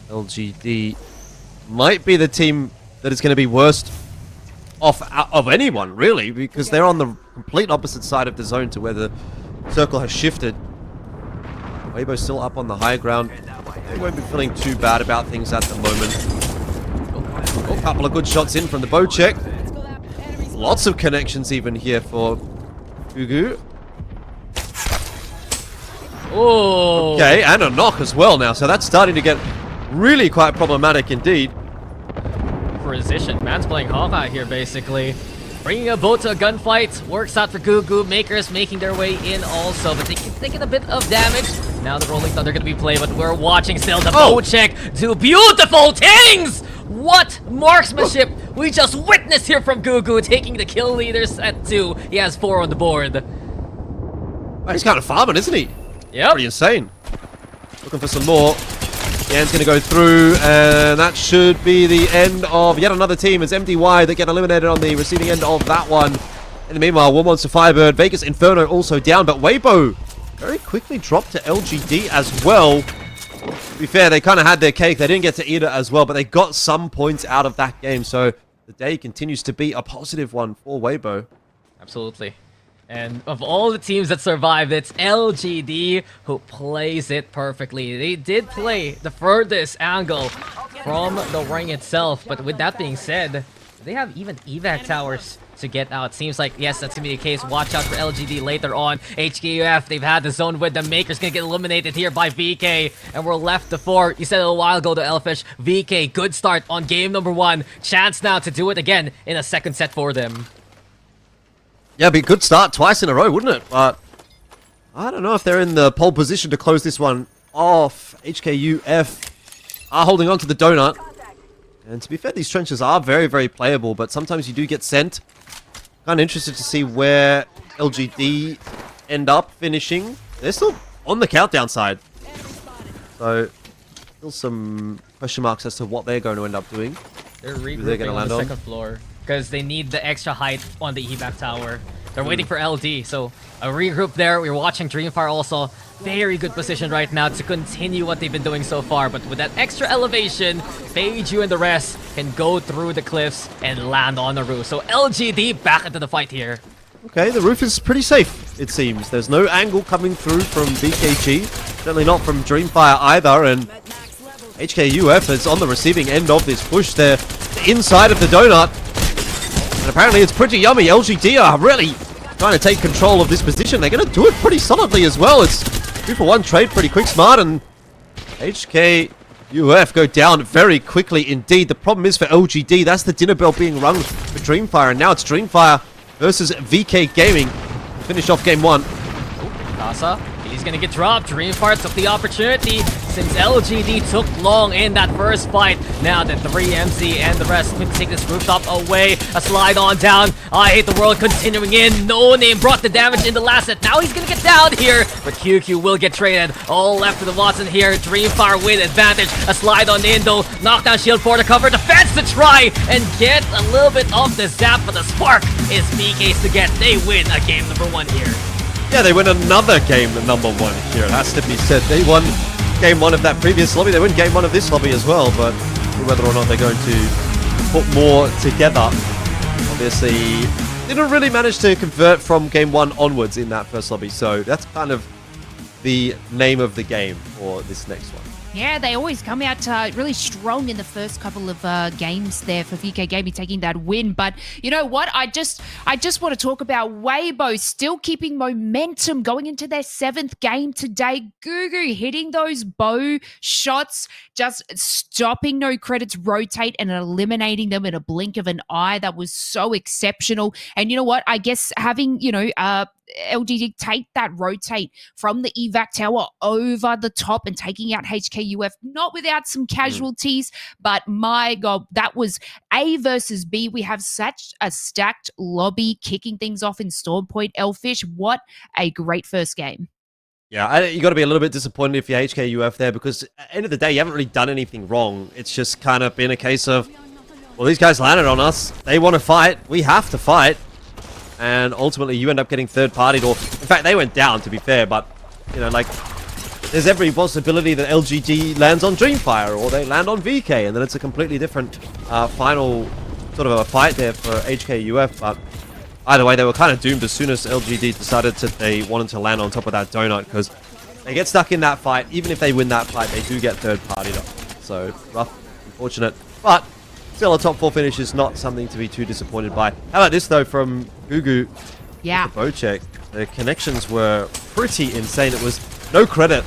LGD might be the team that is going to be worst off of anyone, really, because they're on the complete opposite side of the zone to where the circle has shifted. Weibo's still up on the high ground. They won't be feeling too bad about things at the moment. A couple of good shots in from the bow check. Lots of connections even here for Gugu. Oh. Okay, and a knock as well now, so that's starting to get really quite problematic indeed. Precision. Man's playing Hawkeye here, basically. Bringing a boat to a gunfight. Works out for Gugu. Makers making their way in also, but taking a bit of damage. Now the Rolling Thunder going to be played, but we're watching still the bow check do beautiful things! What marksmanship we just witnessed here from Gugu, taking the kill leaders at 2. He has 4 on the board. Well, he's kind of farming, isn't he? Yep. Pretty insane. Looking for some more. Yan's going to go through, and that should be the end of yet another team. It's MDY that get eliminated on the receiving end of that one. In the meanwhile, One Monster Firebird, Vegas Inferno also down, but Weibo very quickly dropped to LGD as well. To be fair, they kind of had their cake. They didn't get to eat it as well, but they got some points out of that game. So the day continues to be a positive one for Weibo. Absolutely. And of all the teams that survived, it's LGD who plays it perfectly. They did play the furthest angle from the ring itself, but with that being said, they have even evac towers to get out. Seems like, yes, that's gonna be the case. Watch out for LGD later on. HKUF, they've had the zone with the Maker's gonna get eliminated here by VK, and we're left to 4. You said it a while ago to Elfish. VK, good start on game number 1. Chance now to do it again in a second set for them. Yeah, be a good start twice in a row, wouldn't it? But I don't know if they're in the pole position to close this one off. HKUF are holding on to the donut. And to be fair, these trenches are very, very playable, but sometimes you do get sent. Kind of interested to see where LGD end up finishing. They're still on the countdown side. So, still some question marks as to what they're going to end up doing. They're regrouping on the second floor because they need the extra height on the evac tower. They're waiting for LD, so a regroup there. We're watching Dreamfire also. Very good position right now to continue what they've been doing so far, but with that extra elevation, Beiju and the rest can go through the cliffs and land on the roof. So LGD back into the fight here. Okay, the roof is pretty safe, it seems. There's no angle coming through from BKG. Certainly not from Dreamfire either, and HKUF is on the receiving end of this push there. The inside of the donut. And apparently it's pretty yummy. LGD are really trying to take control of this position. They're going to do it pretty solidly as well. It's 2-for-1 trade, pretty quick, smart, and HKUF go down very quickly indeed. The problem is for LGD, that's the dinner bell being rung for Dreamfire, and now it's Dreamfire versus VK Gaming. Finish off game 1. Casa, he's gonna get dropped. Dreamfire took the opportunity since LGD took long in that first fight. Now the 3MC and the rest can take this rooftop away. A slide on down. I Hate the World continuing in. No Name brought the damage in the last set. Now he's gonna get down here, but QQ will get traded. All left for the Watson here. Dreamfire with advantage. A slide on Indo. Knockdown shield for the cover. Defense to try and get a little bit of the zap, but the spark is BK's to get. They win a game number 1 here. Yeah, they win another game, the number 1 here. It has to be said. They won game 1 of that previous lobby. They win game 1 of this lobby as well, but whether or not they're going to put more together. Obviously, didn't really manage to convert from game 1 onwards in that first lobby, so that's kind of the name of the game for this next one. Yeah, they always come out really strong in the first couple of games there for VK Gaming taking that win. But you know what? I just want to talk about Weibo still keeping momentum going into their 7th game today. Gugu hitting those bow shots, just stopping No Credits rotate and eliminating them in a blink of an eye. That was so exceptional. And you know what? I guess having, LGD take that rotate from the evac tower over the top and taking out HKUF, not without some casualties, but my God, that was A versus B. We have such a stacked lobby kicking things off in Storm Point. Elfish, what a great first game. Yeah, you got to be a little bit disappointed if you're HKUF there because at the end of the day, you haven't really done anything wrong. It's just kind of been a case of, well, these guys landed on us. They want to fight. We have to fight. And ultimately, you end up getting third-partied. Or, in fact, they went down, to be fair. But, you know, like, there's every possibility that LGD lands on Dreamfire or they land on VK. And then it's a completely different final sort of a fight there for HKUF. But either way, they were kind of doomed as soon as LGD decided that they wanted to land on top of that donut because they get stuck in that fight. Even if they win that fight, they do get third-partied up. So, rough, unfortunate. But still, a top 4 finish is not something to be too disappointed by. How about this, though, from Gugu? Yeah. Bocek. The connections were pretty insane. It was no credit.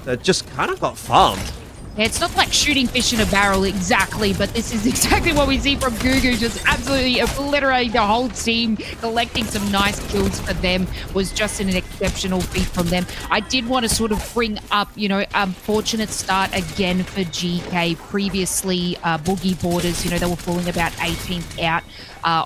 That just kind of got farmed. Yeah, it's not like shooting fish in a barrel exactly, but this is exactly what we see from Gugu, just absolutely obliterating the whole team, collecting some nice kills for them was just an exceptional feat from them. I did want to sort of bring up, you know, unfortunate start again for GK. Previously, Boogie Borders, you know, they were falling about 18th out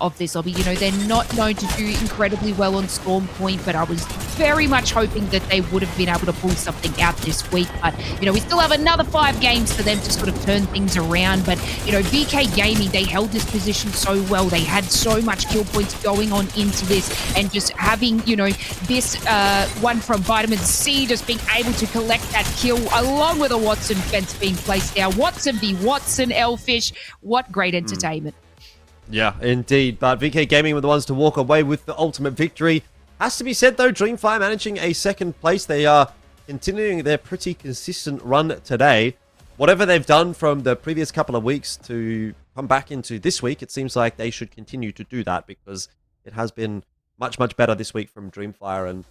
of this lobby. You know, they're not known to do incredibly well on Storm Point, but I was very much hoping that they would have been able to pull something out this week. But, you know, we still have another 5 games for them to sort of turn things around. But, you know, VK Gaming, they held this position so well. They had so much kill points going on into this, and just having, you know, this one from Vitamin C just being able to collect that kill along with a Watson fence being placed down. Watson v Watson, Elfish. What great entertainment. Yeah, indeed. But VK Gaming were the ones to walk away with the ultimate victory. Has to be said, though, Dreamfire managing a second place. They are continuing their pretty consistent run today. Whatever they've done from the previous couple of weeks to come back into this week, it seems like they should continue to do that because it has been much, much better this week from Dreamfire, and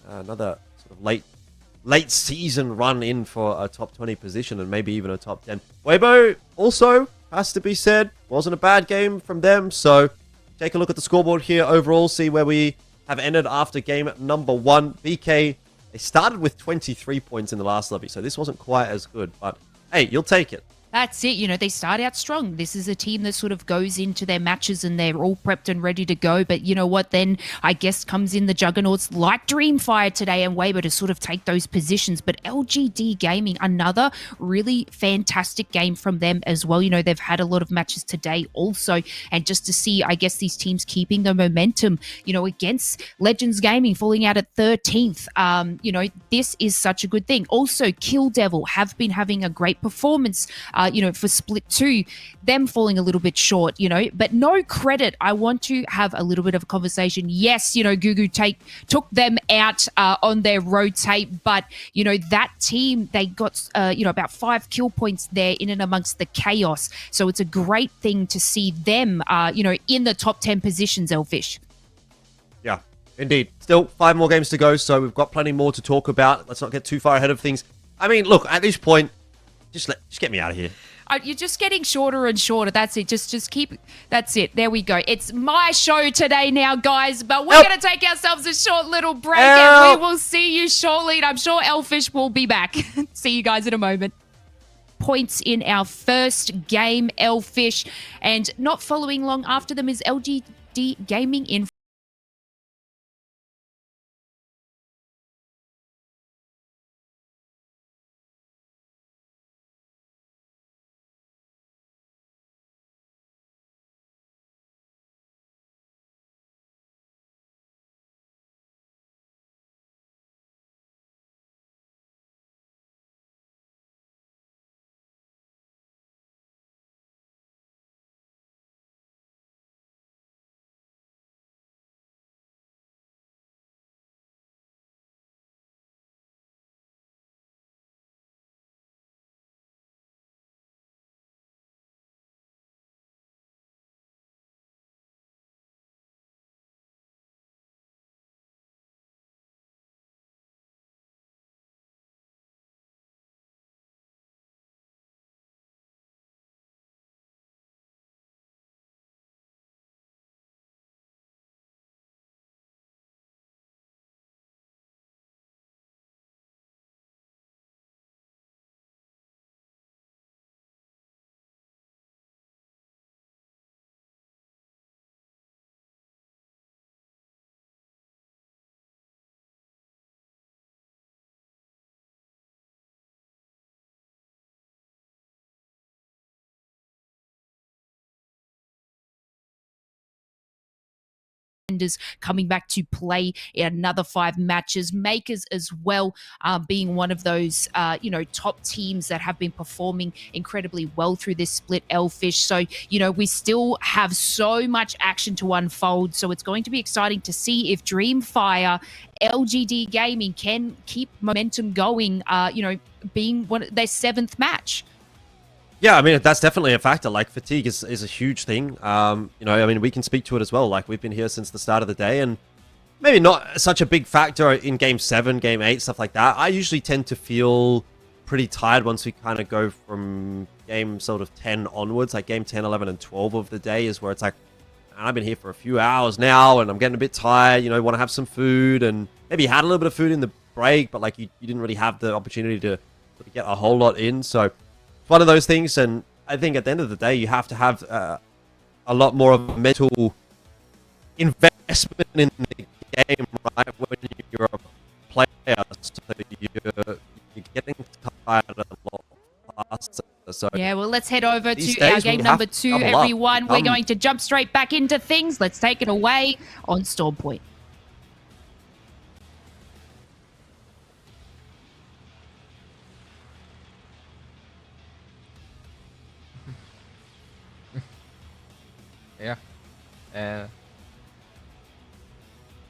another sort of late season run in for a top 20 position and maybe even a top 10. Weibo also, has to be said, wasn't a bad game from them. So take a look at the scoreboard here overall, see where we have ended after game number 1. VK, they started with 23 points in the last lobby, so this wasn't quite as good, but hey, you'll take it. That's it. You know, they start out strong. This is a team that sort of goes into their matches and they're all prepped and ready to go. But you know what? Then I guess comes in the juggernauts like Dreamfire today and Weibo to sort of take those positions. But LGD Gaming, another really fantastic game from them as well. You know, they've had a lot of matches today also. And just to see, I guess, these teams keeping the momentum, you know, against Legends Gaming falling out at 13th. You know, this is such a good thing. Also, Kill Devil have been having a great performance. You know, for Split 2, them falling a little bit short, you know, but no credit. I want to have a little bit of a conversation. Yes, you know, Gugu took them out on their rotate, but, you know, that team, they got, you know, about 5 kill points there in and amongst the chaos. So it's a great thing to see them, you know, in the top 10 positions, Elfish. Yeah, indeed. Still 5 more games to go, so we've got plenty more to talk about. Let's not get too far ahead of things. I mean, look, at this point, just get me out of here. You're just getting shorter and shorter. That's it. Just keep. That's it. There we go. It's my show today now, guys. But we're going to take ourselves a short little break, and we will see you shortly. And I'm sure Elfish will be back. See you guys in a moment. Points in our first game, Elfish, and not following long after them is LGD Gaming in coming back to play in another 5 matches. Makers as well, being one of those, top teams that have been performing incredibly well through this split, Elfish. So, we still have so much action to unfold. So it's going to be exciting to see if Dreamfire, LGD Gaming can keep momentum going, being their 7th match. Yeah, I mean, that's definitely a factor. Like, fatigue is a huge thing. We can speak to it as well. Like, we've been here since the start of the day, and maybe not such a big factor in Game 7, Game 8, stuff like that. I usually tend to feel pretty tired once we kind of go from Game sort of 10 onwards. Like, Game 10, 11, and 12 of the day is where it's like, I've been here for a few hours now, and I'm getting a bit tired, want to have some food, and maybe you had a little bit of food in the break, but, like, you didn't really have the opportunity to sort of get a whole lot in, so... one of those things, and I think at the end of the day, you have to have a lot more of a mental investment in the game, right? When you're a player, so you're getting tired a lot faster. So yeah, well, let's head over to our game number 2, everyone. We're going to jump straight back into things. Let's take it away on Storm Point.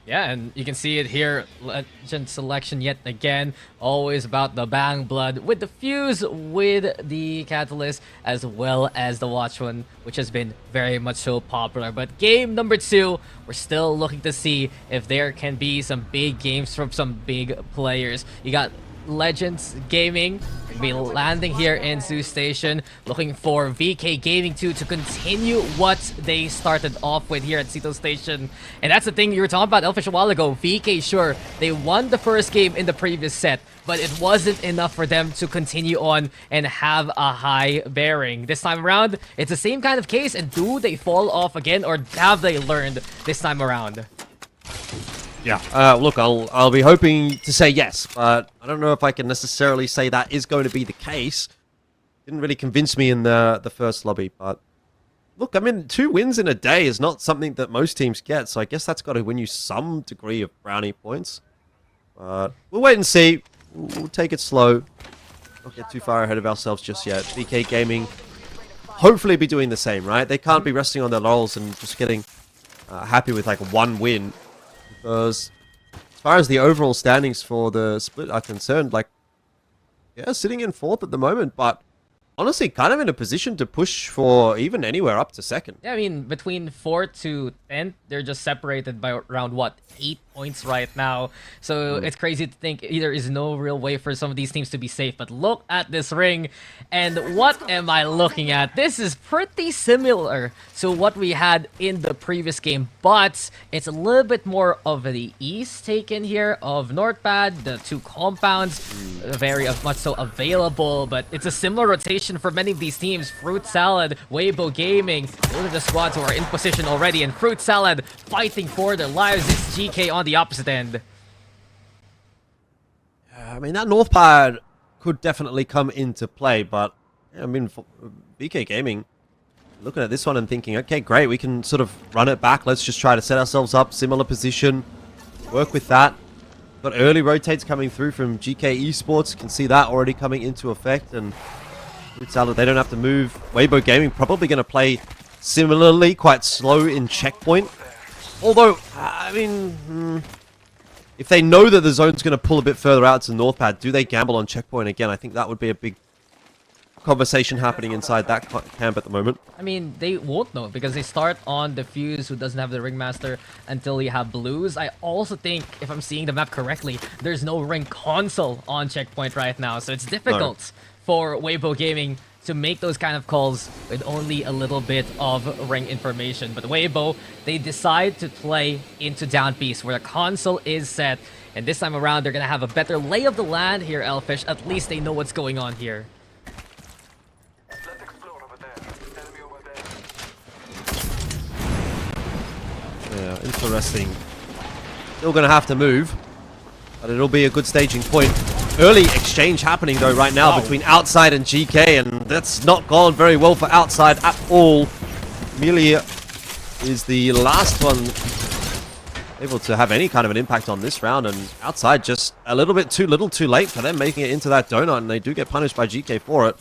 Yeah, and you can see it here. Legend selection yet again. Always about the Bang Blood with the Fuse, with the Catalyst, as well as the Watch One, which has been very much so popular. But game number 2, we're still looking to see if there can be some big games from some big players. You got Legends Gaming be landing here in Zoo Station, looking for VK Gaming 2 to continue what they started off with here at Sito Station. And that's the thing you were talking about, Elfish, a while ago. VK, sure, they won the first game in the previous set, but it wasn't enough for them to continue on and have a high bearing. This time around, it's the same kind of case, and do they fall off again, or have they learned this time around? Yeah, look, I'll be hoping to say yes, but I don't know if I can necessarily say that is going to be the case. Didn't really convince me in the first lobby, but look, I mean, 2 wins in a day is not something that most teams get, so I guess that's got to win you some degree of brownie points. But we'll wait and see. We'll take it slow. Not get too far ahead of ourselves just yet. VK Gaming hopefully be doing the same, right? They can't be resting on their laurels and just getting happy with like 1 win. Because as far as the overall standings for the split are concerned, like, yeah, sitting in 4th at the moment, but honestly kind of in a position to push for even anywhere up to 2nd. Yeah, I mean, between 4th to 10th, they're just separated by around, what, 8 points right now. So it's crazy to think there is no real way for some of these teams to be safe. But look at this ring, and what am I looking at? This is pretty similar to what we had in the previous game, but it's a little bit more of the ease taken here of Northpad. The 2 compounds, very much so available, but it's a similar rotation for many of these teams. Fruit Salad, Weibo Gaming, those are the squads who are in position already, and Fruit Salad fighting for their lives. It's GK on the opposite end. I mean, that North Pad could definitely come into play, but I mean, for VK Gaming, looking at this one and thinking, okay, great, we can sort of run it back. Let's just try to set ourselves up, similar position, work with that. Got early rotates coming through from GK Esports. Can see that already coming into effect, and Fruit Salad, they don't have to move. Weibo Gaming probably going to play similarly, quite slow in checkpoint. Although, I mean, if they know that the zone's going to pull a bit further out to Northpad, do they gamble on checkpoint again? I think that would be a big conversation happening inside that camp at the moment. I mean, they won't know because they start on the Fuse, who doesn't have the Ringmaster, until you have Blues. I also think, if I'm seeing the map correctly, there's no Ring console on checkpoint right now, so it's difficult for Weibo Gaming to make those kind of calls with only a little bit of ring information. But Weibo, they decide to play into Down Beast, where the console is set, and this time around they're gonna have a better lay of the land here, Elfish. At least they know what's going on here. Yeah, interesting. Still gonna have to move, but it'll be a good staging point. Early exchange happening though right now between Outside and GK, and that's not gone very well for Outside at all. Amelia is the last one able to have any kind of an impact on this round, and outside just a little bit too little too late for them making it into that donut, and they do get punished by GK for it.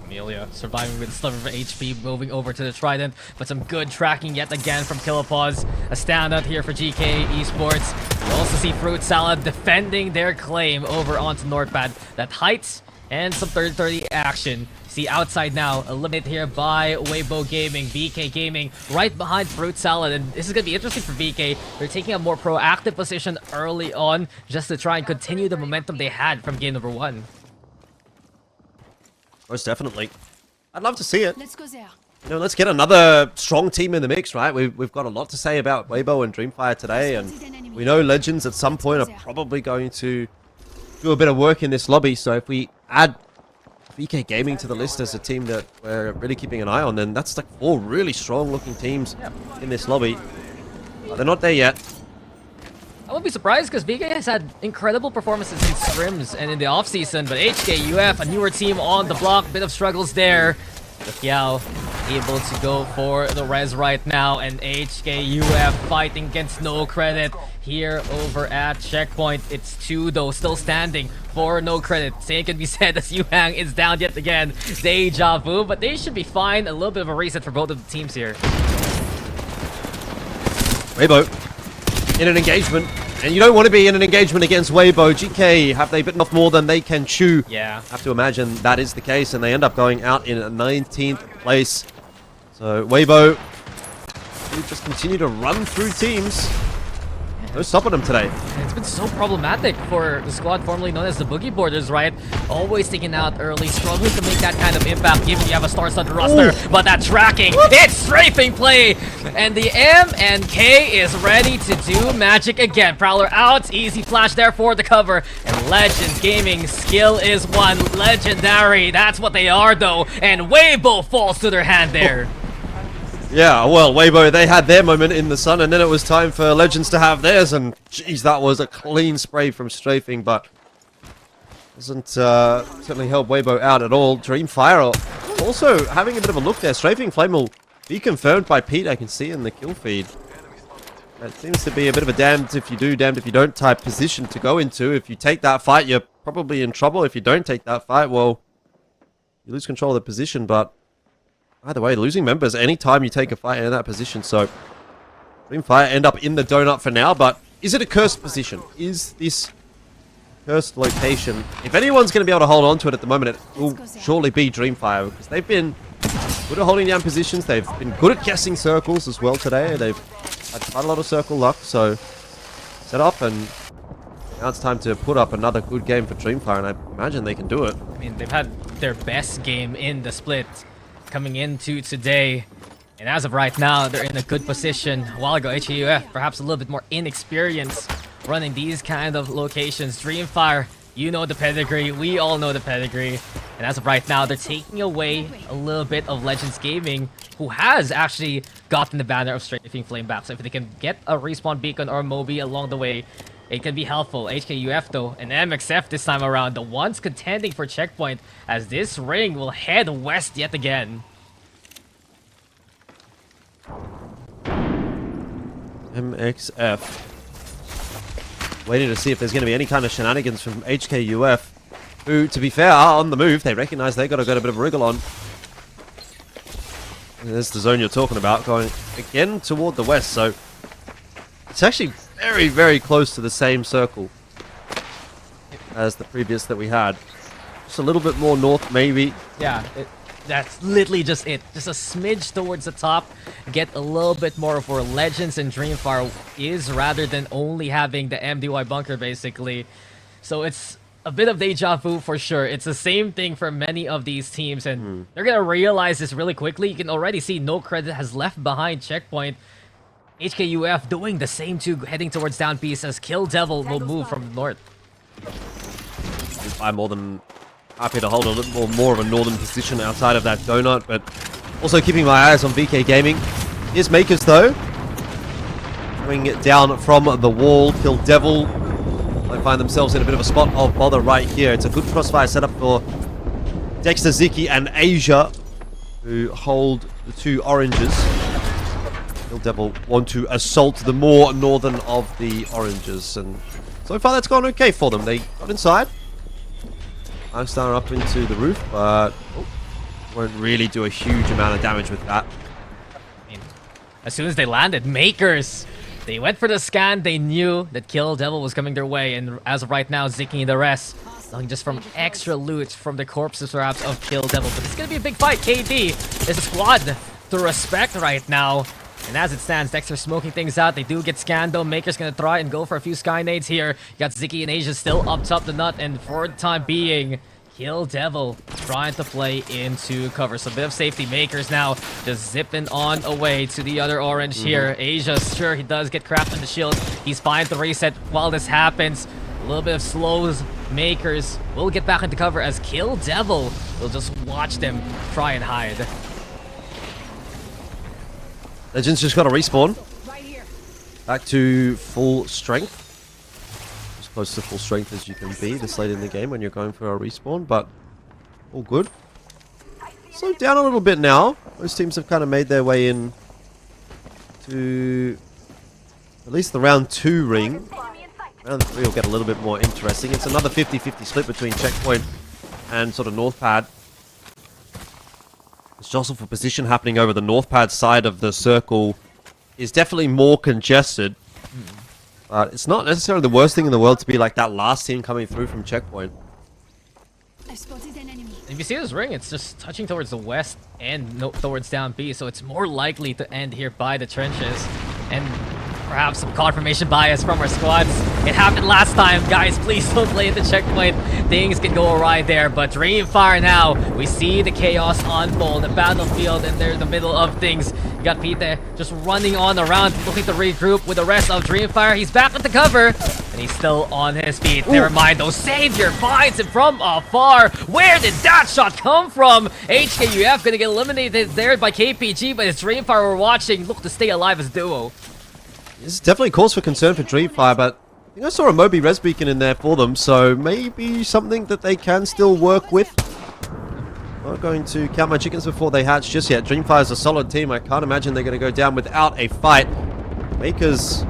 Amelia surviving with a sliver of HP, moving over to the Trident, but some good tracking yet again from Killapause. A standout here for GK Esports. You also see Fruit Salad defending their claim over onto Northpad. That height and some 30-30 action. See outside now, eliminated here by Weibo Gaming, BK Gaming, right behind Fruit Salad, and this is going to be interesting for BK. They're taking a more proactive position early on, just to try and continue the momentum they had from game number 1. Most definitely. I'd love to see it. Let's go there. You know, let's get another strong team in the mix, right? We've got a lot to say about Weibo and Dreamfire today, and we know Legends at some point are probably going to do a bit of work in this lobby, so if we add BK Gaming to the list as a team that we're really keeping an eye on, then that's like 4 really strong looking teams in this lobby. But they're not there yet. I wouldn't be surprised because BK has had incredible performances in scrims and in the offseason, but HKUF, a newer team on the block, bit of struggles there. Yao able to go for the res right now, and HKUF fighting against no credit here over at Checkpoint. It's 2 though, still standing for no credit. Same can be said as Yuhang is down yet again. Deja vu, but they should be fine. A little bit of a reset for both of the teams here. Weibo in an engagement, and you don't want to be in an engagement against Weibo. GK, have they bitten off more than they can chew? Yeah. I have to imagine that is the case, and they end up going out in 19th place. So Weibo just continue to run through teams. No stopping them today. It's been so problematic for the squad formerly known as the Boogie Boarders, right? Always taken out early, struggling to make that kind of impact given you have a star-studded roster. Ooh. But that tracking, it's strafing play! And the M&K is ready to do magic again. Prowler out, easy flash there for the cover. And Legends Gaming skill is one. Legendary, that's what they are though. And Weibo falls to their hand there. Yeah, well, Weibo, they had their moment in the sun, and then it was time for Legends to have theirs, and geez, that was a clean spray from strafing, but doesn't certainly help Weibo out at all. Dreamfire also having a bit of a look there. Strafing Flame will be confirmed by Pete, I can see in the kill feed. It seems to be a bit of a damned if you do, damned if you don't type position to go into. If you take that fight, you're probably in trouble. If you don't take that fight, well, you lose control of the position, but either way, losing members anytime you take a fight in that position. So Dreamfire end up in the donut for now, but is it a cursed position? Is this cursed location? If anyone's going to be able to hold on to it at the moment, it will surely be Dreamfire, because they've been good at holding down positions. They've been good at guessing circles as well today. They've had quite a lot of circle luck, so set up, and now it's time to put up another good game for Dreamfire, and I imagine they can do it. I mean, they've had their best game in the split coming into today, and as of right now, they're in a good position. A while ago, HAUF perhaps a little bit more inexperienced running these kind of locations. Dreamfire, you know the pedigree, we all know the pedigree, and as of right now, they're taking away a little bit of Legends Gaming, who has actually gotten the banner of Strafing Flame back. So if they can get a respawn beacon or Moby along the way, it can be helpful. HKUF though, and MXF this time around, the ones contending for Checkpoint, as this ring will head west yet again. MXF waiting to see if there's going to be any kind of shenanigans from HKUF, who, to be fair, are on the move. They recognize they got to get a bit of a wriggle on. And there's the zone you're talking about, going again toward the west, so it's actually very, very close to the same circle as the previous that we had. Just a little bit more north, maybe. Yeah, that's literally just it. Just a smidge towards the top. Get a little bit more of where Legends and Dreamfire is, rather than only having the MDY bunker, basically. So it's a bit of deja vu for sure. It's the same thing for many of these teams, and they're gonna realize this really quickly. You can already see No Credit has left behind Checkpoint. HKUF doing the same too, heading towards down piece, as Kill Devil will move from north. I'm more than happy to hold a little more of a northern position outside of that donut, but also keeping my eyes on BK Gaming. Here's Makers though, coming down from the wall. Kill Devil, they find themselves in a bit of a spot of bother right here. It's a good crossfire setup for Dexter, Ziki, and Asia, who hold the 2 oranges. Kill Devil want to assault the more northern of the oranges, and so far that's gone okay for them. They got inside. Star up into the roof, but won't really do a huge amount of damage with that. I mean, as soon as they landed, Makers, they went for the scan. They knew that Kill Devil was coming their way, and as of right now, Ziki and the rest looking just from extra loot from the corpses perhaps of Kill Devil. But it's gonna be a big fight. KD is a squad to respect right now. And as it stands, Dexter smoking things out. They do get scanned though. Maker's gonna try and go for a few sky nades here. You got Ziki and Asia still up top the nut, and for the time being, Kill Devil trying to play into cover. So a bit of safety. Makers now just zipping on away to the other orange here. Asia, sure, he does get crapped in the shield. He's fine to reset while this happens. A little bit of slows. Makers will get back into cover as Kill Devil will just watch them try and hide. Legends just got to respawn. Back to full strength. As close to full strength as you can be this late in the game when you're going for a respawn, but all good. Slowed down a little bit now. Most teams have kind of made their way in to at least the round 2 ring. Round 3 will get a little bit more interesting. It's another 50-50 split between Checkpoint and sort of North Pad. This jostle for position happening over the North Pad side of the circle is definitely more congested. But it's not necessarily the worst thing in the world to be like that last team coming through from Checkpoint. If you see this ring, it's just touching towards the west and towards down B, so it's more likely to end here by the trenches. And perhaps some confirmation bias from our squads. It happened last time, guys. Please don't play at the Checkpoint. Things can go awry there, but Dreamfire now. We see the chaos unfold, the battlefield, and they're in the middle of things. You got Pete just running on around, looking to regroup with the rest of Dreamfire. He's back with the cover, and he's still on his feet. Never mind, though. Savior finds him from afar. Where did that shot come from? HKUF gonna get eliminated there by KPG, but it's Dreamfire we're watching. Look to stay alive as a duo. This is definitely cause for concern for Dreamfire, but I think I saw a Moby Res Beacon in there for them, so maybe something that they can still work with. Not going to count my chickens before they hatch just yet. Dreamfire's a solid team. I can't imagine they're going to go down without a fight. Makers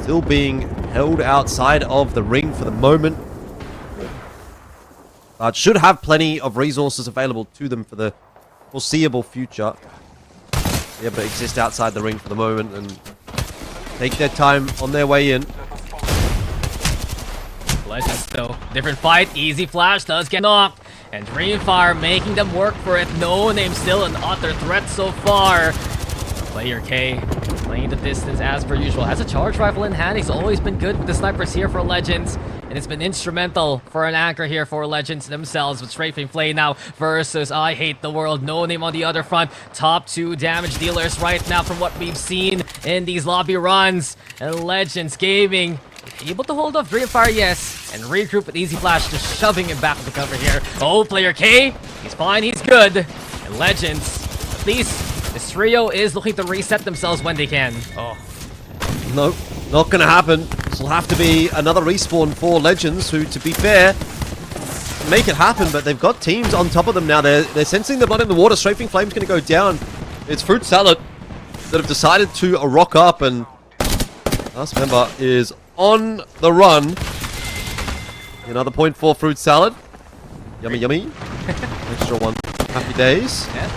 still being held outside of the ring for the moment. But should have plenty of resources available to them for the foreseeable future. Be able to exist outside the ring for the moment and take their time on their way in. Legends though, different fight. Easy flash does get knocked, and Dreamfire making them work for it. No Name still an utter threat so far. Player K playing the distance as per usual. Has a charge rifle in hand. He's always been good with the snipers here for Legends, and it's been instrumental for an anchor here for Legends themselves. With Strafing Flay now versus I Hate the World. No Name on the other front. Top 2 damage dealers right now from what we've seen in these lobby runs. And Legends Gaming able to hold off Dreamfire, yes, and regroup with Easy Flash, just shoving him back to the cover here. Oh, Player K, he's fine, he's good. And Legends, at least this trio is looking to reset themselves when they can. Oh. Nope, not gonna happen. This will have to be another respawn for Legends, who, to be fair, make it happen, but they've got teams on top of them now. They're sensing the blood in the water. Strafing Flame's gonna go down. It's Fruit Salad that have decided to rock up, and last member is on the run. Another point for Fruit Salad. Yummy, yummy. Extra one. Happy days. Yeah,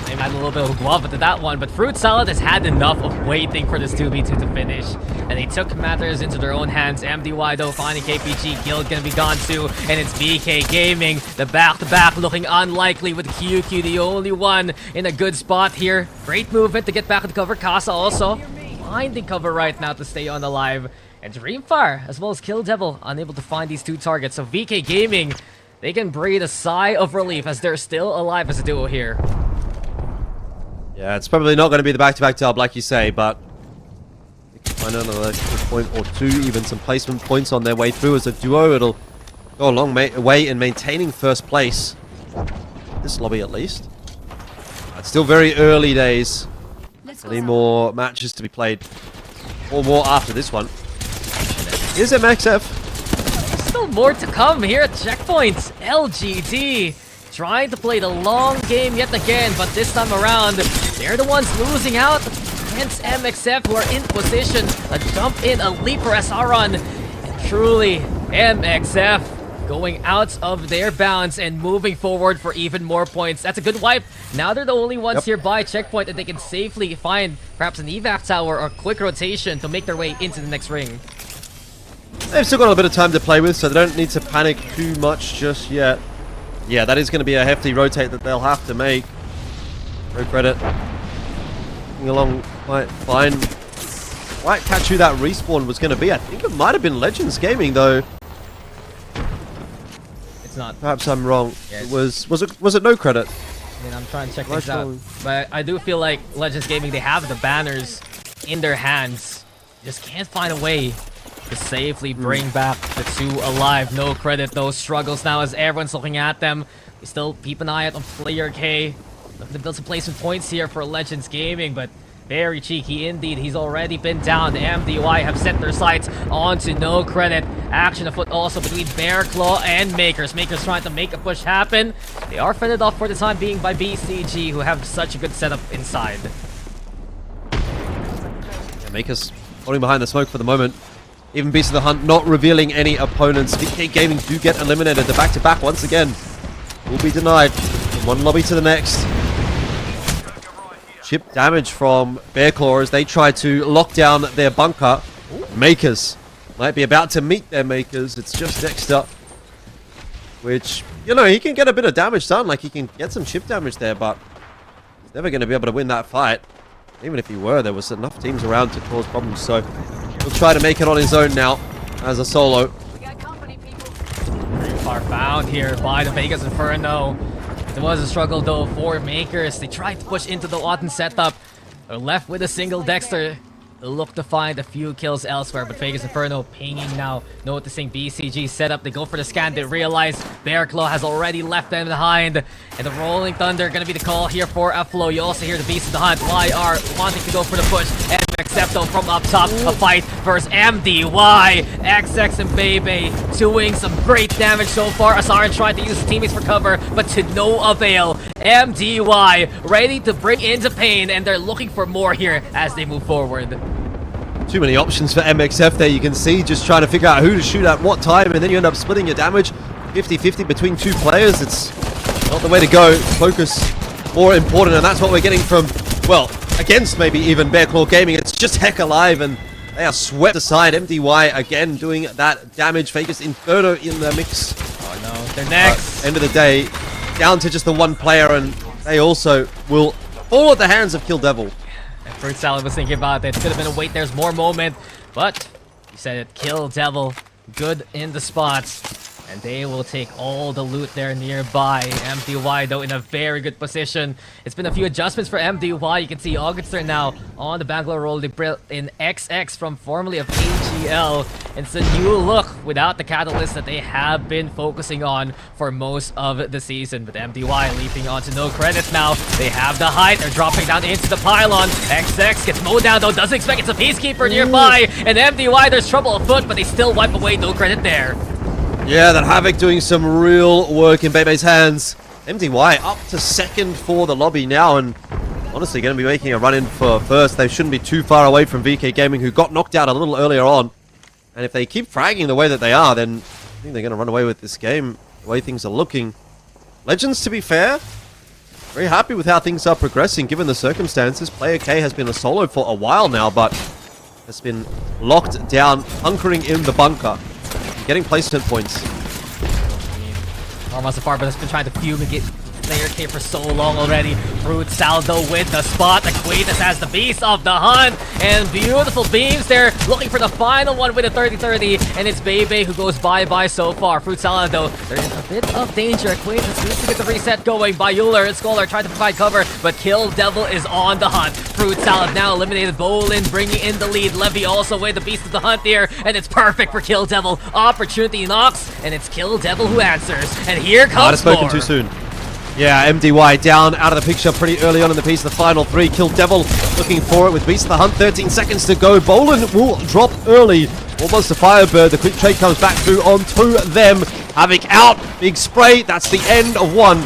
they might add a little bit of guava to that one, but Fruit Salad has had enough of waiting for this 2v2 to finish, and they took matters into their own hands. MDY though finding KPG. Guild gonna be gone too, and it's BK Gaming. The back-to-back looking unlikely with QQ the only one in a good spot here. Great movement to get back into cover. Casa also finding cover right now to stay on the live. And Dreamfire, as well as Kill Devil, unable to find these 2 targets. So VK Gaming, they can breathe a sigh of relief as they're still alive as a duo here. Yeah, it's probably not going to be the back-to-back dub, like you say, but they can find another point or 2, even some placement points on their way through as a duo. It'll go a long way in maintaining first place. This lobby, at least. It's still very early days. Any more matches to be played, or more after this one. Here's MXF. Still more to come here at Checkpoint. LGD trying to play the long game yet again, but this time around, they're the ones losing out. against MXF, who are in position. A jump in, a leap for SRUN. And truly, MXF going out of their bounds and moving forward for even more points. That's a good wipe. Now they're the only ones here by checkpoint that they can safely find perhaps an evac tower or quick rotation to make their way into the next ring. They've still got a little bit of time to play with, so they don't need to panic too much just yet. Yeah, that is going to be a hefty rotate that they'll have to make. No credit. Moving along quite fine. Quite catch who that respawn was going to be. I think it might have been Legends Gaming, though. It's not. Perhaps I'm wrong. Yeah, it was it no credit? I mean, I'm trying to check things out, but I do feel like Legends Gaming, they have the banners in their hands. Just can't find a way to safely bring back the two alive. No credit, those struggles now as everyone's looking at them. We still keep an eye out on Player K. Looking to build some placement points here for Legends Gaming, but very cheeky indeed. He's already been down. The MDY have set their sights onto no credit. Action afoot also between Bear Claw and Makers. Makers trying to make a push happen. They are fended off for the time being by BCG, who have such a good setup inside. Yeah, Makers holding behind the smoke for the moment. Even Beast of the Hunt not revealing any opponents. VK Gaming do get eliminated. The back-to-back once again will be denied. From one lobby to the next. Chip damage from Bear Claw as they try to lock down their bunker. Makers might be about to meet their Makers. It's just next up. Which, you know, he can get a bit of damage done. Like, he can get some chip damage there, but he's never going to be able to win that fight. Even if he were, there was enough teams around to cause problems. So he'll try to make it on his own now as a solo. Very far found here by the Vegas Inferno. It was a struggle though for Makers. They tried to push into the Auden setup. They're left with a single Dexter. They'll look to find a few kills elsewhere, but Vegas Inferno pinging now, noticing BCG setup. They go for the scan. They realize Bear Claw has already left them behind. And the Rolling Thunder gonna be the call here for a flow. You also hear the Beast of the Hunt. YR wanting to go for the push. And Accepto from up top. A fight versus MDY. XX and Bebe doing some great damage so far. Asarin trying to use his teammates for cover, but to no avail. MDY ready to bring into pain, and they're looking for more here as they move forward. Too many options for MXF there, you can see, just trying to figure out who to shoot at what time, and then you end up splitting your damage 50-50 between two players. It's not the way to go. Focus more important, and that's what we're getting from, well, against maybe even Bear Claw Gaming. It's just Heck Alive, and they are swept aside. MDY again doing that damage. Vegas Inferno in the mix. Oh no, they're next. End of the day, down to just the one player, and they also will fall at the hands of Kill Devil. Fruit Salad was thinking about it. Could have been a wait, there's more moment. But you said it, Kill Devil, good in the spots. And they will take all the loot there nearby. MDY though in a very good position. It's been a few adjustments for MDY. You can see Auguster now on the Bangalore role. They built in XX from formerly of AGL. It's a new look without the catalyst that they have been focusing on for most of the season. But MDY leaping onto no credits now. They have the height. They're dropping down into the pylon. XX gets mowed down though. Doesn't expect it's a Peacekeeper nearby. And MDY, there's trouble afoot, but they still wipe away no credit there. Yeah, that Havoc doing some real work in Bebe's hands. MDY up to second for the lobby now, and honestly going to be making a run in for first. They shouldn't be too far away from VK Gaming, who got knocked out a little earlier on. And if they keep fragging the way that they are, then I think they're going to run away with this game, the way things are looking. Legends, to be fair, very happy with how things are progressing given the circumstances. Player K has been a solo for a while now, but has been locked down, hunkering in the bunker. Getting placement points. Armaz Safar, but has been trying to fumigate Player K for so long already. Fruit Saldo with the spot. Aquitas has the Beast of the Hunt. And beautiful beams there. Looking for the final one with a 30-30. And it's Bebe who goes bye-bye so far. Fruit Salado, they're in a bit of danger. Aquitas needs to get the reset going by Euler and Scholar trying to provide cover. But Kill Devil is on the hunt. Fruit Salad now eliminated. Bolin bringing in the lead. Levy also with the Beast of the Hunt here. And it's perfect for Kill Devil. Opportunity knocks. And it's Kill Devil who answers. And here comes I'd have spoken too soon. Yeah, MDY down out of the picture pretty early on in the piece. The final three. Kill Devil looking for it with Beast of the Hunt. 13 seconds to go. Bolin will drop early. Almost a Firebird. The quick trade comes back through onto them. Havoc out. Big spray. That's the end of one.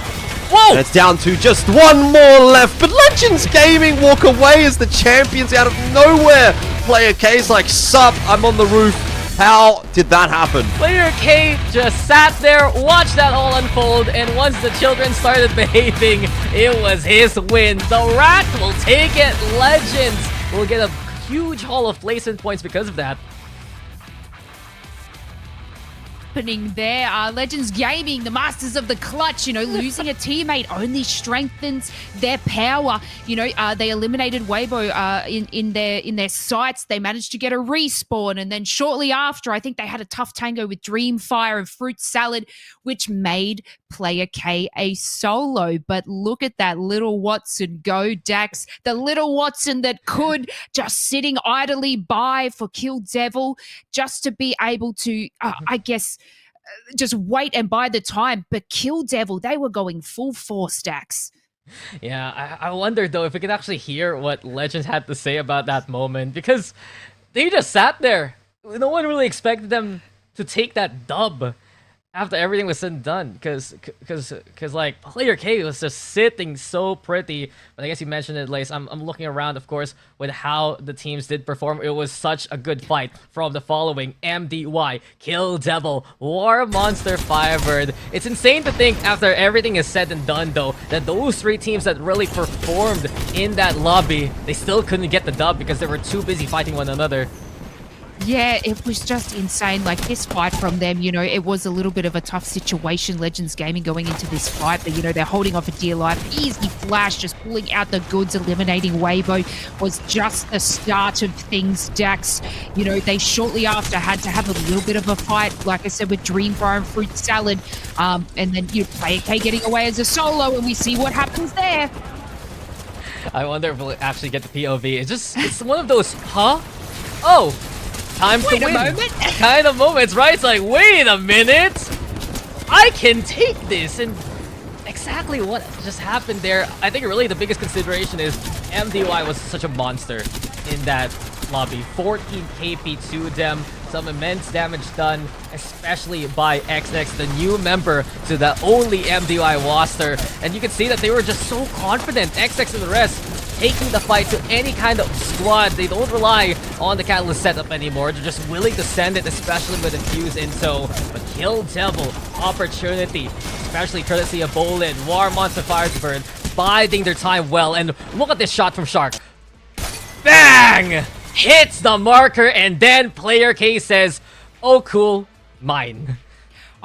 Whoa! And it's down to just one more left. But Legends Gaming walk away as the champions out of nowhere. Player K's like, sup, I'm on the roof. How did that happen? Player K just sat there, watched that all unfold, and once the children started behaving, it was his win. The Rat will take it. Legends will get a huge haul of placement points because of that. Happening there. Legends Gaming, the masters of the clutch, losing a teammate only strengthens their power. They eliminated Weibo in their sights. They managed to get a respawn, and then shortly after, I think they had a tough tango with Dreamfire and Fruit Salad, which made Player K a solo. But look at that little Watson go, Dax. The little Watson that could just sitting idly by for Kill Devil just to be able to, I guess, just wait and buy the time. But Kill Devil, they were going full force, Dax. Yeah, I wonder though if we could actually hear what Legends had to say about that moment, because they just sat there. No one really expected them to take that dub after everything was said and done, because like Player K was just sitting so pretty. But I guess you mentioned it, Lace. I'm looking around, of course, with how the teams did perform. It was such a good fight from the following: MDY, Kill Devil, War Monster, Firebird. It's insane to think after everything is said and done, though, that those three teams that really performed in that lobby, they still couldn't get the dub because they were too busy fighting one another. Yeah, it was just insane. Like, this fight from them, it was a little bit of a tough situation. Legends Gaming going into this fight, but, they're holding off a dear life. Easy Flash just pulling out the goods, eliminating Weibo was just the start of things, Dax. They shortly after had to have a little bit of a fight, like I said, with Dreamfire and Fruit Salad. And then, Player K getting away as a solo, and we see what happens there. I wonder if we'll actually get the POV. It's one of those, huh? Oh! Time to win kind of moments, right? It's like, wait a minute, I can take this. And exactly what just happened there, I think really the biggest consideration is MDY was such a monster in that lobby. 14 KP to them, some immense damage done, especially by XX, the new member to the only MDY roster. And you can see that they were just so confident, XX and the rest, taking the fight to any kind of squad. They don't rely on the Catalyst setup anymore. They're just willing to send it, especially with a fuse in tow. But Kill Devil, opportunity, especially courtesy of Bolin, War Monster, Firebird, biding their time well. And look at this shot from Shark. Bang! Hits the marker, and then Player K says, oh cool, mine.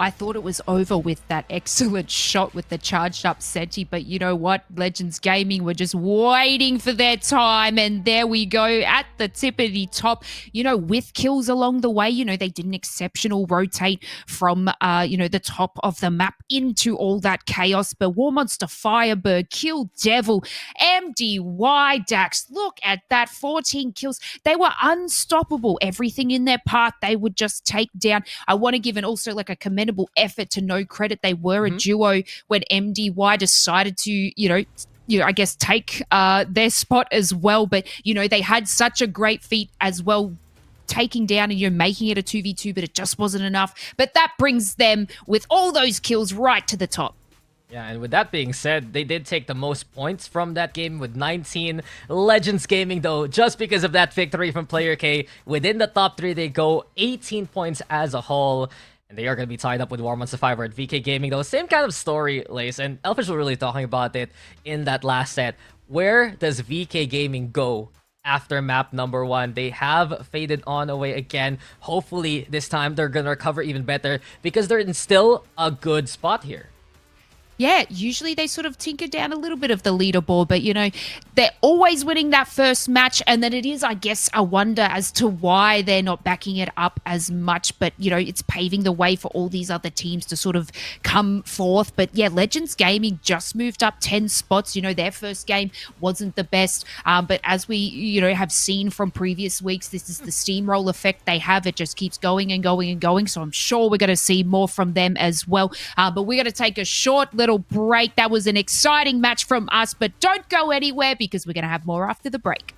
I thought it was over with that excellent shot with the charged up Seti, but you know what? Legends Gaming were just waiting for their time, and there we go at the tippity top, with kills along the way. They did an exceptional rotate from, the top of the map into all that chaos, but War Monster, Firebird, Kill Devil, MDY, Dax, look at that, 14 kills. They were unstoppable. Everything in their path, they would just take down. I want to give also like a commendable effort to no credit. They were a duo when MDY decided to, I guess take their spot as well. But, they had such a great feat as well, taking down and making it a 2v2, but it just wasn't enough. But that brings them with all those kills right to the top. Yeah, and with that being said, they did take the most points from that game with 19. Legends Gaming, though, just because of that victory from Player K, within the top 3, they go 18 points as a whole. And they are going to be tied up with War Monster Firebird at VK Gaming, though. Same kind of story, Lace. And Elfish was really talking about it in that last set. Where does VK Gaming go after map number 1? They have faded on away again. Hopefully, this time they're going to recover even better because they're in still a good spot here. Yeah, usually they sort of tinker down a little bit of the leaderboard, but, they're always winning that first match, and then it is, I guess, a wonder as to why they're not backing it up as much, but, it's paving the way for all these other teams to sort of come forth. But, yeah, Legends Gaming just moved up 10 spots. Their first game wasn't the best, but as we, have seen from previous weeks, this is the steamroll effect they have. It just keeps going and going and going, so I'm sure we're going to see more from them as well. But we're going to take a short little break. That was an exciting match from us, but don't go anywhere because we're going to have more after the break.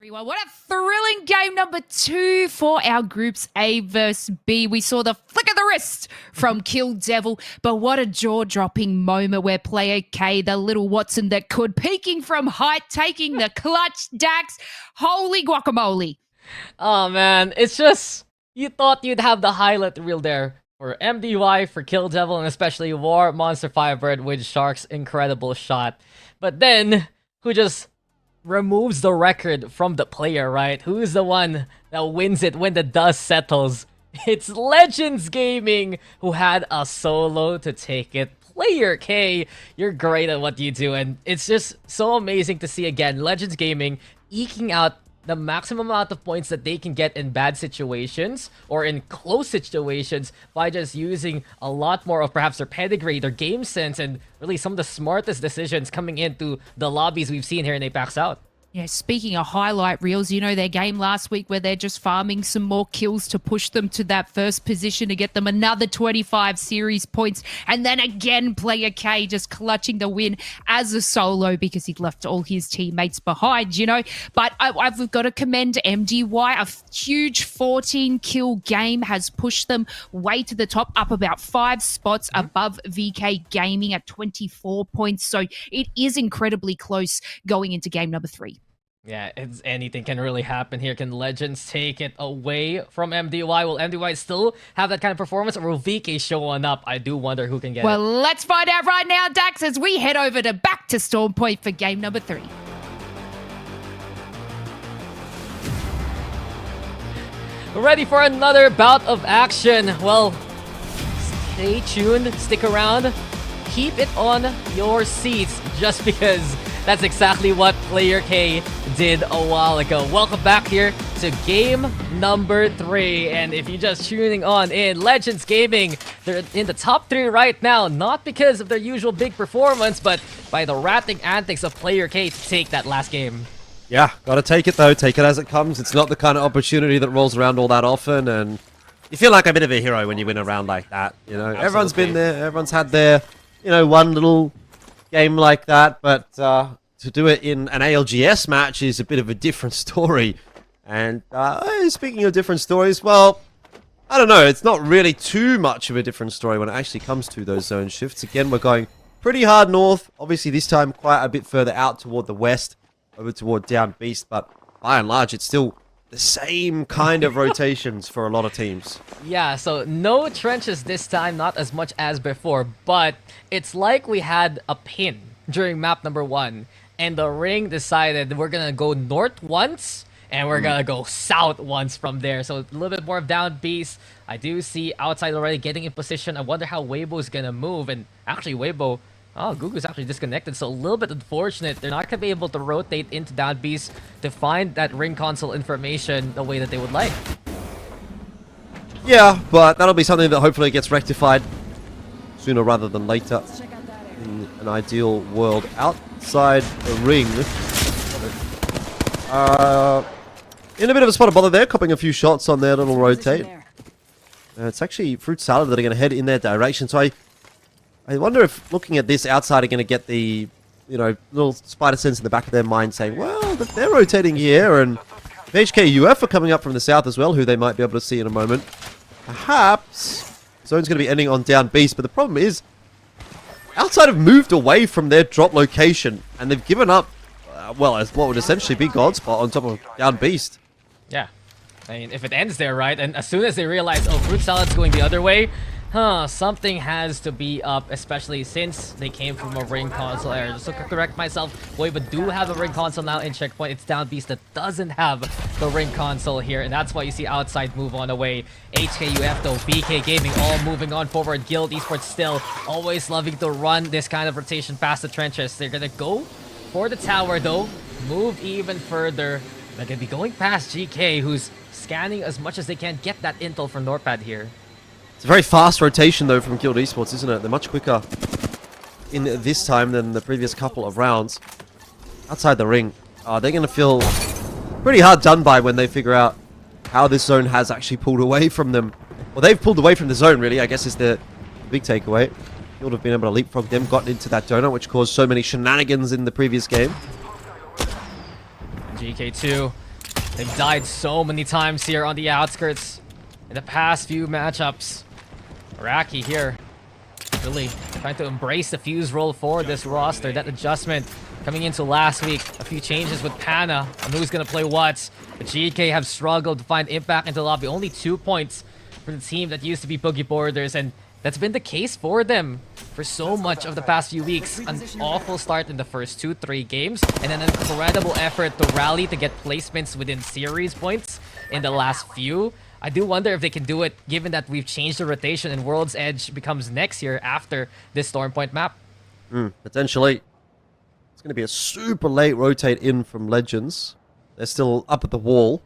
Everyone, what a thrilling game number 2 for our groups A versus B. We saw the flick of the wrist from Kill Devil, but what a jaw-dropping moment where player K, the little Watson that could, peeking from height, taking the clutch Dax. Holy guacamole. Oh man, it's just, you thought you'd have the highlight reel there for MDY, for Kill Devil, and especially War Monster Firebird with Shark's incredible shot. But then, who just removes the record from the player, right? Who's the one that wins it when the dust settles? It's Legends Gaming, who had a solo to take it. Player K, you're great at what you do, and it's just so amazing to see again Legends Gaming eking out the maximum amount of points that they can get in bad situations or in close situations by just using a lot more of perhaps their pedigree, their game sense, and really some of the smartest decisions coming into the lobbies we've seen here in APAC South. Yeah, speaking of highlight reels, you know their game last week where they're just farming some more kills to push them to that first position to get them another 25 series points. And then again, player K just clutching the win as a solo because he'd left all his teammates behind, you know. But I've got to commend MDY. A huge 14-kill game has pushed them way to the top, up about 5 spots above VK Gaming at 24 points. So it is incredibly close going into game number 3. Yeah, anything can really happen here. Can Legends take it away from MDY? Will MDY still have that kind of performance, or will VK show one up? I do wonder who can get it. Let's find out right now, Dax, as we head over to back to Storm Point for game number 3. Ready for another bout of action. Well, stay tuned, stick around, keep it on your seats, just because that's exactly what player K did a while ago. Welcome back here to game number 3. And if you're just tuning on in, Legends Gaming, they're in the top 3 right now, not because of their usual big performance, but by the ratting antics of player K to take that last game. Yeah, gotta take it though, take it as it comes. It's not the kind of opportunity that rolls around all that often, and you feel like a bit of a hero when you win a round like that, you know. Absolutely. Everyone's been there, everyone's had their, you know, one little game like that, but to do it in an ALGS match is a bit of a different story. And speaking of different stories, well, I don't know, it's not really too much of a different story when it actually comes to those zone shifts. Again, we're going pretty hard north, obviously this time quite a bit further out toward the west, over toward Down Beast, but by and large, it's still the same kind of rotations for a lot of teams. Yeah, so no trenches this time, not as much as before, but it's like we had a pin during map number 1, and the ring decided we're gonna go north once, and we're gonna go south once from there. So a little bit more of Down Beast. I do see outside already getting in position. I wonder how Weibo's gonna move, and actually Weibo, oh, Gugu's actually disconnected, so a little bit unfortunate. They're not going to be able to rotate into Down Beast to find that ring console information the way that they would like. Yeah, but that'll be something that hopefully gets rectified sooner rather than later in an ideal world. Outside the ring, in a bit of a spot of bother there, copping a few shots on their little rotate. It's actually Fruit Salad that are going to head in their direction, so I wonder if looking at this outside are going to get the, you know, little spider sense in the back of their mind saying, well, they're rotating here, and HKUF are coming up from the south as well, who they might be able to see in a moment. Perhaps zone's going to be ending on Down Beast, but the problem is outside have moved away from their drop location, and they've given up, well, as what would essentially be Godspot on top of Down Beast. Yeah. I mean, if it ends there, right, and as soon as they realize, oh, Fruit Salad's going the other way, something has to be up, especially since they came from a ring console error. Just to correct myself, Weibo do have a ring console now in Checkpoint. It's Down Beast that doesn't have the ring console here, and that's why you see outside move on away. HKUF though, BK Gaming all moving on forward. Guild Esports still always loving to run this kind of rotation past the trenches. They're gonna go for the tower though, move even further. They're gonna be going past GK, who's scanning as much as they can, get that intel from Norpad here. It's a very fast rotation, though, from Guild Esports, isn't it? They're much quicker in this time than the previous couple of rounds. Outside the ring, they're going to feel pretty hard done by when they figure out how this zone has actually pulled away from them. Well, they've pulled away from the zone, really, I guess is the big takeaway. Guild have been able to leapfrog them, gotten into that donut, which caused so many shenanigans in the previous game. GK2 They've died so many times here on the outskirts in the past few matchups. Raki here, really trying to embrace the fuse role for this roster. That adjustment coming into last week, a few changes with Pana on who's gonna play what. But GK have struggled to find impact into the lobby. Only 2 points for the team that used to be Boogie Borders, and that's been the case for them for so much of the past few weeks. An awful start in the first 2-3 games, and an incredible effort to rally to get placements within series points in the last few. I do wonder if they can do it, given that we've changed the rotation and World's Edge becomes next year after this Storm Point map. Potentially. It's going to be a super late rotate in from Legends. They're still up at the wall.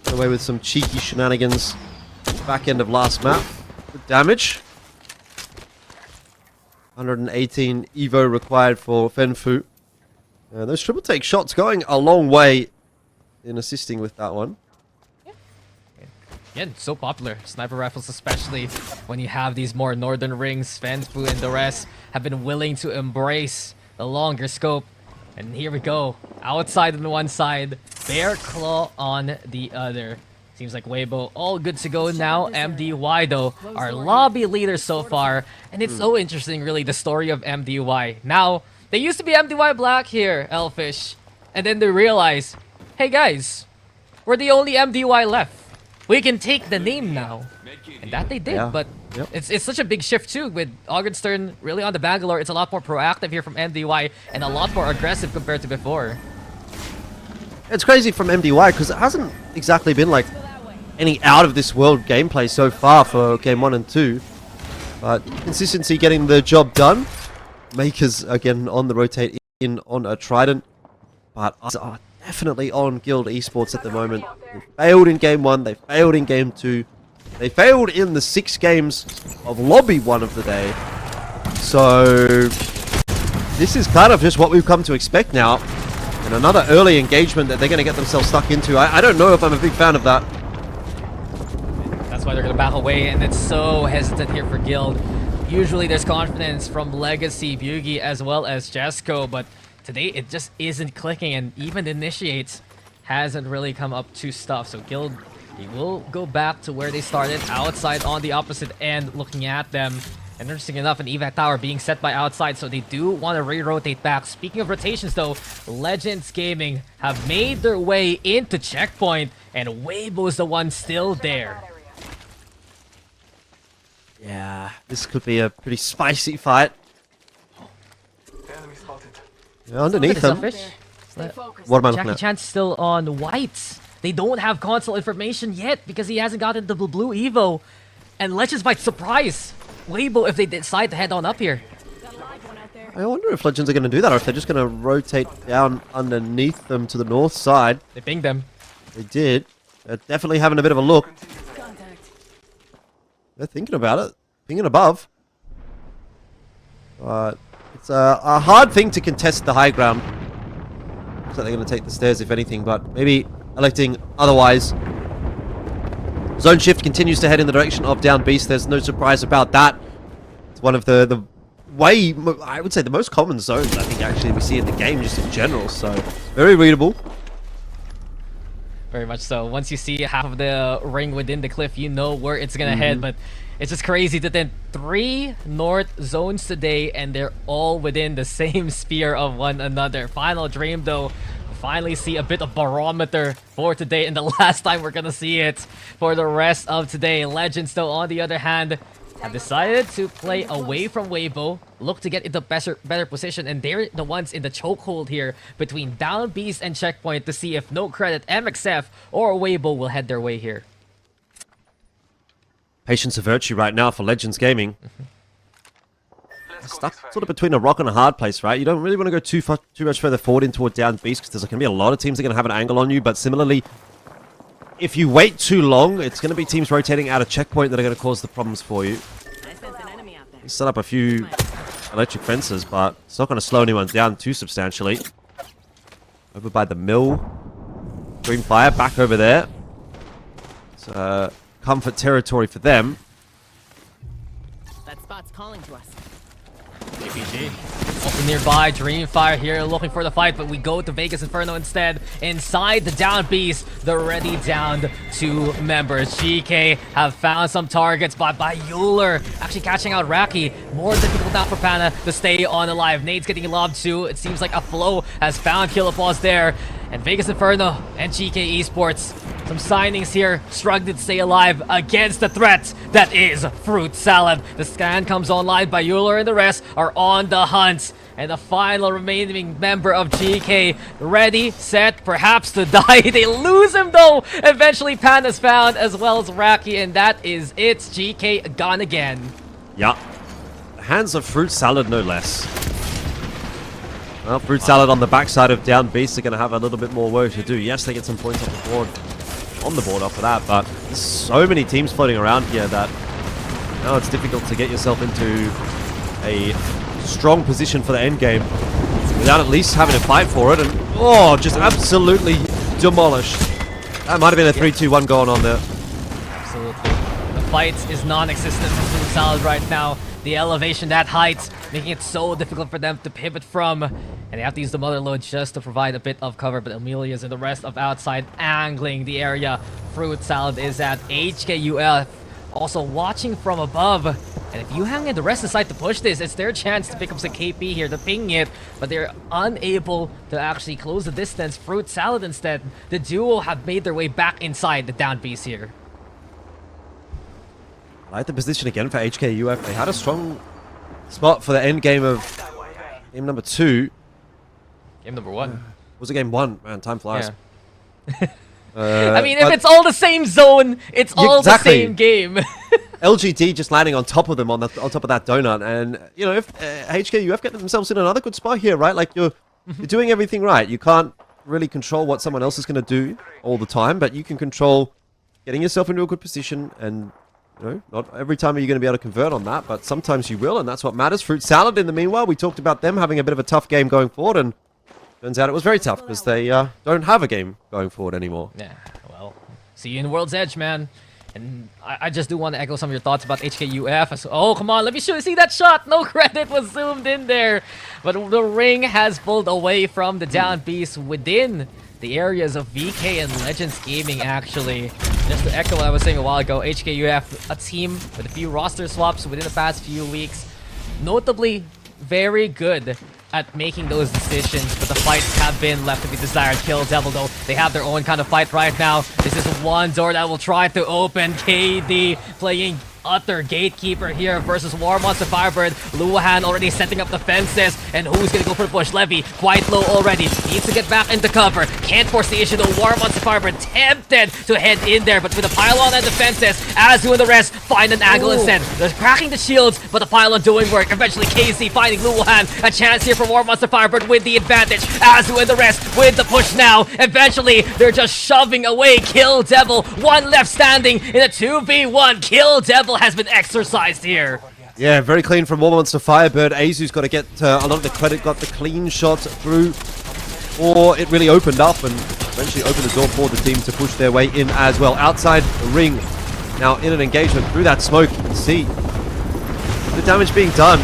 Got away with some cheeky shenanigans back end of last map. Good damage. 118 Evo required for Fenfu. Those triple take shots going a long way in assisting with that one. Yeah, so popular. Sniper rifles, especially when you have these more northern rings. Fenfu and the rest have been willing to embrace the longer scope. And here we go. Outside on one side, Bear Claw on the other. Seems like Weibo all good to go now. MDY, though, our lobby leader so far. And it's so interesting, really, the story of MDY. Now, they used to be MDY Black here, Elfish. And then they realize, hey guys, we're the only MDY left. We can take the name now. And that they did, but it's such a big shift too with Augenstern really on the Bangalore. It's a lot more proactive here from MDY and a lot more aggressive compared to before. It's crazy from MDY because it hasn't exactly been like any out of this world gameplay so far for game 1 and 2. But consistency getting the job done. Makers again on the rotate in on a Trident. But are definitely on Guild Esports at the moment. They failed in game 1, they failed in game 2. They failed in the 6 games of Lobby 1 of the day. So this is kind of just what we've come to expect now. And another early engagement that they're going to get themselves stuck into. I don't know if I'm a big fan of that. That's why they're going to back away, and it's so hesitant here for Guild. Usually there's confidence from Legacy, Bugi, as well as Jesco, but today it just isn't clicking, and even the initiates hasn't really come up to stuff. So Guild, he will go back to where they started, outside on the opposite end, looking at them. And interesting enough, an evac tower being set by outside, so they do want to re-rotate back. Speaking of rotations though, Legends Gaming have made their way into checkpoint, and Weibo's the one still there. Yeah, this could be a pretty spicy fight. Yeah, underneath them. What am I looking Jackie at? Chan's still on whites. They don't have console information yet because he hasn't gotten the blue Evo. And Legends might surprise Weibo if they decide to head on up here. I wonder if Legends are going to do that, or if they're just going to rotate down underneath them to the north side. They pinged them. They did. They're definitely having a bit of a look. They're thinking about it. Thinking above. But it's a hard thing to contest the high ground. Looks like they're going to take the stairs, if anything, but maybe electing otherwise. Zone shift continues to head in the direction of down beast. There's no surprise about that. It's one of the way, I would say, the most common zones I think actually we see in the game just in general. So very readable. Very much so. Once you see half of the ring within the cliff, you know where it's gonna head. But it's just crazy that then 3 north zones today, and they're all within the same sphere of one another. Final Dream, though, finally see a bit of barometer for today, and the last time we're gonna see it for the rest of today. Legends, though, on the other hand, have decided to play away from Weibo, look to get into better position, and they're the ones in the chokehold here between Down Beast and Checkpoint to see if No Credit, MXF, or Weibo will head their way here. Patience of virtue right now for Legends Gaming. Stuck sort of between a rock and a hard place, right? You don't really want to go too much further forward into a down beast, because there's going to be a lot of teams that are going to have an angle on you. But similarly, if you wait too long, it's going to be teams rotating out of checkpoint that are going to cause the problems for you. You set up a few electric fences, but it's not going to slow anyone down too substantially. Over by the mill. Green fire back over there. It's comfort territory for them. That spot's calling to us. APG. Also nearby, Dreamfire here looking for the fight, but we go to Vegas Inferno instead. Inside the down beast, the ready downed 2 members. GK have found some targets, but by Euler actually catching out Raki. More difficult now for Pana to stay on alive. Nade's getting lobbed too. It seems like a flow has found Killapause there. And Vegas Inferno and GK Esports, some signings here, struggling to stay alive against the threat that is Fruit Salad. The scan comes online by Euler and the rest are on the hunt. And the final remaining member of GK, ready, set, perhaps to die. They lose him though. Eventually Pan is found as well as Raki, and that is it. GK gone again. Yeah. Hands of Fruit Salad, no less. Well, Fruit Salad on the backside of down beast are going to have a little bit more work to do. Yes, they get some points off the board, on the board after that, but there's so many teams floating around here that now it's difficult to get yourself into a strong position for the end game without at least having to fight for it. And oh, just absolutely demolished. That might have been a 3-2-1 going on there. Absolutely. The fight is non-existent for Fruit Salad right now. The elevation, that height, making it so difficult for them to pivot from. And they have to use the Mother Load just to provide a bit of cover. But Amelia's and the rest of outside angling the area. Fruit Salad is at HKUF. Also watching from above. And if you hang in the rest of the side to push this, it's their chance to pick up some KP here, to ping it. But they're unable to actually close the distance. Fruit Salad instead. The duo have made their way back inside the down beast here. I like the position again for HKUF. They had a strong spot for the end game of game number 2. Game number 1. Was it game 1? Man, time flies. Yeah. I mean, if it's all the same zone, it's all the same game. LGD just landing on top of them on top of that donut, and you know, if HKUF get themselves in another good spot here, right? Like you're doing everything right. You can't really control what someone else is going to do all the time, but you can control getting yourself into a good position. And you know, not every time are you going to be able to convert on that, but sometimes you will, and that's what matters. Fruit Salad, in the meanwhile, we talked about them having a bit of a tough game going forward, and turns out it was very tough because they don't have a game going forward anymore. Yeah, well, see you in World's Edge, man. And I just do want to echo some of your thoughts about HKUF. Oh, come on, let me see that shot. No credit was zoomed in there. But the ring has pulled away from the down beast within the areas of VK and Legends Gaming, actually. Just to echo what I was saying a while ago, HKUF, a team with a few roster swaps within the past few weeks. Notably, very good at making those decisions, but the fights have been left to be desired. Kill Devil, though, they have their own kind of fight right now. This is one door that will try to open. KD playing utter gatekeeper here versus War Monster Firebird. Luhan already setting up the fences, and who's gonna go for the push? Levy quite low already, needs to get back into cover, can't force the issue though. War Monster Firebird tempted to head in there, but with the pylon and the fences, Azu and the rest find an angle instead. They're cracking the shields, but the pylon doing work. Eventually KC finding Luhan, a chance here for War Monster Firebird with the advantage. Azu and the rest with the push now. Eventually they're just shoving away Kill Devil, one left standing in a 2v1. Kill Devil has been exercised here. Yeah, very clean from War Monster Firebird. Azu's got to get a lot of the credit, got the clean shot through, or it really opened up and eventually opened the door for the team to push their way in as well. Outside the ring, now in an engagement through that smoke, you can see the damage being done.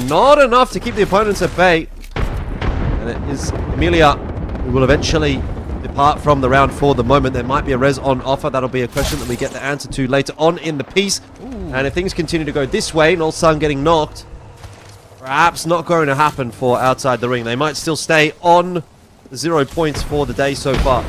Not enough to keep the opponents at bay. And it is Amelia who will eventually depart from the round for the moment. There might be a res on offer. That'll be a question that we get the answer to later on in the piece. And if things continue to go this way, Nolsung getting knocked, perhaps not going to happen for outside the ring. They might still stay on the 0 points for the day so far.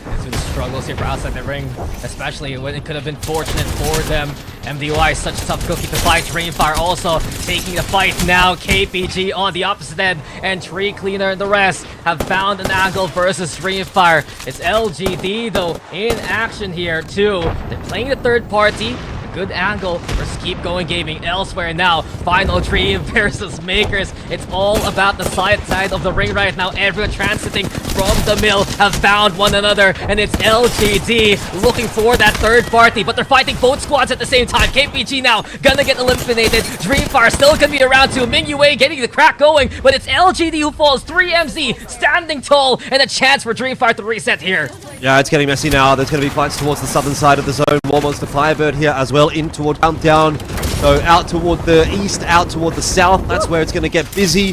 There's been struggles here for outside the ring, especially when it could have been fortunate for them. MDY, such a tough cookie to fight. Dreamfire also taking the fight now. KPG on the opposite end, and Tree Cleaner and the rest have found an angle versus Dreamfire. It's LGD though in action here too. They're playing the third party. Good angle versus Keep Going Gaming. Elsewhere now, Final Dream versus Makers. It's all about the side of the ring right now. Everyone transiting from the mill have found one another, and it's LGD looking for that third party, but they're fighting both squads at the same time. KPG now gonna get eliminated. Dreamfire still gonna be around too. Mingyue getting the crack going, but it's LGD who falls. 3MZ standing tall, and a chance for Dreamfire to reset here. Yeah, it's getting messy now. There's going to be fights towards the southern side of the zone. War Monster Firebird here as well, in toward Countdown. So out toward the east, out toward the south, that's where it's going to get busy.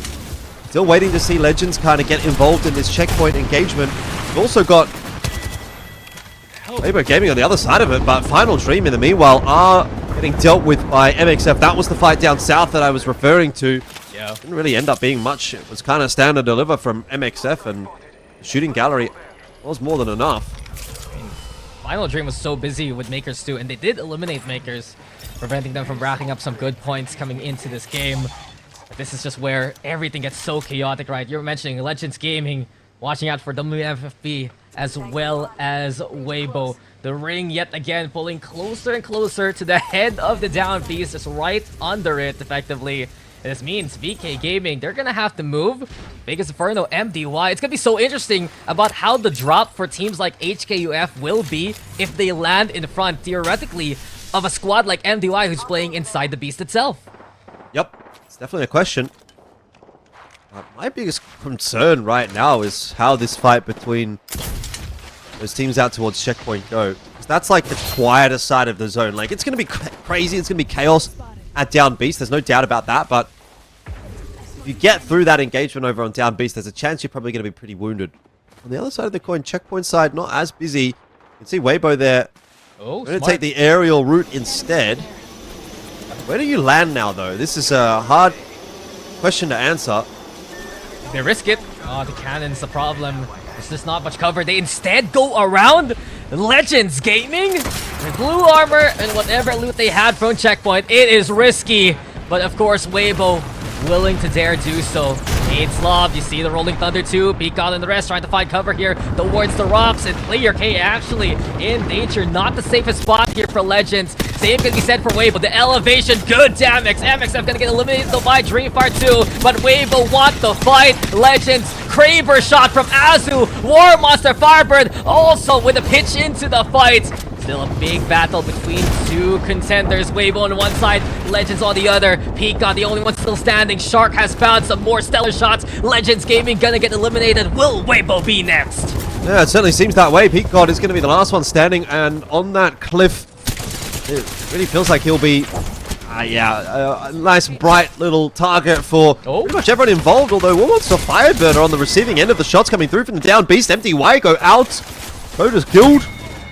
Still waiting to see Legends kind of get involved in this checkpoint engagement. We've also got Weibo Gaming on the other side of it, but Final Dream in the meanwhile are getting dealt with by MXF. That was the fight down south that I was referring to. Yeah. Didn't really end up being much. It was kind of stand and deliver from MXF, and the shooting gallery was more than enough. Final Dream was so busy with Makers too, and they did eliminate Makers, preventing them from racking up some good points coming into this game. But this is just where everything gets so chaotic, right? You're mentioning Legends Gaming, watching out for WFFB as well as Weibo. The ring yet again pulling closer and closer to the head of the down beast, just right under it effectively. This means VK Gaming, they're gonna have to move. Vegas Inferno, MDY. It's gonna be so interesting about how the drop for teams like HKUF will be if they land in front, theoretically, of a squad like MDY who's playing inside the beast itself. Yep, it's definitely a question. My biggest concern right now is how this fight between those teams out towards checkpoint go. Because that's like the quieter side of the zone. Like, it's gonna be crazy, it's gonna be chaos at Down Beast, there's no doubt about that, but if you get through that engagement over on Down Beast, there's a chance you're probably going to be pretty wounded. On the other side of the coin, checkpoint side, not as busy. You can see Weibo there. Oh, going to take the aerial route instead. Where do you land now, though? This is a hard question to answer. They risk it. Oh, the cannon's the problem. There's just not much cover. They instead go around Legends Gaming with blue armor and whatever loot they had from checkpoint. It is risky, but of course Weibo willing to dare do so. It's lobbed. You see the Rolling Thunder too. Beacon and the rest trying to find cover here towards the rocks, and Player K actually in danger. Not the safest spot here for Legends. Same can be said for Weibo. The elevation, good damage. MXF gonna get eliminated though by Dreamfire too, but Weibo want the fight. Legends, Kraber shot from Azu. War Monster Firebird also with a pitch into the fight. Still a big battle between two contenders. Weibo on one side, Legends on the other. Peacock, the only one still standing. Shark has found some more stellar shots. Legends Gaming gonna get eliminated. Will Weibo be next? Yeah, it certainly seems that way. Peacock is going to be the last one standing, and on that cliff, it really feels like he'll be, a nice bright little target for pretty much everyone involved, although War Monster Firebird are on the receiving end of the shots coming through from the down beast. MDY go out. Coda's killed.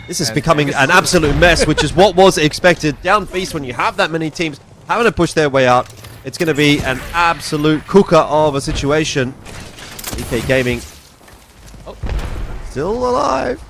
This is becoming an absolute mess, which is what was expected. Down beast, when you have that many teams having to push their way out, it's going to be an absolute cooker of a situation. VK Gaming still alive.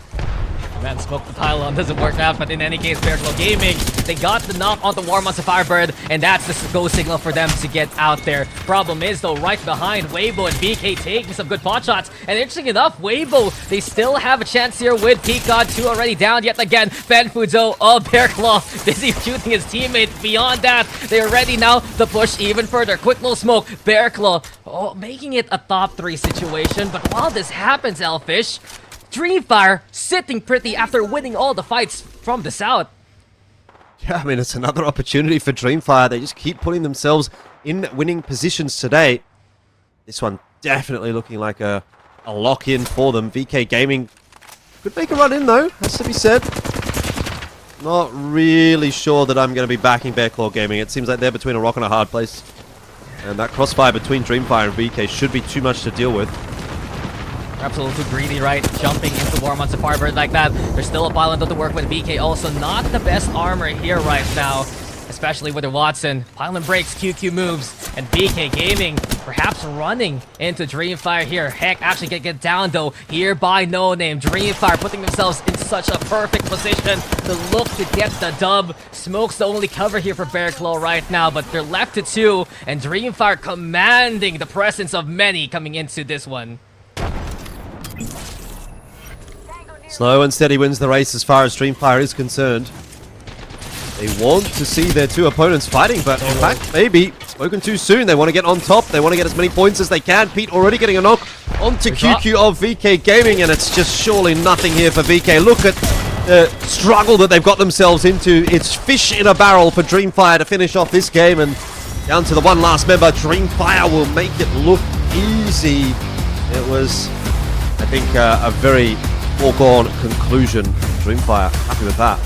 Man, smoke the pylon doesn't work out, but in any case, Bearclaw Gaming, they got the knock on the War Monster Firebird, and that's the go signal for them to get out there. Problem is, though, right behind, Weibo and BK taking some good pot shots, and interesting enough, Weibo, they still have a chance here with Peacock 2 already down yet again. Ben Fuzo of Bearclaw busy shooting his teammate. Beyond that, they're ready now to push even further. Quick little smoke, Bearclaw, making it a top 3 situation, but while this happens, Elfish, Dreamfire sitting pretty after winning all the fights from the south. Yeah, I mean, it's another opportunity for Dreamfire. They just keep putting themselves in winning positions today. This one definitely looking like a lock-in for them. VK Gaming could make a run in, though, has to be said. Not really sure that I'm going to be backing Bearclaw Gaming. It seems like they're between a rock and a hard place. And that crossfire between Dreamfire and VK should be too much to deal with. Absolutely greedy, right? Jumping into War Monster Firebird like that. There's still a pylon to work with. BK also not the best armor here right now, especially with the Watson. Pylon breaks, QQ moves, and BK Gaming perhaps running into Dreamfire here. Heck, actually get down though here by No Name. Dreamfire putting themselves in such a perfect position to look to get the dub. Smoke's the only cover here for Bearclaw right now, but they're left to 2, and Dreamfire commanding the presence of many coming into this one. Slow and steady wins the race as far as Dreamfire is concerned. They want to see their two opponents fighting, but in fact, maybe spoken too soon. They want to get on top. They want to get as many points as they can. Pete already getting a knock onto QQ of VK Gaming, and it's just surely nothing here for VK. Look at the struggle that they've got themselves into. It's fish in a barrel for Dreamfire to finish off this game, and down to the one last member. Dreamfire will make it look easy. It was, I think, a very foregone conclusion. Dreamfire, happy with that.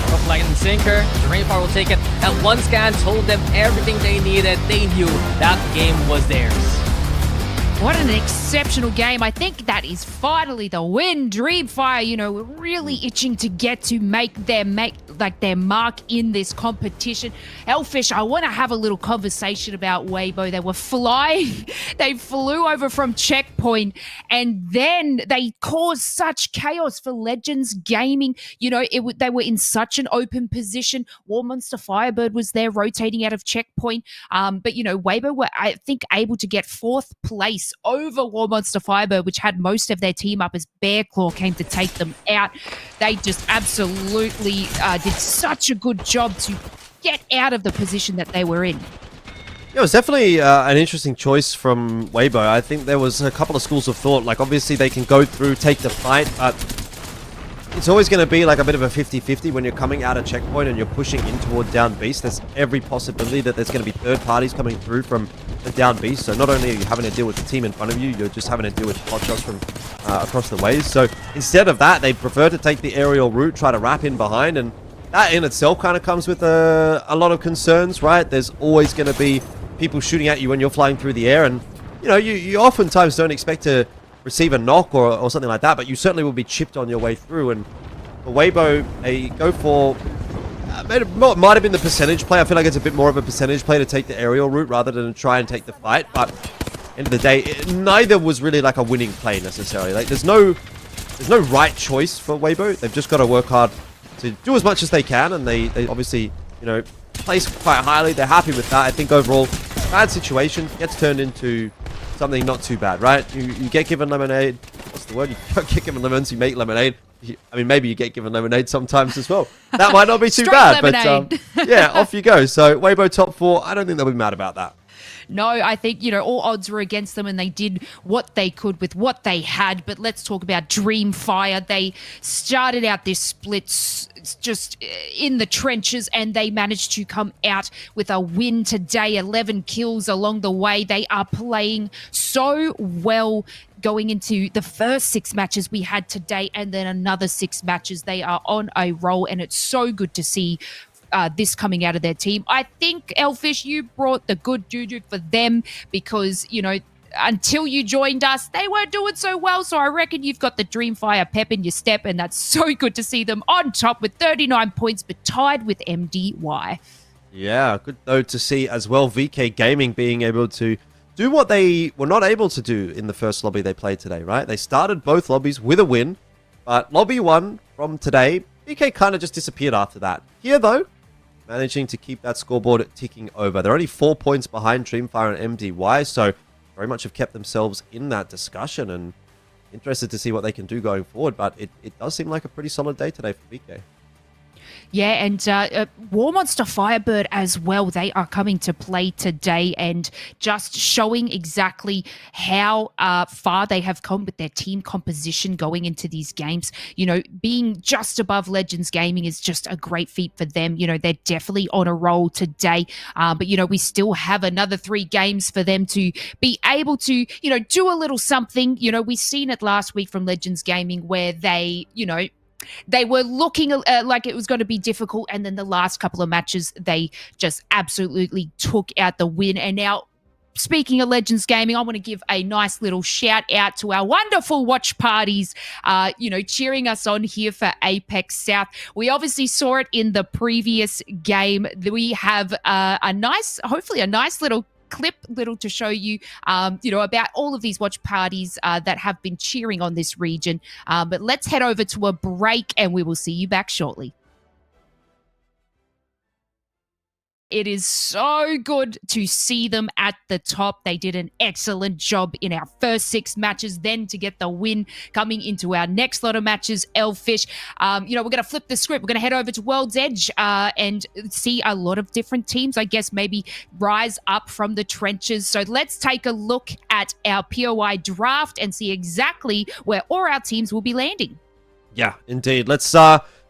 Rough Flag and Sinker. The Rainfire will take it. At one scan, told them everything they needed. They knew that game was theirs. What an exceptional game. I think that is finally the win. Dreamfire, you know, we're really itching to get to make their mark in this competition. Elfish, I want to have a little conversation about Weibo. They were flying. They flew over from checkpoint, and then they caused such chaos for Legends Gaming. You know, they were in such an open position. War Monster Firebird was there rotating out of checkpoint. But, you know, Weibo were, I think, able to get 4th place over War Monster Firebird, which had most of their team up as Bearclaw came to take them out. They just absolutely did such a good job to get out of the position that they were in. Yeah, it was definitely an interesting choice from Weibo. I think there was a couple of schools of thought. Like, obviously, they can go through, take the fight, but it's always going to be like a bit of a 50-50 when you're coming out of checkpoint and you're pushing in toward down beast. There's every possibility that there's going to be third parties coming through from the down beast. So not only are you having to deal with the team in front of you, you're just having to deal with pot shots from across the ways. So instead of that, they prefer to take the aerial route, try to wrap in behind, and that in itself kind of comes with a lot of concerns, right? There's always going to be people shooting at you when you're flying through the air, and you know, you oftentimes don't expect to receive a knock or something like that, but you certainly will be chipped on your way through. And for Weibo, they go for might have been the percentage play. I feel like it's a bit more of a percentage play to take the aerial route rather than try and take the fight. But end of the day, neither was really like a winning play necessarily. Like there's no right choice for Weibo. They've just got to work hard to do as much as they can, and they obviously, you know, place quite highly. They're happy with that. I think overall, bad situation gets turned into something not too bad, right? You get given lemonade. What's the word? You don't get given lemons, you make lemonade. I mean, maybe you get given lemonade sometimes as well. That might not be too bad, lemonade. But yeah, off you go. So Weibo top 4. I don't think they'll be mad about that. No, I think, you know, all odds were against them and they did what they could with what they had. But let's talk about Dreamfire. They started out this split just in the trenches and they managed to come out with a win today. 11 kills along the way. They are playing so well going into the first 6 matches we had today and then another 6 matches. They are on a roll and it's so good to see this coming out of their team. I think, Elfish, you brought the good juju for them because, you know, until you joined us, they weren't doing so well. So I reckon you've got the Dreamfire pep in your step, and that's so good to see them on top with 39 points, but tied with MDY. Yeah, good though to see as well VK Gaming being able to do what they were not able to do in the first lobby they played today, right? They started both lobbies with a win, but lobby 1 from today, VK kind of just disappeared after that. Here though, managing to keep that scoreboard ticking over. They're only 4 points behind Dreamfire and MDY, so very much have kept themselves in that discussion, and interested to see what they can do going forward, but it does seem like a pretty solid day today for VK. Yeah, and War Monster Firebird as well. They are coming to play today and just showing exactly how far they have come with their team composition going into these games. You know, being just above Legends Gaming is just a great feat for them. You know, they're definitely on a roll today. But, you know, we still have another 3 games for them to be able to, you know, do a little something. You know, we've seen it last week from Legends Gaming where they, you know, they were looking like it was going to be difficult, and then the last couple of matches, they just absolutely took out the win. And now, speaking of Legends Gaming, I want to give a nice little shout out to our wonderful watch parties, you know, cheering us on here for APAC South. We obviously saw it in the previous game. We have hopefully a nice little clip to show you, you know, about all of these watch parties that have been cheering on this region. But let's head over to a break and we will see you back shortly. It is so good to see them at the top. They did an excellent job in our first 6 matches, then to get the win coming into our next lot of matches. Elfish, you know, we're going to flip the script. We're going to head over to World's Edge and see a lot of different teams, I guess, maybe rise up from the trenches. So let's take a look at our POI draft and see exactly where all our teams will be landing. Yeah, indeed. Let's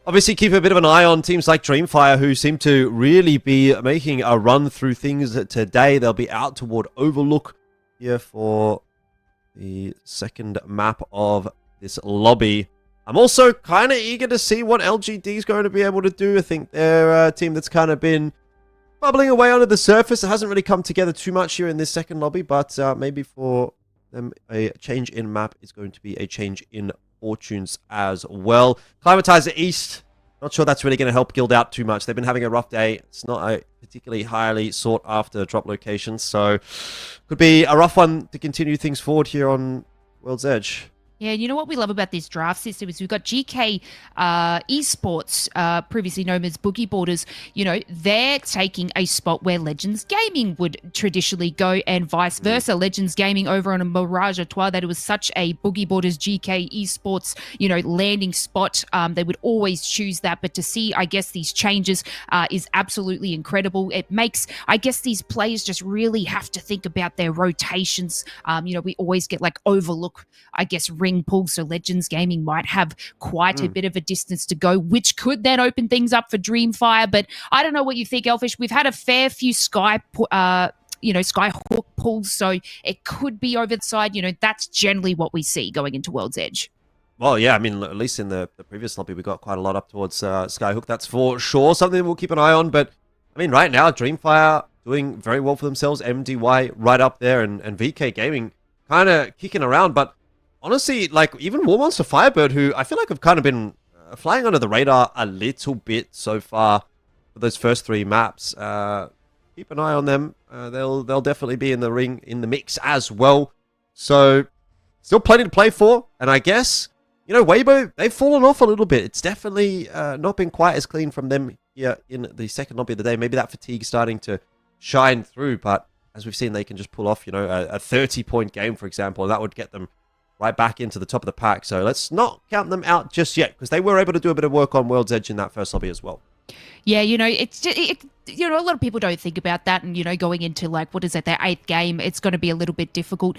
obviously keep a bit of an eye on teams like Dreamfire, who seem to really be making a run through things today. They'll be out toward Overlook here for the second map of this lobby. I'm also kind of eager to see what LGD is going to be able to do. I think they're a team that's kind of been bubbling away under the surface. It hasn't really come together too much here in this second lobby, but maybe for them a change in map is going to be a change in fortunes as well. Climatizer East, not sure that's really going to help Guild out too much. They've been having a rough day. It's not a particularly highly sought after drop location, so could be a rough one to continue things forward here on World's Edge. Yeah, you know what we love about this draft system is we've got GK Esports, previously known as Boogie Borders. You know, they're taking a spot where Legends Gaming would traditionally go, and vice versa. Legends Gaming over on a Mirage Etoile, that it was such a Boogie Borders GK Esports, you know, landing spot. They would always choose that. But to see, I guess, these changes is absolutely incredible. It makes, I guess, these players just really have to think about their rotations. You know, we always get like overlook, I guess, ring pull, so Legends Gaming might have quite a bit of a distance to go, which could then open things up for Dreamfire. But I don't know what you think, Elfish. We've had a fair few Skyhook pulls, so it could be over the side. You know, that's generally what we see going into World's Edge. Well, yeah, I mean, at least in the previous lobby, we got quite a lot up towards Skyhook. That's for sure. Something we'll keep an eye on. But, I mean, right now, Dreamfire doing very well for themselves. MDY right up there, and VK Gaming kind of kicking around. But honestly, like, even War Monster Firebird, who I feel like have kind of been flying under the radar a little bit so far for those first 3 maps. Keep an eye on them. They'll definitely be in the ring, in the mix as well. So, still plenty to play for. And I guess, you know, Weibo, they've fallen off a little bit. It's definitely not been quite as clean from them here in the second lobby of the day. Maybe that fatigue starting to shine through. But as we've seen, they can just pull off, you know, a 30-point game, for example. And that would get them right back into the top of the pack. So let's not count them out just yet, because they were able to do a bit of work on World's Edge in that first lobby as well. Yeah, you know, it's just, you know, a lot of people don't think about that, and you know, going into like, what is it, their 8th game, it's going to be a little bit difficult.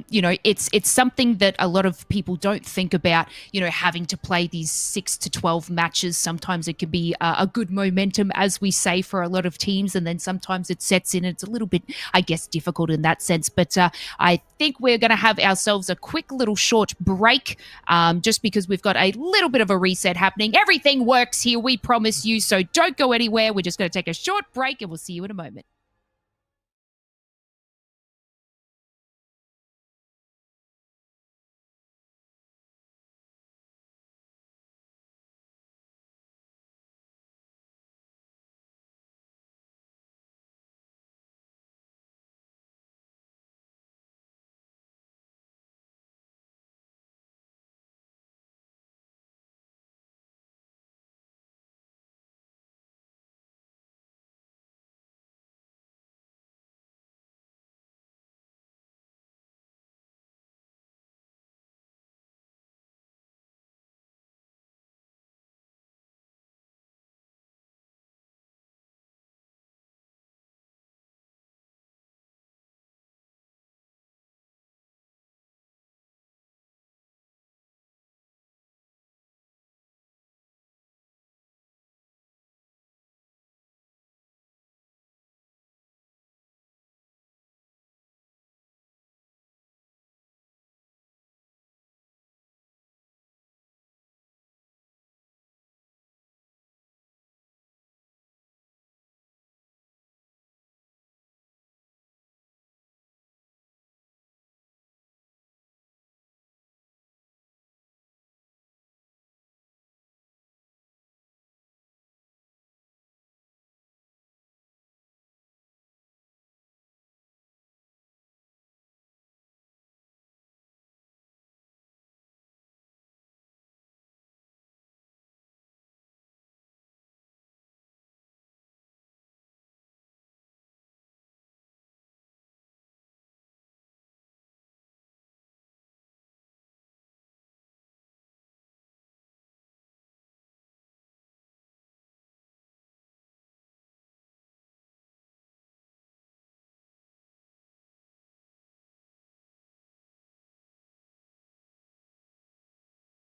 You know, it's something that a lot of people don't think about. You know, having to play these 6 to 12 matches. Sometimes it can be a good momentum, as we say, for a lot of teams, and then sometimes it sets in. It's a little bit, I guess, difficult in that sense. But I think we're going to have ourselves a quick little short break, just because we've got a little bit of a reset happening. Everything works here, we promise you. So don't go anywhere. We're just going to take a short break, and we'll see you in a moment.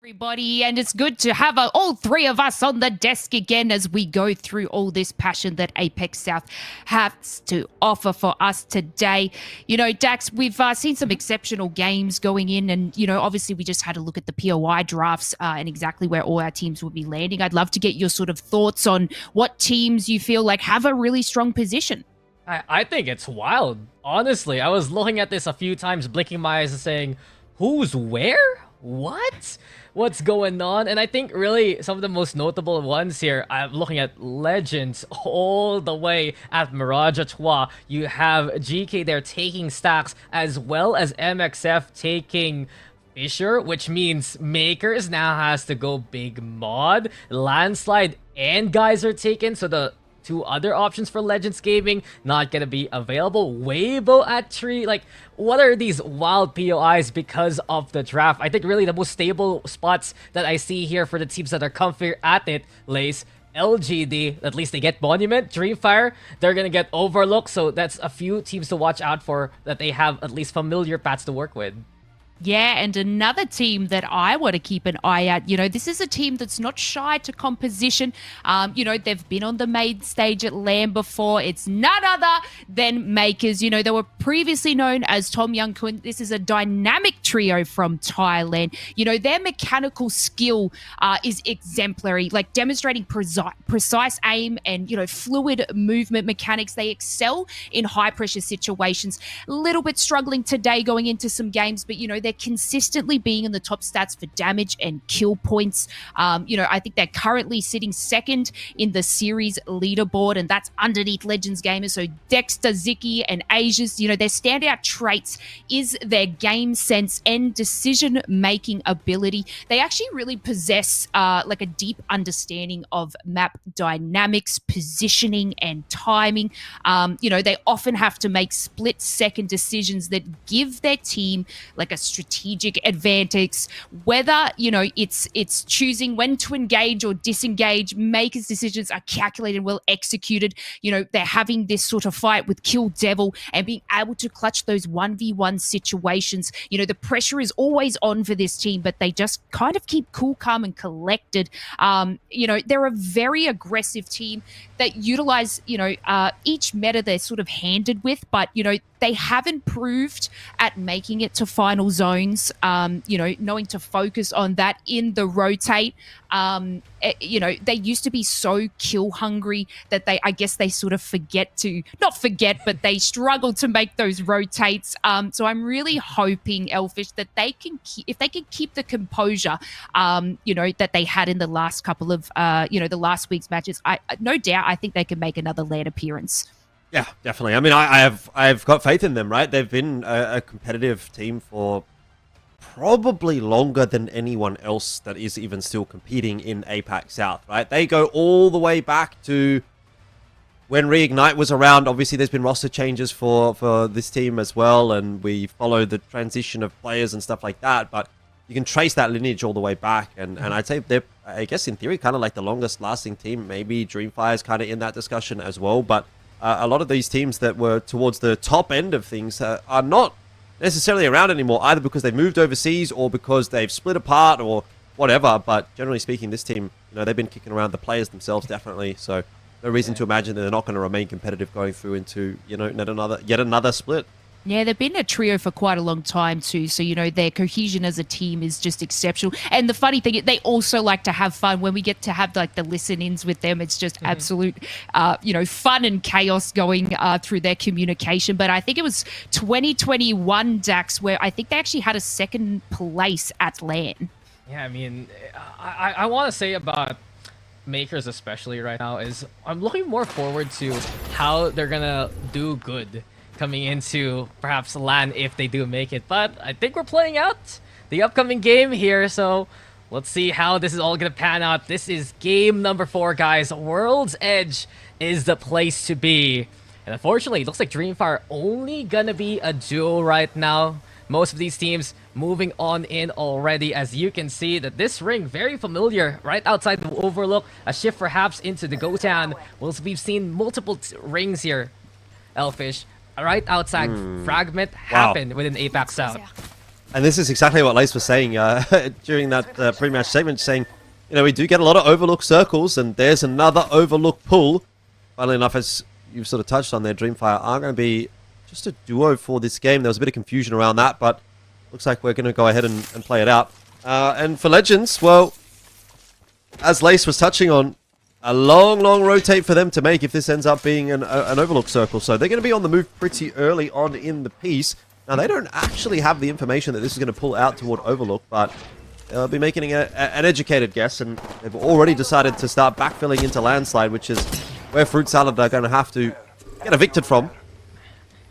Everybody, and it's good to have all three of us on the desk again as we go through all this passion that APAC South has to offer for us today. You know, Dax, we've seen some exceptional games going in, and, you know, obviously we just had a look at the POI drafts and exactly where all our teams will be landing. I'd love to get your sort of thoughts on what teams you feel like have a really strong position. I think it's wild. Honestly, I was looking at this a few times, blinking my eyes and saying, who's where? What? What's going on? And I think really some of the most notable ones here, I'm looking at Legends all the way at Mirage Trois. You have GK there taking stacks, as well as MXF taking Fisher, which means Makers now has to go big mod. Landslide and Geyser taken, so the two other options for Legends Gaming not gonna be available. Weibo at Tree, like, what are these wild POIs because of the draft? I think really the most stable spots that I see here for the teams that are comfy at it, Lace, LGD, at least they get Monument, Dreamfire, they're gonna get Overlook, so that's a few teams to watch out for that they have at least familiar paths to work with. Yeah, and another team that I want to keep an eye at, you know, this is a team that's not shy to composition. You know, they've been on the main stage at LAN before. It's none other than Makers. You know, they were previously known as Tom Young Kun. This is a dynamic trio from Thailand. You know, their mechanical skill is exemplary, like demonstrating precise aim and, you know, fluid movement mechanics. They excel in high pressure situations. A little bit struggling today going into some games, but, you know, they're consistently being in the top stats for damage and kill points. You know, I think they're currently sitting second in the series leaderboard, and that's underneath Legends gamers. So Dexter, Ziki, and Asia's, you know, their standout traits is their game sense and decision-making ability. They actually really possess like a deep understanding of map dynamics, positioning, and timing. You know, they often have to make split-second decisions that give their team like a strategic advantage, whether, you know, it's choosing when to engage or disengage. Makers' decisions are calculated, well executed. You know, they're having this sort of fight with Kill Devil and being able to clutch those 1v1 situations. You know, the pressure is always on for this team, but they just kind of keep cool, calm, and collected. You know, they're a very aggressive team that utilize, you know, each meta they're sort of handed with, but, you know, they have improved at making it to final zones, you know, knowing to focus on that in the rotate. You know, they used to be so kill hungry that I guess they sort of not forget, but they struggle to make those rotates. So I'm really hoping, Elfish, that if they can keep the composure, you know, that they had in the last couple of, you know, the last week's matches, no doubt, I think they can make another LAN appearance. Yeah, definitely. I mean, I've got faith in them, right? They've been a competitive team for probably longer than anyone else that is even still competing in APAC South, right? They go all the way back to when Reignite was around. Obviously, there's been roster changes for this team as well, and we follow the transition of players and stuff like that, but you can trace that lineage all the way back, and I'd say they're, I guess, in theory, kind of like the longest lasting team. Maybe Dreamfire is kind of in that discussion as well, but a lot of these teams that were towards the top end of things are not necessarily around anymore, either because they've moved overseas or because they've split apart or whatever. But generally speaking, this team, you know, they've been kicking around the players themselves, definitely. So no reason to imagine that they're not going to remain competitive going through into, you know, yet another split. Yeah, they've been a trio for quite a long time too. So, you know, their cohesion as a team is just exceptional. And the funny thing, they also like to have fun. When we get to have like the listen-ins with them, it's just absolute, you know, fun and chaos going through their communication. But I think it was 2021, Dax, where I think they actually had a second place at LAN. Yeah, I mean, I want to say about Makers especially right now is I'm looking more forward to how they're going to do good coming into perhaps LAN if they do make it. But I think we're playing out the upcoming game here, so let's see how this is all gonna pan out. This is game number 4, guys. World's Edge is the place to be. And unfortunately, it looks like Dreamfire only gonna be a duo right now. Most of these teams moving on in already, as you can see that this ring very familiar right outside the Overlook. A shift perhaps into the Gotan. We've seen multiple rings here, Elfish. Right outside Fragment happened within APAC South. And this is exactly what Lace was saying during that pre-match segment, saying, you know, we do get a lot of overlook circles, and there's another overlook pull. Funnily enough, as you've sort of touched on there, Dreamfire are going to be just a duo for this game. There was a bit of confusion around that, but looks like we're going to go ahead and play it out. And for Legends, well, as Lace was touching on, a long rotate for them to make if this ends up being an overlook circle. So they're going to be on the move pretty early on in the piece. Now, they don't actually have the information that this is going to pull out toward overlook, but they'll be making an educated guess, and they've already decided to start backfilling into landslide, which is where Fruit Salad are going to have to get evicted from.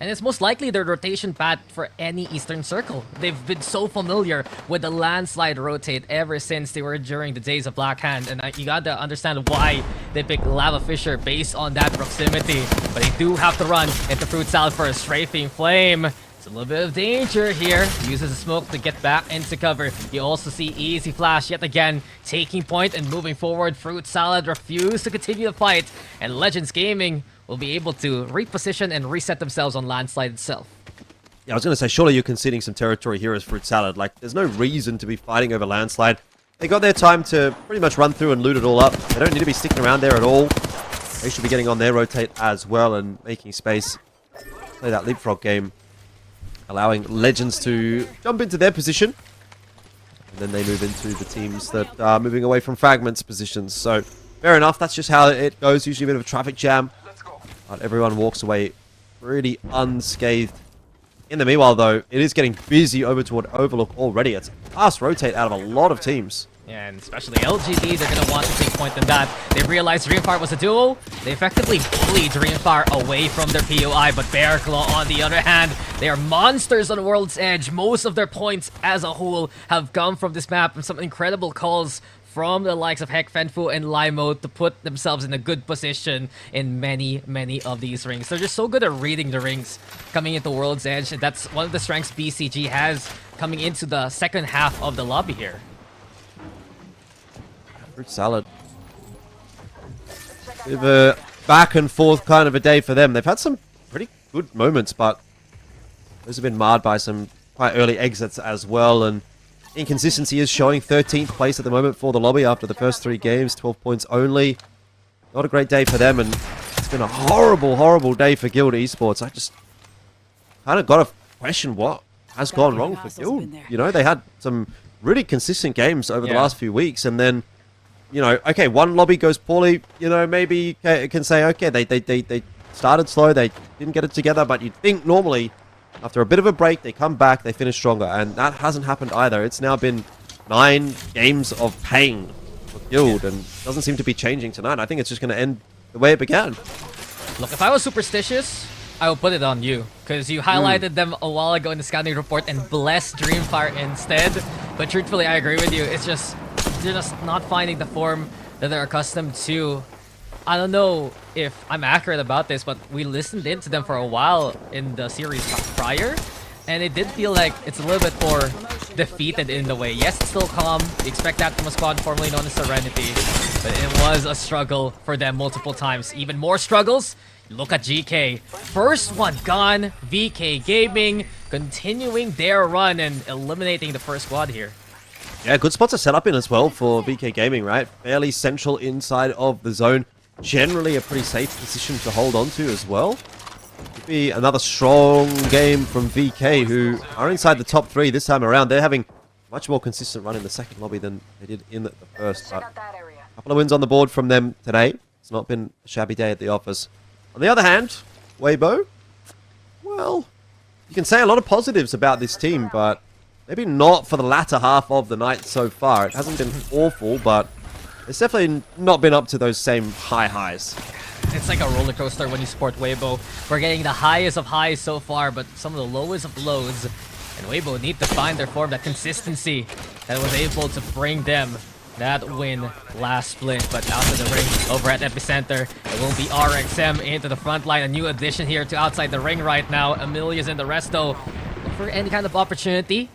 And it's most likely their rotation path for any Eastern Circle. They've been so familiar with the landslide rotate ever since they were during the days of Black Hand. And you got to understand why they picked Lava Fisher based on that proximity. But they do have to run into Fruit Salad for a strafing flame. It's a little bit of danger here. He uses the smoke to get back into cover. You also see Easy Flash yet again taking point and moving forward. Fruit Salad refused to continue the fight. And Legends Gaming will be able to reposition and reset themselves on landslide itself. Yeah, I was going to say, surely you're conceding some territory here as Fruit Salad. Like, there's no reason to be fighting over landslide. They got their time to pretty much run through and loot it all up. They don't need to be sticking around there at all. They should be getting on their rotate as well and making space. Play that leapfrog game, allowing Legends to jump into their position. And then they move into the teams that are moving away from Fragment's positions. So, fair enough. That's just how it goes. Usually a bit of a traffic jam. But everyone walks away pretty unscathed. In the meanwhile, though, it is getting busy over toward Overlook already. It's a fast rotate out of a lot of teams. Yeah, and especially LGD, they're going to want to take point in that. They realized Dreamfire was a duo. They effectively bullied Dreamfire away from their POI, but Bear Claw, on the other hand, they are monsters on World's Edge. Most of their points as a whole have come from this map, and some incredible calls from the likes of Heck Fenfu and Limo to put themselves in a good position in many of these rings. They're just so good at reading the rings coming into World's Edge, and that's one of the strengths BCG has coming into the second half of the lobby here. Fruit Salad. Bit of a back and forth kind of a day for them. They've had some pretty good moments, but those have been marred by some quite early exits as well, and inconsistency is showing. 13th place at the moment for the lobby after the first 3 games, 12 points only. Not a great day for them, and it's been a horrible day for Guild Esports. I just kind of got to question what has gone wrong for Guild. You know, they had some really consistent games over the last few weeks, and then, you know, okay, one lobby goes poorly, you know, maybe you can say, okay, they started slow, they didn't get it together, but you'd think normally after a bit of a break, they come back, they finish stronger, and that hasn't happened either. It's now been 9 games of pain for Guild, and doesn't seem to be changing tonight. I think it's just going to end the way it began. Look, if I was superstitious, I would put it on you, because you highlighted them a while ago in the scouting report and blessed Dreamfire instead. But truthfully, I agree with you. It's just, they're just not finding the form that they're accustomed to. I don't know if I'm accurate about this, but we listened into them for a while in the series prior, and it did feel like it's a little bit more defeated in the way. Yes, it's still calm. You expect that from a squad formerly known as Serenity, but it was a struggle for them multiple times. Even more struggles. Look at GK. First one gone. VK Gaming continuing their run and eliminating the first squad here. Yeah, good spot to set up in as well for VK Gaming, right? Fairly central inside of the zone. Generally a pretty safe position to hold on to as well. Could be another strong game from VK, who are inside the top 3 this time around. They're having much more consistent run in the second lobby than they did in the first. But a couple of wins on the board from them today. It's not been a shabby day at the office. On the other hand, Weibo, well, you can say a lot of positives about this team, but maybe not for the latter half of the night so far. It hasn't been awful, but it's definitely not been up to those same high highs. It's like a roller coaster when you support Weibo. We're getting the highest of highs so far, but some of the lowest of lows. And Weibo need to find their form, that consistency that was able to bring them that win last split. But out of the ring over at Epicenter, it will be RXM into the front line. A new addition here to outside the ring right now. Amelia's in the resto. Look for any kind of opportunity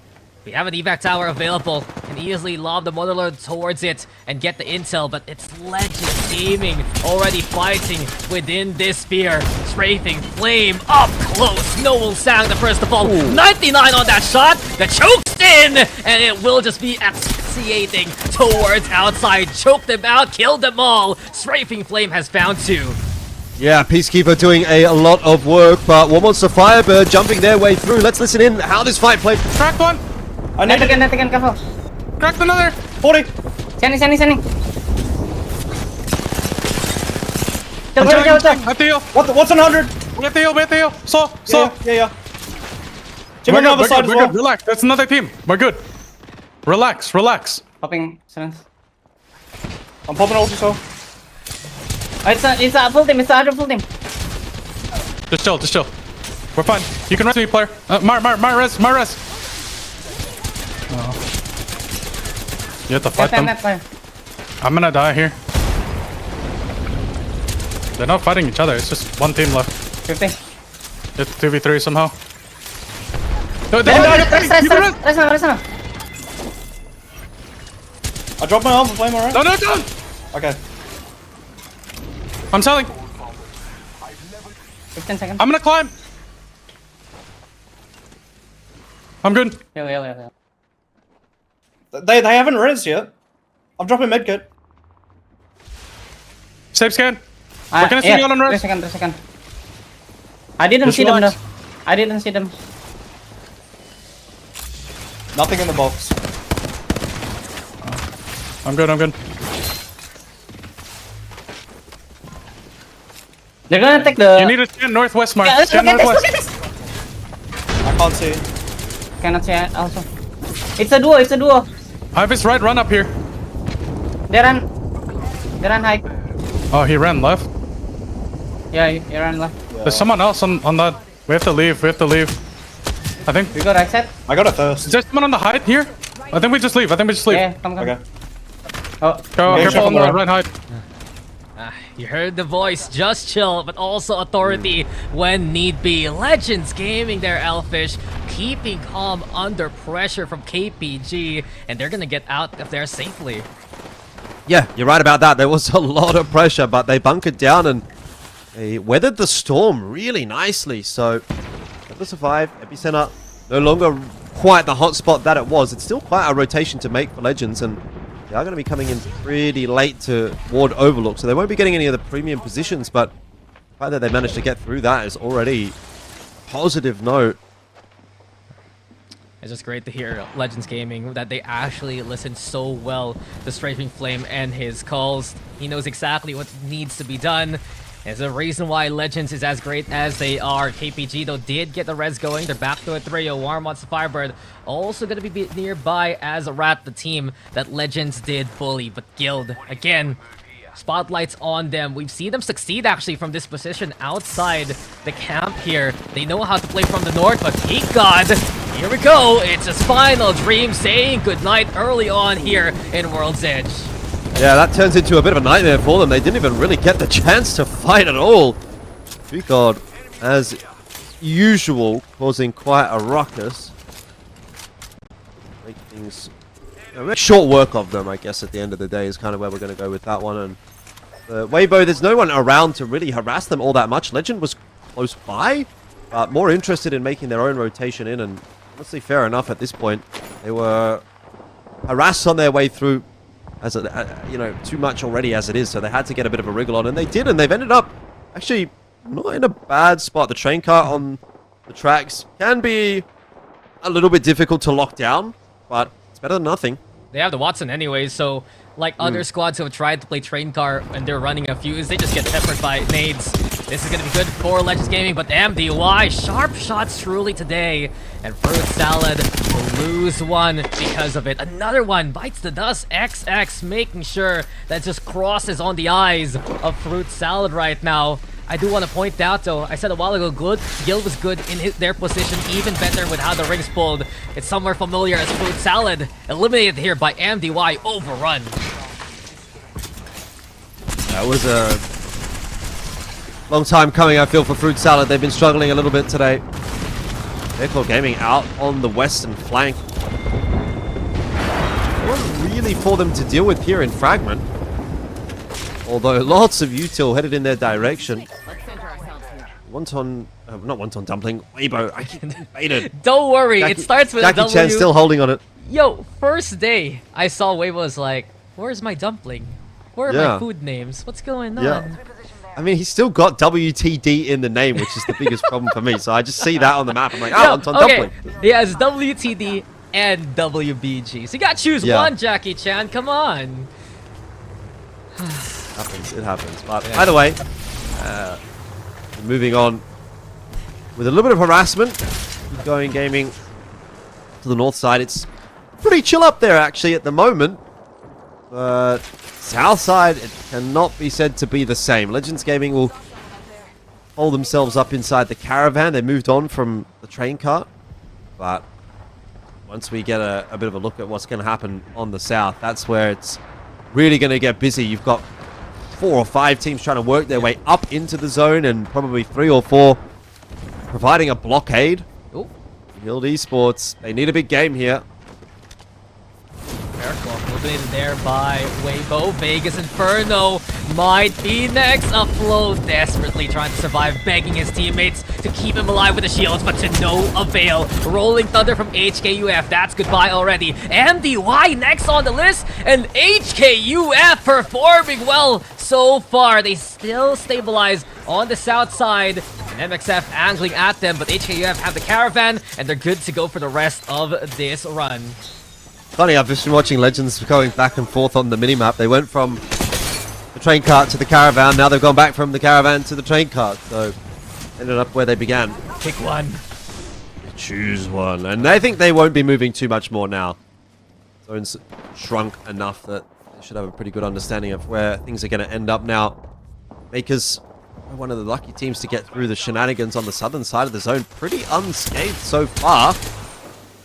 We have an evac tower available. Can easily lob the Motherlord towards it and get the intel, but it's Legends Gaming already fighting within this sphere. Strafing Flame up close. Noel Sang the first of all. 99 on that shot. The choke's in, and it will just be asphyxiating towards outside. Choked them out, killed them all. Strafing Flame has found 2. Yeah, Peacekeeper doing a lot of work, but One Monster Firebird jumping their way through. Let's listen in how this fight played. Cracked one. Net again, careful. Cracked another. 40. Sending. Have to heal. What's 100? We have to heal. So. Yeah. We're good. Relax. That's another team. We're good. Relax. Popping silence. I'm popping ulti, so. It's a full team. It's a full team. Just chill. We're fine. You can rest me, player. My res. You have to fight them. I'm gonna die here. They're not fighting each other. It's just one team left. 50. It's 2v3 somehow. Rest. I dropped my Alpha Flame, alright? No. Okay. I'm selling. 15 seconds. I'm gonna climb. I'm good. Yeah. They haven't res yet. I'm dropping medkit. Safe scan. We're gonna see you on res. 3 seconds. I didn't see them though. I didn't see them. Nothing in the box. I'm good. They're gonna take the... You need to scan northwest, Mark. Yeah, Scan look at northwest. this. I can't see. Cannot see it also. It's a duo. I have his right run up here. They run high. Oh, he ran left. Yeah, he ran left. Yeah. There's someone else on that. We have to leave. I think. We got access. I got a thirst. Is there someone on the height here? I think we just leave. Yeah, come. Okay. Oh, Careful on the right height. You heard the voice, just chill, but also authority when need be. Legends Gaming there, Elfish, keeping calm under pressure from KPG, and they're gonna get out of there safely. Yeah, you're right about that. There was a lot of pressure, but they bunkered down and they weathered the storm really nicely. So, able to survive. Epicenter no longer quite the hotspot that it was. It's still quite a rotation to make for Legends, and they are going to be coming in pretty late to ward Overlook, so they won't be getting any of the premium positions, but the fact that they managed to get through that is already a positive note. It's just great to hear Legends Gaming that they actually listen so well to Strafing Flame and his calls. He knows exactly what needs to be done. There's a reason why Legends is as great as they are. KPG, though, did get the res going. They're back to a 3-0. Warm Monster Firebird also going to be nearby as a Rat, the team that Legends did bully. But Guild, again, spotlights on them. We've seen them succeed, actually, from this position outside the camp here. They know how to play from the north, but Peak God, here we go. It's his final dream, saying goodnight early on here in World's Edge. Yeah, that turns into a bit of a nightmare for them. They didn't even really get the chance to fight at all. God, as usual, causing quite a ruckus. Make things short work of them, I guess, at the end of the day is kind of where we're going to go with that one. And Weibo, there's no one around to really harass them all that much. Legend was close by, but more interested in making their own rotation in. And honestly, fair enough at this point. They were harassed on their way through. As you know, too much already as it is, so they had to get a bit of a wriggle on, and they did, and they've ended up actually not in a bad spot. The train car on the tracks can be a little bit difficult to lock down, but it's better than nothing. They have the Watson anyways, so like other squads who have tried to play train car and they're running a fuse, they just get peppered by nades. This is going to be good for Legends Gaming, but MDY, sharp shots truly today. And Fruit Salad will lose one because of it. Another one bites the dust. XX making sure that just crosses on the eyes of Fruit Salad right now. I do want to point out, though, I said a while ago, Guild was good in their position, even better with how the rings pulled. It's somewhere familiar as Fruit Salad, eliminated here by MDY, overrun. That was a long time coming, I feel, for Fruit Salad. They've been struggling a little bit today. Aircore Gaming out on the western flank. really for them to deal with here in Fragment. Although lots of util headed in their direction. Wonton, not Wonton Dumpling, Weibo, I keep baited. Don't worry, it starts with a Jackie W. Chan still holding on it. Yo, first day I saw Weibo was like, where's my dumpling? Where are my food names? What's going on? I mean, he's still got WTD in the name, which is the biggest problem for me. So I just see that on the map. I'm like, oh, Wonton Dumpling. He has WTD and WBG. So you gotta choose one, Jackie Chan. Come on. It happens. But either way, moving on with a little bit of harassment. Keep going gaming to the north side. It's pretty chill up there actually at the moment. But south side, it cannot be said to be the same. Legends Gaming will hold themselves up inside the caravan. They moved on from the train cart. But once we get a bit of a look at what's going to happen on the south, that's where it's really going to get busy. You've got 4 or 5 teams trying to work their way up into the zone, and probably 3 or 4 providing a blockade. Guild Esports, they need a big game here. Moving in there by Weibo. Vegas Inferno might be next. Afloat desperately trying to survive, begging his teammates to keep him alive with the shields, but to no avail. Rolling Thunder from HKUF, that's goodbye already. MDY next on the list, and HKUF performing well so far. They still stabilize on the south side, and MXF angling at them, but HKUF have the caravan, and they're good to go for the rest of this run. Funny, I've just been watching Legends going back and forth on the minimap. They went from the train cart to the caravan. Now they've gone back from the caravan to the train cart. So, ended up where they began. Pick one. Choose one. And I think they won't be moving too much more now. Zone's shrunk enough that they should have a pretty good understanding of where things are going to end up now. Makers are one of the lucky teams to get through the shenanigans on the southern side of the zone. Pretty unscathed so far.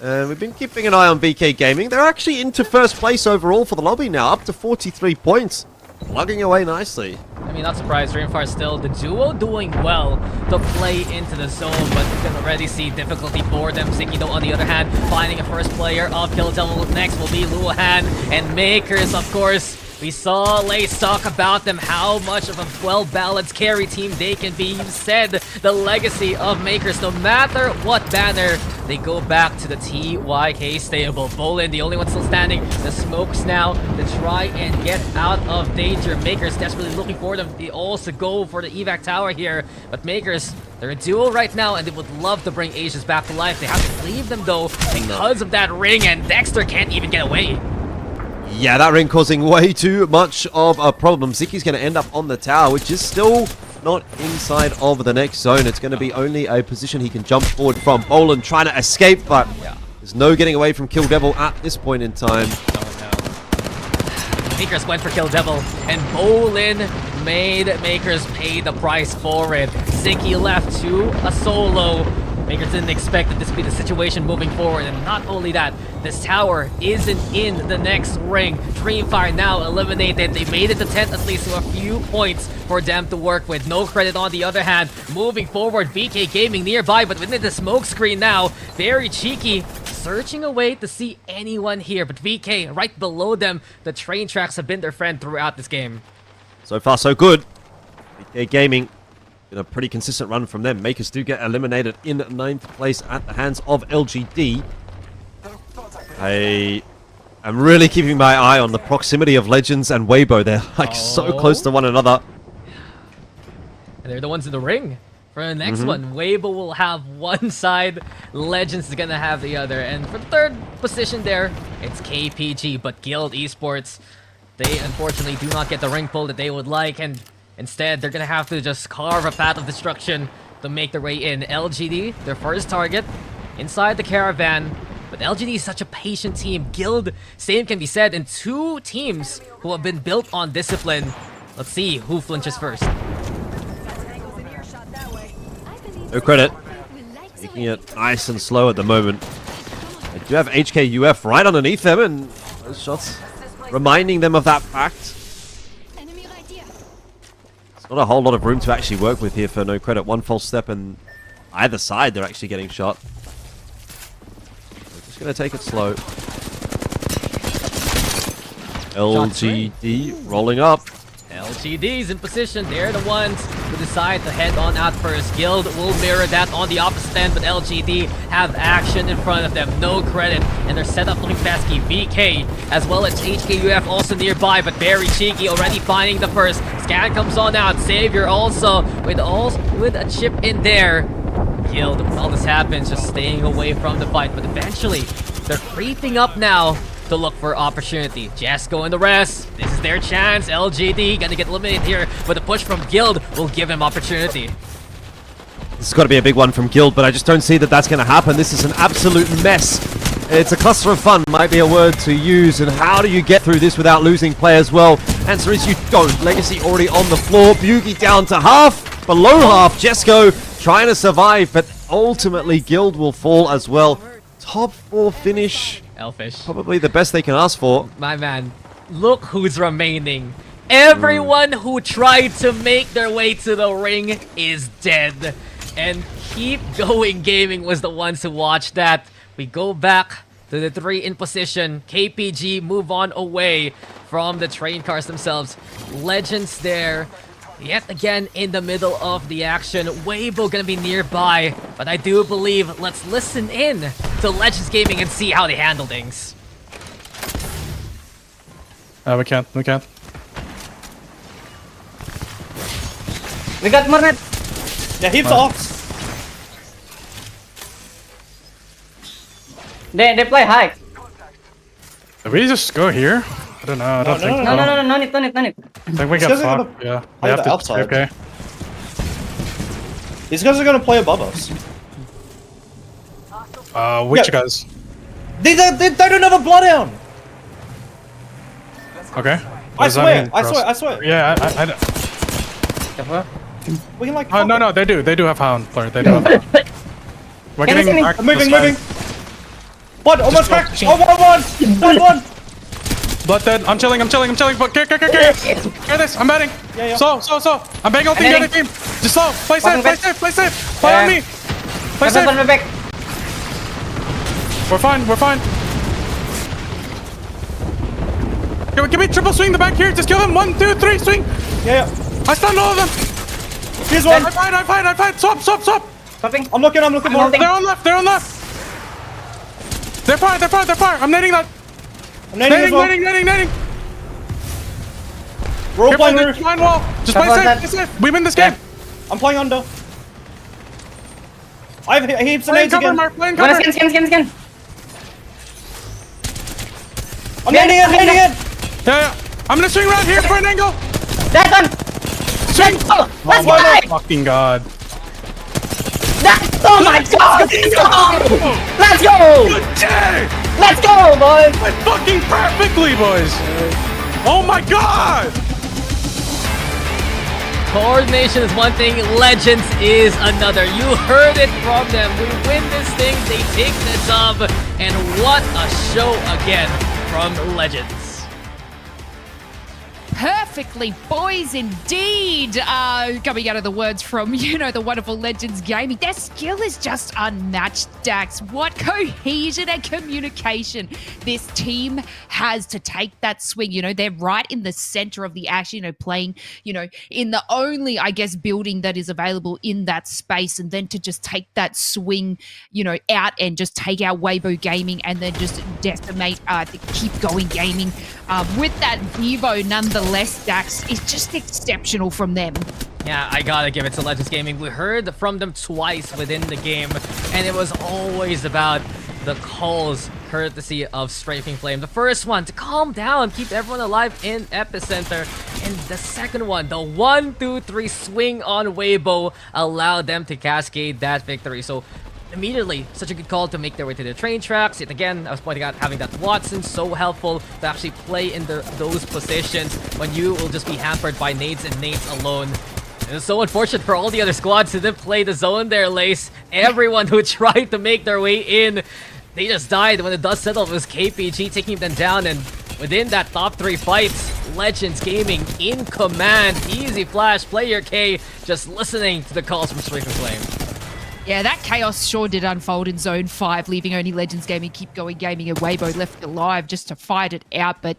And we've been keeping an eye on VK Gaming. They're actually into first place overall for the lobby now, up to 43 points. Plugging away nicely. I mean, not surprised. Rainfire still, the duo doing well to play into the zone, but you can already see difficulty for them. Zikido, on the other hand, finding a first player of Kill Devil. Next will be Luhan and Makers, of course. We saw Lace talk about them, how much of a well-balanced carry team they can be. You said the legacy of Makers, no matter what banner, they go back to the TYK stable. Bolin, the only one still standing. The smokes now to try and get out of danger. Makers desperately looking for them. They also go for the evac tower here. But Makers, they're a duo right now, and they would love to bring Asians back to life. They have to leave them, though, because of that ring, and Dexter can't even get away. Yeah, that ring causing way too much of a problem. Ziki's going to end up on the tower, which is still not inside of the next zone. It's going to be only a position he can jump forward from. Bolin trying to escape, but there's no getting away from Kill Devil at this point in time. Makers went for Kill Devil, and Bolin made Makers pay the price for it. Ziki left to a solo. Makers didn't expect that this would be the situation moving forward, and not only that, this tower isn't in the next ring. Dreamfire now eliminated. They made it to 10th at least, so a few points for them to work with. No credit on the other hand. Moving forward, VK Gaming nearby, but within the smoke screen now. Very cheeky, searching away to see anyone here, but VK right below them. The train tracks have been their friend throughout this game. So far, so good. VK Gaming. Been a pretty consistent run from them. Makers do get eliminated in 9th place at the hands of LGD. I am really keeping my eye on the proximity of Legends and Weibo. They're like so close to one another. And they're the ones in the ring for the next one. Weibo will have one side, Legends is gonna have the other. And for the third position there, it's KPG, but Guild Esports, they unfortunately do not get the ring pull that they would like, and instead, they're gonna have to just carve a path of destruction to make their way in. LGD, their first target, inside the caravan. But LGD is such a patient team. Guild, same can be said, and 2 teams who have been built on discipline. Let's see who flinches first. No credit. Taking it nice and slow at the moment. They do have HKUF right underneath them, and those shots reminding them of that fact. Not a whole lot of room to actually work with here for No Credit. One false step and either side they're actually getting shot. We're just going to take it slow. LGD rolling up. LGD's in position. They're the ones who decide to head on out first. Guild will mirror that on the opposite end, but LGD have action in front of them. No credit, and they're set up looking pesky. VK as well as HKUF also nearby, but very cheeky, already finding the first. Scan comes on out. Savior also with a chip in there. Guild, while this happens, just staying away from the fight, but eventually they're creeping up now to look for opportunity. Jesco and the rest, this is their chance. LGD gonna get eliminated here, but the push from Guild will give him opportunity. This has got to be a big one from Guild, but I just don't see that that's going to happen. This is an absolute mess. It's a cluster of fun, might be a word to use. And how do you get through this without losing players? Well, answer is you don't. Legacy already on the floor. Bugi down to half, below half. Jesco trying to survive, but ultimately Guild will fall as well. Top 4 finish. Elfish. Probably the best they can ask for. My man, look who's remaining. Everyone who tried to make their way to the ring is dead. And Keep Going Gaming was the ones who watched that. We go back to the 3 in position. KPG move on away from the train cars themselves. Legends there. Yet again in the middle of the action. Weibo gonna be nearby, but I do believe let's listen in to Legends Gaming and see how they handle things. We can't. We got more net. Yeah, heaps off. They play high. Did we just go here? I don't know. I don't think so. No need. I think we got fucked. Yeah. We have to outside. Okay. These guys are gonna play above us. Which guys? They don't have a bloodhound. Okay. I swear. Yeah, I We can like. no, they do have hound player. They do have hound. We're getting I'm moving. What? Almost cracked. Oh, one. Blood dead. I'm chilling. But care this. I'm batting. Yeah. So. I'm banging ulting the other team. Just slow. Play safe. Play on me. Play safe. We're fine. Give me triple swing the back here. Just kill him. 1, 2, 3, swing. Yeah. I stunned all of them. Here's one. I fight. Swap. Stopping. I'm looking more. They're on left. They're fire. I'm nading that. I'm nading as well. Nading. We're all playing roof. Behind wall. Just play safe. We win this game. I'm playing under. I have heaps of nades again. Playing cover. Skin. I'm nading in. Yeah. I'm gonna swing around here for an angle. That's done. Swing. Oh my fucking god. Oh my god! Let's go! Good day! Let's go, boys! Went fucking perfectly, boys! Oh my god! Coordination is one thing, Legends is another. You heard it from them. We win this thing, they take the dub, and what a show again from Legends. Perfectly, boys, indeed. Coming out of the words from, the wonderful Legends Gaming. Their skill is just unmatched, Dax. What cohesion and communication this team has to take that swing. They're right in the center of the action, playing, in the only, building that is available in that space. And then to just take that swing, out and just take out Weibo Gaming and then just decimate the Keep Going Gaming with that Devo nonetheless. Dax is just exceptional from them. Yeah, I gotta give it to Legends Gaming. We heard from them twice within the game, and it was always about the calls courtesy of Strafing Flame. The first one to calm down, keep everyone alive in Epicenter, and the second one, the 1, 2, 3 swing on Weibo allowed them to cascade that victory. So immediately, such a good call to make their way to the train tracks. Yet again, I was pointing out having that Watson so helpful to actually play in those positions when you will just be hampered by nades and nades alone. And it's so unfortunate for all the other squads who didn't play the zone there, Lace. Everyone who tried to make their way in, they just died. When the dust settled, it was KPG taking them down, and within that top 3 fights, Legends Gaming in command. Easy flash, player K, just listening to the calls from Strafing Flame. Yeah, that chaos sure did unfold in Zone 5, leaving only Legends Gaming, Keep Going Gaming, and Weibo left alive just to fight it out. But,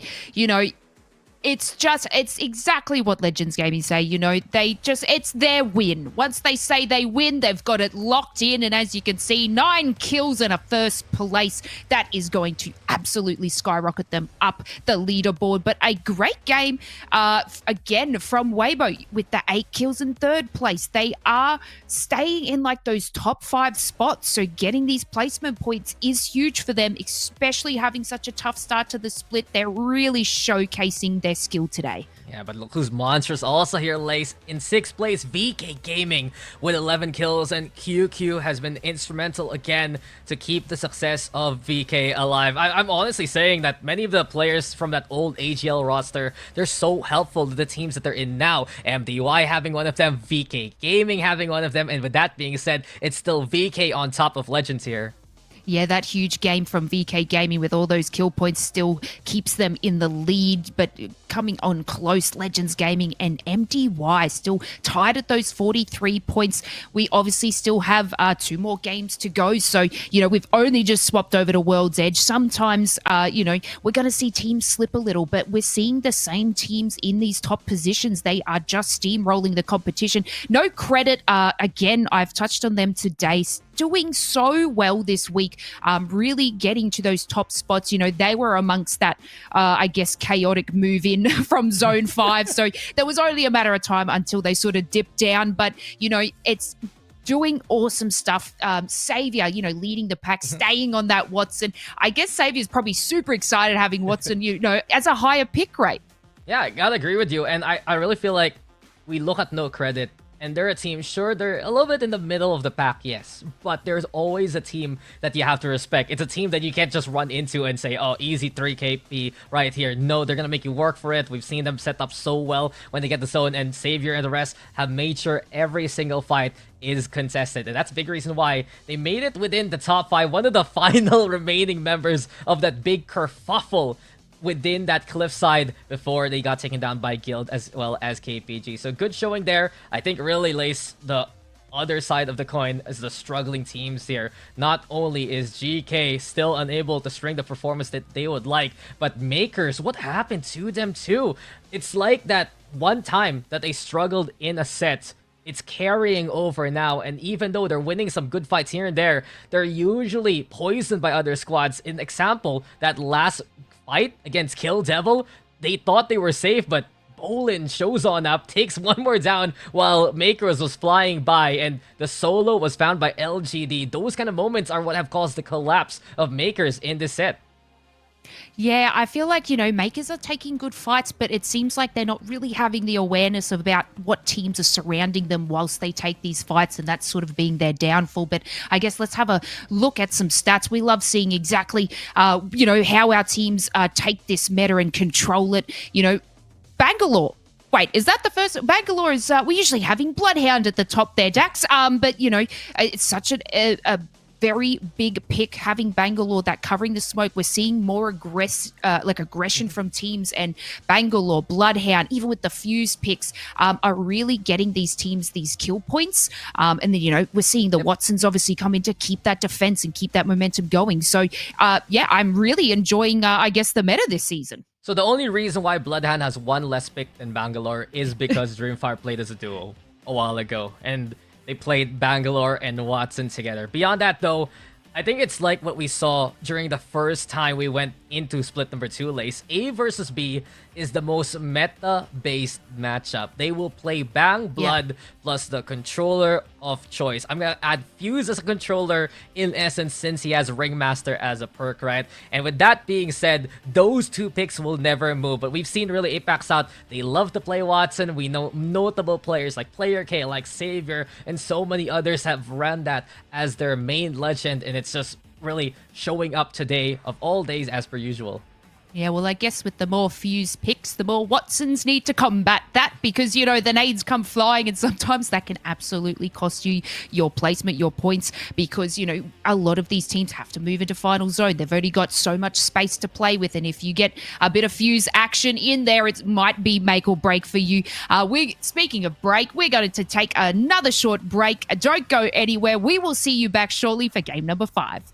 It's exactly what Legends Gaming say, it's their win. Once they say they win, they've got it locked in, and as you can see, 9 kills and a first place. That is going to absolutely skyrocket them up the leaderboard. But a great game, again, from Weibo with the 8 kills in third place. They are staying in like those top 5 spots, so getting these placement points is huge for them, especially having such a tough start to the split. They're really showcasing their skill today. Yeah, but look who's monstrous also here, Lace. In 6th place, VK Gaming with 11 kills, and QQ has been instrumental again to keep the success of VK alive. I'm honestly saying that many of the players from that old AGL roster, they're so helpful to the teams that they're in now. MDY having one of them, VK Gaming having one of them, and with that being said, it's still VK on top of Legends here. Yeah, that huge game from VK Gaming with all those kill points still keeps them in the lead, but coming on close, Legends Gaming and MDY still tied at those 43 points. We obviously still have 2 more games to go, so, we've only just swapped over to World's Edge. Sometimes, we're going to see teams slip a little, but we're seeing the same teams in these top positions. They are just steamrolling the competition. No credit, again, I've touched on them today, doing so well this week, really getting to those top spots. They were amongst that, chaotic move in from Zone 5. So there was only a matter of time until they sort of dipped down. But, it's doing awesome stuff. Savior, leading the pack, staying on that Watson. I guess Saviour's probably super excited having Watson, as a higher pick rate. Yeah, I gotta agree with you. And I really feel like we look at no credit. And they're a team, sure, they're a little bit in the middle of the pack, yes. But there's always a team that you have to respect. It's a team that you can't just run into and say, oh, easy 3KP right here. No, they're going to make you work for it. We've seen them set up so well when they get the zone. And Savior and the rest have made sure every single fight is contested. And that's a big reason why they made it within the top 5. One of the final remaining members of that big kerfuffle within that cliffside before they got taken down by Guild as well as KPG. So good showing there. I think really, Lace, the other side of the coin is the struggling teams here. Not only is GK still unable to string the performance that they would like, but Makers, what happened to them too? It's like that one time that they struggled in a set, it's carrying over now, and even though they're winning some good fights here and there, they're usually poisoned by other squads. In example, that last fight against Kill Devil, they thought they were safe, but Bolin shows on up, takes one more down while Makers was flying by, and the solo was found by LGD. Those kind of moments are what have caused the collapse of Makers in this set. Yeah, I feel like, Makers are taking good fights, but it seems like they're not really having the awareness about what teams are surrounding them whilst they take these fights, and that's sort of being their downfall. But I guess let's have a look at some stats. We love seeing exactly, how our teams take this meta and control it. Bangalore. Wait, is that the first? Bangalore is, we're usually having Bloodhound at the top there, Dax. But, it's such a very big pick having Bangalore, that covering the smoke. We're seeing more aggression from teams, and Bangalore, Bloodhound, even with the Fuse picks, are really getting these teams these kill points. And then, we're seeing the Watsons obviously come in to keep that defense and keep that momentum going. So, I'm really enjoying, the meta this season. So the only reason why Bloodhound has one less pick than Bangalore is because Dreamfire played as a duo a while ago, and they played Bangalore and Watson together. Beyond that, though, I think it's like what we saw during the first time we went into split number 2, Lace. A versus B is the most meta-based matchup. They will play Bang Blood plus the controller of choice. I'm going to add Fuse as a controller in essence since he has Ringmaster as a perk, right? And with that being said, those 2 picks will never move. But we've seen really APAC's out. They love to play Watson. We know notable players like Player K, like Savior, and so many others have run that as their main legend. And it's just really showing up today of all days as per usual. Yeah, well, I guess with the more Fuse picks, the more Watsons need to combat that, because, the nades come flying, and sometimes that can absolutely cost you your placement, your points, because, a lot of these teams have to move into final zone. They've already got so much space to play with, and if you get a bit of Fuse action in there, it might be make or break for you. Speaking of break, we're going to take another short break. Don't go anywhere. We will see you back shortly for game number 5.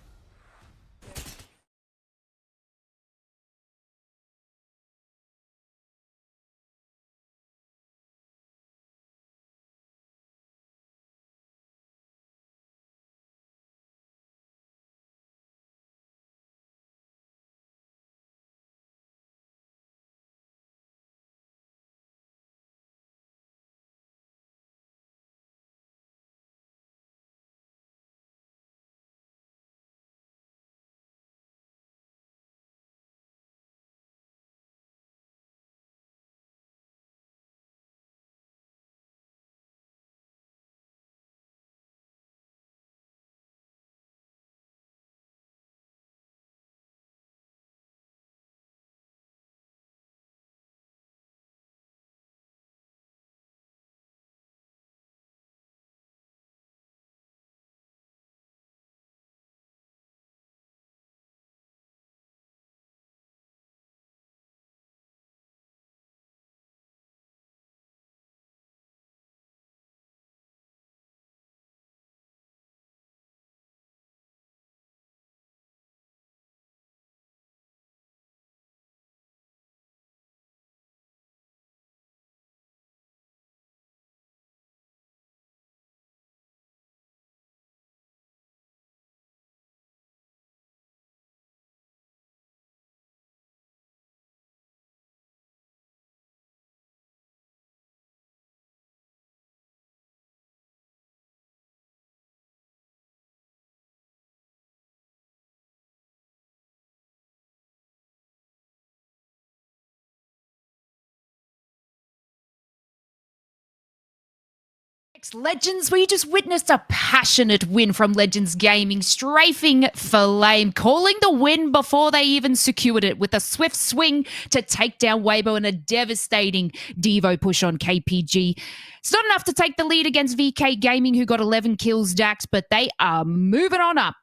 next. Legends, we just witnessed a passionate win from Legends Gaming, strafing Flame, calling the win before they even secured it with a swift swing to take down Weibo and a devastating Devo push on KPG. It's not enough to take the lead against VK Gaming, who got 11 kills, Dax, but they are moving on up.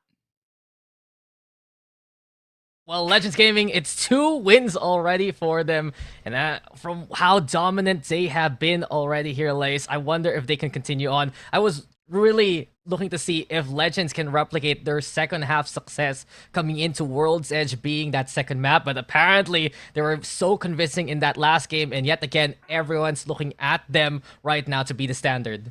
Well, Legends Gaming, it's 2 wins already for them. And from how dominant they have been already here, Lace, I wonder if they can continue on. I was really looking to see if Legends can replicate their second half success coming into World's Edge being that second map. But apparently, they were so convincing in that last game. And yet again, everyone's looking at them right now to be the standard.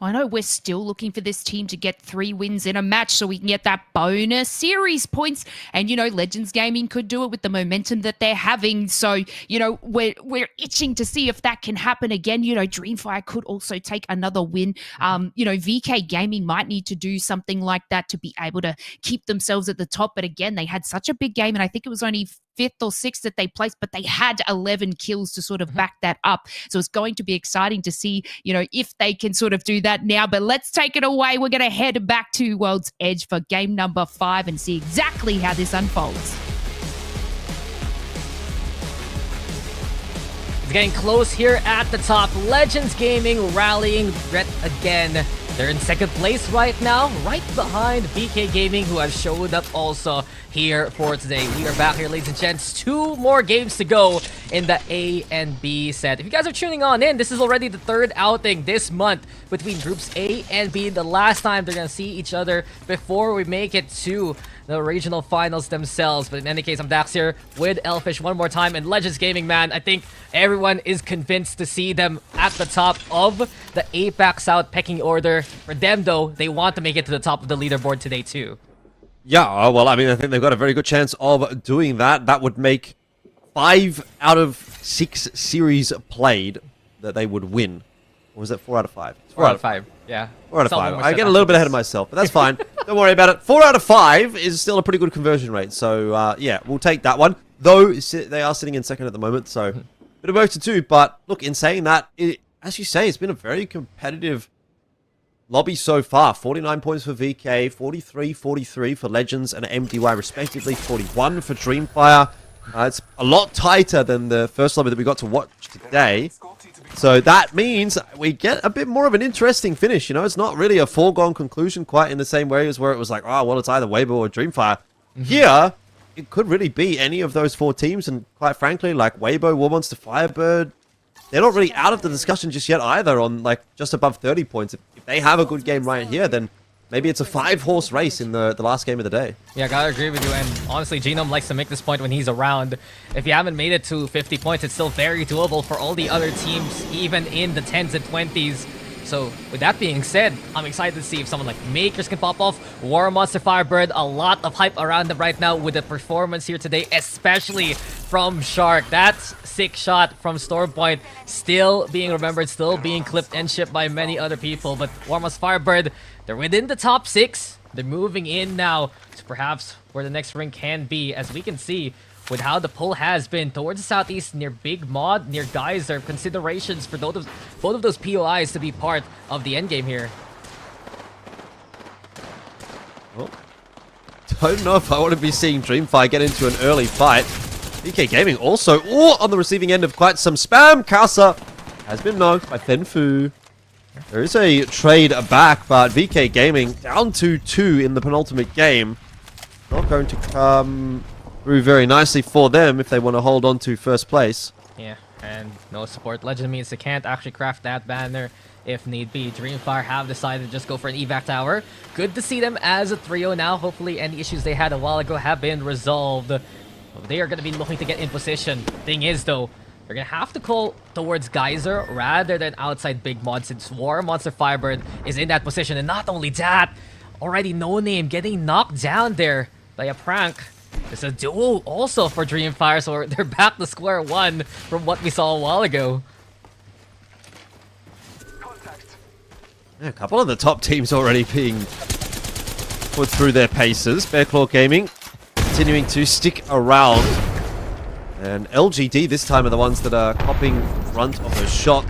I know we're still looking for this team to get 3 wins in a match so we can get that bonus series points. And, you know, Legends Gaming could do it with the momentum that they're having. So, you know, we're itching to see if that can happen again. You know, Dreamfire could also take another win. You know, VK Gaming might need to do something like that to be able to keep themselves at the top. But again, they had such a big game, and I think it was only 5th or 6th that they placed, but they had 11 kills to sort of back that up. So it's going to be exciting to see, you know, if they can sort of do that now. But let's take it away. We're going to head back to World's Edge for game number 5 and see exactly how this unfolds. It's getting close here at the top. Legends Gaming rallying yet again. They're in 2nd place right now, right behind VK Gaming, who have showed up also here for today. We are back here, ladies and gents. 2 more games to go in the A and B set. If you guys are tuning on in, this is already the 3rd outing this month between groups A and B. The last time they're going to see each other before we make it to the regional finals themselves. But in any case, I'm Dax here with Elfish one more time. And Legends Gaming, man, I think everyone is convinced to see them at the top of the APAC South pecking order. For them, though, they want to make it to the top of the leaderboard today, too. Yeah, well, I mean, I think they've got a very good chance of doing that. That would make 5 out of 6 series played that they would win. Or was it 4 out of 5? 4 out of 5, yeah. 4 out of 5. I get a little bit ahead of myself, but that's fine. Don't worry about it. 4 out of 5 is still a pretty good conversion rate. So, yeah, we'll take that one. Though, they are sitting in 2nd at the moment, so bit of both to 2. But, look, in saying that, as you say, it's been a very competitive lobby so far. 49 points for VK, 43 for Legends and MDY respectively, 41 for Dreamfire. It's a lot tighter than the first lobby that we got to watch today. So that means we get a bit more of an interesting finish. You know, it's not really a foregone conclusion quite in the same way as where it was like, oh, well, it's either Weibo or Dreamfire. Here, it could really be any of those 4 teams. And quite frankly, like Weibo, War Monster, Firebird, they're not really out of the discussion just yet either on like just above 30 points. If they have a good game right here, then maybe it's a 5-horse race in the last game of the day. Yeah, gotta agree with you. And honestly, Genome likes to make this point when he's around. If you haven't made it to 50 points, it's still very doable for all the other teams, even in the 10s and 20s. So with that being said, I'm excited to see if someone like Makers can pop off. War Monster, Firebird, a lot of hype around them right now with the performance here today, especially from Shark. That 6 shot from Stormpoint still being remembered, still being clipped and shipped by many other people. But War Monster, Firebird, they're within the top 6. They're moving in now to perhaps where the next ring can be, as we can see with how the pull has been towards the southeast near Big Mod, near Geyser. Considerations for both of those POIs to be part of the endgame here. Well, don't know if I want to be seeing Dreamfire get into an early fight. VK Gaming also on the receiving end of quite some spam. Casa has been knocked by Fenfu. There is a trade back, but VK Gaming down to 2 in the penultimate game. Not going to come through very nicely for them if they want to hold on to first place. Yeah, and no support legend means they can't actually craft that banner if need be. Dreamfire have decided to just go for an evac tower. Good to see them as a trio now. Hopefully any issues they had a while ago have been resolved. They are going to be looking to get in position. Thing is though, they're going to have to call towards Geyser rather than outside Big Mod, since War Monster, Firebird is in that position. And not only that, already No Name getting knocked down there by a prank. It's a duel also for Dreamfire, so they're back to square one from what we saw a while ago. Yeah, a couple of the top teams already being put through their paces. Bearclaw Gaming continuing to stick around. And LGD this time are the ones that are copping front of a shot.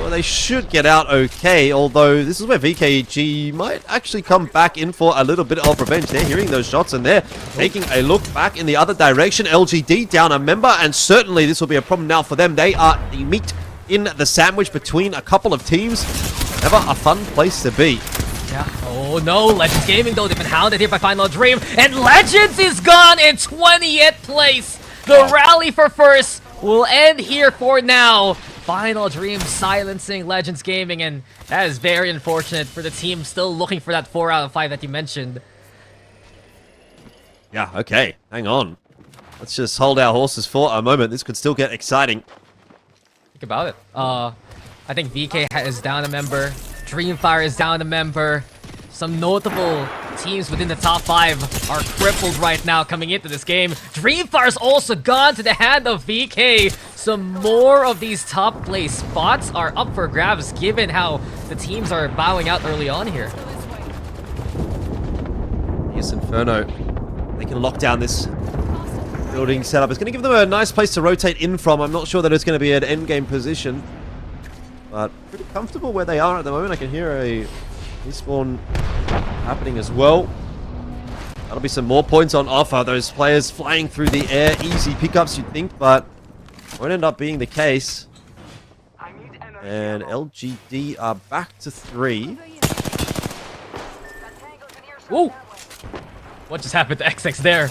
So they should get out okay, although this is where VKG might actually come back in for a little bit of revenge. They're hearing those shots and they're taking a look back in the other direction. LGD down a member, and certainly this will be a problem now for them. They are the meat in the sandwich between a couple of teams. Never a fun place to be. Yeah. Oh no, Legends Gaming though, they've been hounded here by Final Dream, and Legends is gone in 20th place. The rally for first will end here for now. Final Dream silencing Legends Gaming, and that is very unfortunate for the team still looking for that 4 out of 5 that you mentioned. Yeah, okay, hang on. Let's just hold our horses for a moment. This could still get exciting. Think about it. I think VK is down a member. Dreamfire is down a member. Some notable teams within the top 5 are crippled right now coming into this game. Dreamfire's also gone to the hand of VK. Some more of these top place spots are up for grabs given how the teams are bowing out early on here. Yes, Inferno. They can lock down this building setup. It's going to give them a nice place to rotate in from. I'm not sure that it's going to be an endgame position, but pretty comfortable where they are at the moment. I can hear a respawn happening as well. That'll be some more points on offer. Those players flying through the air. Easy pickups, you'd think, but won't end up being the case. And LGD are back to 3. Whoa! What just happened to XX there?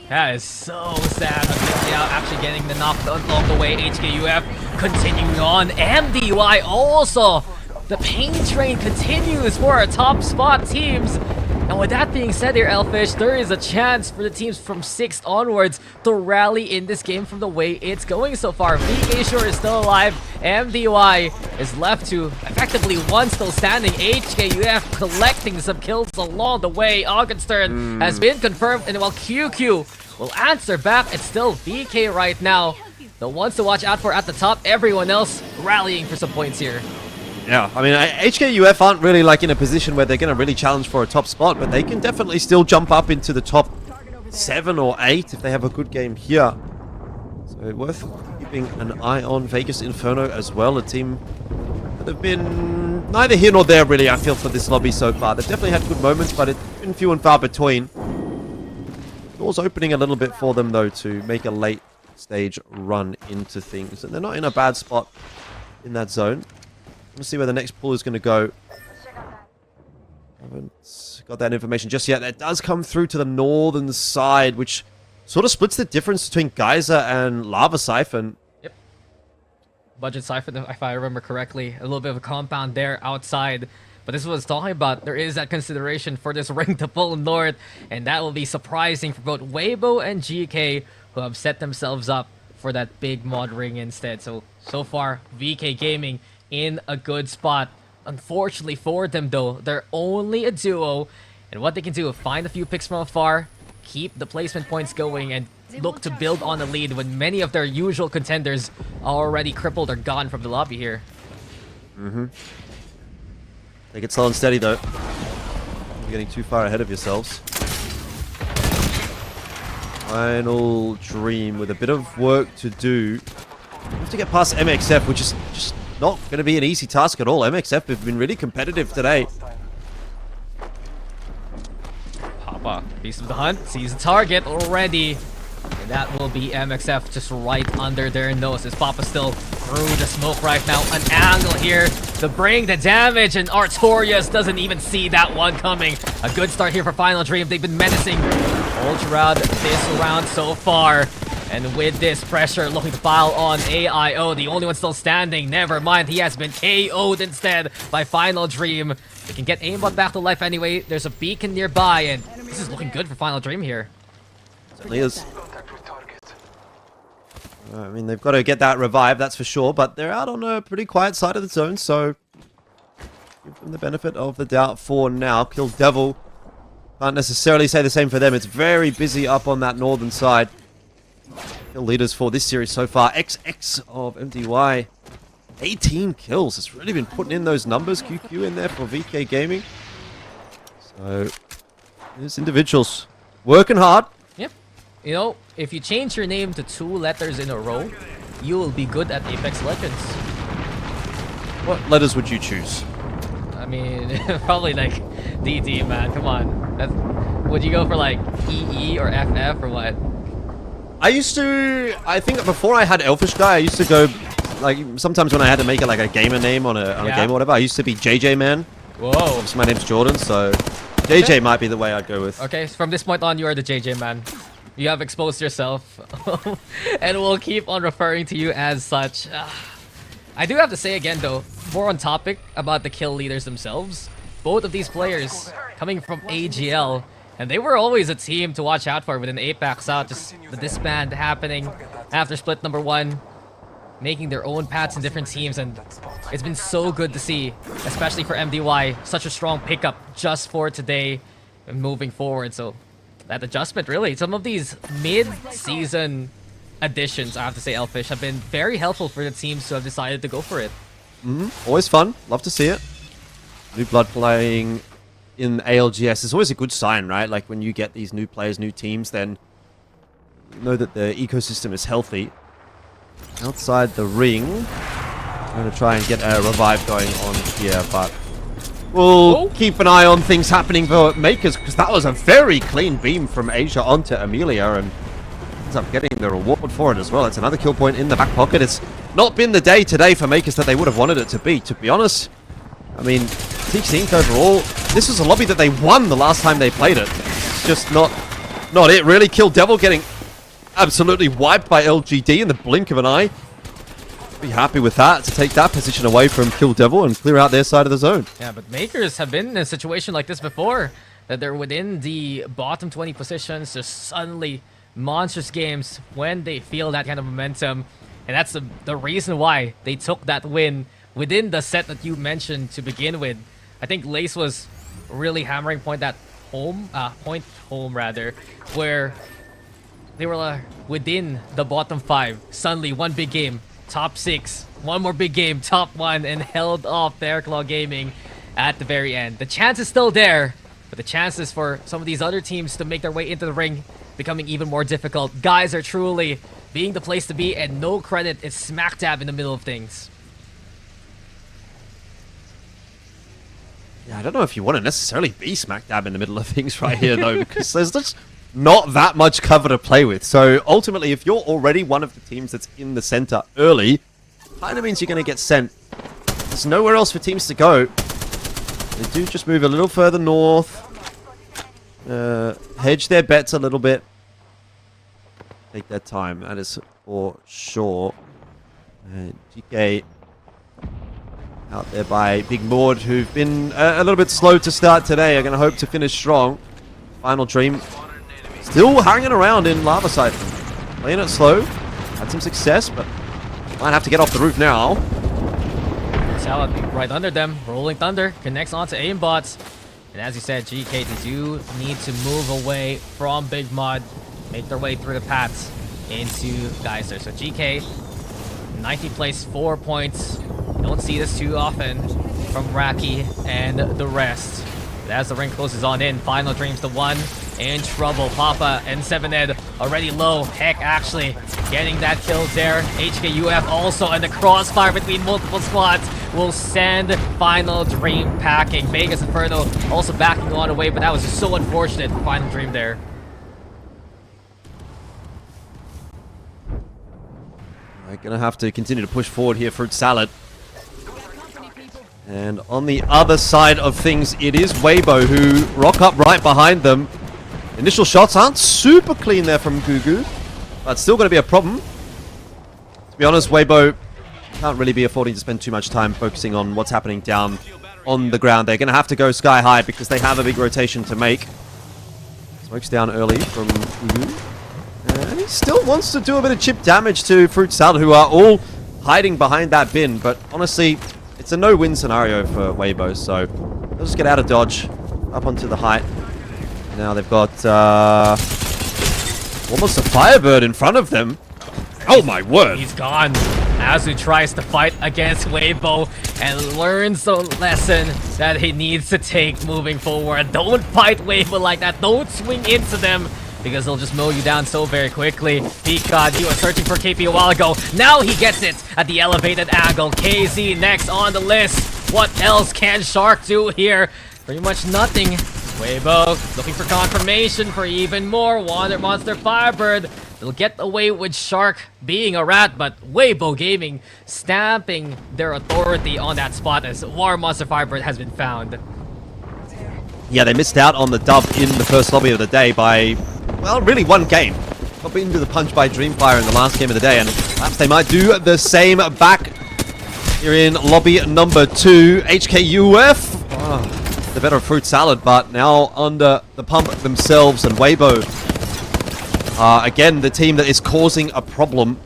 That is so sad. Actually getting the knock along the way. HKUF continuing on. MDY also. The pain train continues for our top spot teams. And with that being said here, Elfish, there is a chance for the teams from 6th onwards to rally in this game from the way it's going so far. VK Shore is still alive. MDY is left to effectively one still standing. HKUF collecting some kills along the way. Augenstern has been confirmed, and while QQ will answer back, it's still VK right now. The ones to watch out for at the top, everyone else rallying for some points here. Yeah, I mean, HKUF aren't really like in a position where they're going to really challenge for a top spot, but they can definitely still jump up into the top 7 or 8 if they have a good game here. So worth keeping an eye on. Vegas Inferno as well, a team that have been neither here nor there really, I feel, for this lobby so far. They've definitely had good moments, but it's been few and far between. Doors opening a little bit for them though to make a late stage run into things, and they're not in a bad spot in that zone. Let's see where the next pull is going to go. Haven't got that information just yet. That does come through to the northern side, which sort of splits the difference between Geyser and Lava Siphon. Yep. Budget Siphon, if I remember correctly. A little bit of a compound there outside. But this is what I was talking about. There is that consideration for this ring to pull north. And that will be surprising for both Weibo and GK, who have set themselves up for that big mod ring instead. So far, VK Gaming in a good spot. Unfortunately for them though, they're only a duo, and what they can do is find a few picks from afar, keep the placement points going, and look to build on the lead when many of their usual contenders are already crippled or gone from the lobby here. Take it slow and steady though. You're getting too far ahead of yourselves. Final Dream with a bit of work to do. You have to get past MXF, which is just not going to be an easy task at all. MXF have been really competitive today. Papa, Beast of the Hunt, sees the target already. And that will be MXF just right under their noses. Papa still through the smoke right now. An angle here to bring the damage, and Artorias doesn't even see that one coming. A good start here for Final Dream. They've been menacing Ultra this round so far. And with this pressure looking to pile on AIO, the only one still standing. Never mind, he has been KO'd instead by Final Dream. They can get aimbot back to life anyway. There's a beacon nearby, and this is looking good for Final Dream here. Certainly is. I mean, they've got to get that revive, that's for sure, but they're out on a pretty quiet side of the zone, so give them the benefit of the doubt for now. Kill Devil, can't necessarily say the same for them. It's very busy up on that northern side. Kill leaders for this series so far. XX of MDY. 18 kills. It's really been putting in those numbers. QQ in there for VK Gaming. So, these individuals working hard. Yep. You know, if you change your name to 2 letters in a row, you will be good at Apex Legends. What letters would you choose? I mean, probably like DD, man. Come on. Would you go for like EE or FF or what? I think before I had Elfish Guy, I used to go, like, sometimes when I had to make it like a gamer name on a game or whatever, I used to be JJ Man. Whoa. So my name's Jordan, so JJ might be the way I'd go with. Okay, so from this point on, you are the JJ Man. You have exposed yourself, and we'll keep on referring to you as such. I do have to say again, though, more on topic about the kill leaders themselves. Both of these players coming from AGL, and they were always a team to watch out for within APAC South. Just the disband happening after split number 1, making their own paths in different teams, and it's been so good to see, especially for MDY, such a strong pickup just for today and moving forward. So that adjustment, really, some of these mid-season additions, I have to say, Elfish, have been very helpful for the teams who have decided to go for it. Always fun. Love to see it. New blood playing in ALGS is always a good sign, right? Like when you get these new players, new teams, then you know that the ecosystem is healthy. Outside the ring, I'm going to try and get a revive going on here, but we'll keep an eye on things happening for Makers, because that was a very clean beam from Asia onto Amelia, and ends up getting the reward for it as well. It's another kill point in the back pocket. It's not been the day today for Makers that they would have wanted it to be honest. I mean, T-Sync overall, this was a lobby that they won the last time they played it. It's just not it, really. Kill Devil getting absolutely wiped by LGD in the blink of an eye. Be happy with that, to take that position away from Kill Devil and clear out their side of the zone. Yeah, but Makers have been in a situation like this before, that they're within the bottom 20 positions, just suddenly monstrous games when they feel that kind of momentum. And that's the reason why they took that win within the set that you mentioned to begin with. I think Lace was really hammering point home, where they were within the bottom 5. Suddenly, one big game, top 6. One more big game, top 1, and held off their Claw Gaming at the very end. The chance is still there, but the chances for some of these other teams to make their way into the ring becoming even more difficult. Guys are truly being the place to be, and no credit is smack dab in the middle of things. Yeah, I don't know if you want to necessarily be smack dab in the middle of things right here, though, because there's just not that much cover to play with. So ultimately, if you're already one of the teams that's in the center early, kind of means you're going to get sent. There's nowhere else for teams to go. They do just move a little further north, hedge their bets a little bit, take their time. That is for sure. GK out there by Big Maud, who've been a little bit slow to start today, are going to hope to finish strong. Final Dream still hanging around in Lava Side. Playing it slow. Had some success, but might have to get off the roof now. Salad right under them. Rolling Thunder connects onto aimbots. And as you said, GK, they do need to move away from Big Mud. Make their way through the paths into Geyser. So GK, 90 place, 4 points. Don't see this too often from Raki and the rest. But as the ring closes on in, Final Dreams the one in trouble. Papa and 7ed already low. Heck, actually getting that kill there. HKUF also, and the crossfire between multiple squads will send Final Dream packing. Vegas Inferno also backing on away, but that was just so unfortunate for Final Dream there. They're going to have to continue to push forward here, Fruit Salad. And on the other side of things, it is Weibo who rock up right behind them. Initial shots aren't super clean there from Gugu, but still going to be a problem. To be honest, Weibo can't really be affording to spend too much time focusing on what's happening down on the ground. They're going to have to go sky high because they have a big rotation to make. Smokes down early from Gugu. And he still wants to do a bit of chip damage to Fruit Salad, who are all hiding behind that bin. But honestly, it's a no-win scenario for Weibo, so they'll just get out of dodge, up onto the height. Now they've got almost a Firebird in front of them. Oh my word! He's gone. Azu tries to fight against Weibo and learns the lesson that he needs to take moving forward. Don't fight Weibo like that. Don't swing into them, because they'll just mow you down so very quickly. Peacock, he was searching for KP a while ago. Now he gets it at the elevated angle. KZ next on the list. What else can Shark do here? Pretty much nothing. Weibo looking for confirmation for even more. Wander Monster Firebird. They'll get away with Shark being a rat, but Weibo Gaming stamping their authority on that spot as War Monster Firebird has been found. Yeah, they missed out on the dub in the first lobby of the day by, well, really one game. Got beaten to the punch by Dreamfire in the last game of the day, and perhaps they might do the same back here in lobby number 2. HKUF, the better fruit salad, but now under the pump themselves, and Weibo, again, the team that is causing a problem.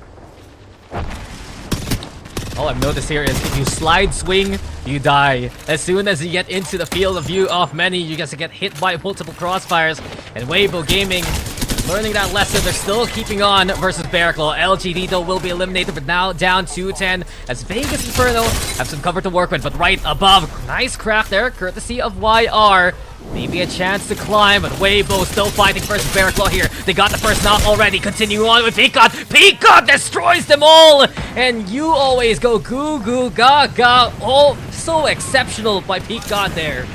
All I've noticed here is if you slide swing, you die. As soon as you get into the field of view of many, you just get hit by multiple crossfires. And Weibo Gaming, learning that lesson, they're still keeping on versus Bearclaw. LGD though will be eliminated, but now down to 10 as Vegas Inferno have some cover to work with. But right above, nice craft there, courtesy of YR. Maybe a chance to climb, but Weibo still fighting versus Bearclaw here. They got the first knock already. Continue on with Peacock. Peacock destroys them all! And you always go goo goo gaga. Oh, so exceptional by Peacock there.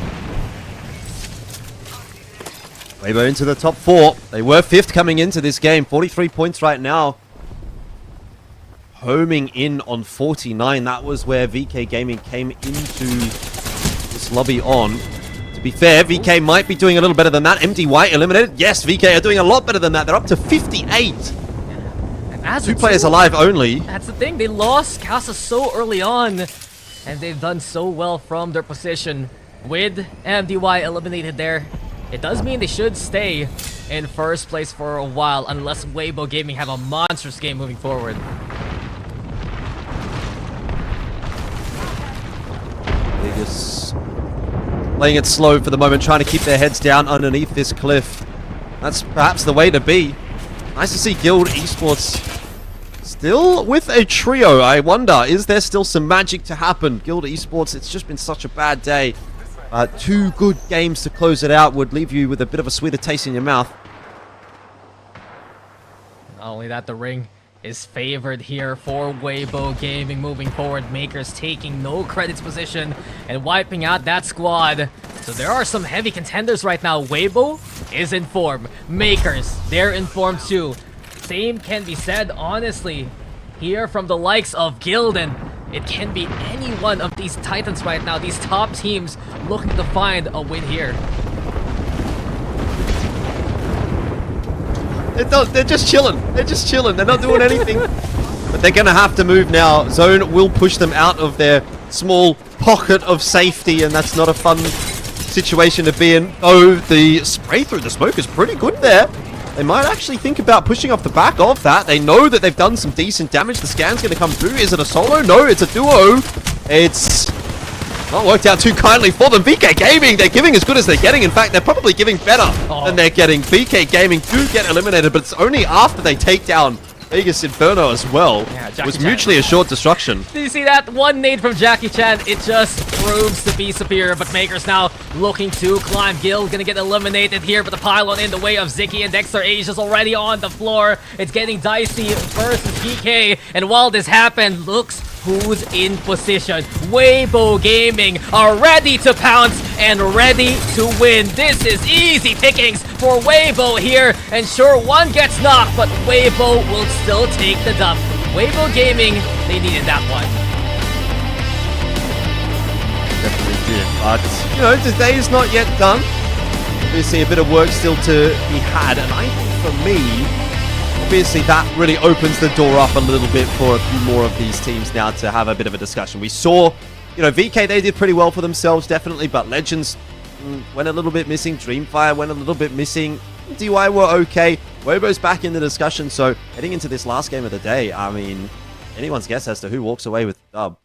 Weibo into the top 4. They were 5th coming into this game. 43 points right now. Homing in on 49. That was where VK Gaming came into this lobby on. To be fair, VK might be doing a little better than that. MDY eliminated. Yes, VK are doing a lot better than that. They're up to 58. And as 2 players alive only. That's the thing. They lost Casa so early on. And they've done so well from their position. With MDY eliminated there, it does mean they should stay in first place for a while. Unless Weibo Gaming have a monstrous game moving forward. Vegas playing it slow for the moment, trying to keep their heads down underneath this cliff. That's perhaps the way to be. Nice to see Guild Esports still with a trio. I wonder, is there still some magic to happen? Guild Esports, it's just been such a bad day. 2 good games to close it out would leave you with a bit of a sweeter taste in your mouth. Not only that, the ring is favored here for Weibo Gaming moving forward. Makers taking no credits position and wiping out that squad. So there are some heavy contenders right now. Weibo is in form. Makers, they're in form too. Same can be said, honestly, here from the likes of Gildan. It can be any one of these titans right now. These top teams looking to find a win here. They're just chilling. They're just chilling. They're not doing anything. But they're going to have to move now. Zone will push them out of their small pocket of safety, and that's not a fun situation to be in. Oh, the spray through the smoke is pretty good there. They might actually think about pushing off the back of that. They know that they've done some decent damage. The scan's going to come through. Is it a solo? No, it's a duo. It's not worked out too kindly for them. VK Gaming, they're giving as good as they're getting. In fact, they're probably giving better than they're getting. VK Gaming do get eliminated, but it's only after they take down Vegas Inferno as well. Yeah, it was mutually assured destruction. Do you see that? One nade from Jackie Chan. It just proves to be superior, but Makers now looking to climb. Gil gonna get eliminated here, but the pylon in the way of Ziki and Dexter Asia's already on the floor. It's getting dicey versus PK, and while this happened, looks who's in position. Weibo Gaming are ready to pounce and ready to win. This is easy pickings for Weibo here, and sure, one gets knocked, but Weibo will still take the dub. Weibo Gaming, they needed that one. Definitely did, but, you know, the day is not yet done. Obviously, a bit of work still to be had, and I think for me, obviously that really opens the door up a little bit for a few more of these teams now to have a bit of a discussion. We saw, you know, VK, they did pretty well for themselves, definitely, but Legends went a little bit missing. Dreamfire went a little bit missing. DY were okay. Weibo's back in the discussion, so heading into this last game of the day, I mean, anyone's guess as to who walks away with the dub.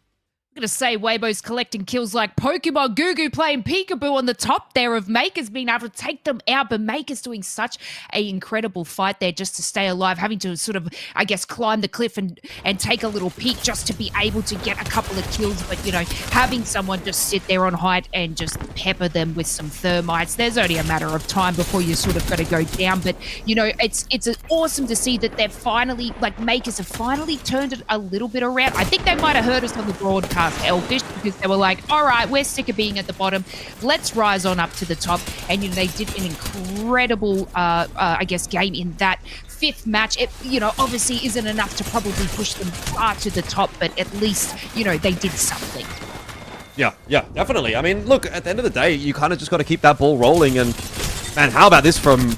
I'm going to say Weibo's collecting kills like Pokemon. Gugu playing peekaboo on the top there of Makers being able to take them out, but Makers doing such an incredible fight there just to stay alive, having to sort of, I guess, climb the cliff and take a little peek just to be able to get a couple of kills. But, you know, having someone just sit there on height and just pepper them with some thermites, there's only a matter of time before you sort of got to go down. But, you know, it's awesome to see that they're finally, like, Makers have finally turned it a little bit around. I think they might have heard us on the broadcast, Elfish, because they were like, all right, we're sick of being at the bottom. Let's rise on up to the top. And, you know, they did an incredible, I guess, game in that 5th match. It, you know, obviously isn't enough to probably push them far to the top, but at least, you know, they did something. Yeah, definitely. I mean, look, at the end of the day, you kind of just got to keep that ball rolling. And, man, how about this from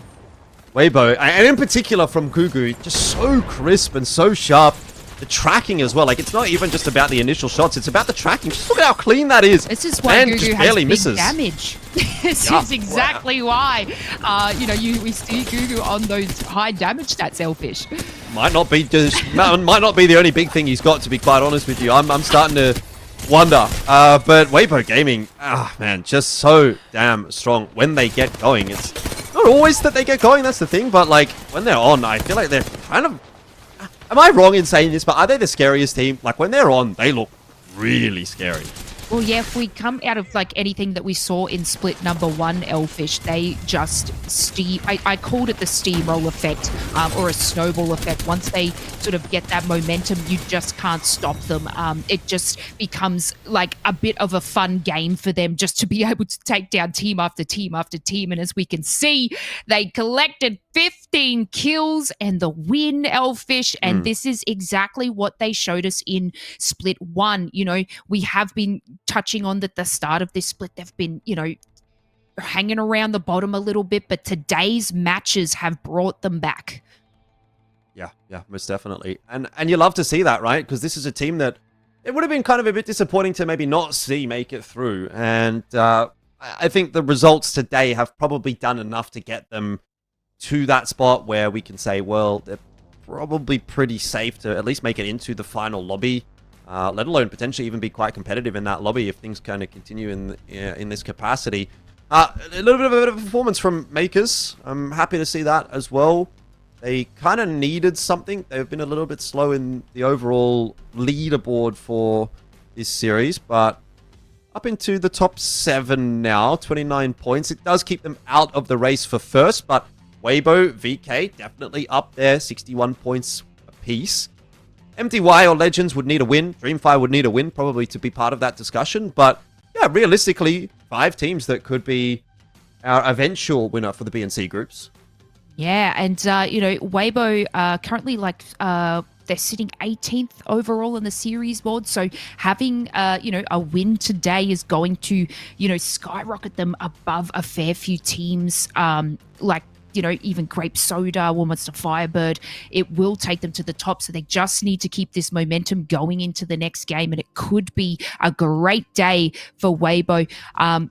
Weibo? And in particular from Gugu, just so crisp and so sharp. The tracking as well. Like, it's not even just about the initial shots. It's about the tracking. Just look at how clean that is. This is why Gugu just has barely big misses. damage. This is exactly why. You know, we see Gugu on those high damage stats, Elfish. Might not be the only big thing he's got, to be quite honest with you. I'm starting to wonder. But Weibo Gaming, man, just so damn strong when they get going. It's not always that they get going, that's the thing. But, like, when they're on, I feel like they're kind of... Am I wrong in saying this, but are they the scariest team? Like, when they're on, they look really scary. Well, yeah, if we come out of, like, anything that we saw in split number 1, Elfish, they just I called it the steamroll effect, or a snowball effect. Once they sort of get that momentum, you just can't stop them. It just becomes, like, a bit of a fun game for them just to be able to take down team after team after team. And as we can see, they collected 15 kills and the win, Elfish. And this is exactly what they showed us in split 1. You know, we have been touching on that the start of this split, they've been, you know, hanging around the bottom a little bit, but today's matches have brought them back. Yeah, most definitely. And you love to see that, right? Because this is a team that it would have been kind of a bit disappointing to maybe not see make it through. And I think the results today have probably done enough to get them to that spot where we can say, well, they're probably pretty safe to at least make it into the final lobby. Let alone potentially even be quite competitive in that lobby if things kind of continue in this capacity. A little bit of a performance from Makers. I'm happy to see that as well. They kind of needed something. They've been a little bit slow in the overall leaderboard for this series, but up into the top 7 now, 29 points. It does keep them out of the race for first, but Weibo, VK, definitely up there, 61 points apiece. MTY or Legends would need a win. Dreamfire would need a win probably to be part of that discussion. But yeah, realistically, 5 teams that could be our eventual winner for the B and C groups. Yeah, and, you know, Weibo currently, like, they're sitting 18th overall in the series board. So having, you know, a win today is going to, you know, skyrocket them above a fair few teams, like, you know, even Grape Soda, War Monster Firebird. It will take them to the top. So they just need to keep this momentum going into the next game. And it could be a great day for Weibo.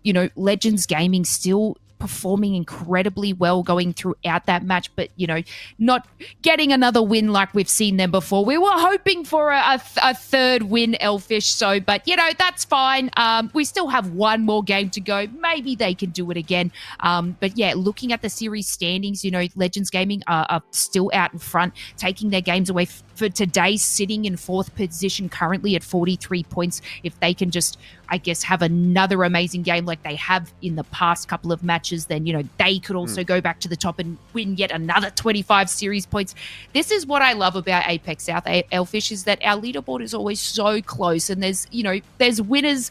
You know, Legends Gaming still performing incredibly well going throughout that match, but, you know, not getting another win like we've seen them before. We were hoping for a third win, Elfish, so, but, you know, that's fine. We still have one more game to go. Maybe they can do it again. But yeah, looking at the series standings, you know, Legends Gaming are still out in front, taking their games away for today, sitting in 4th position currently at 43 points. If they can just, I guess, have another amazing game like they have in the past couple of matches, then, you know, they could also go back to the top and win yet another 25 series points. This is what I love about APAC South, Elfish, is that our leaderboard is always so close, and there's, you know, there's winners,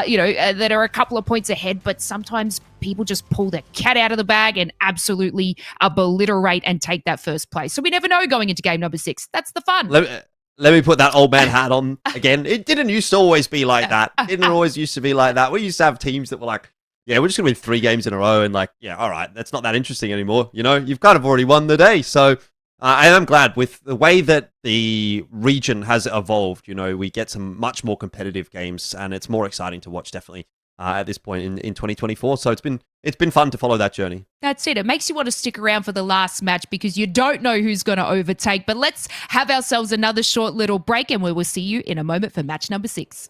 you know, that are a couple of points ahead, but sometimes people just pull their cat out of the bag and absolutely obliterate and take that first place. So we never know going into game number 6. That's the fun. Let me put that old man hat on again. It didn't used to always be like that. It didn't always used to be like that. We used to have teams that were like, yeah, we're just going to win 3 games in a row. And like, yeah, all right, that's not that interesting anymore. You know, you've kind of already won the day. So I am glad with the way that the region has evolved. You know, we get some much more competitive games, and it's more exciting to watch, definitely. At this point in 2024. So it's been fun to follow that journey. That's it. It makes you want to stick around for the last match because you don't know who's going to overtake. But let's have ourselves another short little break, and we will see you in a moment for match number 6.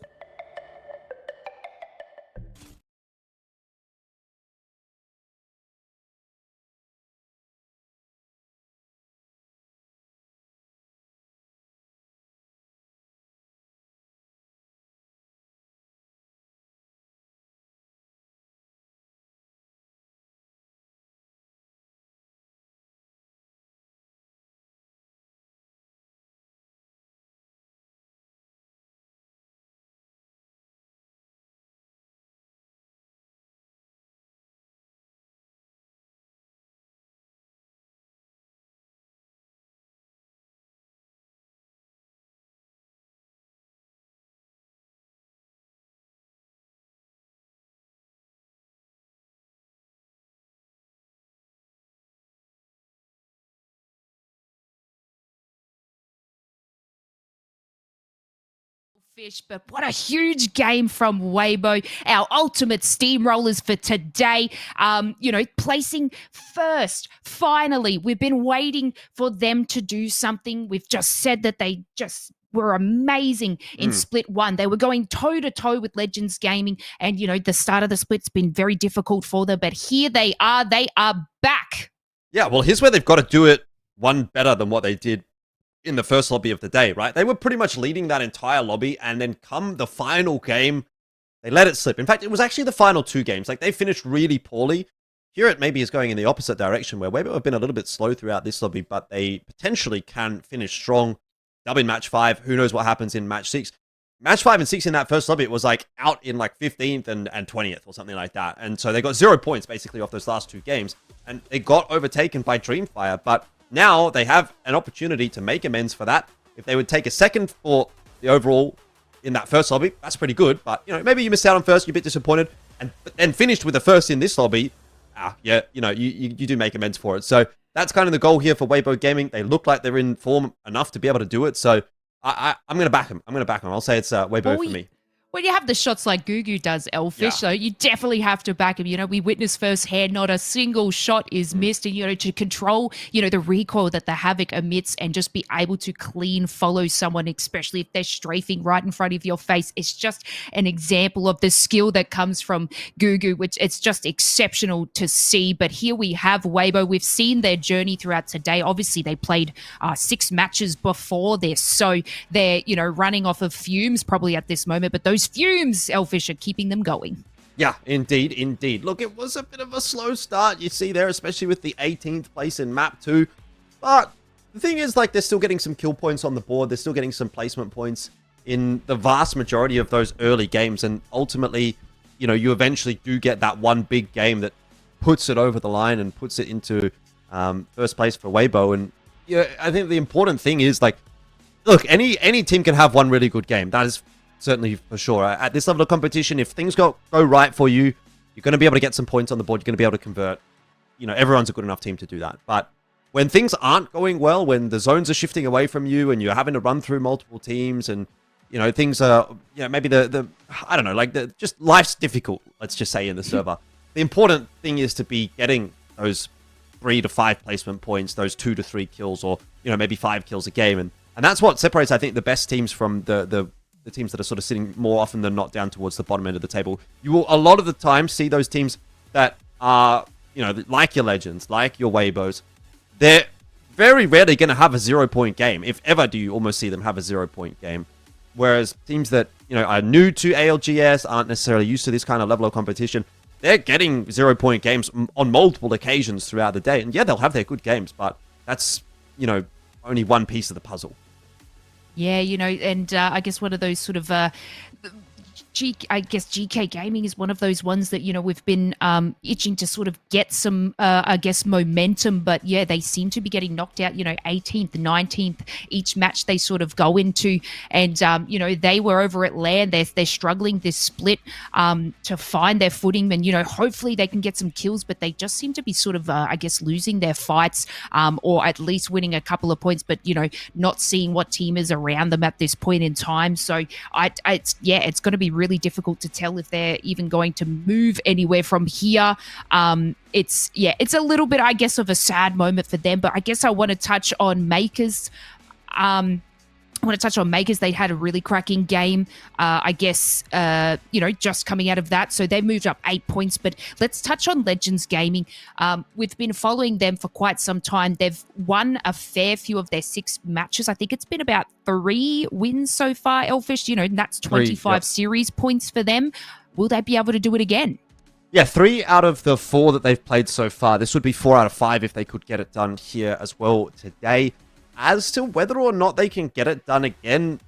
Elfish, but what a huge game from Weibo, our ultimate steamrollers for today. Placing first, finally. We've been waiting for them to do something. We've just said that they just were amazing in Split 1. They were going toe-to-toe with Legends Gaming, and, the start of the split's been very difficult for them, but here they are back. Yeah, well, here's where they've got to do it one better than what they did in the first lobby of the day, right? They were pretty much leading that entire lobby, and then come the final game, they let it slip. In fact, it was actually the final 2 games. Like, they finished really poorly. Here it maybe is going in the opposite direction, where Weibo have been a little bit slow throughout this lobby, but they potentially can finish strong. Dub in match 5. Who knows what happens in match 6? Match 5 and 6 in that first lobby, it was like out in like 15th and 20th or something like that. And so they got 0 points basically off those last 2 games. And they got overtaken by Dreamfire. But now they have an opportunity to make amends for that. If they would take a second for the overall in that first lobby, that's pretty good. But, maybe you missed out on first, you're a bit disappointed. And then finished with the first in this lobby. You do make amends for it. So that's kind of the goal here for Weibo Gaming. They look like they're in form enough to be able to do it. So I'm going to back him. I'll say it's Weibo for me. When you have the shots like Gugu does, Elfish, so you definitely have to back him. We witnessed firsthand, not a single shot is missed. And, to control, the recoil that the Havoc emits and just be able to clean follow someone, especially if they're strafing right in front of your face. It's just an example of the skill that comes from Gugu, which it's just exceptional to see. But here we have Weibo. We've seen their journey throughout today. Obviously, they played 6 matches before this. So they're, running off of fumes probably at this moment. But those fumes, Elfish, are keeping them going. Yeah, indeed. Look, it was a bit of a slow start, you see there, especially with the 18th place in map 2. But the thing is, they're still getting some kill points on the board. They're still getting some placement points in the vast majority of those early games. And ultimately, you eventually do get that one big game that puts it over the line and puts it into first place for Weibo. And I think the important thing is, look, any team can have one really good game. That is certainly for sure. At this level of competition, if things go right for you, you're going to be able to get some points on the board. You're going to be able to convert. Everyone's a good enough team to do that. But when things aren't going well, when the zones are shifting away from you and you're having to run through multiple teams and, things are, maybe I don't know, just life's difficult, let's just say, in the server. The important thing is to be getting those 3 to 5 placement points, those 2 to 3 kills, or, maybe 5 kills a game. And that's what separates, I think, the best teams from the teams that are sort of sitting more often than not down towards the bottom end of the table. You will a lot of the time see those teams that are, like your Legends, like your Weibos. They're very rarely going to have a 0-point game. If ever do you almost see them have a 0-point game. Whereas teams that, are new to ALGS, aren't necessarily used to this kind of level of competition, they're getting 0-point games on multiple occasions throughout the day. And yeah, they'll have their good games, but that's, only one piece of the puzzle. Yeah, and I guess one of those sort of GK Gaming is one of those ones that, we've been itching to sort of get some, momentum. But yeah, they seem to be getting knocked out, 18th, 19th, each match they sort of go into. And, they were over at LAN. They're struggling this split to find their footing. And, hopefully they can get some kills, but they just seem to be sort of, losing their fights or at least winning a couple of points, but, not seeing what team is around them at this point in time. So it's going to be really difficult to tell if they're even going to move anywhere from here. It's a little bit, I guess, of a sad moment for them, but I guess I want to touch on Makers. They had a really cracking game, just coming out of that. So they moved up 8 points. But let's touch on Legends Gaming. We've been following them for quite some time. They've won a fair few of their 6 matches. I think it's been about 3 wins so far, Elfish. And that's 25 series points for them. Will they be able to do it again? Yeah, 3 out of the 4 that they've played so far. This would be 4 out of 5 if they could get it done here as well today. As to whether or not they can get it done again,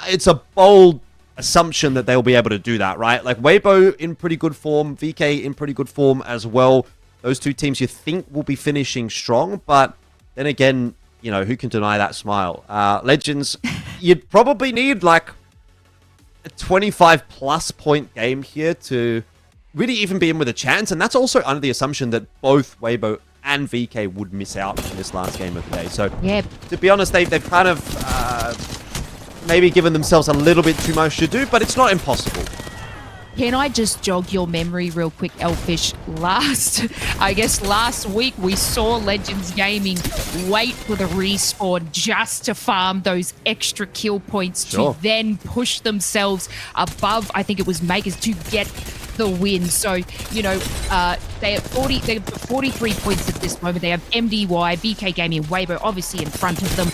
it's a bold assumption that they'll be able to do that, right? Like Weibo in pretty good form, VK in pretty good form as well. Those 2 teams you think will be finishing strong, but then again, who can deny that smile? Legends, you'd probably need like a 25-plus point game here to really even be in with a chance, and that's also under the assumption that both Weibo and VK would miss out in this last game of the day. So, yeah, to be honest, they've kind of maybe given themselves a little bit too much to do, but it's not impossible. Can I just jog your memory real quick, Elfish? Last week we saw Legends Gaming wait for the respawn just to farm those extra kill points to then push themselves above, I think it was Makers, to get the win. So, you know, they have 43 points at this moment. They have MDY, VK Gaming, and Weibo obviously in front of them.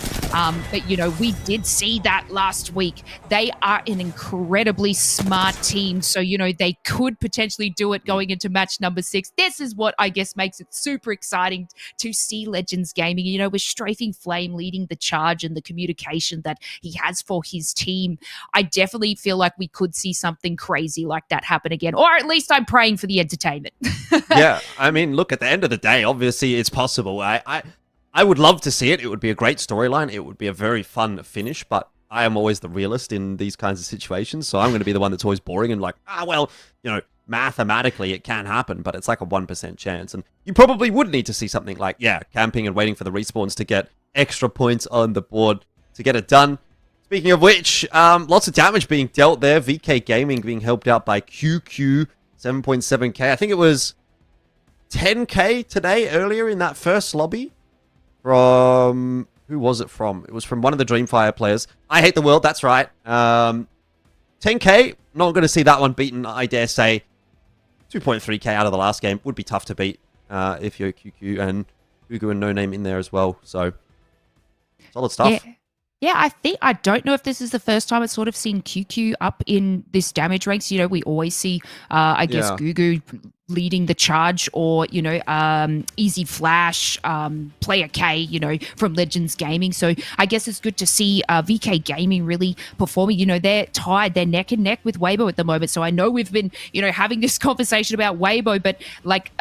But, you know, we did see that last week. They are an incredibly smart team. So, you know, they could potentially do it going into match number 6. This is what I guess makes it super exciting to see Legends Gaming, you know, with Strafing Flame leading the charge and the communication that he has for his team. I definitely feel like we could see something crazy like that happen again. Or at least I'm praying for the entertainment. Yeah, I mean, look, at the end of the day, obviously it's possible. I would love to see it. It would be a great storyline. It would be a very fun finish, but I am always the realist in these kinds of situations, so I'm going to be the one that's always boring and like, well, you know, mathematically it can happen, but it's like a 1% chance. And you probably would need to see something like, yeah, camping and waiting for the respawns to get extra points on the board to get it done. Speaking of which, lots of damage being dealt there. VK Gaming being helped out by QQ, 7.7k. I think it was 10k today, earlier in that first lobby. From... who was it from? It was from one of the Dreamfire players. I hate the world, that's right. 10k, not going to see that one beaten, I dare say. 2.3k out of the last game would be tough to beat if you're QQ and Ugu and No Name in there as well. So, solid stuff. Yeah, I don't know if this is the first time it's sort of seen QQ up in this damage ranks. You know, we always see, I guess, Gugu leading the charge, or, you know, Easy Flash, Player K, you know, from Legends Gaming. So I guess it's good to see VK Gaming really performing. You know, they're tied, they're neck and neck with Weibo at the moment. So I know we've been, you know, having this conversation about Weibo, but like,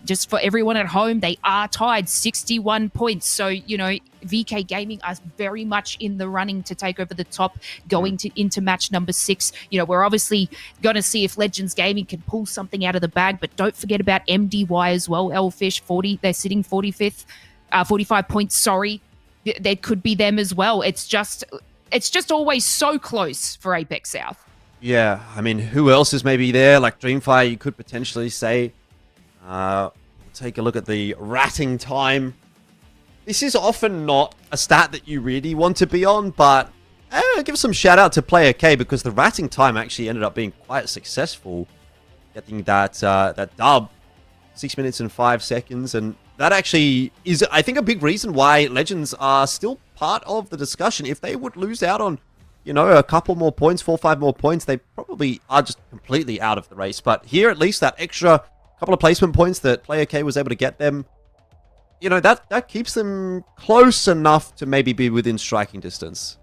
just for everyone at home, they are tied 61 points. So, you know, VK Gaming are very much in the running to take over the top going into match number 6. You know, we're obviously going to see if Legends Gaming can pull something out of the bag, but don't forget about MDY as well. Elfish, 40, they're sitting 45th, 45 points, sorry. There could be them as well. It's just always so close for Apex South. Yeah, I mean, who else is maybe there? Like Dreamfire, you could potentially say. Take a look at the ratting time. This is often not a stat that you really want to be on, but give some shout out to Player K, because the ratting time actually ended up being quite successful, getting that dub, 6 minutes and 5 seconds, and that actually is, I think, a big reason why Legends are still part of the discussion. If they would lose out on, you know, a couple more points, 4 or 5 more points, they probably are just completely out of the race. But here, at least that extra couple of placement points that Player K was able to get them, you know, that keeps them close enough to maybe be within striking distance.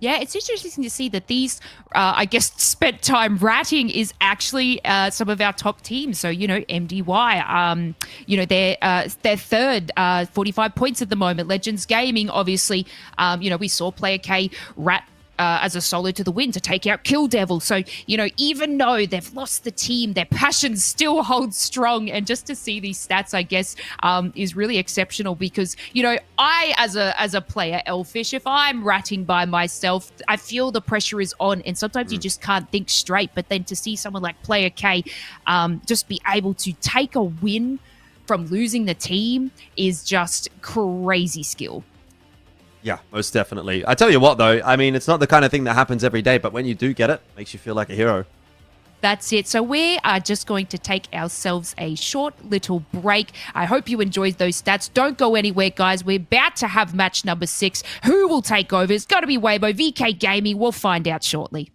Yeah, it's interesting to see that these, I guess, spent time ratting is actually some of our top teams. So, you know, MDY, you know, they're third, 45 points at the moment. Legends Gaming, obviously, you know, we saw Player K rat as a solo to the win to take out Kill Devil. So, you know, even though they've lost the team, their passion still holds strong. And just to see these stats, I guess, is really exceptional, because, you know, I, as a player, Elfish, if I'm ratting by myself, I feel the pressure is on, and sometimes you just can't think straight. But then to see someone like Player K just be able to take a win from losing the team is just crazy skill. Yeah, most definitely. I tell you what, though, I mean, it's not the kind of thing that happens every day, but when you do get it, it makes you feel like a hero. That's it. So we are just going to take ourselves a short little break. I hope you enjoyed those stats. Don't go anywhere, guys. We're about to have match number 6. Who will take over? It's got to be Weibo. VK Gaming. We'll find out shortly.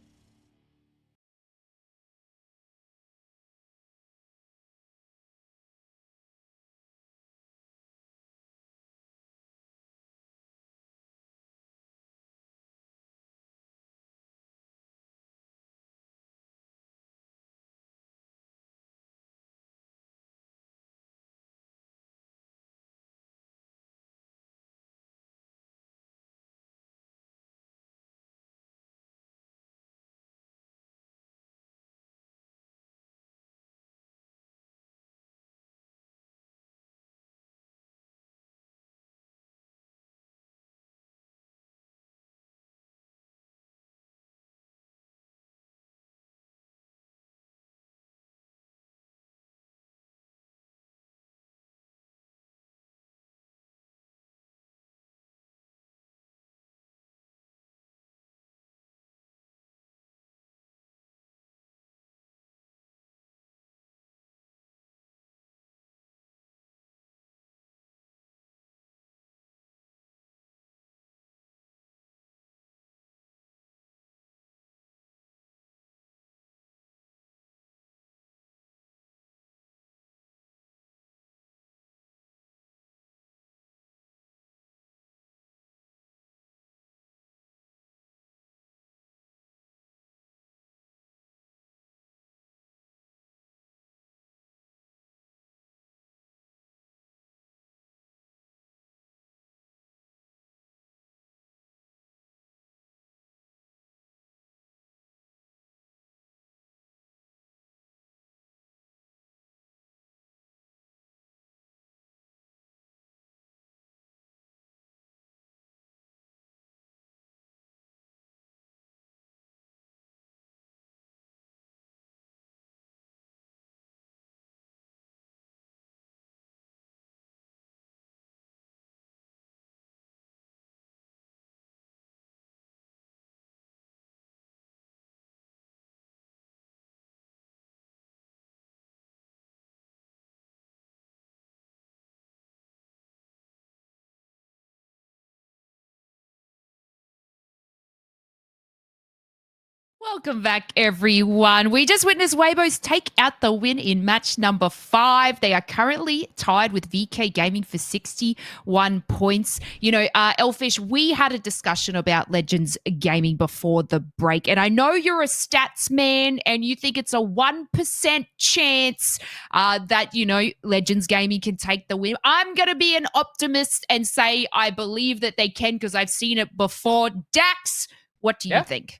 Welcome back, everyone. We just witnessed Weibo's take out the win in match number 5. They are currently tied with VK Gaming for 61 points. You know, Elfish, we had a discussion about Legends Gaming before the break, and I know you're a stats man and you think it's a 1% chance that, you know, Legends Gaming can take the win. I'm going to be an optimist and say I believe that they can because I've seen it before. Dax, what do you think?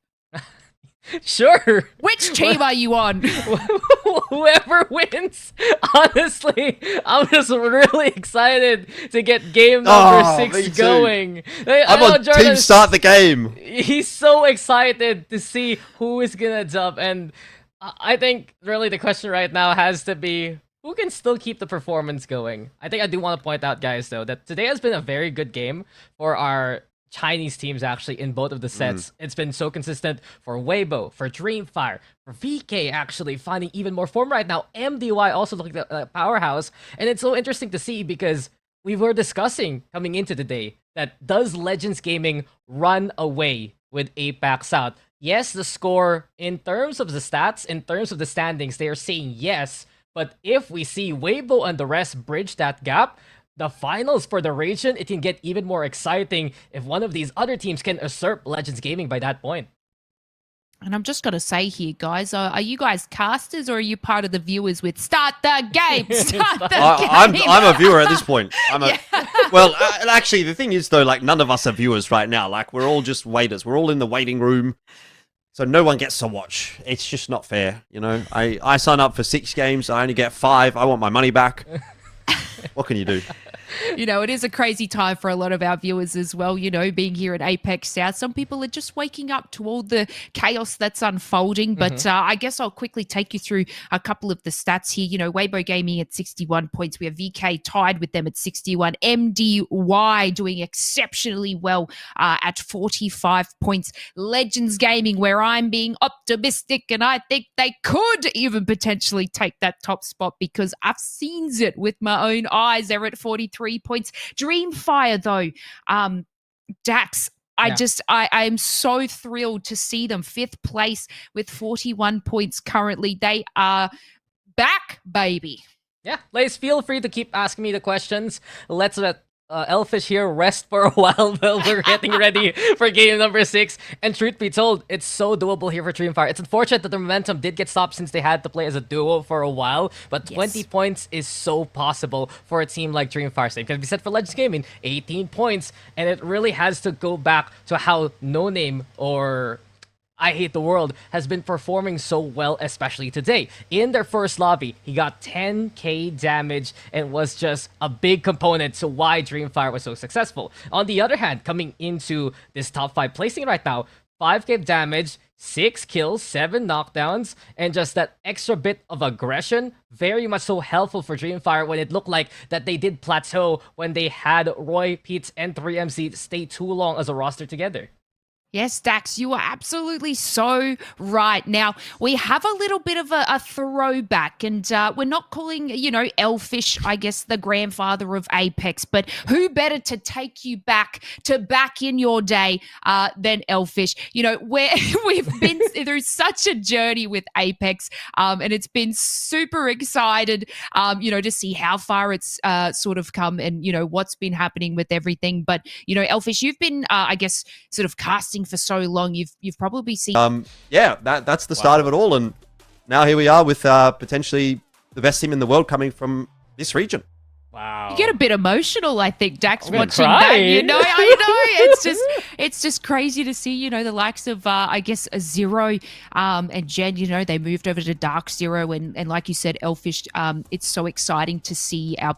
Sure. Which team are you on? Whoever wins. Honestly, I'm just really excited to get game number 6 going. I'm on Team Start the Game. He's so excited to see who is gonna jump, and I think really the question right now has to be who can still keep the performance going. I think I do want to point out, guys, though, that today has been a very good game for our Chinese teams actually in both of the sets. It's been so consistent for Weibo, for Dreamfire, for VK actually finding even more form right now. MDY also looking like a powerhouse. And it's so interesting to see because we were discussing coming into the day that does Legends Gaming run away with APAC South? Yes, the score in terms of the stats, in terms of the standings, they are saying yes. But if we see Weibo and the rest bridge that gap, the finals for the region, it can get even more exciting if one of these other teams can usurp Legends Gaming by that point. And I'm just going to say here, guys, are you guys casters or are you part of the viewers with Start the Game? Start the Game. I'm a viewer at this point. Well, actually, the thing is, though, like, none of us are viewers right now. Like, we're all just waiters. We're all in the waiting room. So no one gets to watch. It's just not fair, you know? I sign up for 6 games. I only get 5. I want my money back. What can you do? You know, it is a crazy time for a lot of our viewers as well, you know, being here at Apex South. Some people are just waking up to all the chaos that's unfolding. But I guess I'll quickly take you through a couple of the stats here. You know, Weibo Gaming at 61 points. We have VK tied with them at 61. MDY doing exceptionally well at 45 points. Legends Gaming, where I'm being optimistic and I think they could even potentially take that top spot because I've seen it with my own eyes. They're at 43 points. Dreamfire, though, Dax, I am so thrilled to see them 5th place with 41 points currently. They are back, baby. Yeah, Lace, feel free to keep asking me the questions. Let's let Elfish here rest for a while while we're getting ready for game number 6. And truth be told, it's so doable here for Dreamfire. It's unfortunate that the momentum did get stopped since they had to play as a duo for a while, but 20 points is so possible for a team like Dreamfire. Same can be said for Legends Gaming, 18 points, and it really has to go back to how No Name or I Hate the World has been performing so well, especially today. In their first lobby, he got 10k damage and was just a big component to why Dreamfire was so successful. On the other hand, coming into this top 5 placing right now, 5k damage, 6 kills, 7 knockdowns, and just that extra bit of aggression, very much so helpful for Dreamfire when it looked like that they did plateau when they had Roy, Pete's, and 3MC stay too long as a roster together. Yes, Dax, you are absolutely so right. Now, we have a little bit of a throwback, and we're not calling, you know, Elfish, I guess, the grandfather of Apex, but who better to take you back in your day than Elfish? You know, we've been through such a journey with Apex, and it's been super excited, you know, to see how far it's sort of come and, you know, what's been happening with everything. But, you know, Elfish, you've been, I guess, sort of casting for so long. You've probably seen yeah, that's the start of it all, and now here we are with potentially the best team in the world coming from this region. Wow. You get a bit emotional, I think, Dax, watching cry. that. You know, I know. It's just crazy to see, you know, the likes of I guess Zero and Jen, you know, they moved over to Dark Zero, and like you said, Elfish, it's so exciting to see our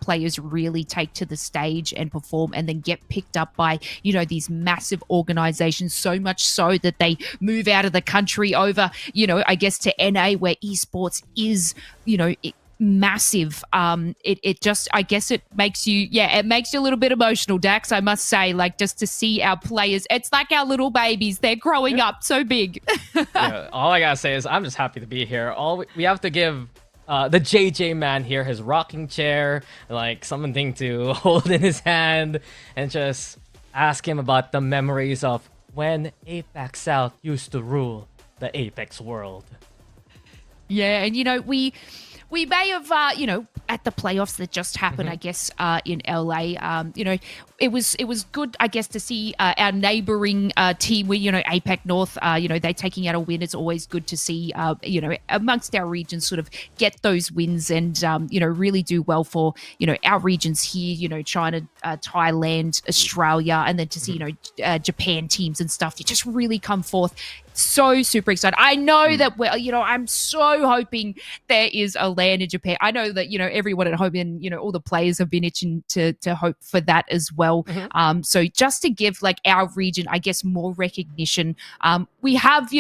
players really take to the stage and perform and then get picked up by, you know, these massive organizations, so much so that they move out of the country over, you know, I guess to NA where esports is, you know, massive. It just, I guess it makes you a little bit emotional, Dax, I must say, like just to see our players. It's like our little babies. They're growing up so big. Yeah, all I gotta say is I'm just happy to be here. We have to give the JJ man here his rocking chair, like something to hold in his hand, and just ask him about the memories of when APAC South used to rule the Apex world. Yeah, and we may have, at the playoffs that just happened, I guess, in LA, it was good, I guess, to see our neighboring team, APAC North, they taking out a win. It's always good to see, amongst our regions sort of get those wins and, really do well for, our regions here, China, Thailand, Australia, and then to see, Japan teams and stuff. You just really come forth. So super excited. I know that I'm so hoping there is a LAN in Japan. I know that everyone at home and all the players have been itching to hope for that as well. So just to give like our region, I guess, more recognition. We have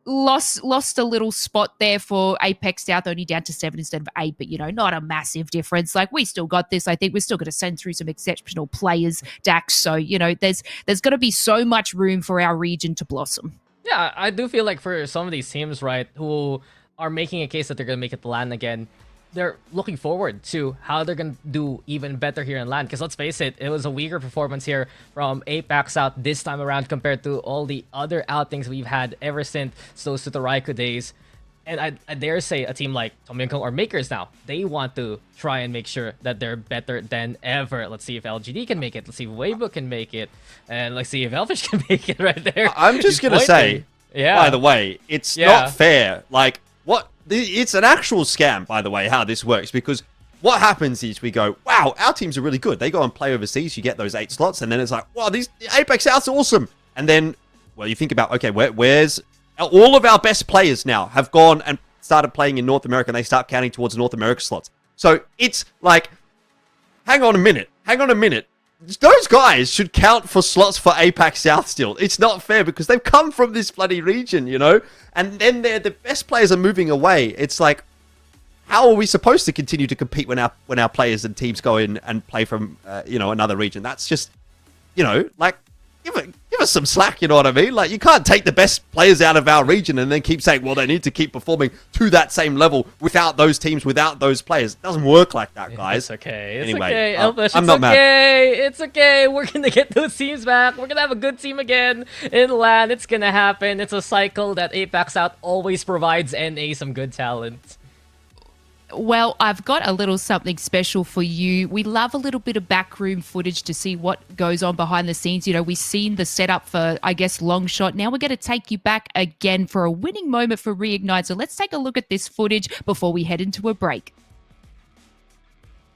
lost a little spot there for Apex South, only down to 7 instead of 8, but not a massive difference. Like, we still got this. I think we're still going to send through some exceptional players, Dax. So there's going to be so much room for our region to blossom. Yeah, I do feel like for some of these teams, right, who are making a case that they're going to make it to LAN again, they're looking forward to how they're going to do even better here in LAN. Because let's face it, it was a weaker performance here from APAC South this time around compared to all the other outings we've had ever since those Sutoraiku days. And I dare say a team like Tomyunkong or Makers now, they want to try and make sure that they're better than ever. Let's see if LGD can make it. Let's see if Weibo can make it. And let's see if Elfish can make it right there. I'm just going to say, by the way, it's not fair. Like, it's an actual scam, by the way, how this works. Because what happens is we go, wow, our teams are really good. They go and play overseas. You get those 8 slots. And then it's like, wow, these Apex South's awesome. And then, well, you think about, okay, where's... All of our best players now have gone and started playing in North America, and they start counting towards North America slots. So it's like, hang on a minute. Those guys should count for slots for APAC South still. It's not fair because they've come from this bloody region, and then the best players are moving away. It's like, how are we supposed to continue to compete when our players and teams go in and play from another region? That's just, like, give us some slack, you know what I mean? Like, you can't take the best players out of our region and then keep saying, well, they need to keep performing to that same level without those teams, without those players. It doesn't work like that, guys. It's okay. It's anyway, okay, Elfish. I'm not mad. It's okay. We're going to get those teams back. We're going to have a good team again in LAN. It's going to happen. It's a cycle that APAC South always provides NA some good talent. Well, I've got a little something special for you. We love a little bit of backroom footage to see what goes on behind the scenes. We've seen the setup for, I guess, Longshot. Now we're going to take you back again for a winning moment for Reignite. So let's take a look at this footage before we head into a break.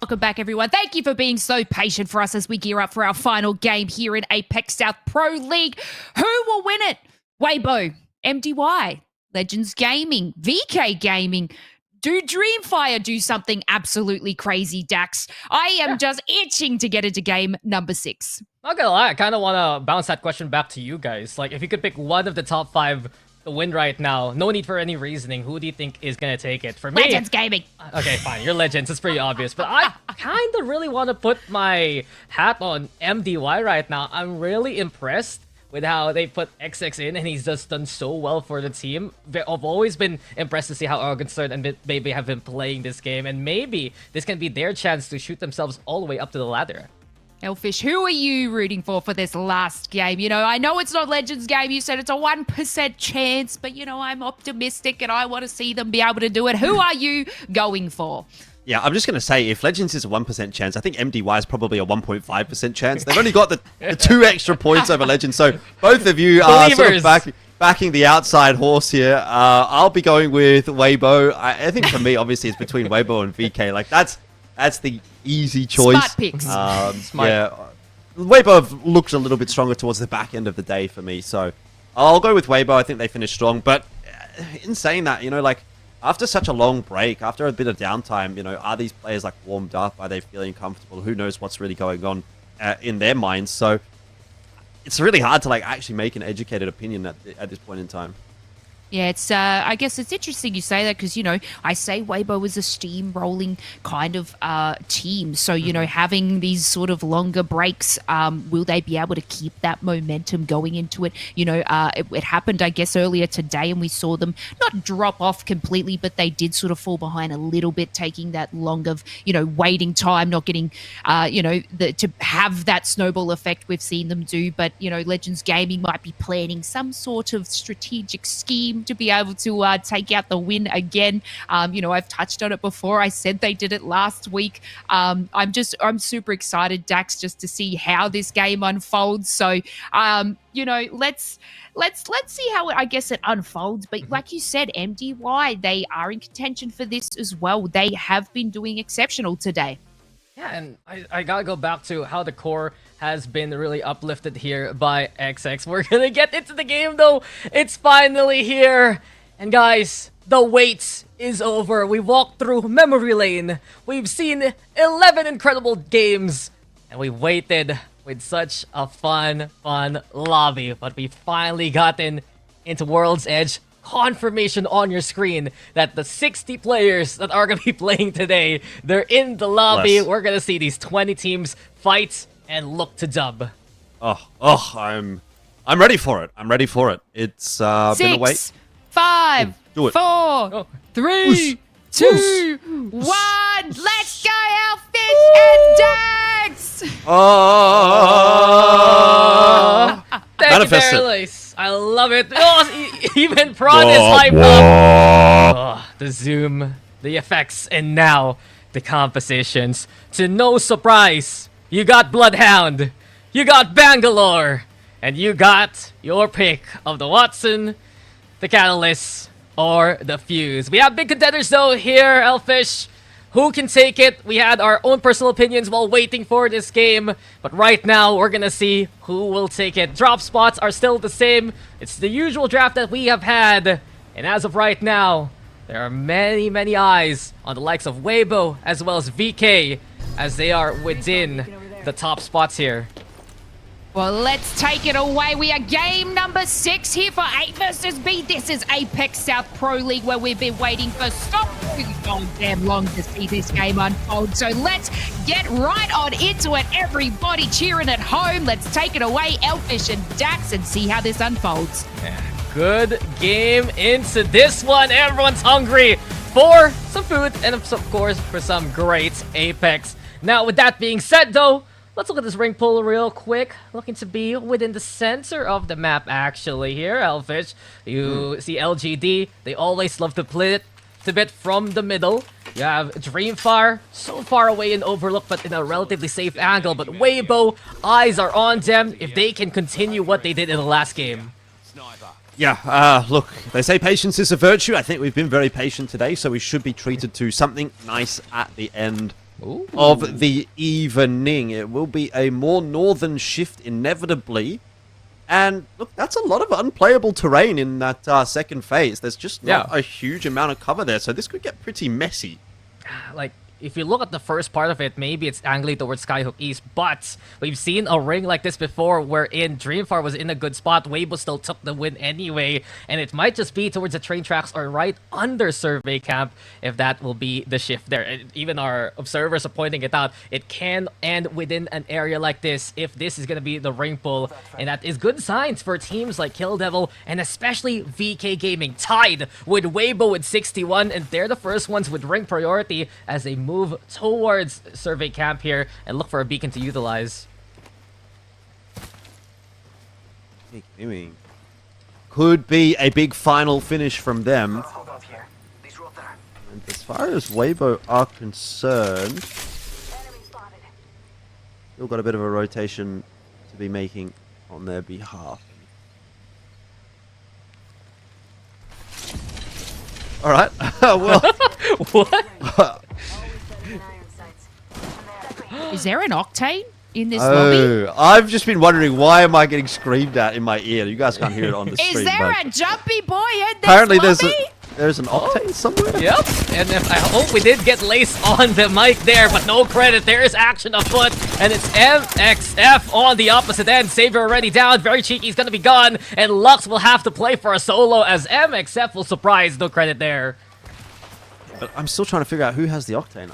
Welcome back, everyone. Thank you for being so patient for us as we gear up for our final game here in Apex South Pro League. Who will win it? Weibo, MDY, Legends Gaming, VK Gaming. Do Dreamfire do something absolutely crazy, Dax? I am just itching to get into game number 6. Not gonna lie, I kind of want to bounce that question back to you guys. Like, if you could pick one of the top 5 to win right now, no need for any reasoning, who do you think is gonna take it? For me, Legends Gaming. Okay, fine, you're Legends. It's pretty obvious. But I kind of really want to put my hat on MDY right now. I'm really impressed with how they put XX in, and he's just done so well for the team. I've always been impressed to see how Arkansas and Baby have been playing this game, and maybe this can be their chance to shoot themselves all the way up to the ladder. Elfish, who are you rooting for this last game? I know it's not Legends game. You said it's a 1% chance, but, I'm optimistic and I want to see them be able to do it. Who are you going for? Yeah, I'm just going to say, if Legends is a 1% chance, I think MDY is probably a 1.5% chance. They've only got the 2 extra points over Legends, so both of you are sort of backing the outside horse here. I'll be going with Weibo. I think for me, obviously, it's between Weibo and VK. Like, that's the easy choice. Smart picks. Smart. Yeah, Weibo looks a little bit stronger towards the back end of the day for me, so I'll go with Weibo. I think they finished strong, but in saying that, like, after such a long break, after a bit of downtime, are these players like warmed up? Are they feeling comfortable? Who knows what's really going on in their minds? So it's really hard to like actually make an educated opinion at this point in time. Yeah, it's I guess it's interesting you say that because, you know, I say Weibo is a steam-rolling kind of team. So, you know, having these sort of longer breaks, will they be able to keep that momentum going into it? You know, it happened, I guess, earlier today, and we saw them not drop off completely, but they did sort of fall behind a little bit, taking that longer, you know, waiting time, not getting, you know, to have that snowball effect we've seen them do. But, you know, Legends Gaming might be planning some sort of strategic scheme to be able to take out the win again. You know, I've touched on it before. I said they did it last week. I'm super excited, Dax, just to see how this game unfolds. So, you know, let's see how I guess it unfolds. But like you said, MDY, they are in contention for this as well. They have been doing exceptional today. Yeah, and I gotta go back to how the core has been really uplifted here by XX. We're gonna get into the game though. It's finally here. And guys, the wait is over. We walked through memory lane. We've seen 11 incredible games. And we waited with such a fun lobby. But we finally gotten into World's Edge. Confirmation on your screen that the 60 players that are going to be playing today, they're in the lobby. We're going to see these 20 teams fight and look to dub. I'm ready for it. I'm ready for it. It's been a wait. 6, 5, 4, 3, 2, 1. Let's go, Elfish and Dax! Thank you, Barrelace. I love it. Oh, even Prawn is hyped up. Oh, the zoom, the effects, and now the compositions. To no surprise, you got Bloodhound, you got Bangalore, and you got your pick of the Watson, the Catalyst, or the Fuse. We have big contenders though here, Elfish. Who can take it? We had our own personal opinions while waiting for this game. But right now, we're gonna see who will take it. Drop spots are still the same. It's the usual draft that we have had. And as of right now, there are many eyes on the likes of Weibo as well as VK as they are within the top spots here. Well, let's take it away. We are game number 6 here for 8 versus B. This is APAC South Pro League, where we've been waiting for so damn long to see this game unfold. So let's get right on into it. Everybody cheering at home. Let's take it away, Elfish and Dax, and see how this unfolds. Yeah, good game into this one. Everyone's hungry for some food and, of course, for some great Apex. Now, with that being said, though, let's look at this ring pool real quick. Looking to be within the center of the map, actually, here, Elfish. You see LGD. They always love to play it a bit from the middle. You have Dreamfire, so far away in Overlook, but in a relatively safe angle. But Weibo, eyes are on them if they can continue what they did in the last game. Yeah, look, they say patience is a virtue. I think we've been very patient today, so we should be treated to something nice at the end of the evening. It will be a more northern shift inevitably. And look, that's a lot of unplayable terrain in that second phase. There's just not a huge amount of cover there, so this could get pretty messy. Like, if you look at the first part of it, maybe it's angling towards Skyhook East, but we've seen a ring like this before wherein Dreamfire was in a good spot, Weibo still took the win anyway, and it might just be towards the train tracks or right under Survey Camp if that will be the shift there. And even our observers are pointing it out. It can end within an area like this if this is going to be the ring pull, and that is good signs for teams like Kill Devil and especially VK Gaming, tied with Weibo with 61, and they're the first ones with ring priority as they move towards Survey Camp here and look for a beacon to utilize. Could be a big final finish from them. And as far as Weibo are concerned, still got a bit of a rotation to be making on their behalf. All right. Well, what? Is there an Octane in this lobby? I've just been wondering, why am I getting screamed at in my ear? You guys can't hear it on the stream. Is there a jumpy boy in this apparently lobby? there's an Octane somewhere. Yep, and I hope we did get Lace on the mic there, but no credit. There is action afoot, and it's MXF on the opposite end. Savior already down. Very cheeky. He's going to be gone, and Lux will have to play for a solo as MXF will surprise. No credit there. But I'm still trying to figure out who has the Octane.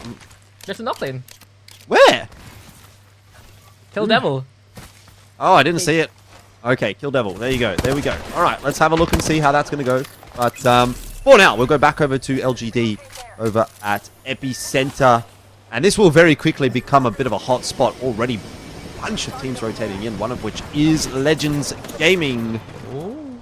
There's an Octane. Where? Kill Devil. Oh, I didn't see it. Okay, Kill Devil. There you go. There we go. All right, let's have a look and see how that's going to go. But for now, we'll go back over to LGD over at Epicenter. And this will very quickly become a bit of a hot spot already. A bunch of teams rotating in, one of which is Legends Gaming. Ooh.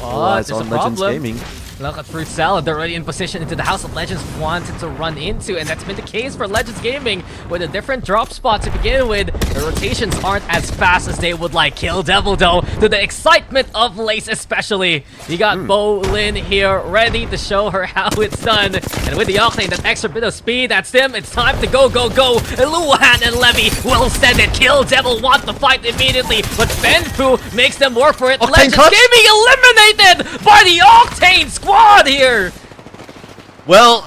All eyes on Legends Gaming. Look at Fruit Salad, they're already in position into the House of Legends wanted to run into, and that's been the case for Legends Gaming with a different drop spot to begin with. The rotations aren't as fast as they would like. Kill Devil though, to the excitement of Lace especially. You got Bolin here ready to show her how it's done. And with the Octane, that extra bit of speed, that's him. It's time to go, go, go. And Luhan and Levy will send it. Kill Devil want to fight immediately, but Benfu makes them work for it. Octane Legends cut. Gaming eliminated by the Octane squad here. Well,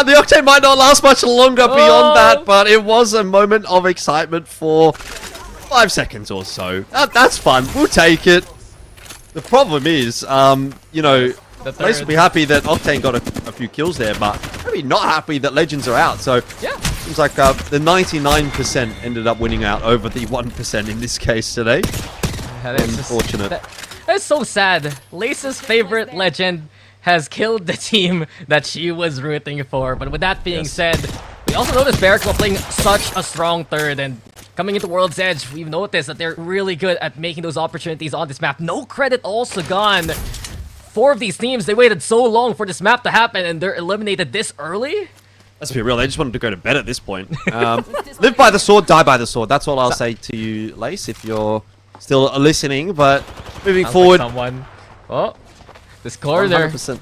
the Octane might not last much longer beyond that, but it was a moment of excitement for 5 seconds or so. That's fun. We'll take it. The problem is, you know, Lace will be happy that Octane got a few kills there, but maybe not happy that Legends are out. So, yeah, seems like the 99% ended up winning out over the 1% in this case today. Unfortunate. That's so sad. Lace's favorite Legend has killed the team that she was rooting for. But with that being said, we also noticed Barracuda playing such a strong third, and coming into World's Edge, we've noticed that they're really good at making those opportunities on this map. No credit also gone. 4 of these teams, they waited so long for this map to happen, and they're eliminated this early? Let's be real, they just wanted to go to bed at this point. Live by the sword, die by the sword. That's all I'll say to you, Lace, if you're still listening. But moving forward... Like someone. Oh, this corner. 100%.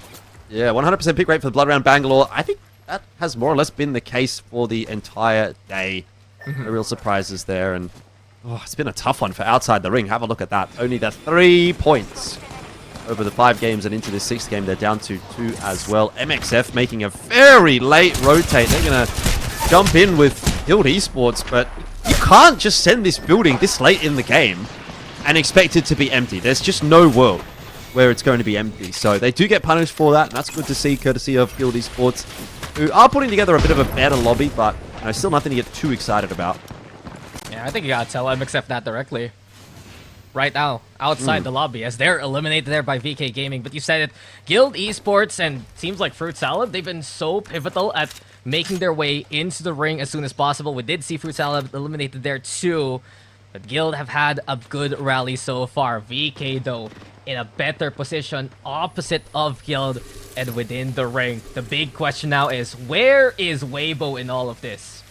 Yeah, 100% pick rate for the Blood Round Bangalore. I think that has more or less been the case for the entire day. No real surprises there. And it's been a tough one for outside the ring. Have a look at that. Only the 3 points over the 5 games, and into the 6th game, they're down to 2 as well. MXF making a very late rotate. They're going to jump in with Guild Esports, but you can't just send this building this late in the game and expect it to be empty. There's just no world where it's going to be empty. So they do get punished for that, and that's good to see, courtesy of Guild Esports, who are putting together a bit of a better lobby, but still nothing to get too excited about. Yeah, I think you gotta tell MXF that directly. Right now, outside the lobby, as they're eliminated there by VK Gaming. But you said it, Guild Esports and teams like Fruit Salad, they've been so pivotal at making their way into the ring as soon as possible. We did see Fruit Salad eliminated there too, but Guild have had a good rally so far. VK, though, in a better position opposite of Guild and within the ring. The big question now is, where is Weibo in all of this?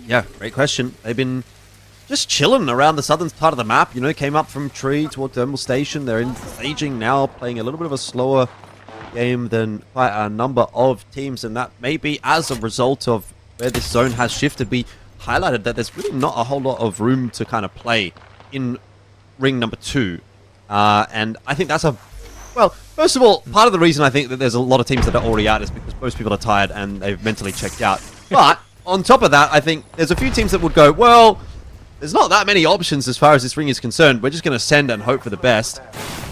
Yeah, great question. They've been just chilling around the southern part of the map, you know, came up from Tree toward Thermal Station. They're in staging now, playing a little bit of a slower game than quite a number of teams, and that may be as a result of where this zone has shifted. We highlighted that there's really not a whole lot of room to kind of play in ring number 2. And I think that's well, first of all, part of the reason I think that there's a lot of teams that are already out is because most people are tired and they've mentally checked out. But on top of that, I think there's a few teams that would go, well, there's not that many options as far as this ring is concerned. We're just going to send and hope for the best.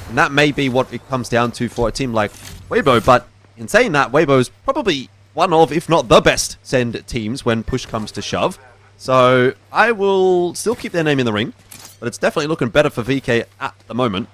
And that may be what it comes down to for a team like Weibo. But in saying that, Weibo's probably one of, if not the best, send teams when push comes to shove. So I will still keep their name in the ring. But it's definitely looking better for VK at the moment.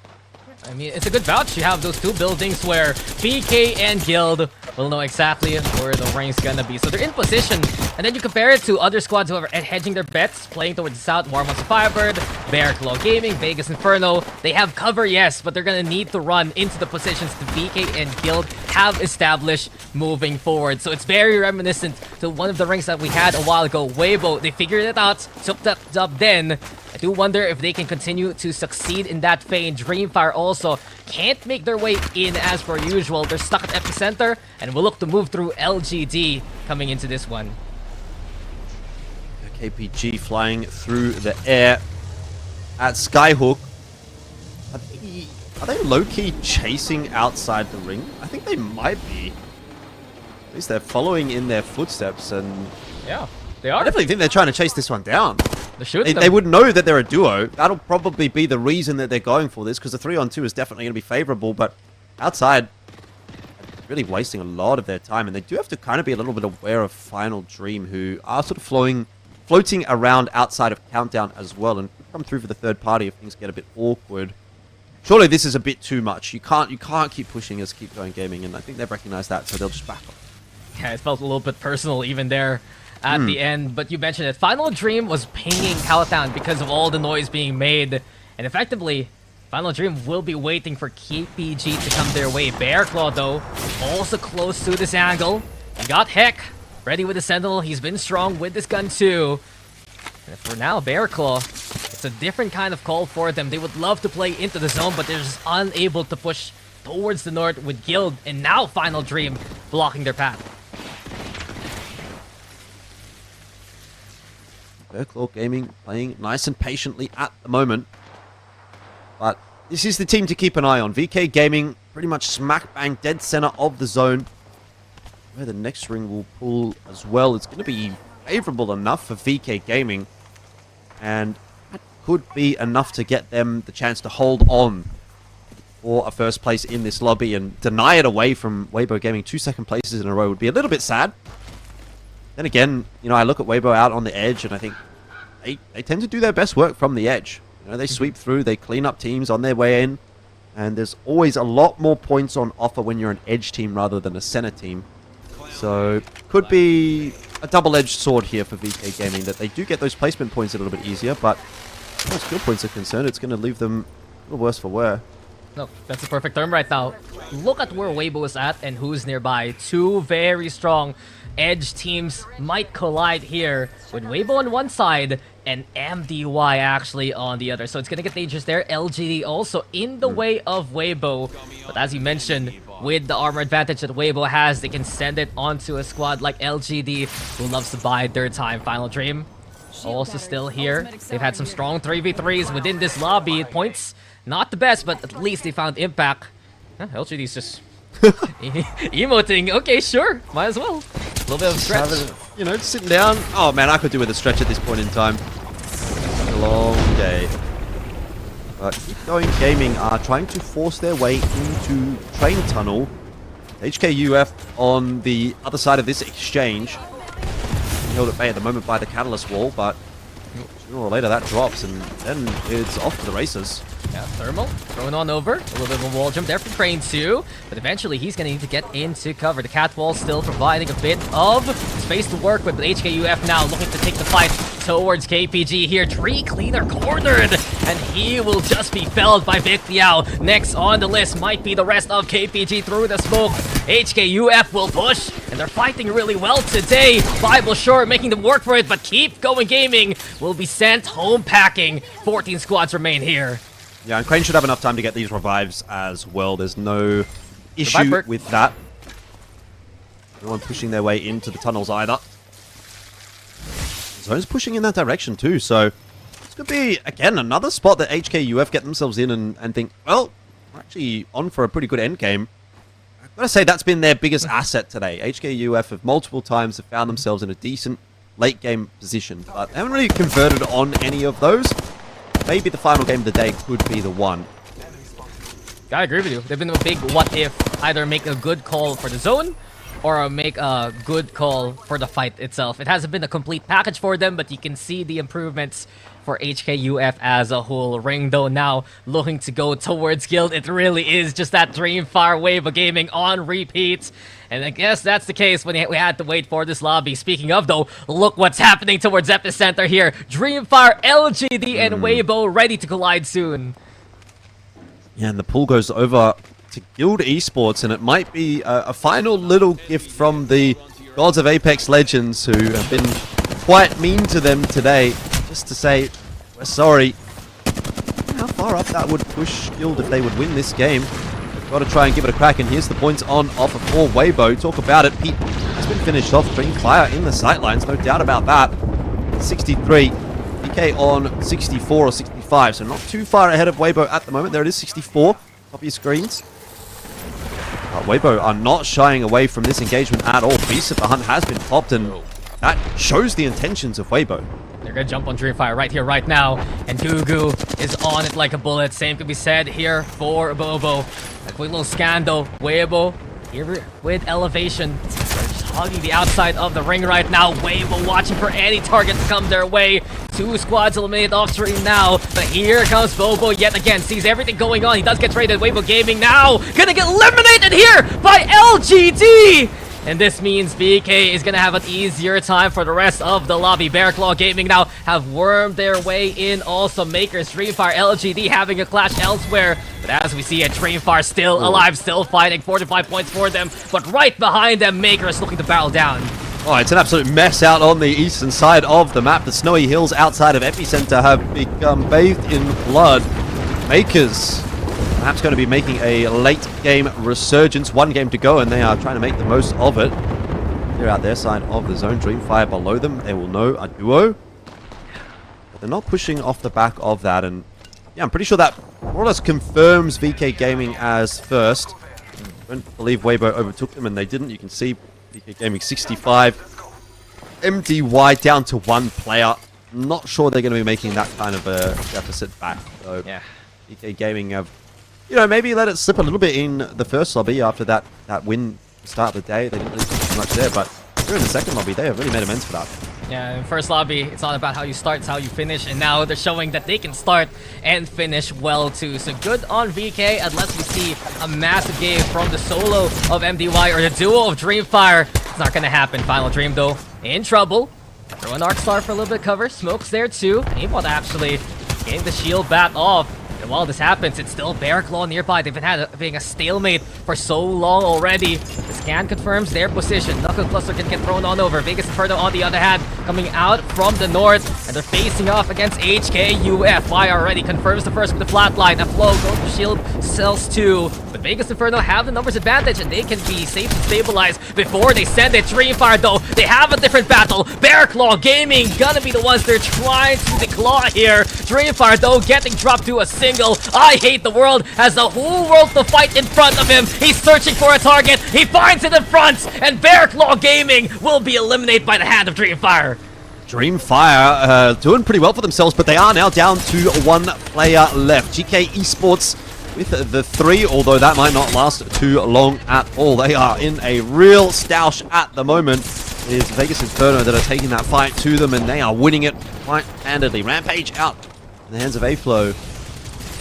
I mean, it's a good vouch. You have those 2 buildings where VK and Guild will know exactly where the ring's gonna be. So they're in position. And then you compare it to other squads who are hedging their bets, playing towards the south. War Monster Firebird, Barracuda Gaming, Vegas Inferno. They have cover, yes, but they're gonna need to run into the positions the VK and Guild have established moving forward. So it's very reminiscent to one of the rings that we had a while ago. Weibo, they figured it out, took that job then. I do wonder if they can continue to succeed in that vein. Dreamfire also can't make their way in as per usual. They're stuck at Epicenter, and will look to move through LGD coming into this one. KPG flying through the air at Skyhook. Are they low-key chasing outside the ring? I think they might be. At least they're following in their footsteps, and Yeah, they are. I definitely think they're trying to chase this one down. They would know that they're a duo. That'll probably be the reason that they're going for this, because the 3-on-2 is definitely going to be favorable, but outside, really wasting a lot of their time, and they do have to kind of be a little bit aware of Final Dream, who are sort of floating around outside of Countdown as well, and could come through for the third party if things get a bit awkward. Surely this is a bit too much. You can't keep pushing us, keep going gaming, and I think they've recognized that, so they'll just back off. Yeah, it felt a little bit personal even there at the end, but you mentioned it. Final Dream was pinging Countdown because of all the noise being made, and effectively, Final Dream will be waiting for KPG to come their way. Bearclaw, though, also close to this angle. You got Heck ready with the Sentinel. He's been strong with this gun, too. And for now, Bearclaw, it's a different kind of call for them. They would love to play into the zone, but they're just unable to push towards the north with Guild, and now Final Dream blocking their path. Bearclaw Gaming playing nice and patiently at the moment. But this is the team to keep an eye on. VK Gaming pretty much smack bang dead center of the zone. Where the next ring will pull as well. It's going to be favorable enough for VK Gaming. And that could be enough to get them the chance to hold on for a first place in this lobby. And deny it away from Weibo Gaming 2 second places in a row would be a little bit sad. Then again, you know, I look at Weibo out on the edge and I think they tend to do their best work from the edge. You know, they sweep through, they clean up teams on their way in, and there's always a lot more points on offer when you're an edge team rather than a center team. So, could be a double-edged sword here for VK Gaming, that they do get those placement points a little bit easier, but as far as skill points are concerned, it's going to leave them a little worse for wear. No, that's the perfect term right now. Look at where Weibo is at and who's nearby. Two very strong edge teams might collide here with Weibo on one side and MDY actually on the other. So it's going to get dangerous there. LGD also in the way of Weibo. But as you mentioned, with the armor advantage that Weibo has, they can send it onto a squad like LGD, who loves to bide their time. Final Dream also still here. They've had some strong 3v3s within this lobby. Points, not the best, but at least they found impact. LGD's just emoting. Okay, sure. Might as well. A little bit of stretch. You know, sitting down. Oh man, I could do with a stretch at this point in time. A long day. But Keep Going Gaming are trying to force their way into Train Tunnel. HKUF on the other side of this exchange. Held at bay at the moment by the Catalyst Wall, but sooner or later that drops and then it's off to the races. Yeah, Thermal thrown on over. A little bit of a wall jump there from Crane too. But eventually he's going to need to get into cover. The Catwall still providing a bit of space to work with. But HKUF now looking to take the fight towards KPG here. Tree Cleaner cornered. And he will just be felled by Vic Liao. Next on the list might be the rest of KPG through the smoke. HKUF will push. And they're fighting really well today. Bible Shore making them work for it. But Keep Going Gaming will be sent home packing. 14 squads remain here. Yeah, and Crane should have enough time to get these revives as well. There's no issue with that. No one pushing their way into the tunnels either. Zone's pushing in that direction too, so this could be, again, another spot that HKUF get themselves in and think, well, we're actually on for a pretty good end game. I've got to say that's been their biggest asset today. HKUF have multiple times have found themselves in a decent late game position, but they haven't really converted on any of those. Maybe the final game of the day could be the one. I agree with you. They've been a big what if. Either make a good call for the zone or make a good call for the fight itself. It hasn't been a complete package for them, but you can see the improvements for HKUF as a whole. Ring, though, now looking to go towards Guild. It really is just that Dreamfire wave of gaming on repeat. And I guess that's the case when we had to wait for this lobby. Speaking of, though, look what's happening towards Epicenter here. Dreamfire, LGD, and Weibo ready to collide soon. Yeah, and the pool goes over to Guild Esports, and it might be a final little gift from the gods of Apex Legends, who have been quite mean to them today, just to say, we're sorry. How far up that would push Guild if they would win this game. Got to try and give it a crack, and here's the points on offer for Weibo. Talk about it, Pete has been finished off. Dreamfire in the sightlines, no doubt about that. 63, DK on 64 or 65, so not too far ahead of Weibo at the moment. There it is, 64. top of your screens. Weibo are not shying away from this engagement at all. Beast of the Hunt has been popped, and that shows the intentions of Weibo. They're gonna jump on Dreamfire right here, right now, and Gugu is on it like a bullet. Same could be said here for Bobo. A quick little scan though. Weibo here with elevation. They're just hugging the outside of the ring right now. Weibo watching for any target to come their way. 2 squads eliminated off screen now, but here comes Bobo yet again. Sees everything going on. He does get traded. Weibo Gaming now gonna get eliminated here by LGD. And this means BK is gonna have an easier time for the rest of the lobby. Bearclaw Gaming now have wormed their way in. Also, Makers, Dreamfire, LGD having a clash elsewhere. But as we see it, Dreamfire still alive, still fighting. 45 points for them. But right behind them, Makers looking to barrel down. Oh, it's an absolute mess out on the eastern side of the map. The snowy hills outside of Epicenter have become bathed in blood. Makers perhaps going to be making a late game resurgence. 1 game to go, and they are trying to make the most of it. They're out their side of the zone. Dreamfire below them. They will know a duo. But they're not pushing off the back of that. And yeah, I'm pretty sure that more or less confirms VK Gaming as first. I don't believe Weibo overtook them, and they didn't. You can see VK Gaming 65. MDY down to 1 player. Not sure they're going to be making that kind of a deficit back. So yeah, VK Gaming have, you know, maybe let it slip a little bit in the first lobby after that win to start the day. They didn't really do too much there, but here in the second lobby, they have really made amends for that. Yeah, in first lobby, it's not about how you start, it's how you finish, and now they're showing that they can start and finish well too. So good on VK, unless we see a massive game from the solo of MDY or the duo of Dreamfire. It's not gonna happen. Final Dream though, in trouble. Throw an Arc Star for a little bit of cover. Smoke's there too. Aimbot actually getting the shield bat off. And while this happens, it's still Bearclaw nearby. They've been having a stalemate for so long already. The scan confirms their position. Knuckle Cluster can get thrown on over. Vegas Inferno, on the other hand, coming out from the north. And they're facing off against HKUF. Fire already confirms the first with the flatline. A flow goes for shield cells too. But Vegas Inferno have the numbers advantage, and they can be safe and stabilized before they send it. Dreamfire, though, they have a different battle. Bearclaw Gaming gonna be the ones they're trying to declaw here. Dreamfire, though, getting dropped to a single. I hate the world, has the whole world to fight in front of him. He's searching for a target. He finds it in front, and Bearclaw Gaming will be eliminated by the hand of Dreamfire. Dreamfire doing pretty well for themselves, but they are now down to 1 player left. GK Esports with the 3, although that might not last too long at all. They are in a real stoush at the moment. It is Vegas Inferno that are taking that fight to them, and they are winning it quite handedly. Rampage out in the hands of A-Flow.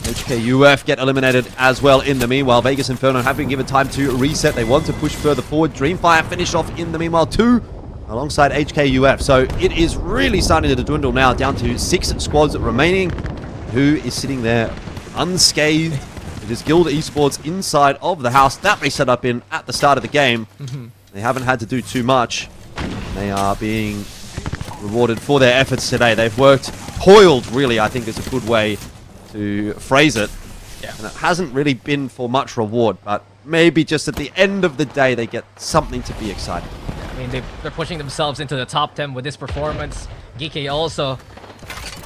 HKUF get eliminated as well in the meanwhile. Vegas Inferno have been given time to reset. They want to push further forward. Dreamfire finish off in the meanwhile too, alongside HKUF. So it is really starting to dwindle now, down to 6 squads remaining. Who is sitting there unscathed? It is Guild Esports inside of the house that they set up in at the start of the game. They haven't had to do too much. They are being rewarded for their efforts today. They've worked, toiled really, I think is a good way to phrase it. Yeah. And it hasn't really been for much reward, but maybe just at the end of the day they get something to be excited. I mean, they're pushing themselves into the top 10 with this performance. Geeky also,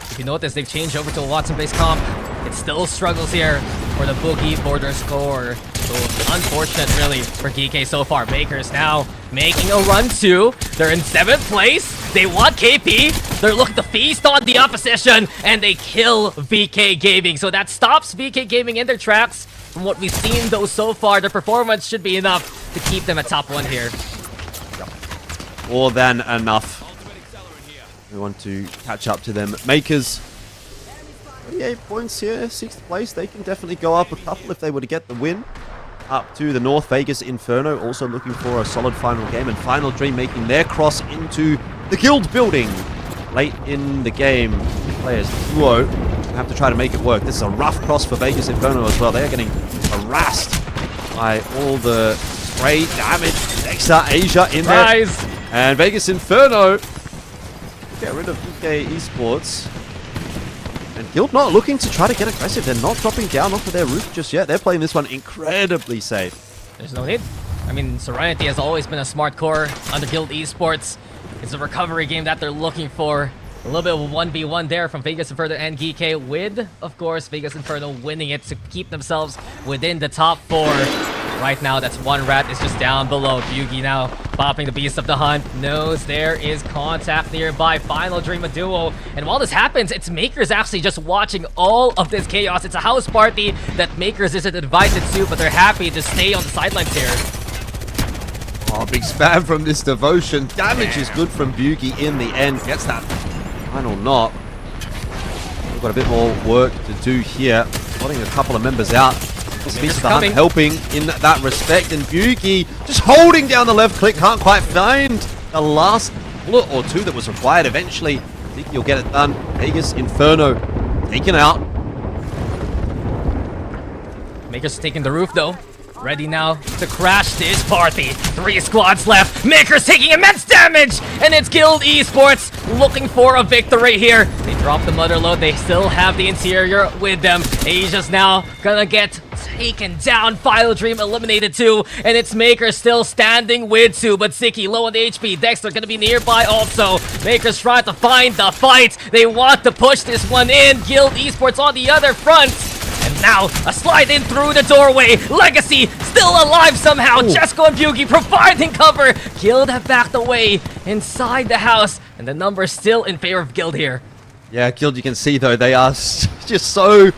if you notice, they've changed over to a Watson-based comp. It still struggles here for the Boogie border score. So unfortunate really for Geeky so far. Makers now making a run too. They're in 7th place. They want KP. They're looking to feast on the opposition, and they kill VK Gaming. So that stops VK Gaming in their tracks. From what we've seen though so far, their performance should be enough to keep them at top 1 here. More than enough. We want to catch up to them. Makers, 38 points here, 6th place. They can definitely go up a couple if they were to get the win. Up to the North. Vegas Inferno also looking for a solid final game, and Final Dream making their cross into the guild building late in the game. Players duo have to try to make it work. This is a rough cross for Vegas Inferno as well. They are getting harassed by all the spray damage. Nexa Asia in there. And Vegas Inferno get rid of UK Esports. And Guild not looking to try to get aggressive. They're not dropping down off of their roof just yet. They're playing this one incredibly safe. There's no need. I mean, Serenity has always been a smart core under Guild Esports. It's a recovery game that they're looking for. A little bit of a 1v1 there from Vegas Inferno and Geeky, with, of course, Vegas Inferno winning it to keep themselves within the top 4. Right now, that's one rat is just down below. Yugi now bopping the Beast of the Hunt. Knows there is contact nearby. Final Dream a duo. And while this happens, it's Makers actually just watching all of this chaos. It's a house party that Makers isn't invited to, but they're happy to stay on the sidelines here. Oh, big spam from this Devotion. Damage is good from Bugi in the end. Gets that final knot. We've got a bit more work to do here. Spotting a couple of members out. Beast of the Hunt helping in that respect, and Bugi just holding down the left click, can't quite find the last bullet or two that was required. Eventually, I think you'll get it done. Vegas Inferno taken out. Makers taking the roof though. Ready now to crash this party. 3 squads left. Makers taking immense damage! And it's Guild Esports looking for a victory here. They drop the mother load. They still have the interior with them. Asia's now gonna get taken down. Final Dream eliminated too. And it's Makers still standing with 2. But Ziki low on the HP. Dexter gonna be nearby also. Makers trying to find the fight. They want to push this one in. Guild Esports on the other front. And now, a slide in through the doorway. Legacy still alive somehow. Jesco and Bugi providing cover. Guild have backed away inside the house. And the number's still in favor of Guild here. Yeah, Guild, you can see though, they are just so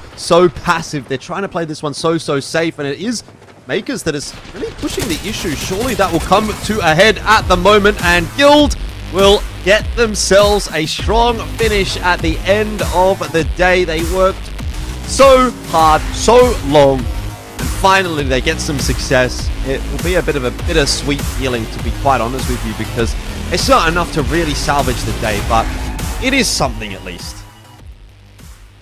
passive. They're trying to play this one so safe. And it is Makers that is really pushing the issue. Surely that will come to a head at the moment. And Guild will get themselves a strong finish at the end of the day. They worked so hard, so long, and finally they get some success. It will be a bit of a bittersweet feeling, to be quite honest with you, because it's not enough to really salvage the day, but it is something at least.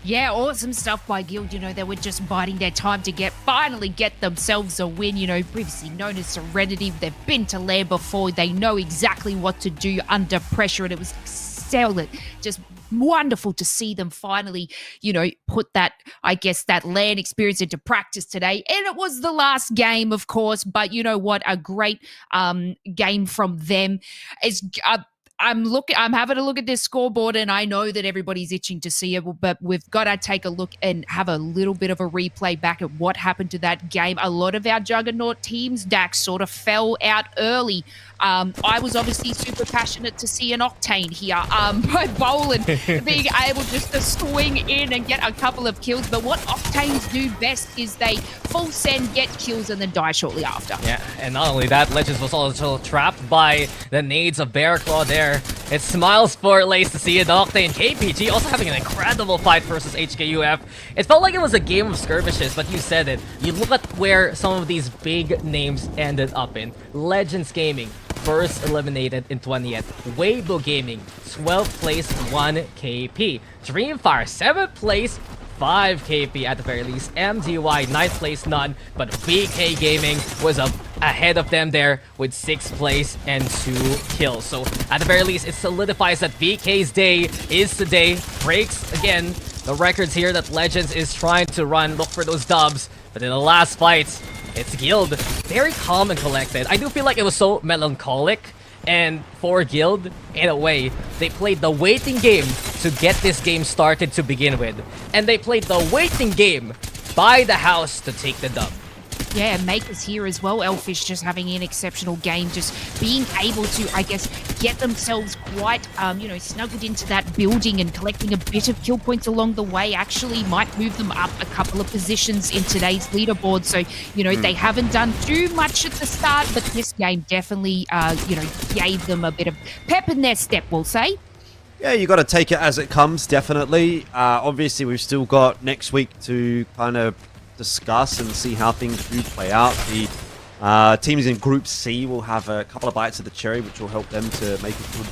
Yeah, awesome stuff by Guild. You know, they were just biding their time to finally get themselves a win. You know, previously known as Serenity. They've been to Lair before. They know exactly what to do under pressure, and it was excellent. Just wonderful to see them finally, you know, put that, I guess, that LAN experience into practice today. And it was the last game, of course, but you know what? A great game from them. I'm having a look at this scoreboard, and I know that everybody's itching to see it, but we've got to take a look and have a little bit of a replay back at what happened to that game. A lot of our Juggernaut teams, Dax, sort of fell out early. I was obviously super passionate to see an Octane here, but Bolan being able just to swing in and get a couple of kills. But what Octanes do best is they full send, get kills, and then die shortly after. Yeah, and not only that, Legends was also trapped by the nades of Bearclaw there. It smiles for Lace to see it. Octane KPG also having an incredible fight versus HKUF. It felt like it was a game of skirmishes, but you said it. You look at where some of these big names ended up in. Legends Gaming, first eliminated in 20th. Weibo Gaming, 12th place, 1 KP. Dreamfire, 7th place, 5 KP at the very least. MDY, 9th place, none. But VK Gaming was ahead of them there with 6th place and 2 kills. So at the very least, it solidifies that VK's day is today. Breaks, again, the records here that Legends is trying to run. Look for those dubs. But in the last fight, it's Guild. Very calm and collected. I do feel like it was so melancholic. And for Guild, in a way, they played the waiting game to get this game started to begin with. And they played the waiting game by the house to take the dub. Yeah, Makers here as well. Elfish just having an exceptional game, just being able to, I guess, get themselves quite, you know, snuggled into that building and collecting a bit of kill points along the way actually might move them up a couple of positions in today's leaderboard. So, you know, they haven't done too much at the start, but this game definitely, you know, gave them a bit of pep in their step, we'll say. Yeah, you got to take it as it comes, definitely. Obviously, we've still got next week to kind of discuss and see how things do play out. The teams in Group C will have a couple of bites of the cherry, which will help them to make a good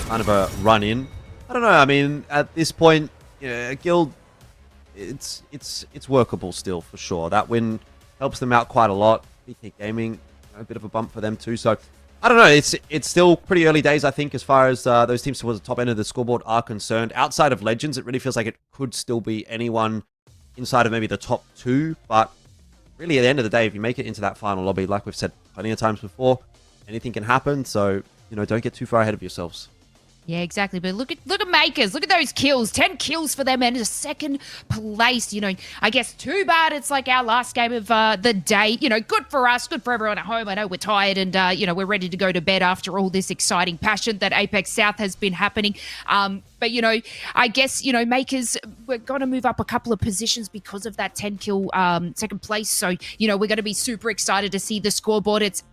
kind of a run in. I don't know. I mean, at this point, you know, Guild, it's workable still for sure. That win helps them out quite a lot. BK Gaming, you know, a bit of a bump for them too. So I don't know. It's still pretty early days, I think, as far as those teams towards the top end of the scoreboard are concerned. Outside of Legends, it really feels like it could still be anyone inside of maybe the top 2, but really at the end of the day, if you make it into that final lobby, like we've said plenty of times before, anything can happen, so, you know, don't get too far ahead of yourselves. Yeah, exactly. But look at Makers. Look at those kills. 10 kills for them and a second place. You know, I guess too bad it's like our last game of the day. You know, good for us, good for everyone at home. I know we're tired and, you know, we're ready to go to bed after all this exciting passion that Apex South has been happening. But, you know, I guess, you know, Makers, we're going to move up a couple of positions because of that 10 kill second place. So, you know, we're going to be super excited to see the scoreboard. It's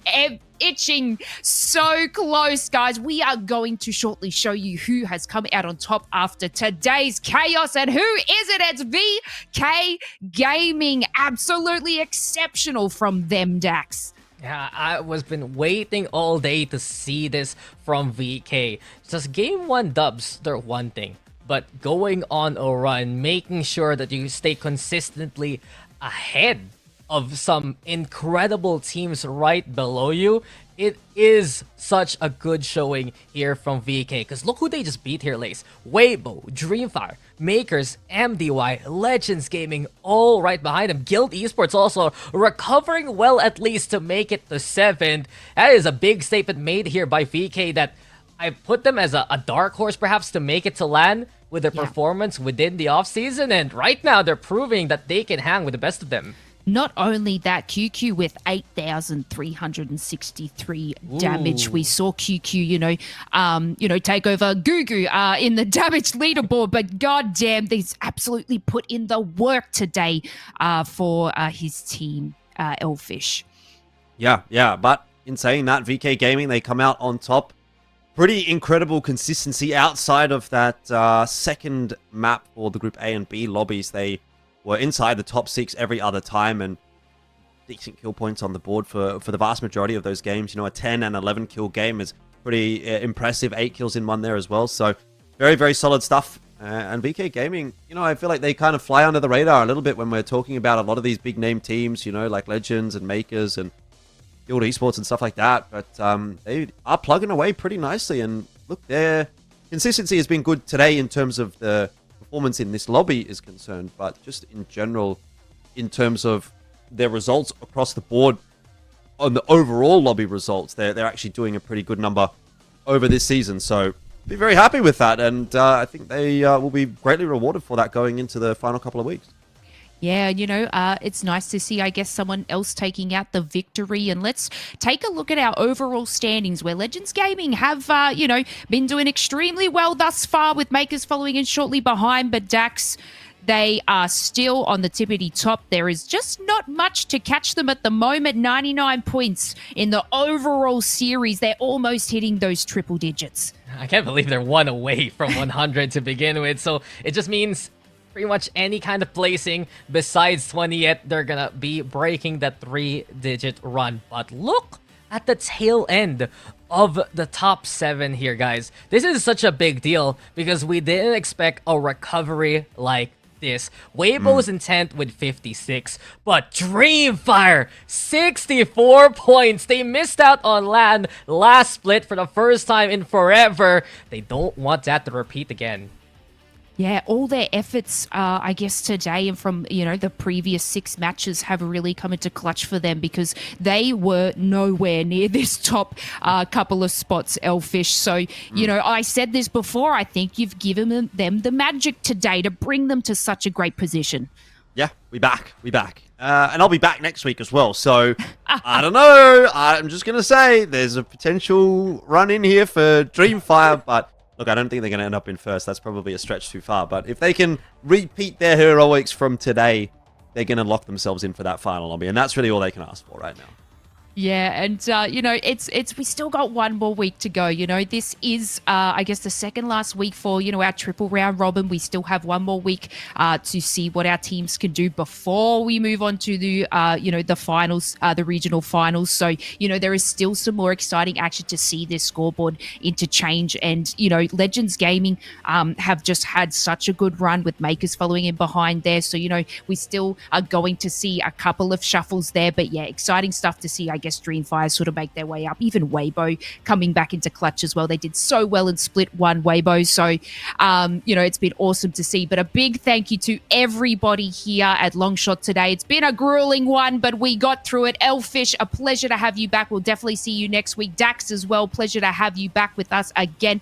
itching so close, guys. We are going to shortly show you who has come out on top after today's chaos. And who is it? It's VK Gaming. Absolutely exceptional from them, Dax. Yeah, I was been waiting all day to see this from VK. Just game 1 dubs, they're one thing. But going on a run, making sure that you stay consistently ahead of some incredible teams right below you, it is such a good showing here from VK. Because look who they just beat here, Lace. Weibo, Dreamfire, Makers, MDY, Legends Gaming, all right behind them. Guild Esports also recovering well, at least to make it to 7th. That is a big statement made here by VK that I put them as a dark horse perhaps to make it to LAN with their performance within the offseason. And right now they're proving that they can hang with the best of them. Not only that, QQ with 8,363 damage. We saw QQ, take over Gugu in the damage leaderboard. But goddamn, he's absolutely put in the work today for his team, Elfish. Yeah. But in saying that, VK Gaming, they come out on top. Pretty incredible consistency outside of that second map for the Group A and B lobbies. They were inside the top 6 every other time and decent kill points on the board for the vast majority of those games. You know, a 10 and 11 kill game is pretty impressive. 8 kills in one there as well. So very, very solid stuff. And VK Gaming, you know, I feel like they kind of fly under the radar a little bit when we're talking about a lot of these big name teams, you know, like Legends and Makers and Guild Esports and stuff like that. But they are plugging away pretty nicely. And look, their consistency has been good today in terms of the performance in this lobby is concerned, but just in general, in terms of their results across the board on the overall lobby results, they're actually doing a pretty good number over this season. So be very happy with that, and I think they will be greatly rewarded for that going into the final couple of weeks. Yeah, you know, it's nice to see, I guess, someone else taking out the victory. And let's take a look at our overall standings, where Legends Gaming have, been doing extremely well thus far, with Makers following in shortly behind. But Dax, they are still on the tippity top. There is just not much to catch them at the moment. 99 points in the overall series. They're almost hitting those triple digits. I can't believe they're 1 away from 100 to begin with. So it just means pretty much any kind of placing besides 20th, they're gonna be breaking that 3-digit run. But look at the tail end of the top 7 here, guys. This is such a big deal because we didn't expect a recovery like this. Weibo's intent with 56, but Dreamfire 64 points. They missed out on LAN last split for the first time in forever. They don't want that to repeat again. Yeah, all their efforts, I guess, today and from, the previous 6 matches have really come into clutch for them, because they were nowhere near this top couple of spots, Elfish. So, I said this before, I think you've given them the magic today to bring them to such a great position. Yeah, we back. And I'll be back next week as well. So, I don't know. I'm just going to say there's a potential run in here for Dreamfire, but look, I don't think they're going to end up in first. That's probably a stretch too far. But if they can repeat their heroics from today, they're going to lock themselves in for that final lobby. And that's really all they can ask for right now. Yeah, and, we still got one more week to go. This is, I guess, the second last week for, our triple round robin. We still have one more week to see what our teams can do before we move on to the, the finals, the regional finals. So, there is still some more exciting action to see this scoreboard interchange. And, Legends Gaming have just had such a good run with Makers following in behind there. So, we still are going to see a couple of shuffles there. But, yeah, exciting stuff to see, I guess Dreamfire sort of make their way up. Even Weibo coming back into clutch as well. They did so well in Split 1, Weibo. So, it's been awesome to see. But a big thank you to everybody here at Longshot today. It's been a grueling one, but we got through it. Elfish, a pleasure to have you back. We'll definitely see you next week. Dax as well, pleasure to have you back with us again.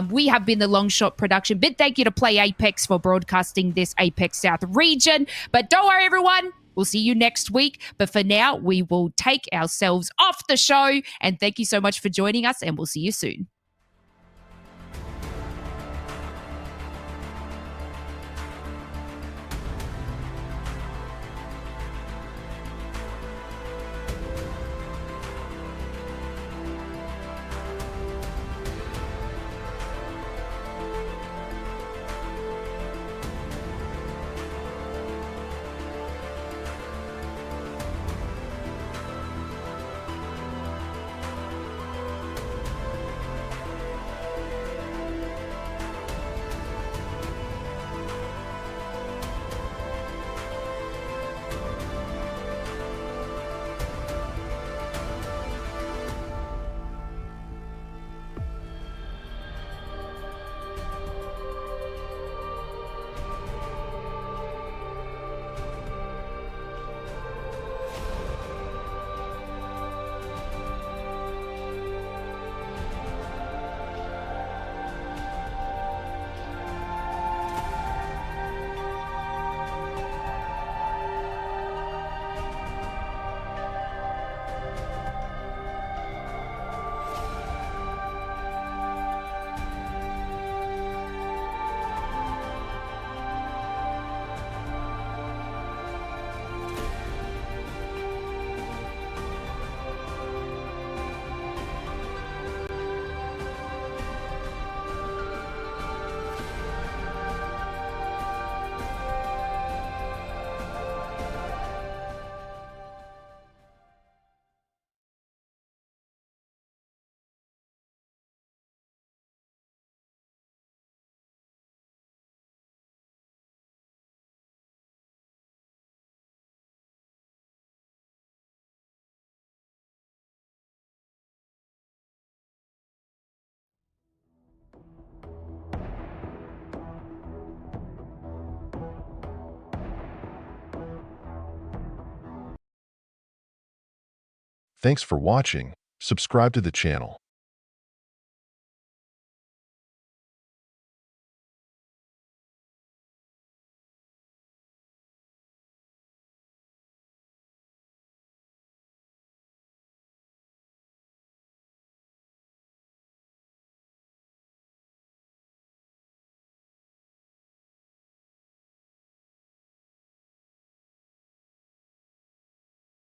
We have been the Longshot production. Big thank you to Play Apex for broadcasting this Apex South region. But don't worry, everyone. We'll see you next week. But for now, we will take ourselves off the show. And thank you so much for joining us, and we'll see you soon. Thanks for watching. Subscribe to the channel.